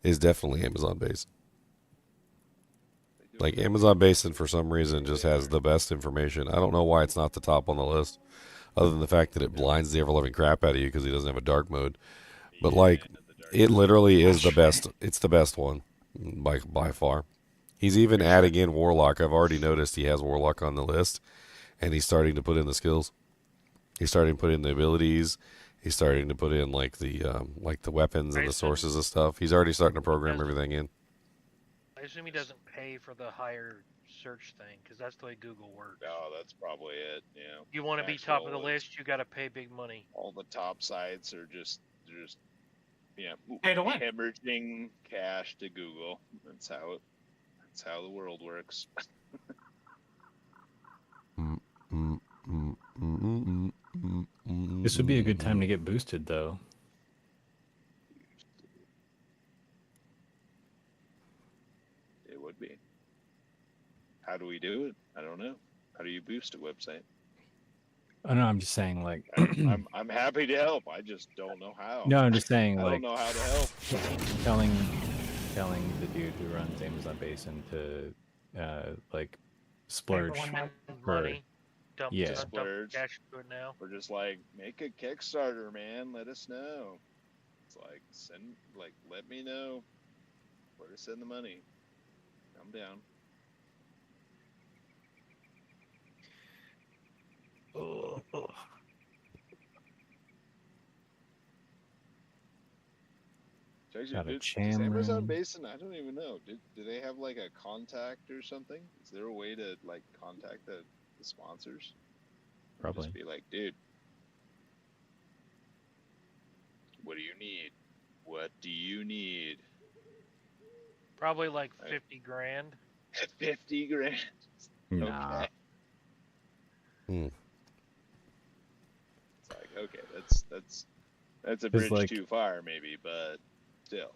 is definitely Amazon Basin. Like Amazon Basin for some reason just has the best information. I don't know why it's not the top on the list, other than the fact that it blinds the ever-loving crap out of you because he doesn't have a dark mode. But like, it literally is the best. It's the best one by far. He's even adding in Warlock. I've already noticed he has Warlock on the list, and he's starting to put in the skills. He's starting to put in the abilities. He's starting to put in like the weapons and the sources of stuff. He's already starting to program everything in. I assume he doesn't pay for the higher search thing, because that's the way Google works. No, that's probably it. You know, You want to be top of the list, you got to pay big money. All the top sites are just Pay to win. hemorrhaging cash to Google. That's how the world works. This would be a good time to get boosted, though. It would be. How do we do it? I don't know. How do you boost a website? Oh no, I'm just saying, like, I'm happy to help. I just don't know how. no, I'm just saying, I like, don't know how to help. telling the dude who runs Amazon Basin to like splurge for money. Dump Splurge. cash into it now. Or just like make a Kickstarter, man. Let us know. It's like let me know where to send the money. I'm down. Got a Does jam Amazon room. Basin? I don't even know. Do they have like a contact or something? Is there a way to like contact the sponsors? Or Probably. just be like, dude, what do you need? What do you need? Probably like 50 grand. 50 grand. Nah. Okay. Hmm. It's like, okay, that's a 'Cause, bridge like- too far, maybe, but still.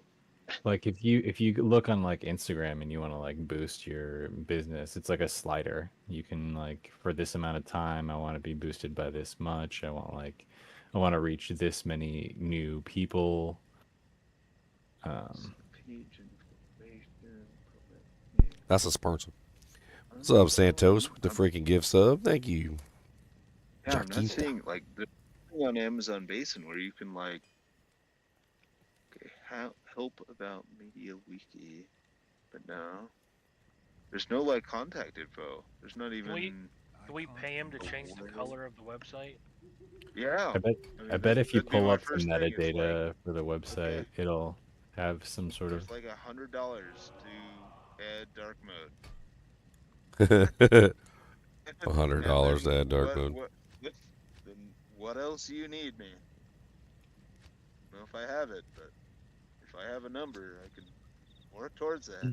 Like if you look on like Instagram and you want to like boost your business, it's like a slider. You can like, for this amount of time, I want to be boosted by this much. I want to reach this many new people. That's a sponsor. What's up, Santos, with the freaking gift sub? Thank you. Yeah, I'm not seeing like the thing on Amazon Basin where you can like, okay, help about Media Wiki, but no, there's no like contact info. There's not even. Can we pay him to change the color of the website? Yeah. I bet if you that'd be pull my up some first thing, it's metadata for the website, it'll have some sort of. It's like $100 to add dark mode. $100 to add dark mode. Then what else do you need, man? I don't know if I have it, but if I have a number, I can work towards that.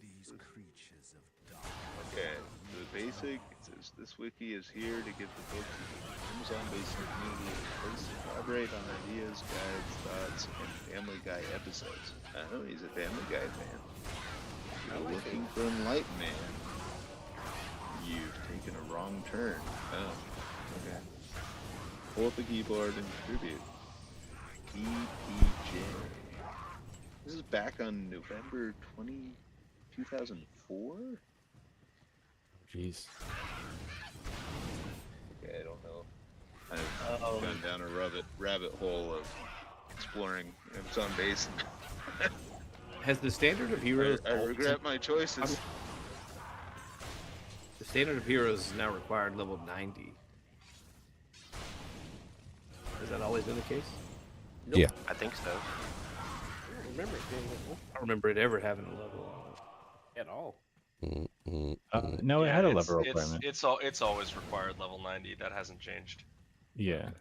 These creatures of dark. Okay, the basic. It says this wiki is here to give the book to the Amazon Basic community a place to collaborate on ideas, guides, thoughts, and Family Guy episodes. Oh, he's a Family Guy fan. If you're looking for enlightenment, you've taken a wrong turn. Oh, okay. Pull up a keyboard and contribute. EPJ. This is back on November 2004? Jeez. Okay, I don't know. I've gone down a rabbit hole of exploring Amazon Base. Has the standard of heroes? I regret my choices. The standard of heroes is now required level 90. Has that always been the case? Nope. Yeah. I think so. I don't remember it being level I don't remember it ever having a level at all. No, it had a level it's, requirement. It's always required level 90. That hasn't changed. Yeah.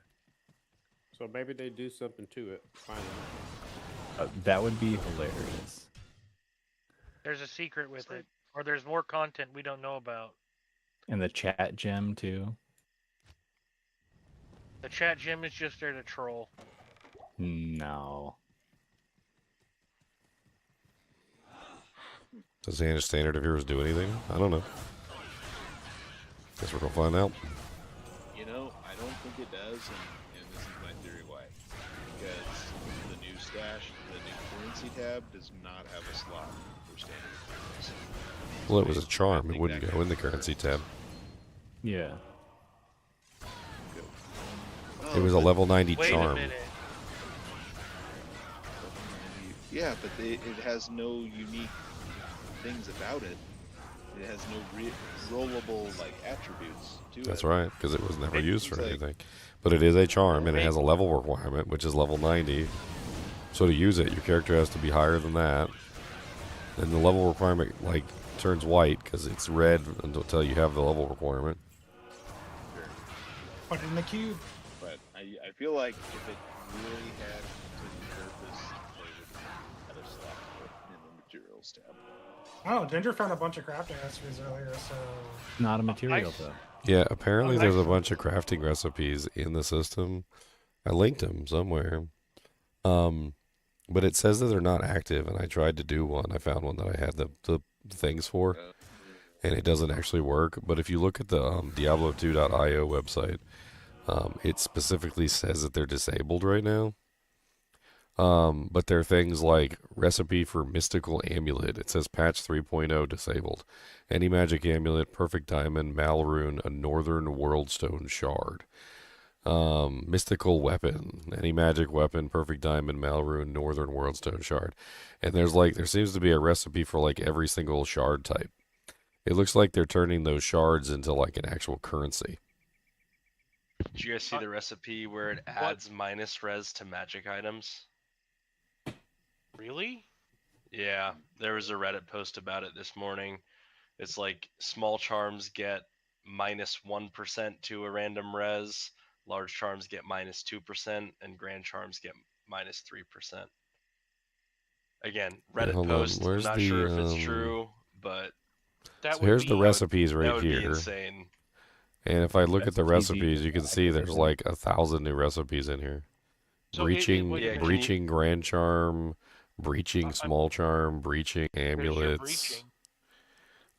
So maybe they do something to it. Finally. That would be hilarious. There's a secret with it, or there's more content we don't know about. And the chat gem too. The chat gem is just there to troll. No. Does the standard of heroes do anything? I don't know. Guess we're gonna find out. You know, I don't think it does, and this is my theory why. Because the new stash, the new currency tab, does not have a slot for standard heroes. Well, it was a charm. It wouldn't go in the currency tab. Yeah. It was a level 90 Wait charm. a minute. Yeah, but it has no unique things about it. It has no rollable like attributes to it. That's right, because it was never used for anything. But it is a charm, and it has a level requirement, which is level 90. So to use it, your character has to be higher than that. And the level requirement like turns white because it's red until you have the level requirement. Put it in the cube. But I feel like if it really had to purpose, they would have a slot for it in the materials tab. Oh, Ginger found a bunch of crafting recipes earlier, so... Not a material though. Yeah, apparently there's a bunch of crafting recipes in the system. I linked them somewhere. But it says that they're not active, and I tried to do one. I found one that I had the things for, and it doesn't actually work. But if you look at the Diablo2.io website, it specifically says that they're disabled right now. But there are things like recipe for mystical amulet. It says patch 3.0 disabled. Any magic amulet, perfect diamond, malrune, a northern worldstone shard. Mystical weapon, any magic weapon, perfect diamond, malrune, northern worldstone shard. And there seems to be a recipe for like every single shard type. It looks like they're turning those shards into like an actual currency. Did you guys see the recipe where it adds minus res to magic items? Really? Yeah, there was a Reddit post about it this morning. It's like small charms get minus 1% to a random res, large charms get minus 2%, and grand charms get minus 3%. Again, Reddit hold post. on. I'm Where's not the, sure if it's true, but so here's the recipes that right would be here. insane. And if I look at the That's easy. recipes, you can see there's like 1,000 new recipes in here. So breaching grand charm, breaching small charm, breaching amulets,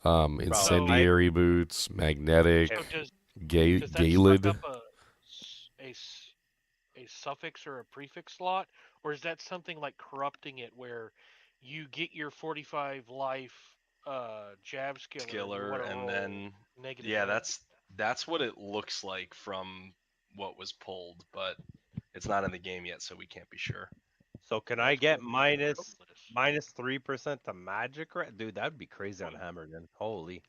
incendiary boots, magnetic, Does that Galid. suck up a suffix or a prefix slot, or is that something like corrupting it where you get your 45 life jab skiller and then negative? Yeah, that's what it looks like from what was pulled, but it's not in the game yet, so we can't be sure. So can I get minus 3% to magic? Dude, that'd be crazy on Hammer then. Holy.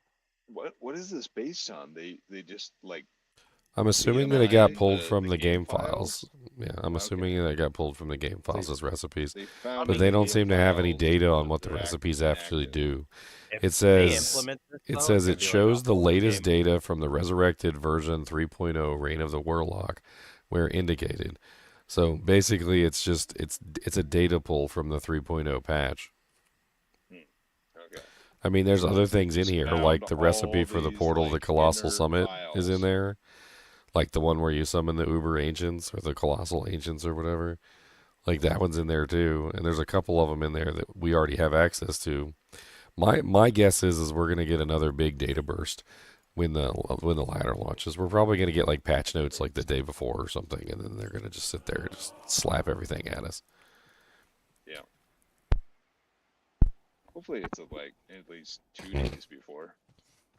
What is this based on? They just like. I'm assuming that it got pulled from the game files. Yeah, I'm assuming that it got pulled from the game files as recipes. But they don't seem to have any data on what the recipes actually do. It says it shows the latest data from the resurrected version 3.0 Reign of the Warlock where indicated. So basically it's just it's a data pull from the 3.0 patch. Okay. I mean, there's other things in Just here, found like the all recipe for the these, portal to the like, Colossal inner Summit is in files. there. Like the one where you summon the Uber Ancients or the Colossal Ancients or whatever. Like that one's in there too. And there's a couple of them in there that we already have access to. My guess is we're gonna get another big data burst when the ladder launches. We're probably gonna get like patch notes like the day before or something, and then they're gonna just sit there and just slap everything at us. Yeah. Hopefully it's like at least 2 days before.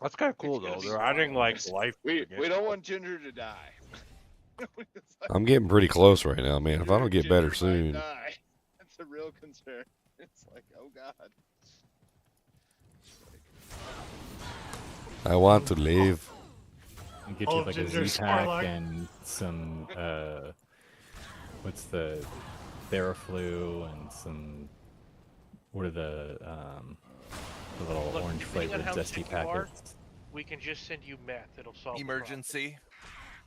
That's kind of cool though. They're adding like life. We don't want Ginger to die. I'm getting pretty close right now, man. If I don't get Ginger better might soon, die. That's a real concern. It's like, oh god. I want to leave. And get you like a Z-Pack and some what's the Theraflu and some what are the little Look, orange depending on flavored how zesty sick you are, packets. we can just send you meth. It'll solve Emergency.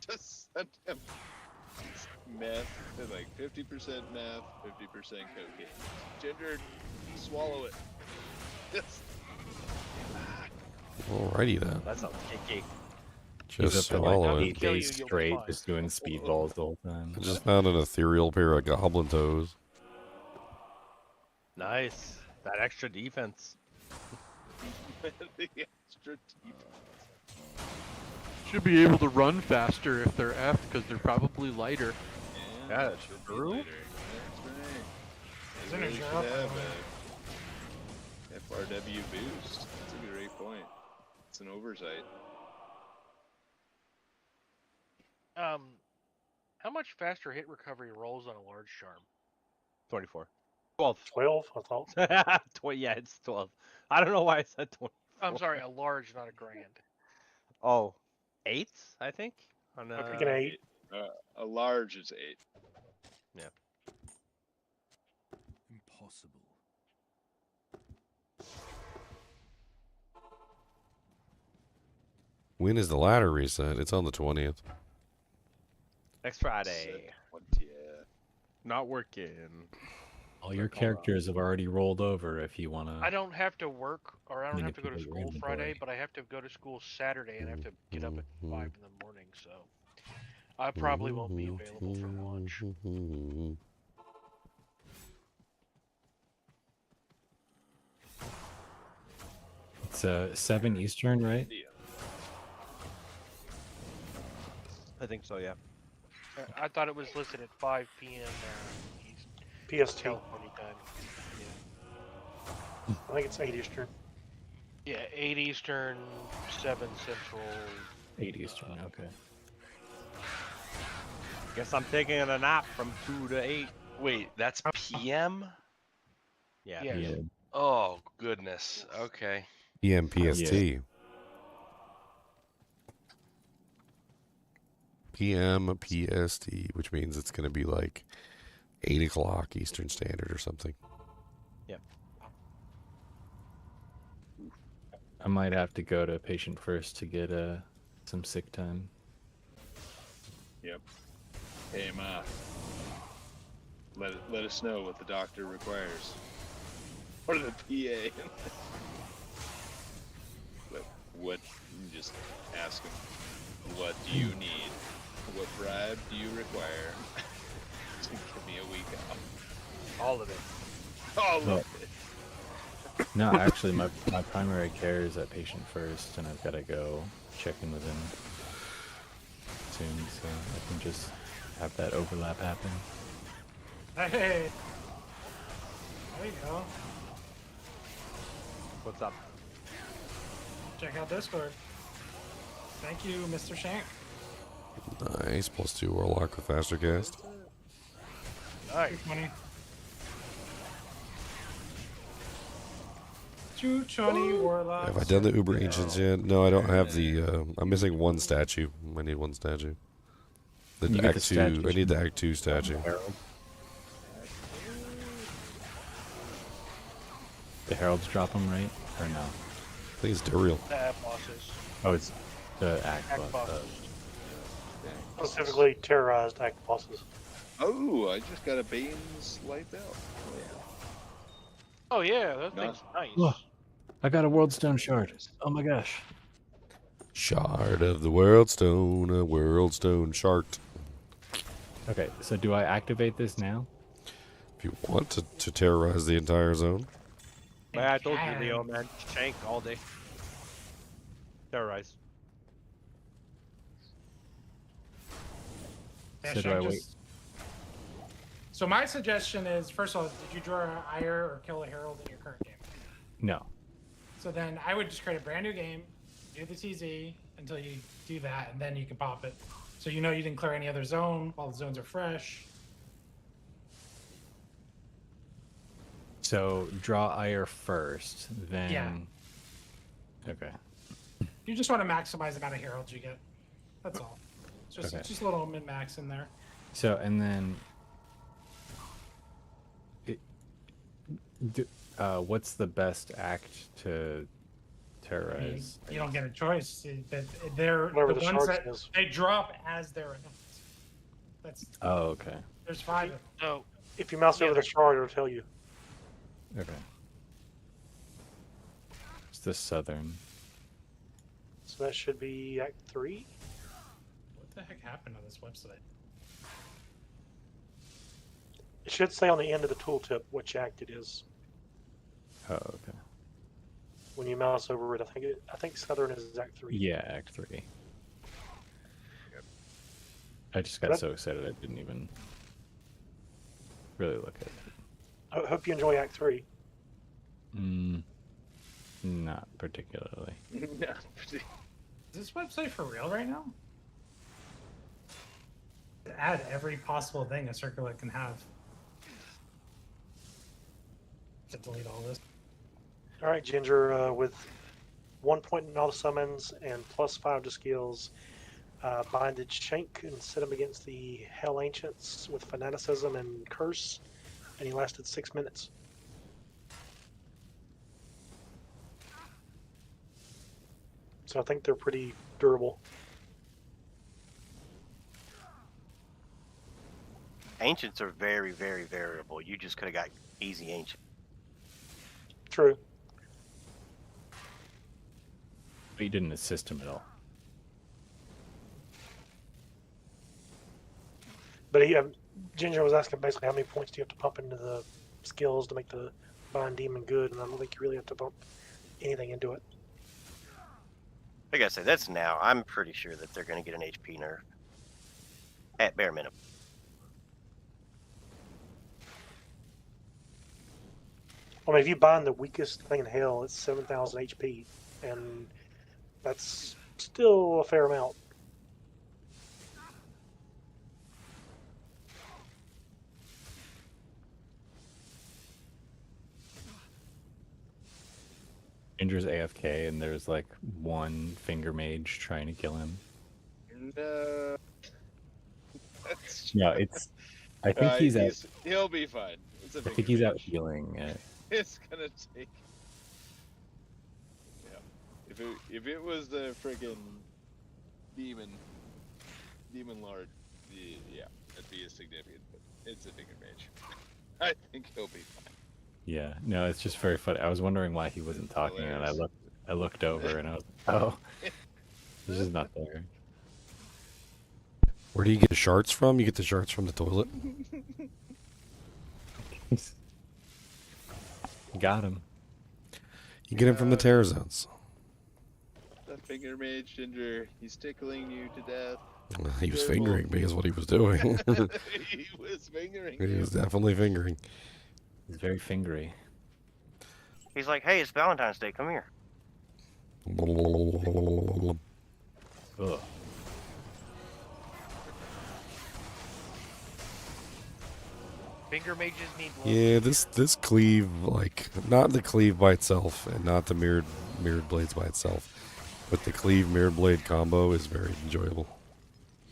Just send him meth, like 50% meth, 50% cocaine. Ginger, swallow it. Just alrighty then. That sounds kinky. Just He's up for swallow like it. 8 days straight, just doing speedballs the whole time. I just found an ethereal pair of goblin toes. Nice. That extra defense. the extra defense. Should be able to run faster if they're F because they're probably lighter. Yeah, that's true. That's right. They Isn't it really should sure? have a FRW boost. That's a great point. It's an oversight. How much faster hit recovery rolls on a large charm? 24. 12. 12, I thought. Yeah, it's 12. I don't know why I said 20. I'm sorry, a large, not a grand. Oh, 8, I think. On I think an 8. A large is 8. Yeah. Impossible. When is the ladder reset? It's on the 20th. Next Friday. 20th. Not working. All your characters have already rolled over if you want to. I don't have to work, or I don't have to go to manipulate your school Friday, inventory. but I have to go to school Saturday and I have to get up at 5 in the morning, so I probably won't be available for launch. It's 7 Eastern, right? I think so, yeah. I thought it was listed at 5 p.m. East PST. California time. I think it's 8 Eastern. Yeah, 8 Eastern, 7 Central. 8 Eastern, okay. Guess I'm taking a nap from 2 to 8. Wait, that's PM? Yeah. Yes. Yeah. Oh, goodness. Okay. PMPST. PMPST, which means it's going to be like 8 o'clock Eastern Standard or something. Yeah. I might have to go to patient first to get some sick time. Yep. Hey, Ma. Let us know what the doctor requires. Or the PA. what? Just ask him. What do you need? What bribe do you require? To give me a week off. All of it. All Well, of it. No, actually, my primary care is at patient first, and I've got to go check in with him soon, so I can just have that overlap happen. Hey. There you go. What's up? Check out Discord. Thank you, Mr. Shank. Nice. +2 Warlock with faster cast. Nice. 220. 220 Warlock. Have I done the Uber Ancients yet? No, I don't have the. I'm missing one statue. I need one statue. You The get the Act 2. statues I need the from Act 2 statue. The heralds drop them, right? Or no? I think it's Duriel. The app bosses. Oh, it's the act Act boss. bosses. Specifically terrorized act bosses. Oh, I just got a Bane's light belt. Oh yeah, that No. thing's nice. I got a world stone shard. Oh my gosh. Shard of the world stone, a world stone shark. Okay, so do I activate this now? If you want to terrorize the entire zone. Man, I told you, Leo, man. Shank all day. Terrorize. Yeah, So should do I I wait? just- So my suggestion is, first of all, did you draw an Ire or kill a Herald in your current game? No. So then I would just create a brand new game, do the TZ until you do that, and then you can pop it. So you know you didn't clear any other zone while the zones are fresh. So draw Ire first, then. Yeah. Okay. You just want to maximize the amount of Heralds you get. That's all. It's just, Okay. it's just a little min-max in there. So and then. What's the best act to terrorize? You don't get a choice. They're Whatever the the ones shards that is. they drop as they're announced. That's Oh, okay. there's 5 of them. So If you mouse over the shard, it'll tell you. Okay. It's the southern. So that should be Act 3. What the heck happened on this website? It should say on the end of the tooltip which act it is. Oh, okay. When you mouse over it, I think southern is Act 3. Yeah, Act 3. I just got That- so excited I didn't even really look at it. I hope you enjoy Act 3. Not particularly. Is this website for real right now? Add every possible thing a circular can have. To delete all this. All right, Ginger, with 1 point in all the summons and +5 to skills, binded Shank and set him against the Hell Ancients with Fanaticism and Curse, and he lasted 6 minutes. So I think they're pretty durable. Ancients are very, very variable. You just could have got easy ancient. True. But you didn't assist him at all. But he, Ginger was asking basically how many points do you have to pump into the skills to make the Bind Demon good, and I don't think you really have to pump anything into it. Like I said, that's now. I'm pretty sure that they're going to get an HP nerf. At bare minimum. I mean, if you bind the weakest thing in hell, it's 7,000 HP, and that's still a fair amount. Ginger's AFK, and there's like one finger mage trying to kill him. No. That's No, it's. I think he's out. He'll be fine. It's a I big think he's out mage. healing. It's gonna take. Yeah. If it was the friggin' demon lord, yeah, that'd be a significant. But it's a bigger mage. I think he'll be fine. Yeah, no, it's just very funny. I was wondering why he wasn't talking, and I looked over, and I was like, oh, he's just not there. Where do you get the shards from? You get the shards from the toilet. Got him. You get him from the terror zones. That finger mage Ginger, he's tickling you to death. He was fingering me is what he was doing. He was fingering He you. was definitely fingering. He's very fingery. He's like, hey, it's Valentine's Day. Come here. Ugh. Finger mages need love. Yeah, this cleave, like, not the cleave by itself and not the mirrored blades by itself, but the cleave mirrored blade combo is very enjoyable.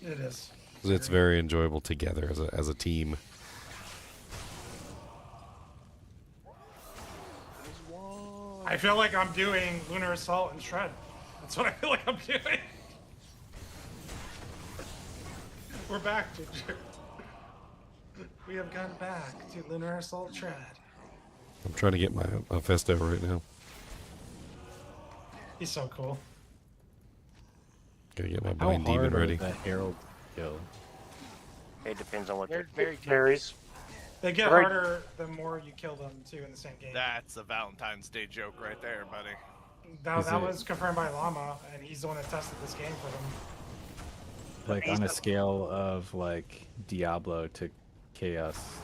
It is. It's very enjoyable together as a team. I feel like I'm doing Lunar Assault and Shred. That's what I feel like I'm doing. We're back, Ginger. We have gone back to Lunar Assault Shred. I'm trying to get my Festo right now. He's so cool. Gotta get my How blind demon hard are ready. the Herald kill? It depends on what They're they're. very Varies. They get Right. harder the more you kill them too in the same game. That's a Valentine's Day joke right there, buddy. That was confirmed by Llama, and he's the one that tested this game for them. Like on a scale of like Diablo to Chaos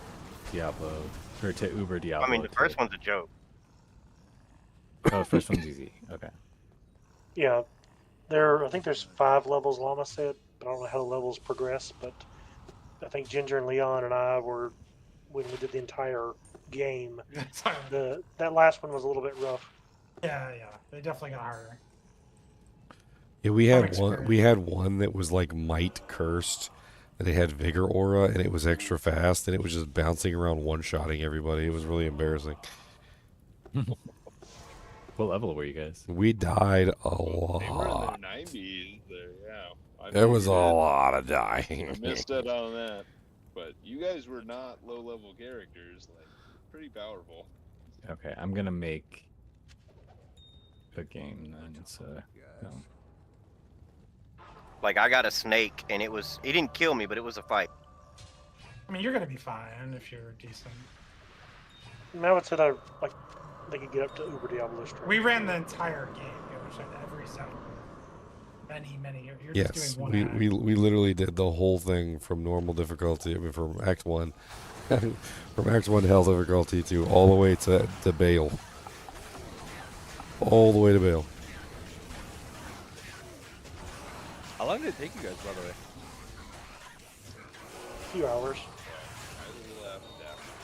Diablo, or to Uber Diablo. I mean, the first one's a joke. Oh, the first one's easy. Okay. Yeah, I think there's 5 levels, Llama said, but I don't know how the levels progress. But I think Ginger and Leon and I were, when we did the entire game, that last one was a little bit rough. Yeah, they definitely got harder. Yeah, we had From one. We had one that was like might cursed, and it had vigor aura, and it was extra fast, and it was just bouncing around, one-shotting everybody. It was really embarrassing. What level were you guys? We died a They were in lot. their 90s there, yeah. There was a figured it. lot of dying. I missed out on that. But you guys were not low-level characters. Like, pretty powerful. Okay, I'm gonna make a game then. So, Like I got a snake, and it didn't kill me, but it was a fight. I mean, you're gonna be fine if you're decent. And I would say that like they could get up to Uber Diablo strength. We ran the entire game. You understand every zone. Many. You're just Yes, doing one we, act. we literally did the whole thing from normal difficulty, I mean, from Act 1, from Act 1 hell difficulty to all the way to Bale. All the way to Bale. How long did it take you guys, by the way? A few hours. I left after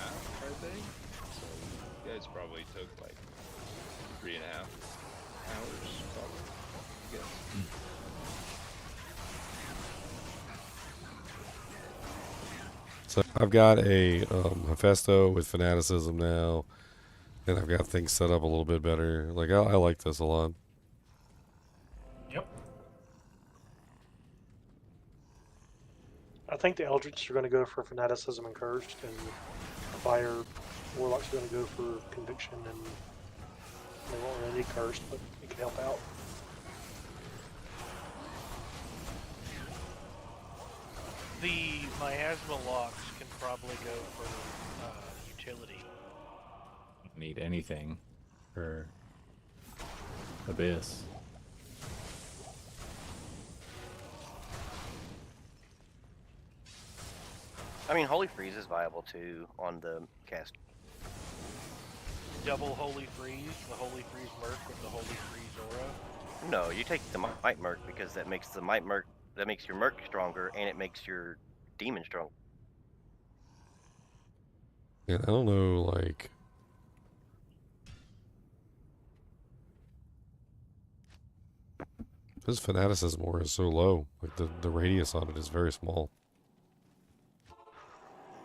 half, I think. So you guys probably took like 3.5 hours, probably. I guess. So I've got a Hephaestus with fanaticism now, and I've got things set up a little bit better. Like I like this a lot. Yep. I think the Eldritch are going to go for fanaticism and cursed, and the Fire Warlock's going to go for conviction, and they won't really need cursed, but it can help out. The miasma locks can probably go for utility. don't need anything for Abyss. I mean, Holy Freeze is viable too on the cast. Double Holy Freeze, the Holy Freeze Merc with the Holy Freeze Aura. No, you take the Might Merc because that makes the Might Merc, that makes your Merc stronger and it makes your Demon stronger. Yeah, I don't know, like... This fanaticism aura is so low. Like, the radius on it is very small.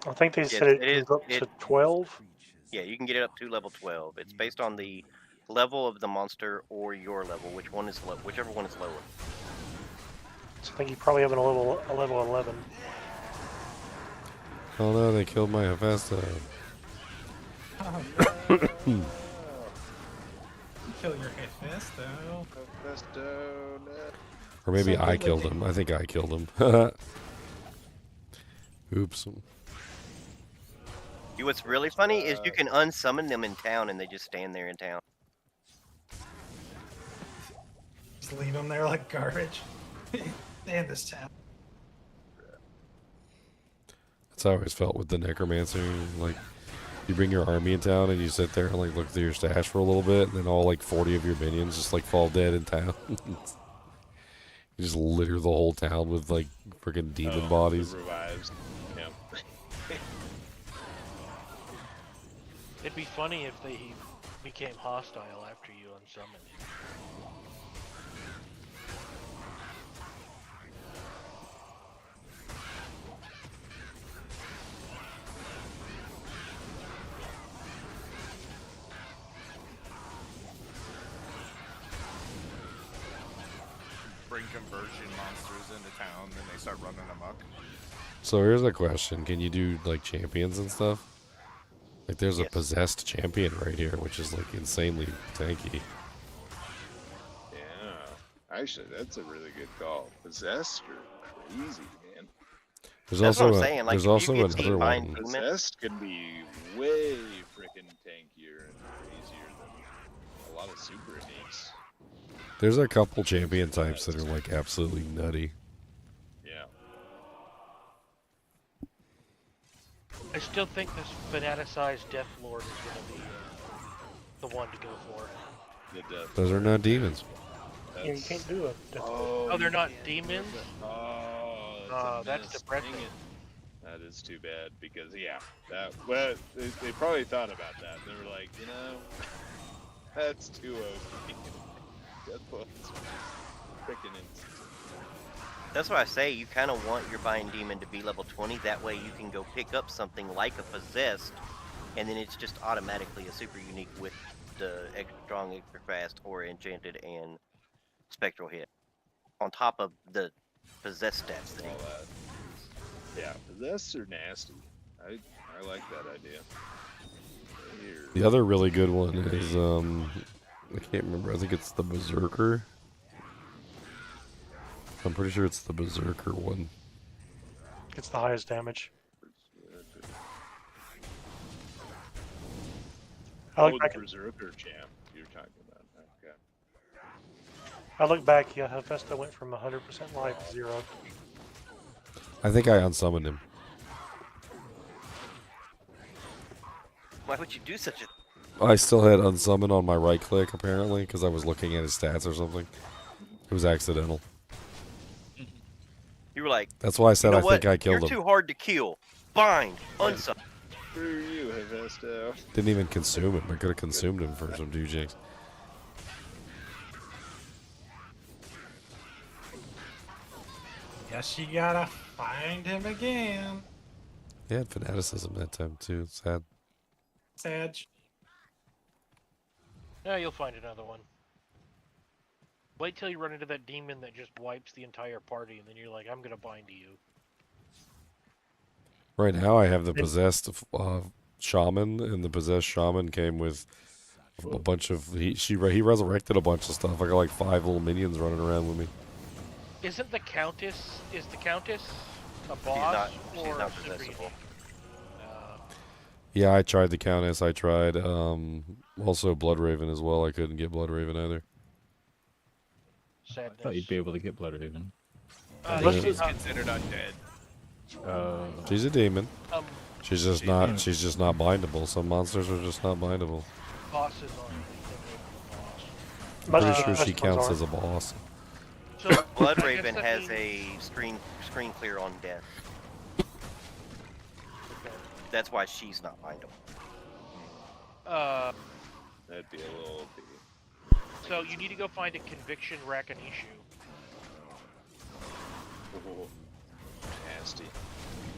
I think they said it goes up to 12. Yeah, you can get it up to level 12. It's based on the level of the monster or your level, whichever one is lower. So I think you probably have a level 11. Oh no, they killed my Hephaestus. Kill your Hephaestus. Or maybe I killed him. I think I killed him. Oops. What's really funny is you can unsummon them in town and they just stand there in town. Just leave them there like garbage. And this town. That's how I always felt with the Necromancer. Like, you bring your army in town and you sit there and like look through your stash for a little bit, and then all like 40 of your minions just like fall dead in town. You just litter the whole town with like freaking demon bodies. Revives. Yeah. It'd be funny if they became hostile after you unsummoned him. Bring conversion monsters into town, then they start running amok. So here's a question: can you do like champions and stuff? Like, there's a possessed champion right here, which is like insanely tanky. Actually, that's a really good call. Possessed are crazy, man. There's That's what also I'm saying, like, there's if you also get the another Mind one. Demon- Possessed can be way freaking tankier and crazier than a lot of super uniques. There's a couple champion types that are like absolutely nutty. Yeah. I still think this fanaticized Death Lord is going to be the one to go for. The Death Those are not demons. Yeah, you can't do it. Oh, they're not demons? Oh, that's depressing. That is too bad because well, they probably thought about that. They were like, that's too OP. Deathload's freaking insane. That's why I say you kind of want your Bind Demon to be level 20. That way you can go pick up something like a Possessed, and then it's just automatically a super unique with the extra strong, extra fast, or enchanted and spectral hit. On top of the Possessed stats that he Yeah, Possessed are nasty. I like that idea. Here. The other really good one is I can't remember. I think it's the Berserker. I'm pretty sure it's the Berserker one. It's the highest damage. I look back. Berserker champ you're talking about. Okay. I look back. Yeah, Hephaestus went from 100% life to 0. I think I unsummoned him. Why would you do such a... I still had unsummon on my right click apparently because I was looking at his stats or something. It was accidental. You were like... That's why I said I think I killed You're him. too hard to kill. Bind. Unsummon. Screw you, Hephaestus. Didn't even consume him. I could have consumed him for some dujinx. Guess you gotta find him again. They had fanaticism that time too. Sad. Sad. Yeah, you'll find another one. Wait till you run into that demon that just wipes the entire party, and then you're like, I'm gonna bind to you. Right now I have the possessed shaman, and the possessed shaman came with a bunch of he resurrected a bunch of stuff. I got like 5 little minions running around with me. Isn't the Countess, is the Countess a boss She's or not super possessable. unique? Yeah, I tried the Countess. I tried also Bloodraven as well. I couldn't get Bloodraven either. I thought you'd be able to get Bloodraven. She's considered undead. She's a demon. She's just not. She's just not bindable. Some monsters are just not bindable. Bosses I'm pretty sure she counts as a boss. So Bloodraven has a screen clear on death. That's why she's not bindable. That'd be a little OP. So you need to go find a Conviction Rakinishu. Oh, nasty.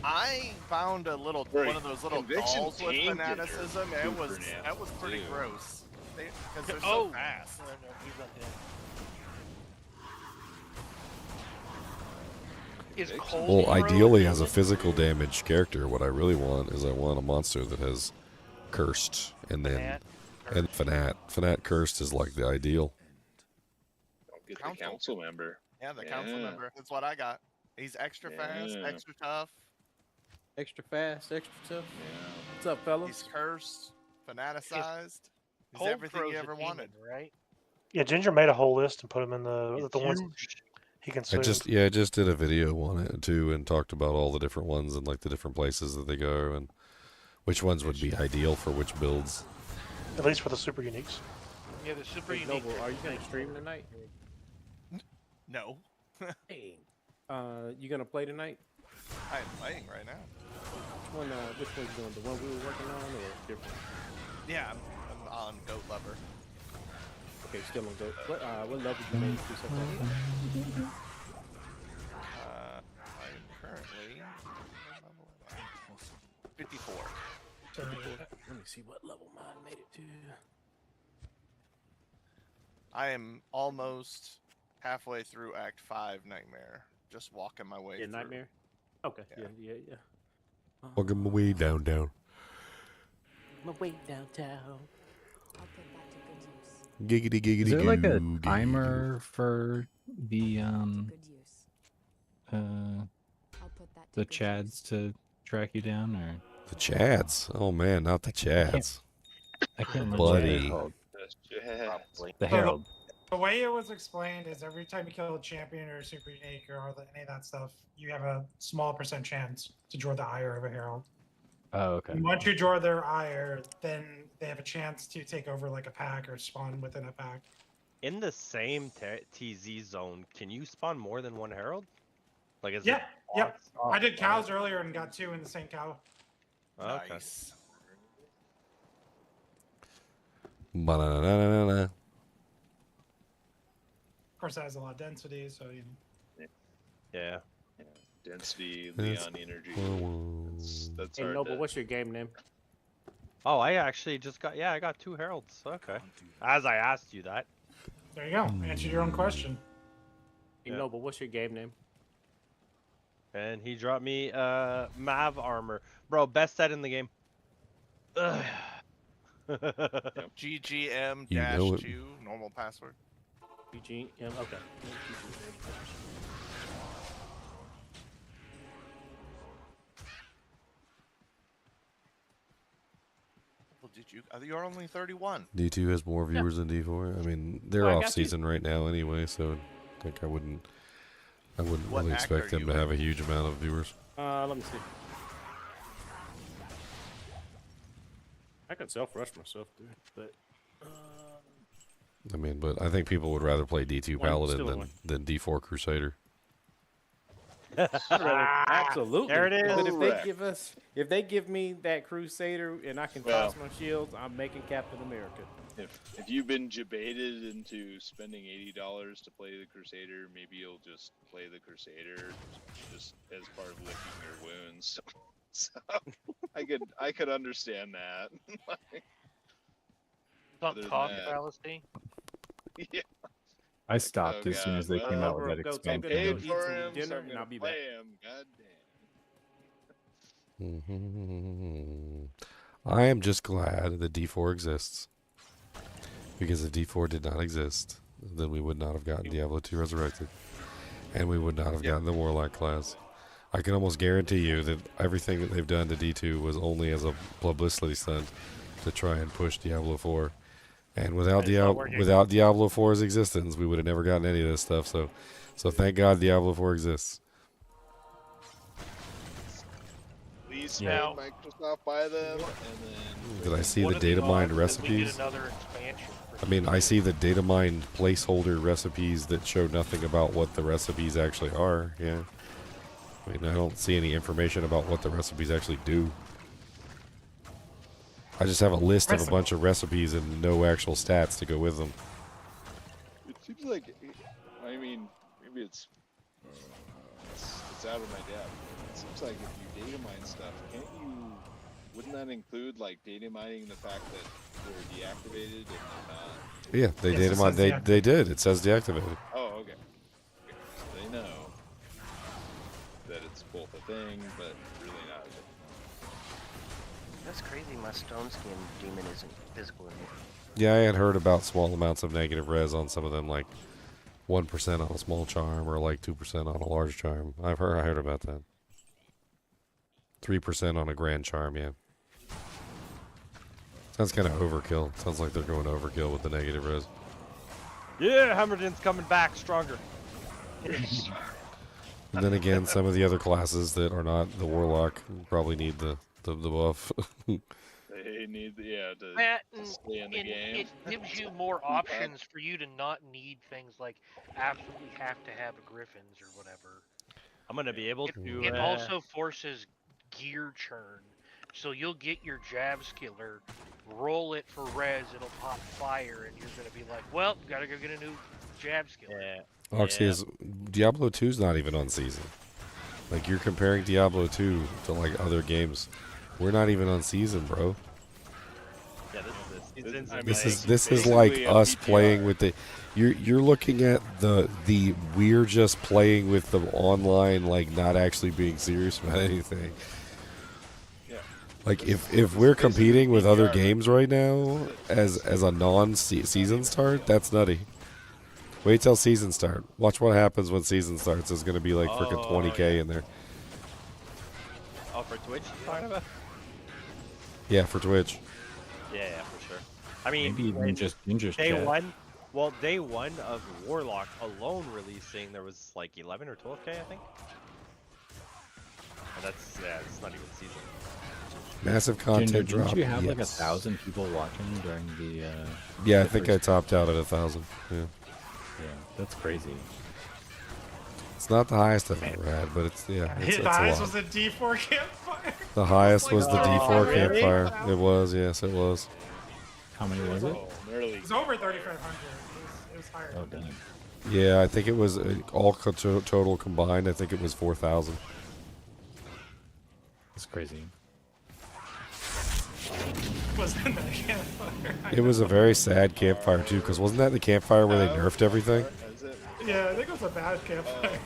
I found a little Right. one of those little Conviction dolls with tanked it fanaticism. are That was super pretty nasty, too. gross. Because they're Oh. so fast. No, he's undead. Is cold Well, throw ideally, as a damage? physical damage character, what I really want is I want a monster that has cursed, and then Fanat cursed is like the ideal. Don't get the council member. Yeah, the council member. That's what I got. He's extra fast, Yeah. extra tough. Extra fast, extra tough. What's up, fellas? He's cursed, fanaticized. He's Cold everything throw's you a ever demon, wanted. right? Yeah, Ginger made a whole list and put them in the ones he I consumed. just did a video on it too and talked about all the different ones and like the different places that they go and which ones would be ideal for which builds. At least for the super uniques. Yeah, the super Hey, unique. Noble, are you gonna stream tonight? No. Hey, you gonna play tonight? I am playing right now. Which one's doing? The one we were working on, or different? Yeah, I'm on Goat Lover. Okay, still on Goat. What level you made to something? I'm currently what level am I? 54. Let me see what level mine made it to. I am almost halfway through Act 5 Nightmare. Just walking my way through. Nightmare? Okay, yeah. Walking my way down. My way downtown. Giggity giggity Is there like a goo, giggity timer for the Chads to track you down, or The Chads? Oh man, not the Chads. I can't remember Buddy. what they're called. Probably. The Herald. The way it was explained is every time you kill a champion or a super unique or any of that stuff, you have a small % chance to draw the ire of a herald. Oh, okay. And once you draw their ire, then they have a chance to take over like a pack or spawn within a pack. In the same TZ zone, can you spawn more than one herald? Like, is Yeah, it? yep. I did cows earlier and got 2 in the same cow. Okay. Nice. Ba-na-na-na-na-na. Of course, it has a lot of density, so you know. Yeah. Density, That's- Leon energy. That's Hey, hard Noble, to... what's your game name? Oh, I actually just got, I got 2 heralds. Okay. As I asked you that. There you go. Answered your own question. Hey, Yeah. Noble, what's your game name? And he dropped me Mav armor. Bro, best set in the game. Ugh. GGM You know it. 2 normal password. BGM, okay. Well, you're only 31. D2 has more viewers than D4. I mean, they're I off got season right now anyway, so I wouldn't What really act expect are them you to in? have a huge amount of viewers. Let me see. I could self-rush myself, dude, but... I mean, but I think people would rather play D2 One, Paladin still one. than D4 Crusader. Absolutely. There it is. But if they Correct. if they give me that Crusader and I can Well- toss my shields, I'm making Captain America. If you've been debated into spending $80 to play the Crusader, maybe you'll just play the Crusader just as part of licking your wounds. So I could understand that. Don't Other than talk that- fallacy. Yeah. I stopped Oh, as soon God. as they came Well, out with that go take expansion. it. Paid eat for some him, dinner so I'm and gonna I'll be back. play him. God damn. I am just glad that D4 exists. Because if D4 did not exist, then we would not have gotten Diablo II Resurrected. And we would not have gotten the Warlock class. I can almost guarantee you that everything that they've done to D2 was only as a publicity stunt to try and push Diablo 4. And without It's not working. without Diablo 4's existence, we would have never gotten any of this stuff. So thank God Diablo 4 exists. Please Yeah. make Microsoft buy them, and then... Did I see What the are the data mined odds that we get recipes? another expansion for I mean, I see the data mined placeholder recipes that show nothing about what the recipes actually are. Yeah. I mean, I don't see any information about what the recipes actually do. I just have a list of a bunch of recipes and no actual stats to go with them. It seems like, I mean, maybe it's out of my depth. It seems like if you data mine stuff, wouldn't that include like data mining the fact that they're deactivated and they're not? Yeah, they Yes, data it mined. says They did. It says deactivated. Oh, okay. So they know that it's both a thing, but really not. That's crazy. My stone skin demon isn't physical anymore. Yeah, I had heard about small amounts of negative res on some of them, like 1% on a small charm or like 2% on a large charm. I heard about that. 3% on a grand charm, yeah. Sounds kind of overkill. Sounds like they're going overkill with the negative res. Yeah, Hammerden's coming back stronger. And then again, some of the other classes that are not the Warlock probably need the buff. They need, to that, stay in the and game. it gives you more options for you to not need things like absolutely have to have a Griffins or whatever. I'm gonna be able to. It also forces gear churn, so you'll get your jab skiller, roll it for res, it'll pop fire, and you're gonna be like, well, gotta go get a new jab skiller. Yeah. Oxy is Diablo 2's not even on season. Like, you're comparing Diablo 2 to like other games. We're not even on season, bro. Yeah, this This is like us playing with the. You're looking at the we're just playing with the online, like not actually being serious about anything. Yeah. Like if we're competing with other games right now as a non-season start, that's nutty. Wait till season start. Watch what happens when season starts. There's gonna be like freaking 20K in there. Oh, for Twitch, you're talking about? Yeah, for Twitch. Yeah, for sure. I mean, Maybe even when just Ginger's day chat. one. Well, day one of Warlock alone releasing, there was like 11 or 12K, I think. And that's it's not even season. Massive content Ginger, drop. didn't you have like yes. 1,000 people watching during the? Yeah, I the think I first- topped out at 1,000. Yeah. Yeah, that's crazy. It's not the highest I've ever had, but it's The it's a highest lot. was a D4 campfire. The highest was the D4 really? campfire. It was, yes, it was. How many was it? It was over 3,500. It was higher. Oh, damn. Yeah, I think it was all total combined. I think it was 4,000. That's crazy. Was in that campfire. It was a very sad campfire too, because wasn't that the campfire where they nerfed everything? Yeah, I think it was a bad campfire.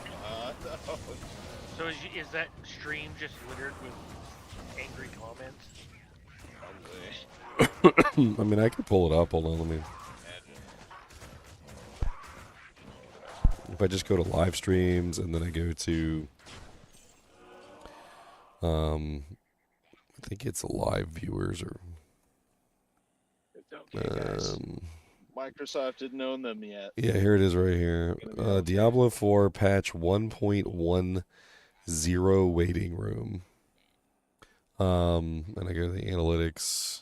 So is that stream just littered with angry comments? I mean, I could pull it up. Hold on, let me. If I just go to live streams and then I go to, I think it's live viewers or. Okay, guys. Microsoft didn't own them yet. Yeah, here it is right here. Diablo 4 patch 1.10 waiting room. And I go to the analytics.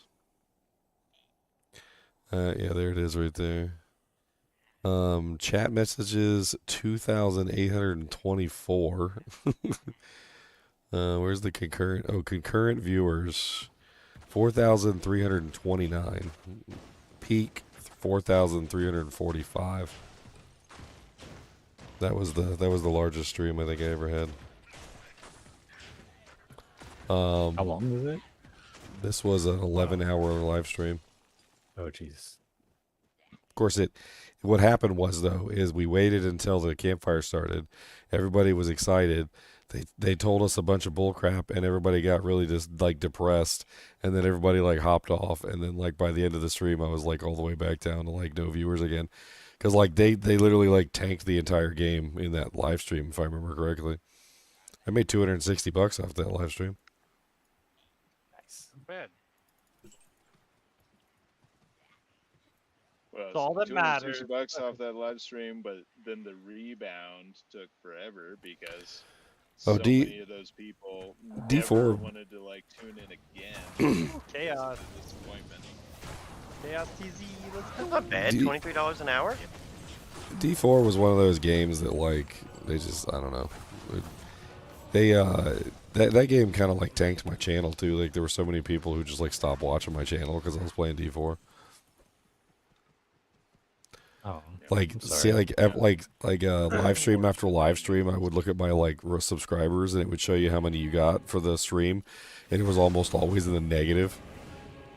Yeah, there it is right there. Chat messages 2,824. Where's the concurrent? Oh, concurrent viewers 4,329. Peak 4,345. That was the largest stream I think I ever had. How long was it? This was an 11-hour live stream. Oh, jeez. Of course, what happened was though is we waited until the campfire started. Everybody was excited. They told us a bunch of bull crap, and everybody got really just like depressed, and then everybody like hopped off, and then like by the end of the stream, I was like all the way back down to like no viewers again, because like they literally like tanked the entire game in that live stream, if I remember correctly. I made $260 off that live stream. Nice. Bad. Well, It's all that matters. $260 off that live stream, but then the rebound took forever because so many of those people D4 never wanted to like tune in again. Chaos. Disappointment. Chaos TZ. Let's go. Not bad. $23 an hour. D4 was one of those games that like they just I don't know. That game kind of like tanked my channel too. Like there were so many people who just like stopped watching my channel because I was playing D4. Oh, like I'm see sorry. like live stream after live stream, I would look at my like subscribers and it would show you how many you got for the stream, and it was almost always in the negative.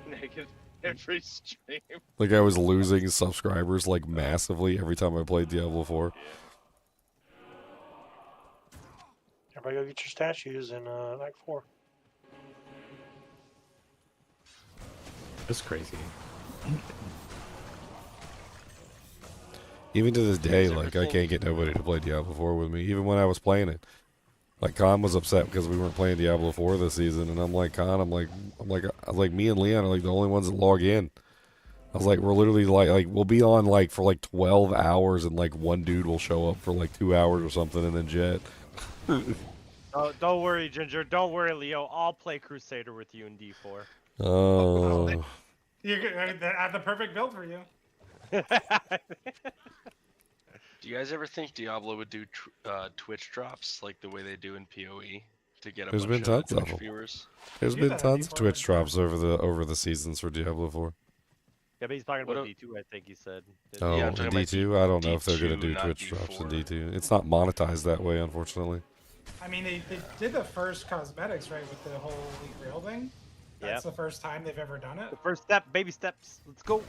Negative every stream. Like I was losing subscribers like massively every time I played Diablo 4. Everybody go get your statues in Act 4. That's crazy. Even to this day, like I can't get nobody to play Diablo 4 with me. Even when I was playing it, like Con was upset because we weren't playing Diablo 4 this season, and I'm like, Con, I'm like, me and Leon are like the only ones that log in. I was like, we're literally like we'll be on like for like 12 hours, and like one dude will show up for like 2 hours or something, and then jet. Oh, don't worry, Ginger. Don't worry, Leo. I'll play Crusader with you in D4. Oh. You have the perfect build for you. Do you guys ever think Diablo would do Twitch drops like the way they do in PoE to get a There's been bunch tons of of Twitch them. viewers? There's been tons of Twitch drops over the seasons for Diablo 4. Yeah, but he's talking about What D2, I think he said. Oh, Yeah, I'm in talking about D2? I don't know if they're going D2, to do not Twitch drops in D4. D2. It's not monetized that way, unfortunately. I mean, they did the first cosmetics, right, with the whole Elite Real thing. That's the first time they've ever done it. The first step, baby steps. Let's go.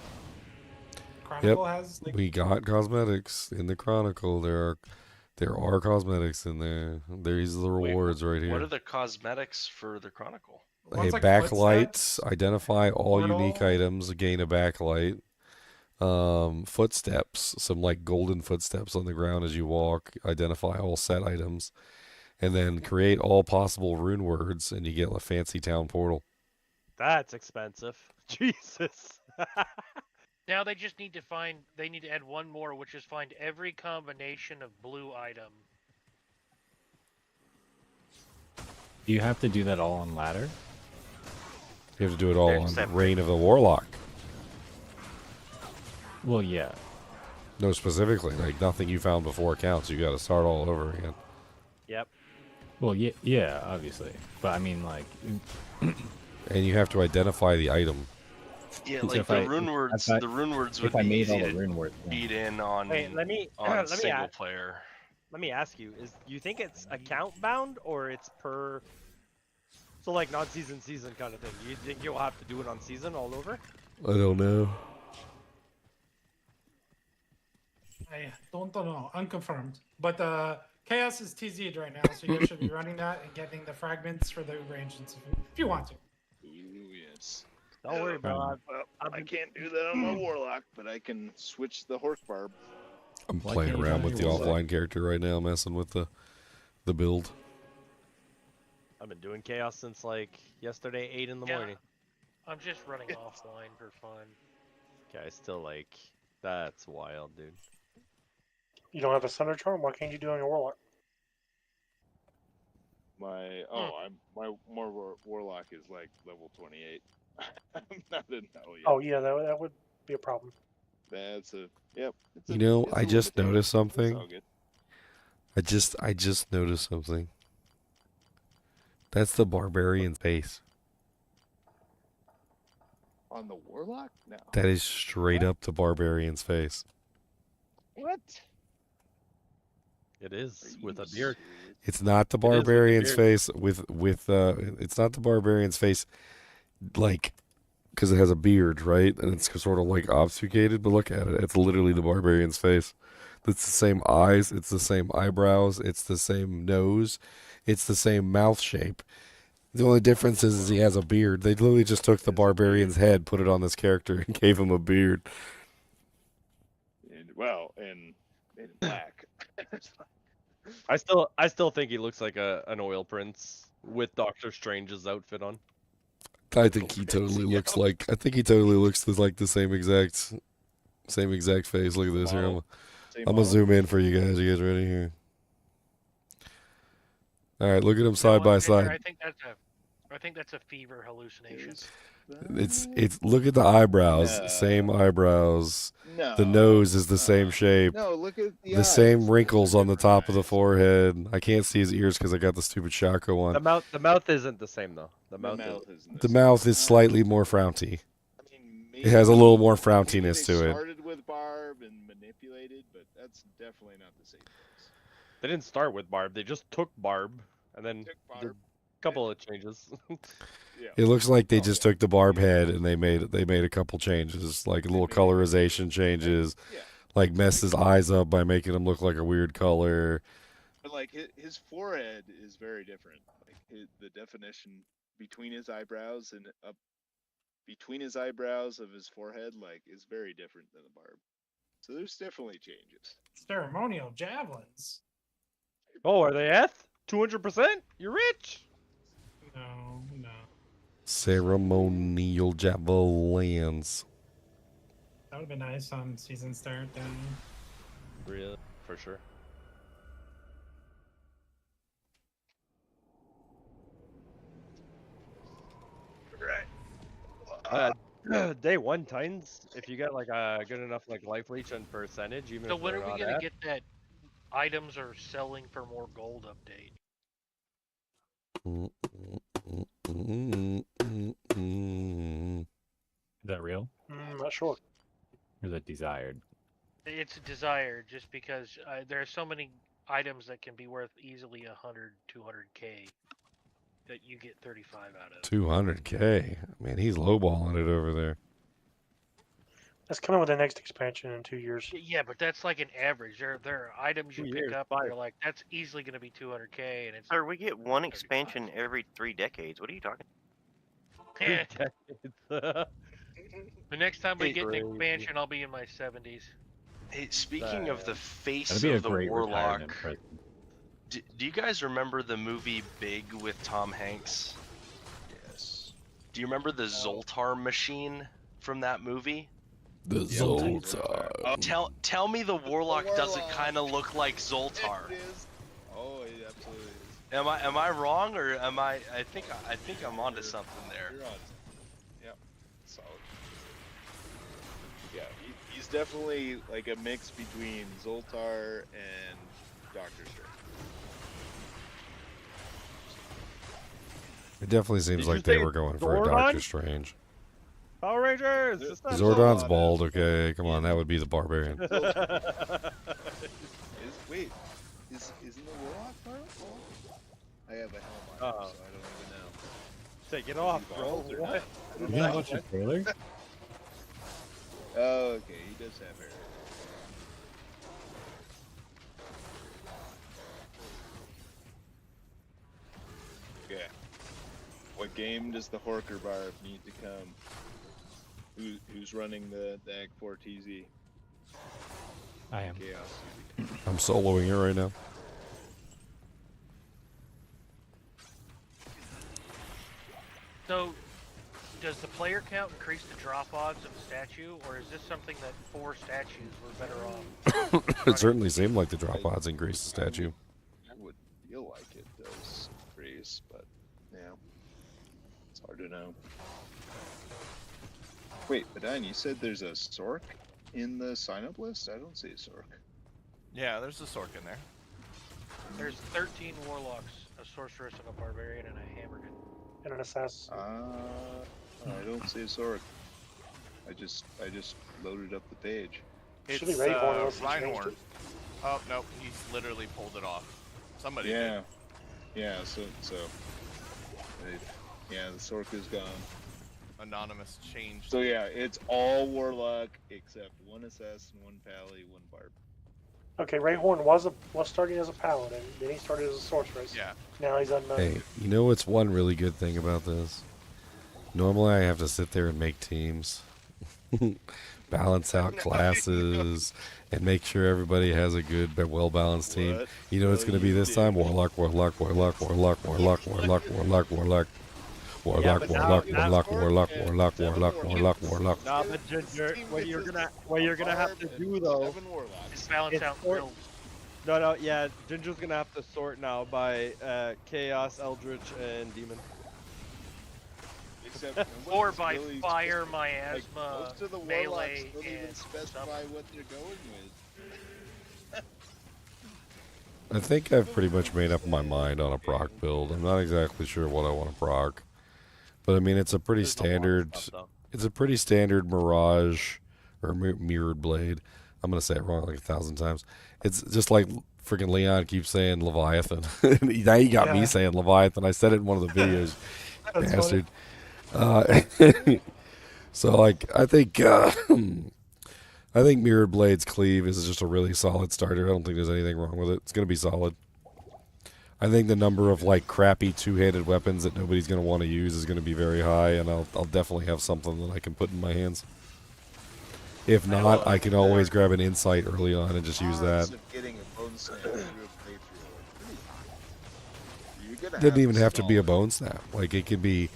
Chronicle has like We got cosmetics in the Chronicle. There are cosmetics in there. There's the rewards right here. What are the cosmetics for the Chronicle? A backlight, identify all unique items, gain a backlight. footsteps, some like golden footsteps on the ground as you walk, identify all set items, and then create all possible rune words, and you get a fancy town portal. That's expensive. Jesus. Now they just need to find. They need to add one more, which is find every combination of blue item. Do you have to do that all on ladder? You have to do it all on Reign of the Warlock. Well, yeah. No, specifically, like nothing you found before counts. You got to start all over again. Yep. Well, yeah, obviously. But I mean, like, and you have to identify the item. Yeah, So like if the I- rune words. if I- The rune words if would I be made all easy the to rune words, yeah. beat in on Wait, let me single player. Let me ask you: do you think it's account bound or it's per? So like not season kind of thing. You think you'll have to do it on season all over? I don't know. I don't know, unconfirmed. But Chaos is TZ'd right now, so you guys should be running that and getting the fragments for the arrangements if you want to. Ooh, yes. Don't worry, bro. Well, I can't do that on my Warlock, but I can switch the Hork Barb. I'm Why playing can't you around find with the your offline Warlock? character right now, messing with the build. I've been doing chaos since like yesterday, 8 in the Yeah. morning. I'm just running offline for fun. Okay, I still like that's wild, dude. You don't have a Thunder Charm? Why can't you do it on your Warlock? My my Warlock is like level 28. I'm not in hell yet. Oh yeah, that would be a problem. That's a yep. It's You know, it's I a just limitation. noticed something. It's all good. I just noticed something. That's the barbarian's face. On the Warlock? No. That is straight up the barbarian's face. What? It is with a beard. It's not the It is with the barbarian's beard. face it's not the barbarian's face like because it has a beard, right? And it's sort of like obfuscated, but look at it. It's literally the barbarian's face. It's the same eyes, it's the same eyebrows, it's the same nose, it's the same mouth shape. The only difference is he has a beard. They literally just took the barbarian's head, put it on this character, and gave him a beard. And, well, in black. I still think he looks like an oil prince with Doctor Strange's outfit on. I think he totally looks like. I think he totally looks like the same exact face. Look at this here. I'm gonna zoom in for you guys. You guys ready here? All right, look at them side by side. I think that's a fever hallucination. It's look at the eyebrows, same eyebrows. The nose is the same shape. No, look at the the eyes. same wrinkles on the top of the forehead. I can't see his ears because I got the stupid Shaco on. The mouth isn't the same though. The mouth The mouth is slightly more frowny. It has a little more frowntiness They to it. started with Barb and manipulated, but that's definitely not the same. They didn't start with Barb. They just took Barb and then did a couple of changes. It looks like they just took the Barb head and they made a couple changes, like little colorization changes, like messed his eyes up by making him look like a weird color. But like his forehead is very different. Like the definition between his eyebrows and up between his eyebrows of his forehead, like is very different than the Barb. So there's definitely changes. Ceremonial javelins. Oh, are they Eth? 200%? You're rich. No. Ceremonial javelins. That would have been nice on season start then. Really? For sure. Day 1 tines, if you get like a good enough like life leech and percentage, even So if when they're are we not gonna Eth, get that items are selling for more gold update? Is that real? Not sure. Or is that desired? It's desired just because there are so many items that can be worth easily 100, 200k that you get 35 out of. 200K. Man, he's lowballing it over there. That's coming with the next expansion in 2 years. Yeah, but that's like an average. There are items you 2 pick years, up and you're like, that's easily going to be 200k, and it's. Sir, we get one expansion every 3 decades. What are you talking? The next time we Hey, get an crazy. expansion, I'll be in my 70s. Hey, speaking of the face That'd be a of the great Warlock, retirement present. do you guys remember the movie Big with Tom Hanks? Yes. Do you remember the Zoltar machine from that movie? The Zoltar. Tell me the Warlock doesn't Warlock. kind of look like Zoltar. It is. Oh, it absolutely is. Am I wrong or am I think I'm onto something there. You're on. Yep. Solid. Yeah, he's definitely like a mix between Zoltar and Doctor Strange. It definitely seems Did like you they say were going for a Zordon? Doctor Strange. Power Rangers! It's not Zordon's Zordon. bald, okay, come on, that would be the barbarian. Wait, isn't the Warlock part? I have a helm on, so I don't even know. Take it off, Is he bro. bald or What? not? You gonna watch a trailer? Oh, okay, he does have hair. Okay. What game does the Horker Barb need to come? Who's running the Act 4 TZ? I am. Chaos. I'm soloing it right now. So, does the player count increase the drop odds of the statue, or is this something that 4 statues were better off? It certainly seemed like the drop odds increased the statue. I would feel like it does increase, but yeah, it's hard to know. Wait, Badine, you said there's a Sork in the sign-up list? I don't see a Sork. Yeah, there's a Sork in there. There's 13 warlocks, a sorceress, and a barbarian, and a hammerman. And an assassin. I don't see a Sork. I just loaded up the page. It's Should be Rayhorn unless he changed Reinhorn. it. Oh no, he's literally pulled it off. Somebody Yeah, did. yeah. So, yeah, the Sork is gone. Anonymous changed. So yeah, it's all Warlock except one Assassin, one Pally, one Barb. Okay, Rayhorn was starting as a paladin, then he started as a sorceress. Yeah. Now he's unknown. Hey, you know what's one really good thing about this? Normally I have to sit there and make teams. Balance out classes and make sure everybody has a good, well-balanced team. What You know what it's going to be this time? Warlock, Warlock, Warlock, Warlock, Warlock, Warlock, Warlock, Warlock. Warlock, Warlock, Warlock, Warlock, Warlock, Warlock, Warlock, Warlock. Nah, but Ginger, what you're gonna have to do though Is balance is out sort. builds. No, yeah, Ginger's gonna have to sort now by Chaos, Eldritch, and Demon. Except Or by really fire, like, miasma, most of the Warlocks melee, don't even and specify what they're going with. I think I've pretty much made up my mind on a proc build. I'm not exactly sure what I want to proc. But I mean, it's a pretty standard. It's a pretty standard Mirage or Mirrored Blade. I'm gonna say it wrong like 1,000 times. It's just like freaking Leon keeps saying Leviathan. Now you got me saying Leviathan. I said it in one of the videos, bastard. So like, I think Mirrored Blade's Cleave is just a really solid starter. I don't think there's anything wrong with it. It's gonna be solid. I think the number of like crappy two-handed weapons that nobody's going to want to use is going to be very high, and I'll definitely have something that I can put in my hands. If not, I can always grab an insight early on and just use that. Doesn't even have to be a bone snap. Like it could be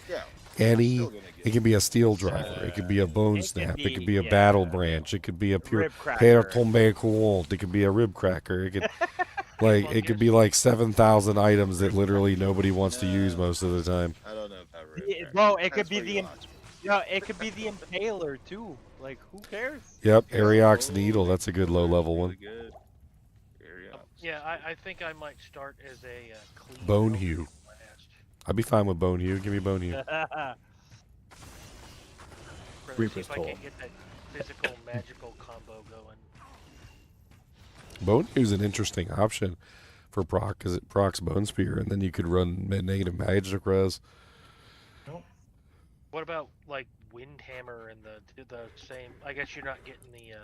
any. It could be a steel driver. It could be a bone snap. It could be a battle branch. It could be a pure hair tombe cool. It could be a rib cracker. It could. Like, it could be like 7,000 items that literally nobody wants to use most of the time. I don't know if that Yeah, bro, it could be the it could be the Impaler too. Like, who cares? Yep, Ariox Needle. That's a good low-level one. Yeah, I think I might start as a clean Bone Hue. I'd be fine with Bone Hue. Give me Bone Hue. See if I can get that physical magical combo going. Bone Hue's an interesting option for proc because it procs Bone Spear, and then you could run negative magic res. What about like Windhammer and the same? I guess you're not getting the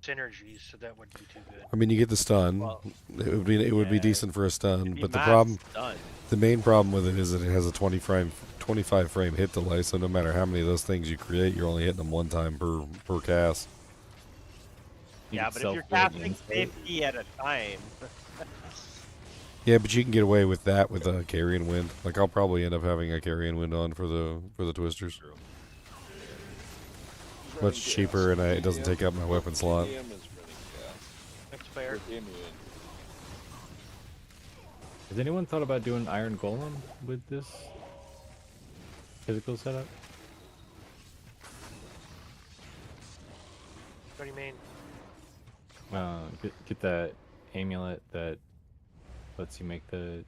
synergies, so that wouldn't be too good. I mean, you get the stun. it would be decent for a stun, but the max problem, stun. the main problem with it is that it has a 25 25 frame hit delay, so no matter how many of those things you create, you're only hitting them one time per cast. Yeah, but if you're casting 50 at a time. Yeah, but you can get away with that with a carrion wind. Like I'll probably end up having a carrion wind on for the twisters. Much cheaper, and it doesn't take up my weapon slot. That's fair. Has anyone thought about doing Iron Golem with this physical setup? What do you mean? Get that amulet that lets you make the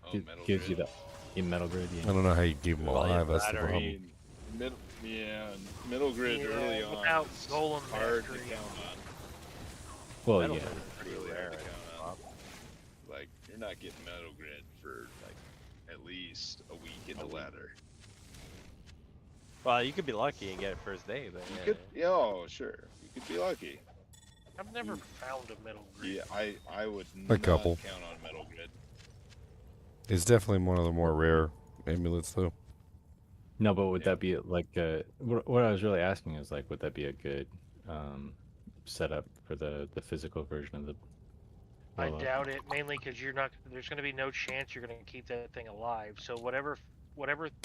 gives you the metal grid. Yeah. I don't know how you keep them alive. That's the problem. Middle grid early on. Without golem hard to mastery. count on. Well, Metal yeah. grid is really hard to count on. Like you're not getting metal grid for like at least a week in the ladder. Well, you could be lucky and get it first day, but You could, yeah, oh, sure, you could be lucky. I've never found a metal grid. Yeah, I would A not couple. count on metal grid. It's definitely one of the more rare amulets, though. No, but would that be like what I was really asking is like, would that be a good setup for the physical version of the? I Warlock? doubt it, mainly because you're not. There's going to be no chance you're going to keep that thing alive. So whatever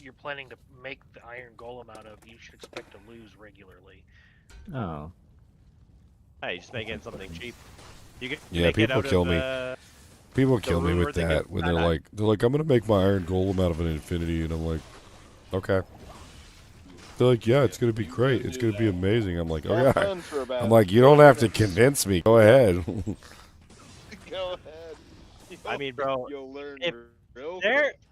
you're planning to make the iron golem out of, you should expect to lose regularly. Oh. Hey, just making something cheap. You can Yeah, make it people out kill of, me. People kill me with that when they're like, I'm gonna make my iron golem out of an infinity, and I'm like, okay. They're like, yeah, it's gonna be great. It's gonna be amazing. I'm like, oh yeah. I'm like, you don't have to convince me. Go ahead. Go ahead. I mean, bro, You'll learn if real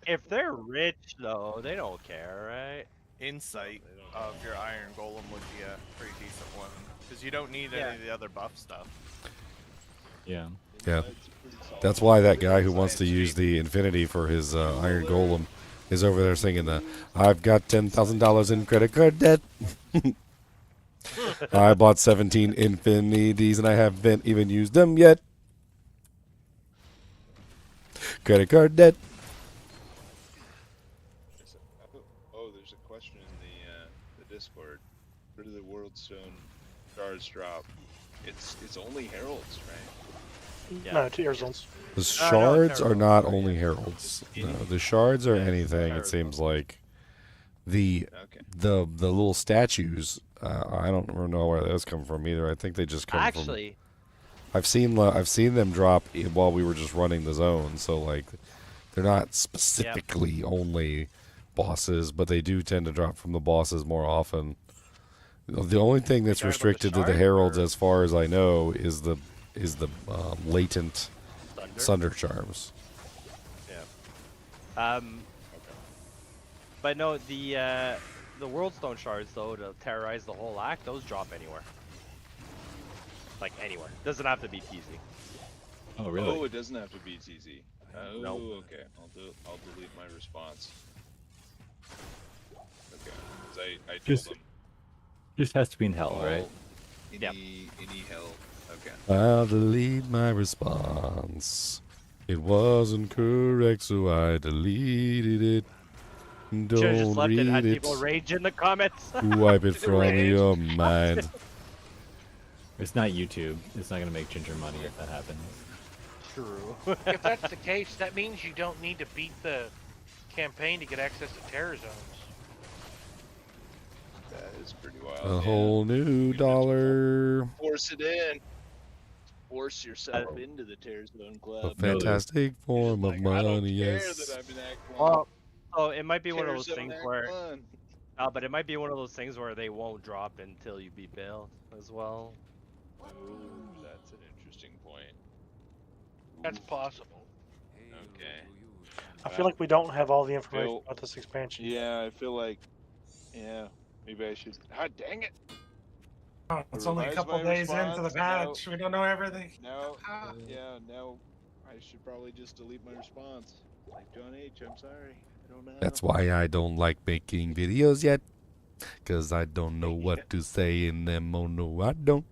if they're rich though, they don't care, right? Insight of your Iron Golem would be a pretty decent one, because you don't need any of the other buff stuff. Yeah. Yeah. That's why that guy who wants to use the infinity for his iron golem is over there singing the I've got $10,000 in credit card debt. I bought 17 infinities and I haven't even used them yet. Credit card debt. Oh, there's a question in the Discord. Where do the Worldstone shards drop? It's only heralds, right? Yeah. No, tier zones. The shards are not only heralds. No, the shards are anything. It seems like the little statues. I don't know where those come from either. I think they just come from. I've seen them drop while we were just running the zone. So like, they're not specifically only bosses, but they do tend to drop from the bosses more often. The only thing that's restricted to the heralds, as far as I know, is the latent Sunder charms. Yeah. But no, the Worldstone shards though, to terrorize the whole act, those drop anywhere. Like anywhere. Doesn't have to be TZ. Oh really? Oh, it doesn't have to be TZ. Oh, Nope. okay. I'll delete my response. Okay, 'cause I told them. Just has to be in hell, right? Any hell. Okay. I'll delete my response. It wasn't correct, so I deleted it. Don't Should've just left it and had read people rage in the comments. Wipe it from your mind. It's not YouTube. It's not gonna make Ginger money if that happens. True. If that's the case, that means you don't need to beat the campaign to get access to terror zones. That is pretty wild. A whole new dollar. Force it in. Force yourself into the Tear Zone A Club. fantastic form of money, yes. That I'm in Act 1. Well, oh, it might be one of Tear those Zone things Act where. 1. But it might be one of those things where they won't drop until you beat Bail as well. Ooh, that's an interesting point. That's possible. Okay. I feel like we don't have all the information Phil- about this expansion. Yeah, I feel like. Yeah, maybe I should. Ah, dang it! Oh, it's only a Revise couple my days into the response. patch. We don't know everything. No, yeah, no. I should probably just delete my response. Like John H., I'm sorry. I don't know. That's why I don't like making videos yet. Because I don't know what to say in them. Oh no, I don't.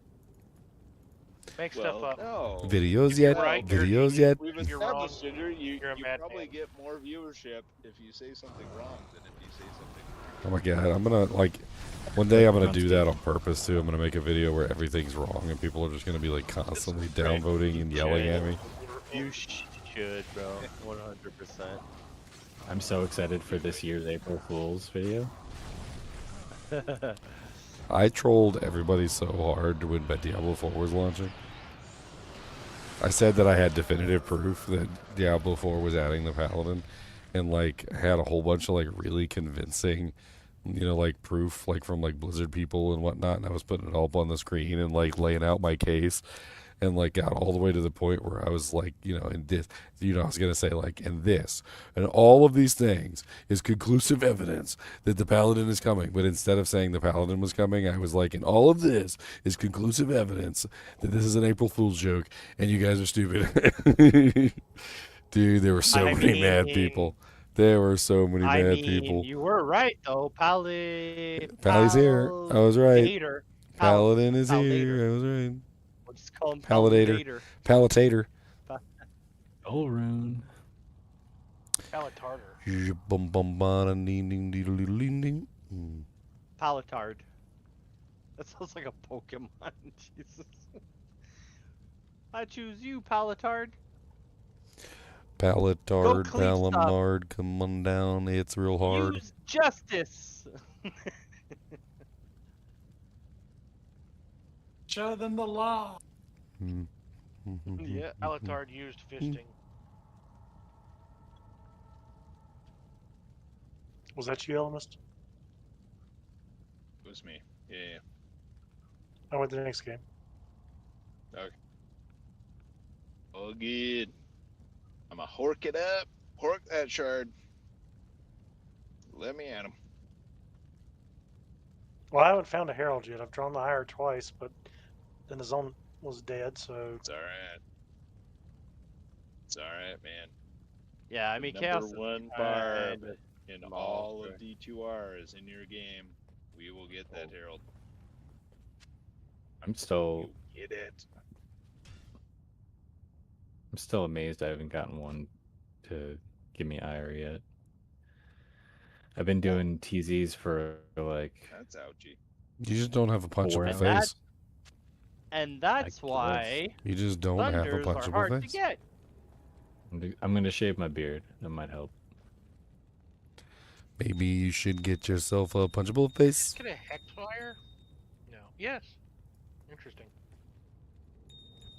Make stuff up. No. Videos yet? right, Videos yet? We've You're wrong. established, Ginger, you You're a madman. probably get more viewership if you say something wrong than if you say something right. Oh my god, I'm gonna like one day I'm gonna do that on purpose too. I'm gonna make a video where everything's wrong and people are just gonna be like constantly downvoting and yelling at me. You should, bro. 100%. I'm so excited for this year's April Fool's video. I trolled everybody so hard when Diablo 4 was launching. I said that I had definitive proof that Diablo 4 was adding the Paladin, and like had a whole bunch of like really convincing, like proof like from like Blizzard people and whatnot, and I was putting it all up on the screen and like laying out my case, and like got all the way to the point where I was like, and this, I was gonna say like, and this, and all of these things is conclusive evidence that the Paladin is coming. But instead of saying the Paladin was coming, I was like, and all of this is conclusive evidence that this is an April Fool's joke, and you guys are stupid. Dude, there were so many mad people. There were so many mad people. You were right though, Pally's here. I was right. Paladin is Pal- here. I was right. We'll just call him Palatator. Palatator. Oh, rune. Palatarder. Bum bum ba ding ding ding ding ding. Palatard. That sounds like a Pokemon. Jesus. I choose you, Palatard. Palatard, Palamard, come on down. It's real hard. Use justice. Show them the law. Yeah, Palatard used fisting. Was that you, Elemist? It was me. Yeah. I went to the next game. Okay. Oh, good. I'm going to hork it up. Hork that shard. Let me at him. Well, I haven't found a herald yet. I've drawn the ire twice, but then the zone was dead, so... It's alright. It's alright, man. Yeah, I mean, the Chaos number one barb in all of D2R is in your game. We will get that herald. I'm still Get it. amazed I haven't gotten one to give me ire yet. I've been doing TZs for like... That's ouchie. You just don't have a punchable Four. face. And that's why You just don't have a thunders are punchable hard face. to get. I'm gonna shave my beard. That might help. Maybe you should get yourself a punchable face. Can a Hexfire? No. Yes. Interesting.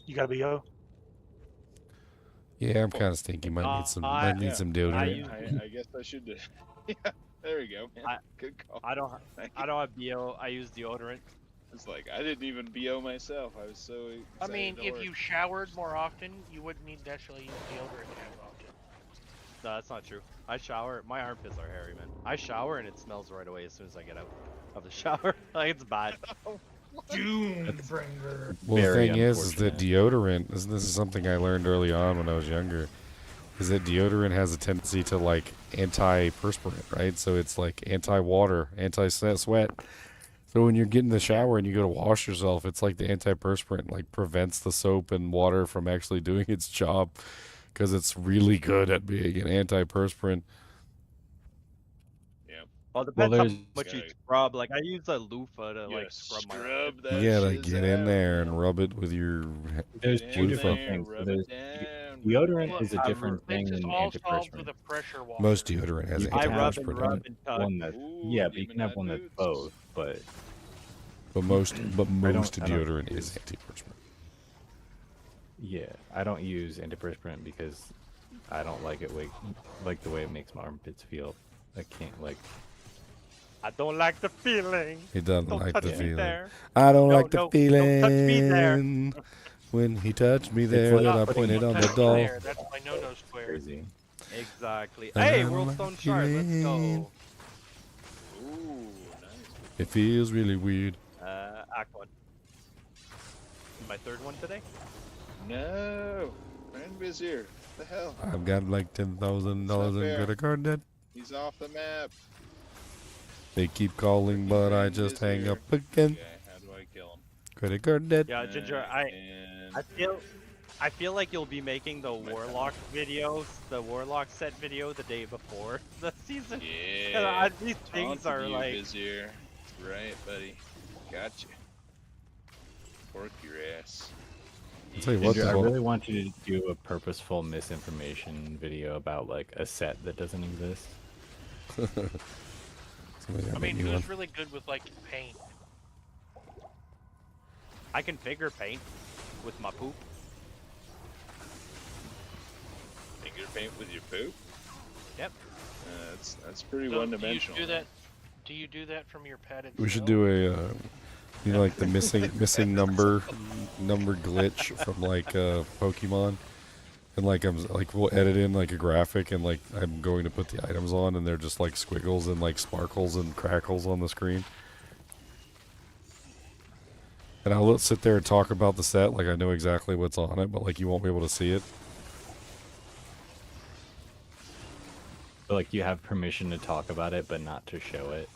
You got a BO? Yeah, I'm kind of stinky. Might need some. Might need some deodorant. I guess I should do. Yeah, there we go, man. Good call. I don't have BO. I use deodorant. It's like I didn't even BO myself. I was so excited. I mean, to if work. you showered more often, you wouldn't need necessarily use deodorant as often. No, that's not true. I shower. My armpits are hairy, man. I shower and it smells right away as soon as I get out of the shower. Like it's bad. Doombringer. Well, the Very thing is that deodorant. This is something I learned early on when I was younger. Is that deodorant has a tendency to like anti-perspirant, right? So it's like anti-water, anti-sweat. So when you're getting the shower and you go to wash yourself, it's like the anti-perspirant like prevents the soap and water from actually doing its job, because it's really good at being an anti-perspirant. Yeah. Well, it depends how there's- much you scrub. Like I use a loofah to like scrub my. That You gotta shiz get in out. there and rub it with your. There's Get two in different there, things. rub There's it down, deodorant is a Look, different this thing is than all solved antiperspirant. with a pressure washer. Most deodorant has I rub and anti-perspirant. rub in it. and tug. One that, yeah, but you can have one that's both. But But most I don't- deodorant is anti-perspirant. yeah, I don't use antiperspirant because I don't like it like the way it makes my armpits feel. I can't like. I don't like the feeling. He doesn't Don't like touch the me feeling. there. I don't No, like the no, feeling. don't touch me there. When he touched me there, like then I putting pointed your on the Touch me doll. there, that's my no-no square. Crazy. Exactly. I Hey, don't World like Stone Shard, let's go. Ooh, nice. It feels really weird. Act 1. My third one today? No, Grand Vizier. What the hell? I've got like $10,000 in fair. credit card debt. He's off the map. They keep calling, but I just hang up again. Okay, how do I kill him? Credit card debt. Yeah, Ginger, I feel I feel like you'll be making the Warlock videos, the Warlock set video the day before the season. Yeah. These things are like... busier. Right, buddy. Gotcha. Pork your ass. I'll tell you what, Andrew, I though. really want you to do a purposeful misinformation video about like a set that doesn't exist. I mean, who's really good with like paint? I can figure paint with my poop. Figure paint with your poop? Yep. That's pretty So one-dimensional. Do you do that from your padded We should cell? do a, you know, like the missing number glitch from like Pokemon, and like we'll edit in like a graphic, and like I'm going to put the items on, and they're just like squiggles and like sparkles and crackles on the screen. And I'll sit there and talk about the set like I know exactly what's on it, but like you won't be able to see it. But, like you have permission to talk about it, but not to show it.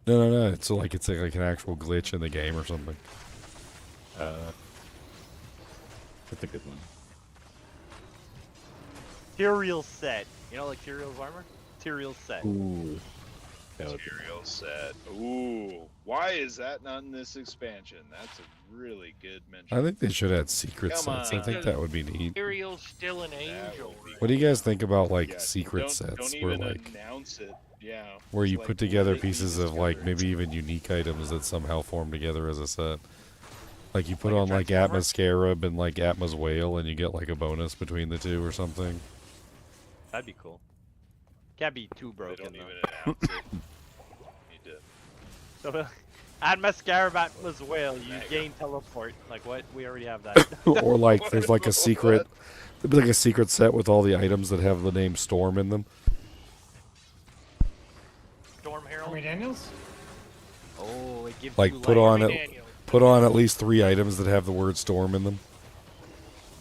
No. It's like like an actual glitch in the game or something. That's a good one. Tyrael set. You know, like Tyrael's armor? Tyrael set. Ooh. Material set. Ooh. Why is that not in this expansion? That's a really good mention. I think they should add secret Come sets. I think on. that would be neat. Imperial's still an angel. What do you guys think about like Yeah, secret don't sets even where like announce it. Yeah. where It's you like, put together let me pieces of like discover it. maybe even unique items that somehow form together as a set. Like you put Like a on like transformer? Atma's Scarab and like Atma's Whale, and you get like a bonus between the two or something. That'd be cool. Can't be too They broken don't even though. announce it. Need to. So, add Mascot, Atma's Whale, you gain teleport. Like what? We already have that. Or like there's like a secret, there'd be like a secret set with all the items that have the name Storm in them. Storm Herald. Army Daniels? Oh, it gives Like you put like, on put on at least 3 items that have the word Storm in them.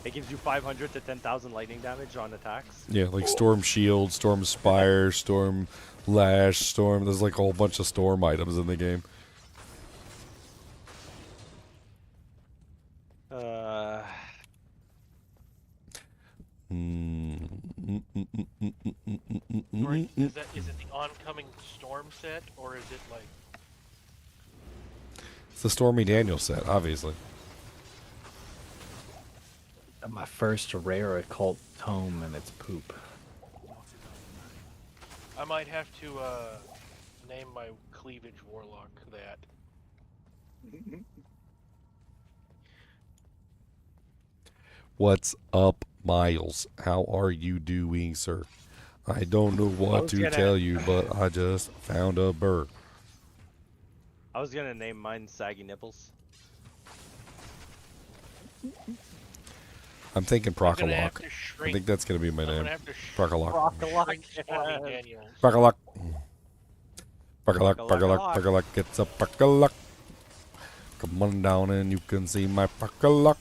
It gives you 500 to 10,000 lightning damage on attacks. Yeah, like Storm Shield, Storm Spire, Storm Lash, Storm. There's like a whole bunch of Storm items in the game. Or is it the oncoming storm set, or is it like It's the Stormy Daniel set, obviously. My first rare occult tome, and it's poop. I might have to name my cleavage warlock that. What's up, Miles? How are you doing, sir? I don't know what to tell you, but I just found a burr. I was gonna name mine Saggy Nipples. I'm thinking gonna have Procolock. to I shrink- think that's gonna be my I'm name. gonna have to Procolock. shrink Stormy Daniels. Procolock. Procolock. It's a Procolock. Come on down and you can see my Procolock.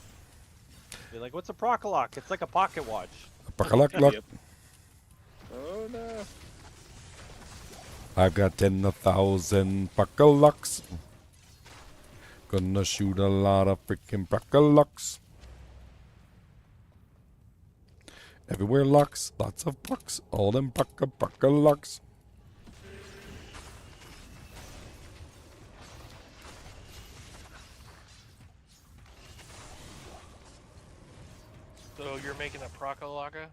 Be like, what's a Procolock? It's like a pocket watch. Procolock. Oh no. I've got 10,000 Procalocks. Gonna shoot a lot of freaking Procalocks. Everywhere locks, lots of pucks, all them Procalocks. So you're making a Procolaga?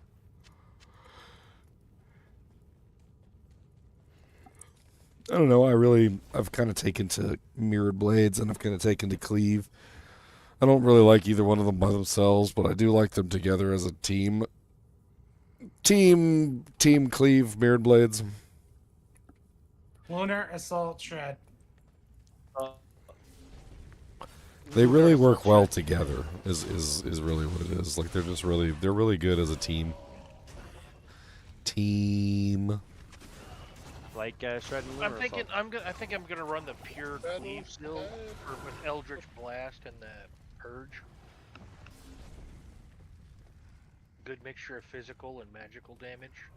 I don't know, I've kind of taken to Mirrored Blades and I've kind of taken to Cleave. I don't really like either one of them by themselves, but I do like them together as a team. Team Cleave, Mirrored Blades. Lunar Assault Shred. They really work well together, is really what it is. Like they're really good as a team. Like Shred and I'm Lunar thinking Assault. I think I'm gonna run the pure cleave still with Eldritch Blast and the Purge. Good mixture of physical and magical damage.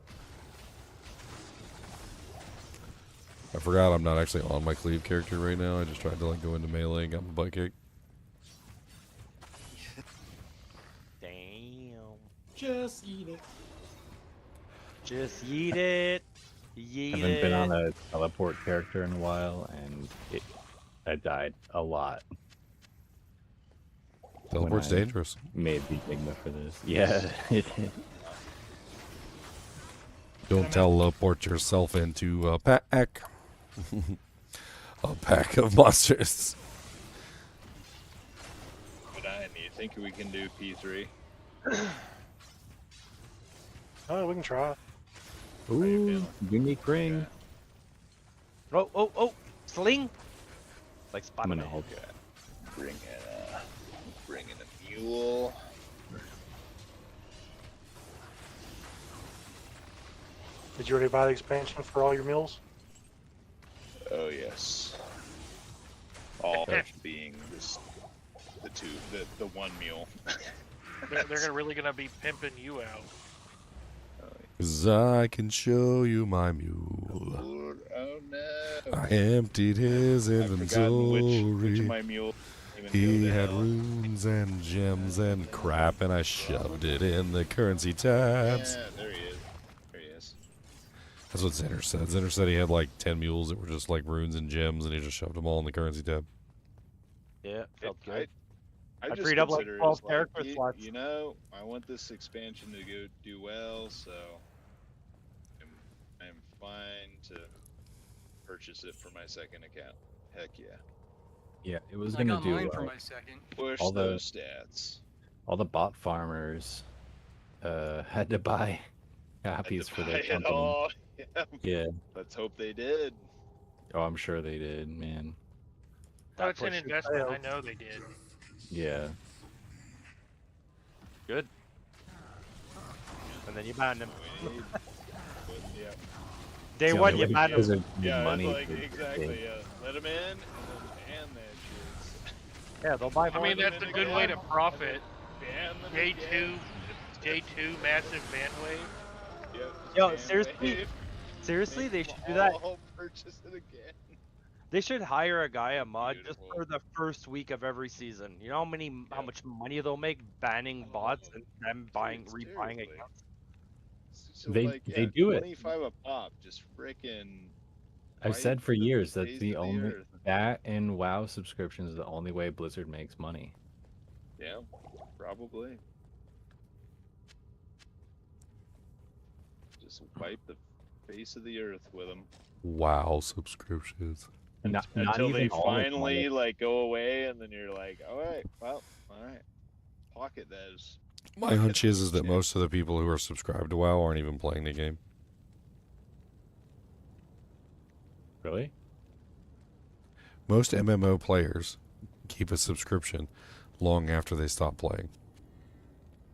I forgot I'm not actually on my Cleave character right now. I just tried to like go into melee and got my butt kicked. Just eat it. Just yeet it. Yeet Haven't been on it. a teleport character in a while, and I died a lot. Teleport's when I dangerous. Made the Enigma for this. Yeah, it is. Don't teleport yourself into a pack. A pack of monsters. But you think we can do P3? Oh, we can try. Ooh, unique ring. Oh, oh, oh! Sling! Like I'm Spider-Man. gonna hold Bring in a mule. Did you already buy the expansion for all your meals? Oh yes. All being the one mule. They're really gonna be pimping you out. 'Cause I can show you my mule. Oh no! I emptied his I've forgotten which inventory. of my mule even He go had down. runes and gems and crap, and I shoved it in the currency tabs. Yeah, there he is. There he is. That's what Zinner said. Zinner said he had like 10 mules that were just like runes and gems, and he just shoved them all in the currency tab. Yeah, felt good. I I just freed up like consider it 12 as, character you, slots. you know, I want this expansion to go do well, so I'm fine to purchase it for my second account. Heck yeah. Yeah, it was I gonna got do mine for my second. Push all those stats. all the bot farmers had to buy copies for their Buy it company. all. Yeah. Yeah. Let's hope they did. Oh, I'm sure they did, man. Oh, it's an investment. I know they did. Yeah. Good. And then you ban them. Yeah. Day Yeah, one, they you would- ban because them. of Yeah, money it's like for- exactly. Let them in and that shit. Yeah, they'll buy I more. mean, that's a good way to profit. Ban them J2 massive ban wave. Yep, Yo, ban seriously, wave. seriously, Make they them should do that. all purchase it again. They should hire a guy, a mod, just for the first week of every season. You know how much money they'll make banning bots and them rebuying seriously. accounts. So They like, they do it. 25 a pop, just freaking. I've said for years that's face the of the only earth. that and WoW subscriptions is the only way Blizzard makes money. Yeah, probably. Just wipe the face of the earth with them. Wow, subscriptions. Not Until even they all of them. finally like go away, and then you're like, all right, well, all right, pocket those. My hunch is that most of the people who are subscribed to WoW aren't even playing the game. Really? Most MMO players keep a subscription long after they stop playing.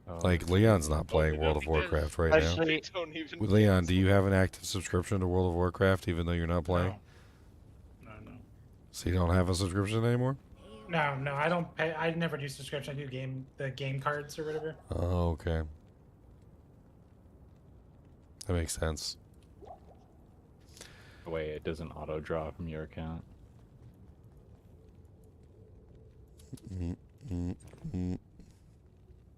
Oh. Like Leon's not playing World of Warcraft right now. Actually- Don't even Leon, do you have an active subscription to World of Warcraft even though you're not playing? No. So you don't have a subscription anymore? No, I don't pay. I never do subscription. I do the game cards or whatever. Oh, okay. That makes sense. Wait, it doesn't auto draw from your account.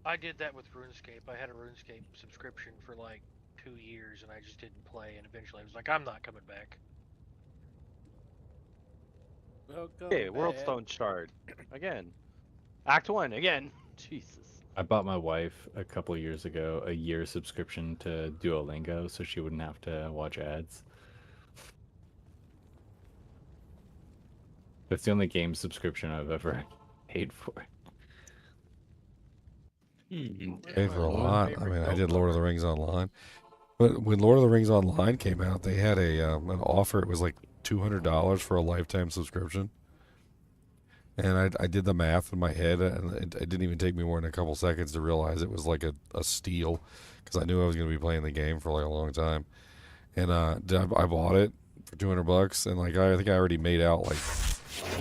I did that with RuneScape. I had a RuneScape subscription for like 2 years, and I just didn't play. And eventually, I was like, I'm not coming back. Hey, Worldstone Shard. Again. Act 1, again. Jesus. I bought my wife a couple years ago a year subscription to Duolingo so she wouldn't have to watch ads. That's the only game subscription I've ever paid for. Paid for a lot. I mean, I did Lord of the Rings Online. But when Lord of the Rings Online came out, they had an offer. It was like $200 for a lifetime subscription. And I did the math in my head, and it didn't even take me more than a couple seconds to realize it was like a steal, because I knew I was going to be playing the game for like a long time. And I bought it for $200, and like I think I already made out like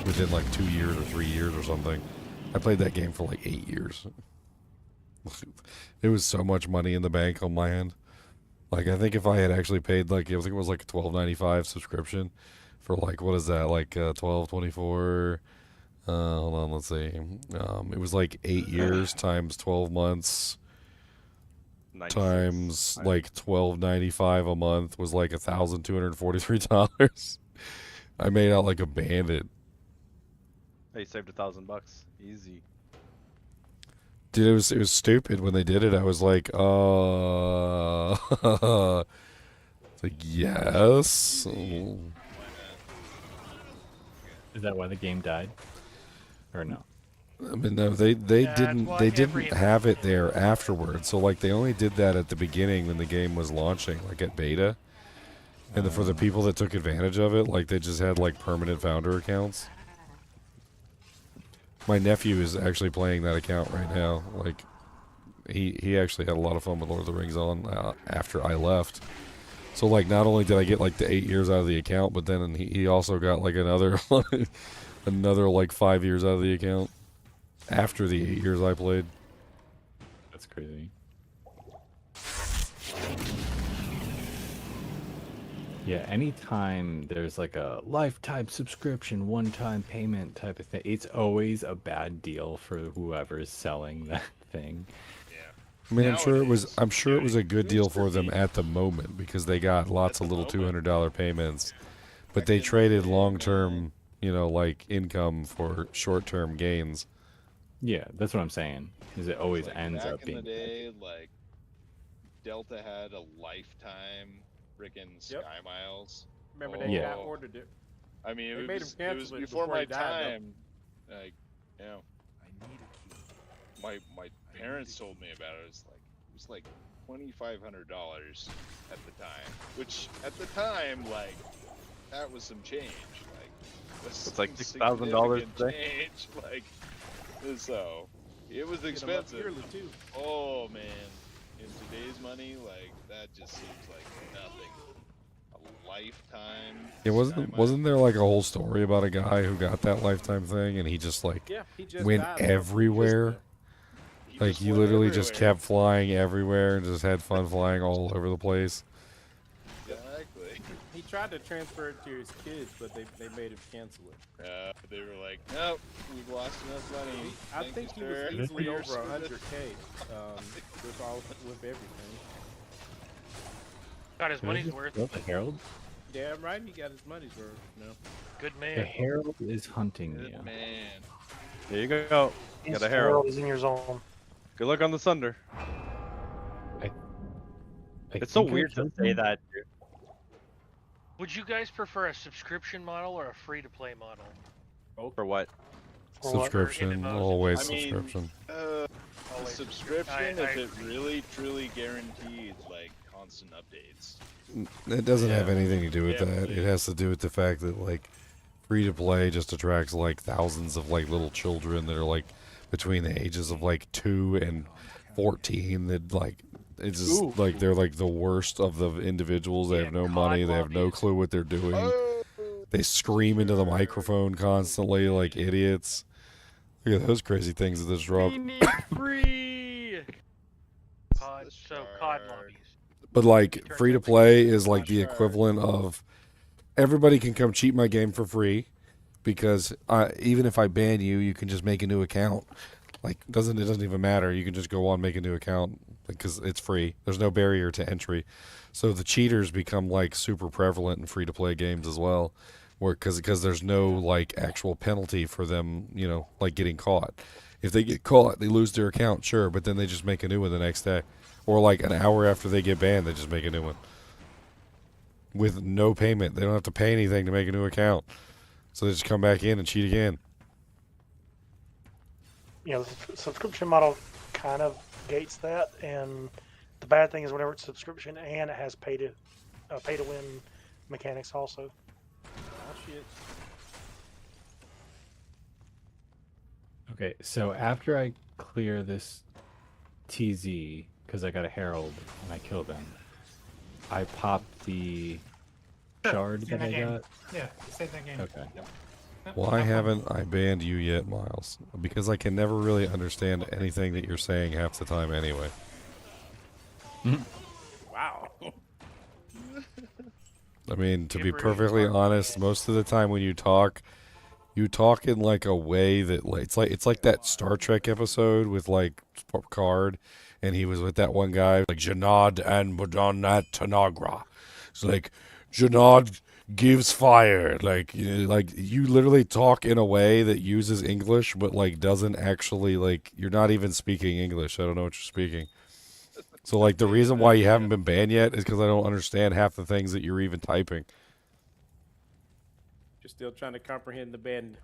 within like 2 years or 3 years or something. I played that game for like 8 years. It was so much money in the bank on my end. Like I think if I had actually paid like I think it was like a $12.95 subscription for like what is that like 12.24. Hold on, let's see. It was like 8 years times 12 months. times like $12.95 a month was like $1,243. I made out like a bandit. Hey, you saved $1,000. Easy. Dude, it was stupid when they did it. I was like, it's like, yes. Is that why the game died? Or no? I mean, no, they didn't have it there afterwards. So like they only did that at the beginning when the game was launching, like at beta. And for the people that took advantage of it, like they just had like permanent founder accounts. My nephew is actually playing that account right now. Like he actually had a lot of fun with Lord of the Rings on after I left. So like not only did I get like the 8 years out of the account, but then he also got like another another like 5 years out of the account after the 8 years I played. That's crazy. Yeah, anytime there's like a lifetime subscription, one-time payment type of thing, it's always a bad deal for whoever's selling that thing. I mean, I'm sure it was a good deal for them at the moment because they got lots of little $200 payments, but they traded long-term, like income for short-term gains. Yeah, that's what I'm saying. Is it always Like, ends back up being in the day, like Delta had a lifetime freaking Sky Miles. Remember they got ordered it. I mean, They it made was, him it cancel was it before before my he died, though. time. Like, my parents told me about it. It was like $2,500 at the time, which at the time, like, that was some change. Like, was It's like some $6,000 significant today. change. Like, so it was Get 'em up expensive. yearly, too. Oh man, in today's money, like that just seems like nothing. A lifetime. It wasn't there like a whole story about a guy who got that lifetime thing and he just like he just went died, though. everywhere? Like he literally just kept flying everywhere and just had fun flying all over the place. Exactly. He tried to transfer it to his kids, but they made him cancel it. They were like, nope, we've lost enough money. I Thank think he you, was sir, easily for your over service." 100K with everything. Got his money's worth. The Herald? Damn right, he got his money's worth. No. Good The man. Herald is hunting you. Man. There you go. Yes, Got a Herald Herald. is in your zone. Good luck on the Sunder. It's so think I weird to killed say him. that. Would you guys prefer a subscription model or a free-to-play model? For what? Subscription, always I mean, subscription. A subscription I if it agree. really truly guaranteed like constant updates. It doesn't have anything to do with Yeah, that. It has to do with the fact that like free to play just attracts like thousands of like little children that are like between the ages of like 2 and 14 that like it's just like they're like the worst of the individuals. They have no money, they have no clue what they're doing. They scream into the microphone constantly like idiots. Look at those crazy things that just drop. We need free. COD lobbies. But like free to play is like the equivalent of everybody can come cheat my game for free because even if I ban you, you can just make a new account. Like it doesn't even matter. You can just go on, make a new account because it's free. There's no barrier to entry. So the cheaters become like super prevalent in free to play games as well, because there's no like actual penalty for them, like getting caught. If they get caught, they lose their account, sure, but then they just make a new one the next day. Or like an hour after they get banned, they just make a new one. With no payment. They don't have to pay anything to make a new account. So they just come back in and cheat again. The subscription model kind of gates that, and the bad thing is whenever it's subscription and it has pay to win mechanics also. Oh shit. Okay, so after I clear this TZ, because I got a Herald and I killed him, I popped the shard Stay in that I game. got. Yeah, stay in that game. Okay. Why haven't I banned you yet, Miles? Because I can never really understand anything that you're saying half the time anyway. Wow. I mean, to be perfectly honest, most of the time when you talk in like a way that like it's like that Star Trek episode with like Picard, and he was with that one guy like Janad and Madonna Tanagra. It's like Janad gives fire. Like you literally talk in a way that uses English, but like doesn't actually like you're not even speaking English. I don't know what you're speaking. So like the reason why you haven't been banned yet is because I don't understand half the things that you're even typing. You're still trying to comprehend the band.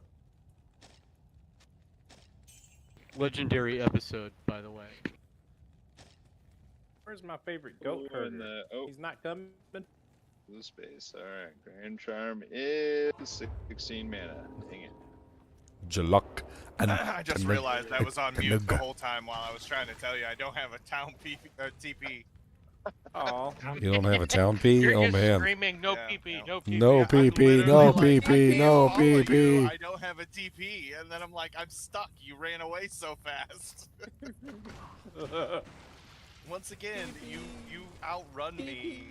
Legendary episode, by the way. Where's my favorite goat herder? He's not coming. Blue space. All right. Grand Charm is 16 mana. Dang it. Jaluk. And I just realized that was on mute the whole time while I was trying to tell you I don't have a town TP. Oh, You don't have a town P? You're Oh just man. screaming no PP, no PP. No PP, no PP, no PP. I don't have a TP, and then I'm like, I'm stuck. You ran away so fast. Once again, you outrun me,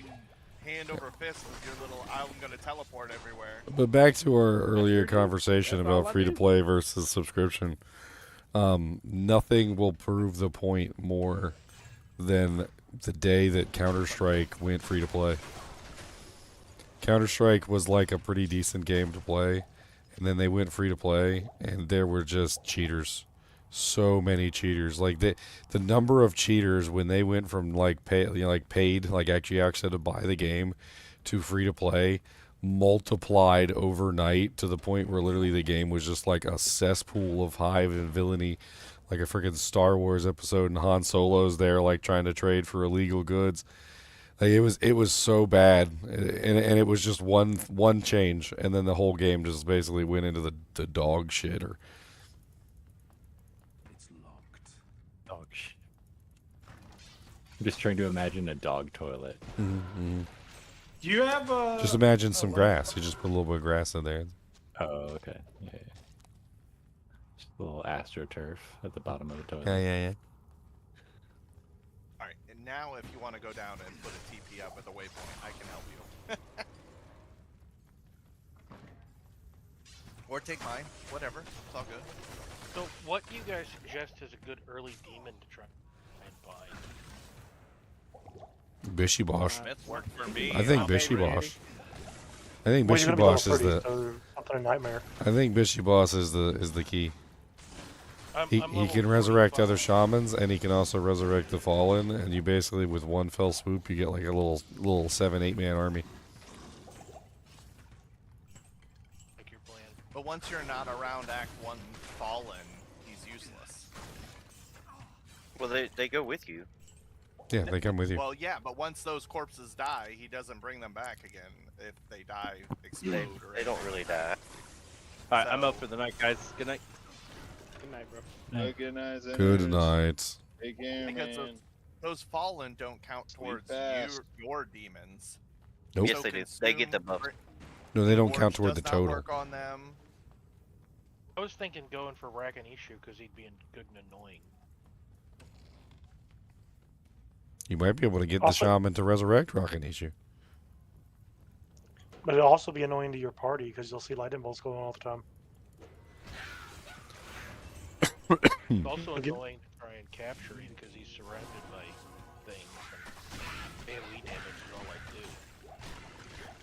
hand over fist with your little I'm gonna teleport everywhere. But back to our earlier conversation about free to play versus subscription. Nothing will prove the point more than the day that Counter-Strike went free to play. Counter-Strike was like a pretty decent game to play, and then they went free to play, and there were just cheaters. So many cheaters. Like the number of cheaters when they went from like paid, like actually had to buy the game, to free to play, multiplied overnight to the point where literally the game was just like a cesspool of hive and villainy. Like a freaking Star Wars episode, and Han Solo's there, like trying to trade for illegal goods. Like it was so bad, and it was just one change, and then the whole game just basically went into the dog shit. Or It's locked. Dog shit. I'm just trying to imagine a dog toilet. Mm-hmm. Do you have a? Just imagine some grass. You just put a little bit of grass in there. Oh, okay. Yeah. Just a little astroturf at the bottom of the toilet. Yeah. Alright, and now if you want to go down and put a TP up at the waypoint, I can help you. Or take mine, whatever. It's all good. So, what do you guys suggest is a good early demon to try and buy? Bishy Bosch. Smith worked for me. I think Bishy Bosch. I think Well, you're Bishy gonna be Bosch is level the. 30, so something a nightmare. I think Bishy Boss is the key. He can resurrect other shamans, and he can also resurrect the fallen, and you basically with one fell swoop you get like a little 7-8 man army. Like your plan. But once you're not around Act 1 Fallen, he's useless. Well, they go with you. Yeah, they come with you. Well, yeah, but once those corpses die, he doesn't bring them back again if they die, explode, or They don't really die. Alright, I'm out for the night, guys. Good night. good night, bro. Good night. Take care, because man. those fallen don't count towards fast. your demons. Nope. Yes, they do. They get the buff. No, they don't Forge count toward does the not total. work on them. I was thinking going for Rakanishu because he'd be good and annoying. You might be able to get the Also- shaman to resurrect Rakanishu. But it'll also be annoying to your party because you'll see lightning bolts going on all the time. It's also annoying to try and capture him because he's surrounded by things and AoE damage is all I do.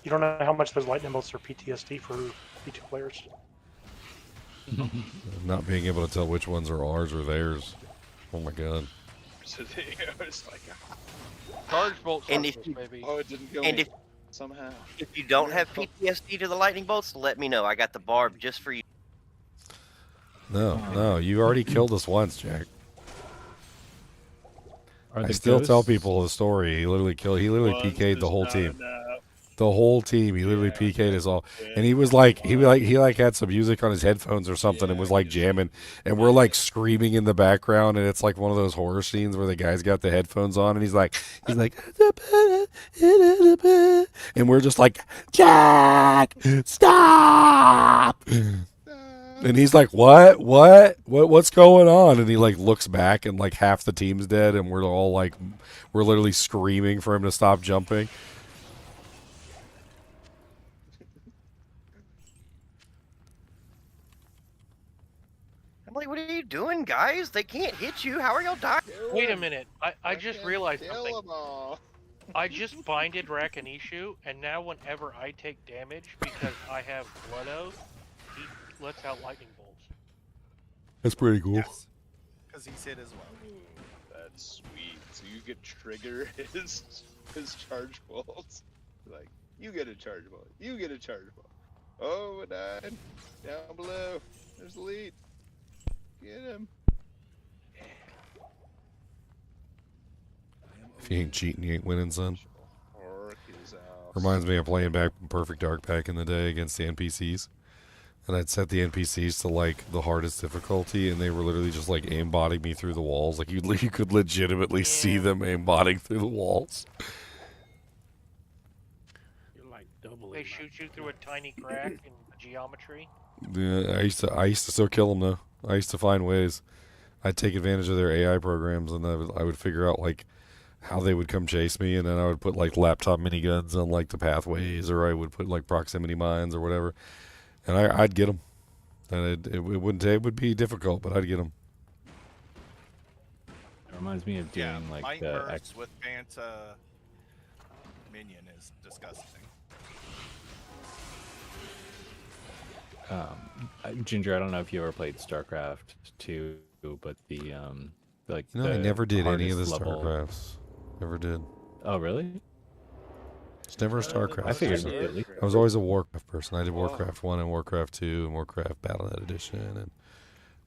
You don't know how much those lightning bolts are PTSD for B2 players. Not being able to tell which ones are ours or theirs. Oh my god. So it's like, Charge bolt And circles, if you- baby. oh, it didn't kill And me if somehow. if you don't have PTSD to the lightning bolts, let me know. I got the barb just for you. No, you already killed us once, Jack. Are I the still tell ghosts- people the story. He literally PK'd the whole team. The whole team. He literally PK'd us all. And he was like, he had some music on his headphones or something and was like jamming. And we're like screaming in the background. And it's like one of those horror scenes where the guy's got the headphones on and he's like, and we're just like, Jack, stop. And he's like, what's going on? And he like looks back and like half the team's dead. And we're all like, we're literally screaming for him to stop jumping. like, what are you doing, guys? They can't hit you. How are y'all dying? Wait a minute. I just realized Kill something. 'em all. I just binded Rakanishu, and now whenever I take damage because I have Blood Oath, he lets out lightning bolts. That's pretty cool. Yes. Because he's hit as well. That's sweet. So you get trigger his charge bolts. Like, you get a charge bolt. You get a charge bolt. Oh, it died. Down below. There's the lead. Get him. If you ain't cheating, you ain't winning, son. Orc is out. Reminds me of playing back Perfect Dark back in the day against the NPCs. And I'd set the NPCs to like the hardest difficulty, and they were literally just like aimbotting me through the walls. Like you could legitimately see them aimbotting through the walls. You're like doubling. They shoot you through a tiny crack in geometry. Yeah, I used to still kill them though. I used to find ways. I'd take advantage of their AI programs, and I would figure out like how they would come chase me, and then I would put like laptop miniguns on like the pathways, or I would put like proximity mines or whatever, and I'd get them. And it would be difficult, but I'd get them. It reminds me of doing like Mine the bursts with Vanta minion is disgusting. Ginger. I don't know if you ever played StarCraft 2, but the like. You know, I the never did any of the hardest level- StarCrafts. Never did. Oh, really? It's never a StarCraft. I figured at least. I was always a Warcraft person. I did Warcraft 1 and Warcraft 2 and Warcraft Battle.net Edition, and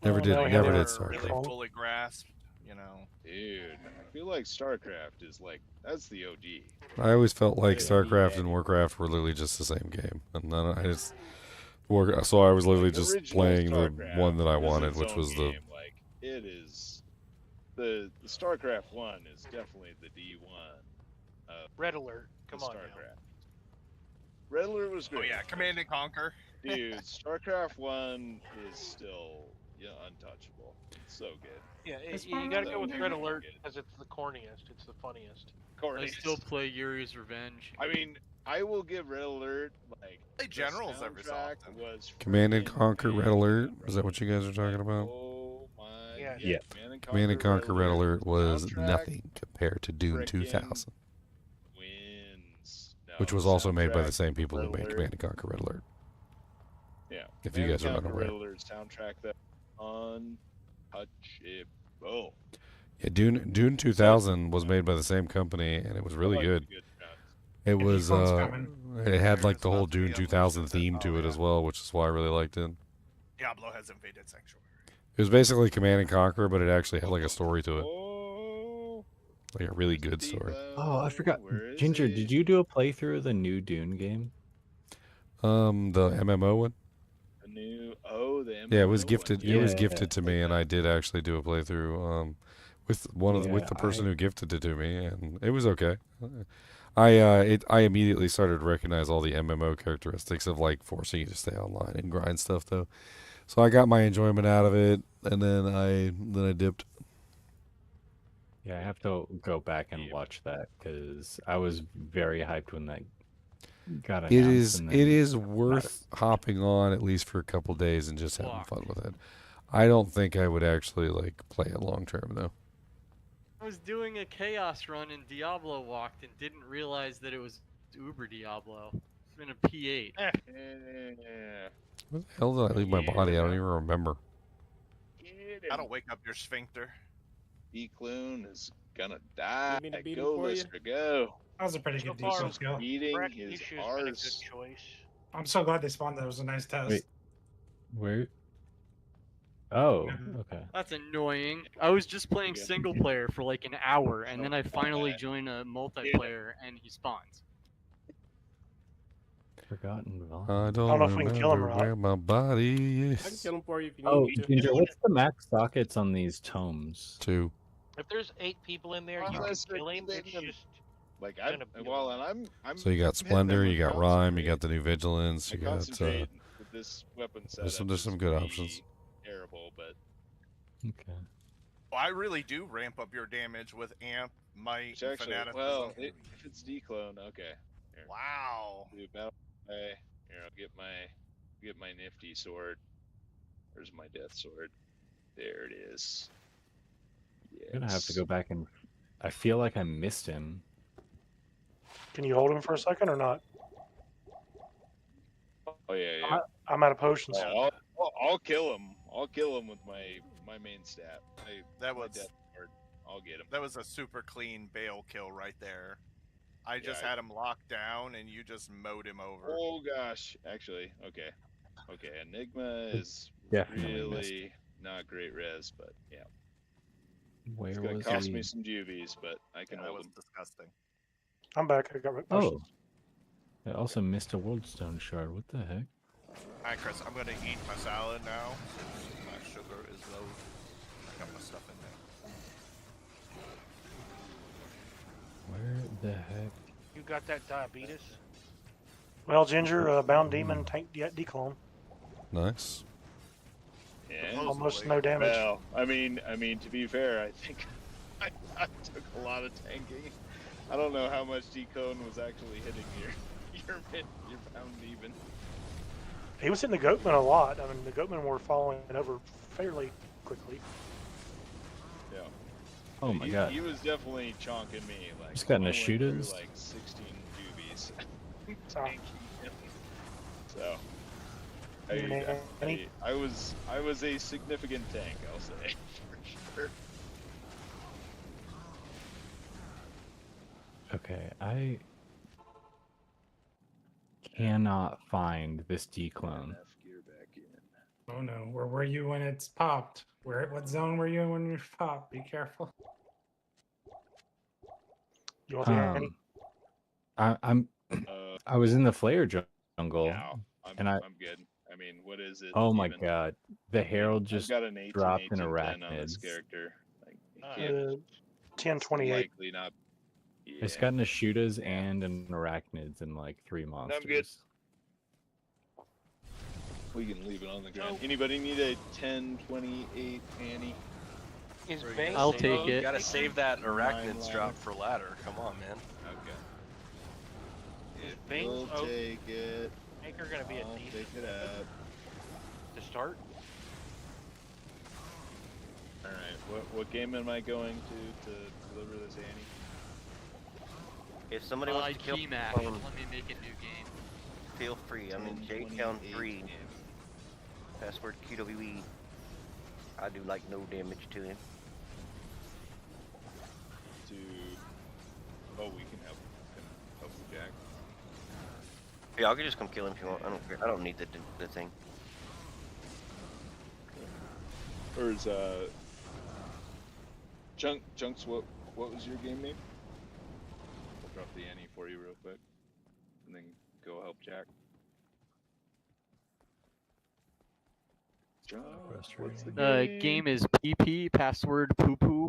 never did Really StarCraft. fully grasp, you know. Dude, I feel like StarCraft is like, that's the OG. I always felt like StarCraft and Warcraft were literally just the same game, and then so I was literally just Original playing the StarCraft one that I is wanted, its which own was the. game. Like, it is the StarCraft 1 is definitely the D1 of Red Alert. Come on StarCraft. Red Alert was great. Oh yeah, Command and Conquer. Dude, StarCraft 1 is still untouchable. It's so good. Yeah, It's you gotta go with so Red good. Alert because it's the corniest. It's the funniest. I still play Yuri's Revenge. I mean, I will give Red Alert like Play Generals the every so soundtrack often. was Command and Conquer Red Alert. Is that what you guys are talking about? oh my Yeah. Command and Conquer Red Alert was soundtrack nothing compared to Dune frickin' 2000, wins. No, which was also made by the soundtrack, same people who Red made Alert. Command and Conquer Red Alert. Yeah. If you Command guys are and Conquer unaware. Red Alert soundtrack that untouchable. Yeah, Dune 2000 was made by the same company, and it was really good. It was it had like the whole Dune 2000 theme to it as well, which is why I really liked it. Diablo has invaded Sanctuary. It was basically Command and Conquer, but it actually had like a story to it, Oh, like a really good story. Oh, I forgot. Ginger, did you do a playthrough of the new Dune game? The MMO one. the new the Yeah, it was MMO gifted. one. It was gifted to me, and I did actually do a playthrough. With with the person I- who gifted it to me, and it was okay. I immediately started to recognize all the MMO characteristics of like forcing you to stay online and grind stuff though. So I got my enjoyment out of it, and then I dipped. Yeah, I have to go back and watch that because I was very hyped when that got announced. and It then is not- worth hopping on at least for a couple days and just having fun with it. I don't think I would actually like play it long term though. I was doing a chaos run and Diablo walked and didn't realize that it was Uber Diablo. It's been a P8. Yeah. Where the hell did I leave my body? I don't even remember. That'll wake up your sphincter. D-Clune is gonna die. me to beat him Go, for you? Lister, go. That was a pretty good defense skill. Beating his Rakanishu's been a good arse. choice. I'm so glad they spawned that. It was a nice test. Wait, where? Oh, okay. That's annoying. I was just playing single player for like an hour, and then I finally join a multiplayer, and he spawns. Forgotten. I don't know if we can kill him or remember where my body I can is. kill him for you if you need Oh, me to. Ginger, what's the max sockets on these tomes? 2. If there's 8 people in there, you can Unless kill him. they It's can- just Like gonna I'm be well, and I'm So you got hitting them Splendor, with you got Rhyme, you got the new Vigilance, I you got concentrate with this weapon setup. there's some is good pretty options. Terrible, but Okay. Well, I really do ramp up your damage with Amp, Might, it's actually Fanaticism. well, if it's declone, okay. Here. Wow. Do battle. Hey, here I'll get my nifty sword. There's my death sword. There it is. I'm gonna have to Yes. go back and. I feel like I missed him. Can you hold him for a second or not? Oh yeah. I'm out of potions. Oh, I'll kill him. I'll kill him with my main stat. That my was death card. I'll get him. That was a super clean bail kill right there. I just Yeah, had him locked down, and you just mowed him over. Oh gosh, actually, okay. Enigma is Definitely missed. really not great res, but yeah. Where It's gonna was cost he? me some juvies, but I can That hold was them. disgusting. I'm back. I got my potions. Oh, I also missed a Worldstone shard. What the heck? Alright, Chris, I'm gonna eat my salad now since my sugar is low. I got my stuff in there. Where the heck? You got that diabetes? Well, Ginger, bound demon tank declone. Nice. Yeah. Almost no damage. Well, I mean, to be fair, I think I took a lot of tanking. I don't know how much decone was actually hitting your bound demon. He was hitting the goatmen a lot. I mean, the goatmen were falling over fairly quickly. Yeah. Oh my god. He was definitely chonking me. Like, Just got in I a went shooters? through, like 16 juvies. Oh. So. I was a significant tank, I'll say, for sure. Okay, I cannot find this declone. Oh no, where were you when it's popped? What zone were you in when you popped? Be careful. You want the Annie? I was in the flare jungle, Yeah, and I'm good. I mean, what is it? Oh my even? god, the herald just I've got an 18, dropped 18, an 10 on this arachnids. character. Like, it can't 1028. likely not. It's gotten a shooters and an arachnids and like 3 monsters. I'm good. We can leave it on the ground. Anybody need a 1028 Annie? Is I'll take You it. gotta save that arachnids drop for ladder. Come on, man. Okay. Bane We'll Oak take it. Maker gonna be I'll a pick decent it up. to start? All right. What game am I going to deliver this Annie? If somebody wants to kill key match. Let Let me make a new game. feel free. I'm in J-Town 3. Password QWE. I do like no damage to him. Oh, we can help you, Jack. Yeah, I can just come kill him if you want. I don't care. I don't need the thing. Or is Junks? What was your game name? I'll drop the Annie for you real quick, and then go help Jack. What's the Game is PP. Password poo poo.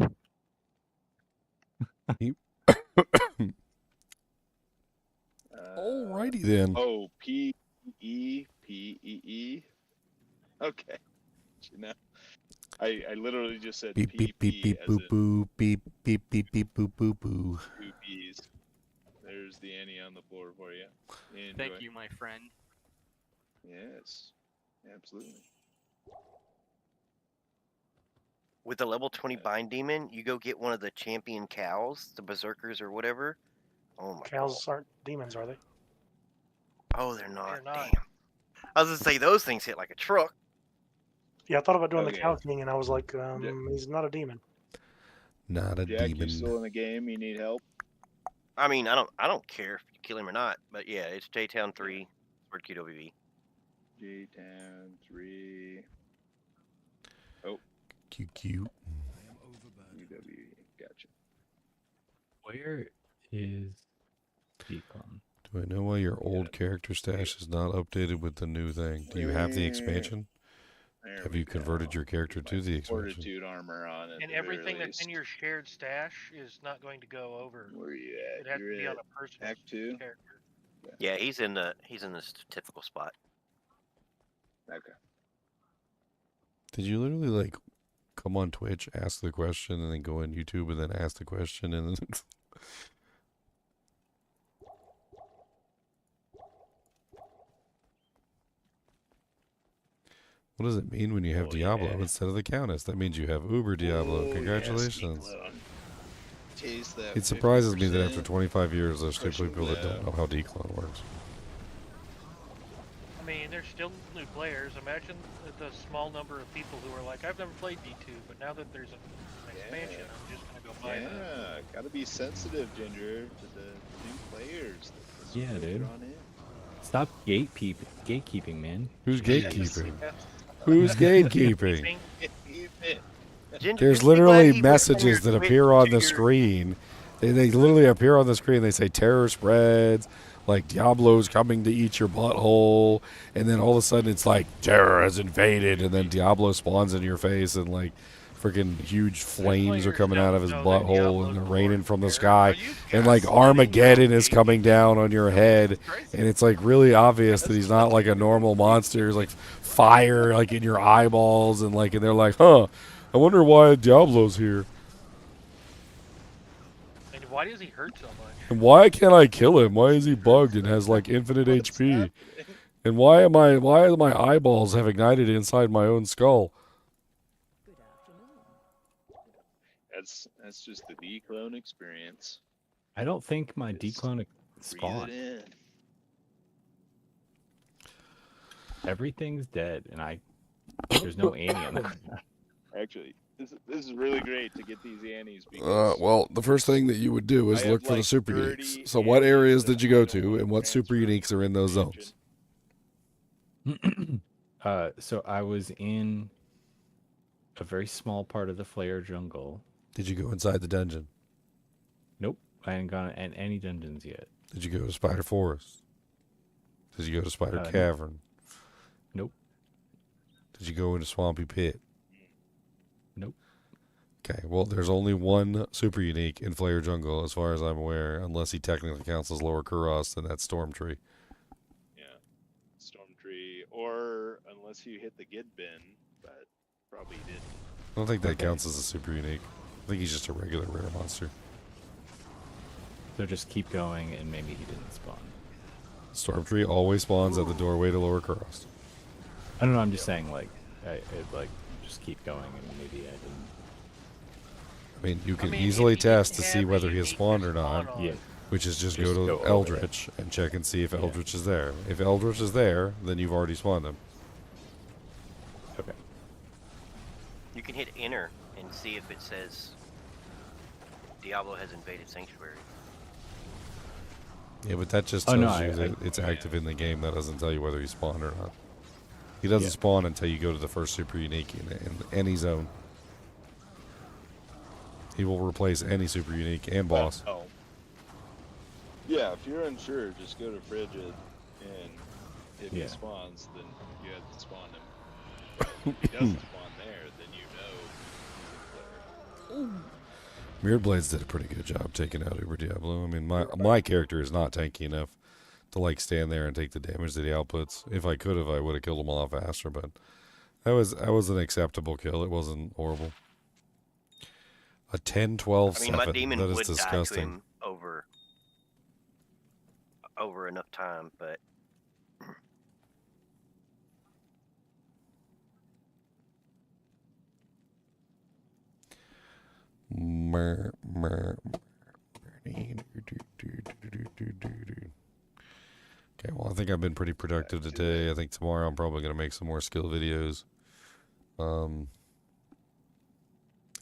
Alrighty then. Oh, P-E-P-E-E. Okay. You know, I literally just said Beep beep beep beep boo boo beep beep beep beep boo boo boo. Two P's. There's the Annie on the floor for you. Enjoy. Thank you, my friend. Yes, absolutely. With the level 20 bind demon, you go get one of the champion cows, the berserkers or whatever. Oh my Cows aren't demons, are they? Oh, they're not. They're not. Damn. I was gonna say those things hit like a truck. Yeah, I thought about doing the Okay. cow king, and I was like, he's not a demon. Not a Jack, you demon. still in the game? You need help? I mean, I don't care if you kill him or not, but yeah, it's J-Town 3 for QWB. J-Town 3. Oh. QQ. UW. Gotcha. Where is Decon? Do I know why your old character stash is not updated with the new thing? Do you have the expansion? There Have we you converted your character to the expansion? Fortitude armor on it. And everything that's in your shared stash is not going to go over. Where you at? It has You're to be on at a personal Act 2? character. Yeah, he's in the typical spot. Okay. Did you literally like come on Twitch, ask the question, and then go on YouTube and then ask the question and then What does it mean when you have Diablo instead of the Countess? That means you have Uber Diablo. Oh, Congratulations. yes, declone. Taste that It surprises me that 50%. after 25 years, there's still Partial people that don't left. know how declone works. I mean, there's still new players. Imagine the small number of people who are like, I've never played D2, but now that there's an expansion, I'm just gonna go buy that. Yeah, gotta be sensitive, Ginger, to the new players. That Yeah, filter dude. on in. Stop gatekeeping, man. Who's gatekeeping? Yeah. Who's gatekeeping? Ginger, There's just be glad literally he went messages from that your appear Twitch on to the your- screen. They literally appear on the screen. They say terror spreads, like Diablo's coming to eat your butthole, and then all of a sudden it's like terror has invaded, and then Diablo spawns in your face, and like freaking huge flames are coming out of his butthole, and they're raining from the sky, and like Armageddon is coming down on your head, and it's like really obvious that he's not like a normal monster. There's like fire like in your eyeballs, and they're like, huh, I wonder why Diablo's here. And why does he hurt so much? And why can't I kill him? Why is he bugged and has like infinite HP? And why are my eyeballs have ignited inside my own skull? That's just the declone experience. I don't think my declone Breathe spawned. it in. Everything's dead, and there's no Annie on the ground. Actually, this is really great to get these Annies because Well, the first thing that you would do is I look have, for the like, super 30 uniques. So what areas did you go to, and what super uniques are in those zones? So I was in a very small part of the Flare jungle. Did you go inside the dungeon? Nope, I hadn't gone in any dungeons yet. Did you go to Spider Forest? Did you go to Spider No. Cavern? Nope. Did you go into Swampy Pit? Nope. Okay, well, there's only one super unique in Flare Jungle, as far as I'm aware, unless he technically counts as Lower Kuros, and that's Storm Tree. yeah, Storm Tree, or unless you hit the Gid bin, but probably didn't. I don't think that counts as a super unique. I think he's just a regular rare monster. So just keep going, and maybe he didn't spawn. Storm Tree always spawns at the doorway to Lower Kuros. I don't know. I'm just saying, just keep going, and maybe I didn't. I mean, you can mean, easily if you test to have see a whether he has unique spawned or spawn not. on- Yeah. Which is just Just go go to over Eldritch and check and see if Eldritch is there. If Eldritch is there, then you've already spawned him. Okay. You can hit enter and see if it says Diablo has invaded Sanctuary. Yeah, but that just Oh, tells no, you that it's active in the game. That doesn't tell you whether he spawned or not. He doesn't Yeah. spawn until you go to the first super unique in any zone. He will replace any super unique and boss. Oh. Yeah, if you're unsure, just go to Frigid, and if Yeah. he spawns, then you have to spawn him. But if he doesn't spawn there, then you know he's in Flare. Mirrored Blades did a pretty good job taking out Uber Diablo. I mean, my character is not tanky enough to like stand there and take the damage that he outputs. If I could have, I would have killed him a lot faster. But that was an acceptable kill. It wasn't horrible. A 10, 12, I mean, my 7. demon That is would die to disgusting. him over enough time, but Okay, well, I think I've been pretty productive today. I think tomorrow I'm probably going to make some more skill videos. I'm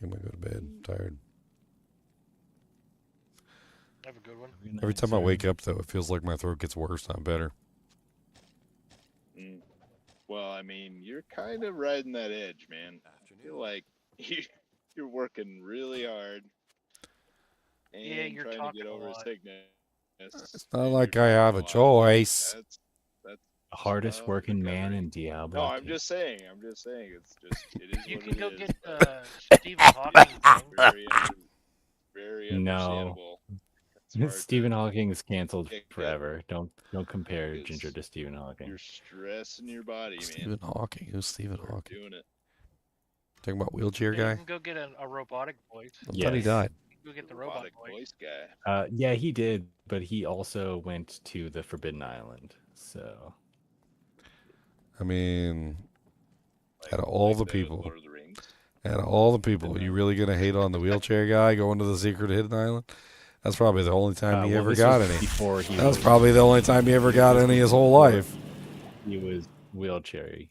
going to go to bed. I'm tired. Have a good one. Every time I wake up, though, it feels like my throat gets worse, not better. Well, I mean, you're kind of riding that edge, man. I feel like you're working really hard and Yeah, you're trying to talking get a over lot. sickness. It's not like I have a choice. That's The hardest well, working man in Diablo. no, I'm just saying. It's just it is You what can it go is, get but Stephen Hawking. very No. understandable. It's hard Stephen to Hawking is canceled kick it forever. Don't compare because Ginger to Stephen Hawking. You're stressing your body, man. Stephen Hawking? Who's Stephen Start Hawking? doing it. Talking about wheelchair Yeah, you guy? can go get a robotic voice. I thought he died. Go get the robot Robotic voice. guy. Yeah, he did, but he also went to the Forbidden Island. So I mean, Out of all the people, out of all the people, you really gonna hate on the wheelchair guy going to the secret hidden island? That's probably the only time he ever got any. That's probably the only time he ever got any his whole life. He was wheelchair-y.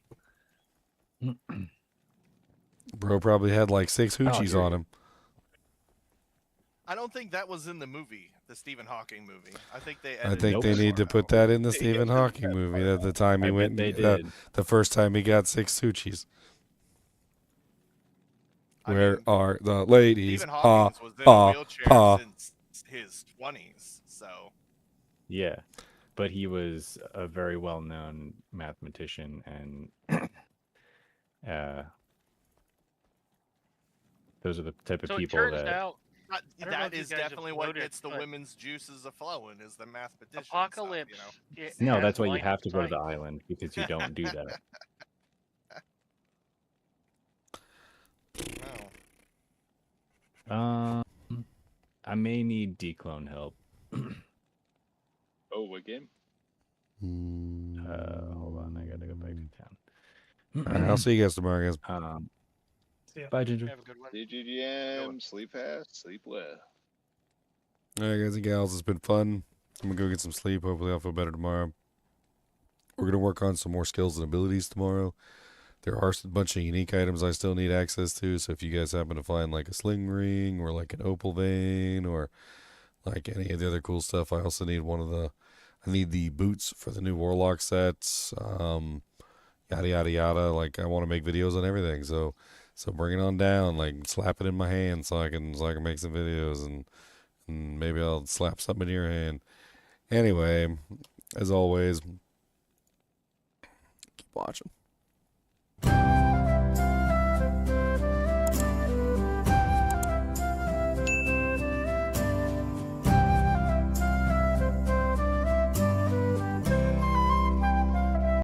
Bro probably had like 6 hoochies on him. I don't think that was in the movie, the Stephen Hawking movie. I think they. I think they need to put that in the Stephen Hawking movie. At the time he went, the first time he got 6 hoochies. Where are the ladies? Stephen Hawking was in a wheelchair since his 20s, so. Yeah, but he was a very well-known mathematician, and those are the type of people it turns that. out That is definitely what gets the women's juices a flowing, is the mathematician. Apocalypse. Stuff, No, that's why you have to go to the island, because you don't do that. I may need declone help. Oh, what game? Hold on, I gotta go back to town. All right, I'll see you guys tomorrow, guys. Bye, Ginger. Have a good one. DGGM, sleep fast, sleep well. All right, guys and gals, it's been fun. I'm gonna go get some sleep. Hopefully, I'll feel better tomorrow. We're gonna work on some more skills and abilities tomorrow. There are a bunch of unique items I still need access to, so if you guys happen to find like a sling ring or like an opal vein or like any of the other cool stuff, I also need I need the boots for the new Warlock sets, yada yada yada. Like I want to make videos on everything, so bring it on down. Like slap it in my hand so I can make some videos, and maybe I'll slap something in your hand. Anyway, as always, keep watching.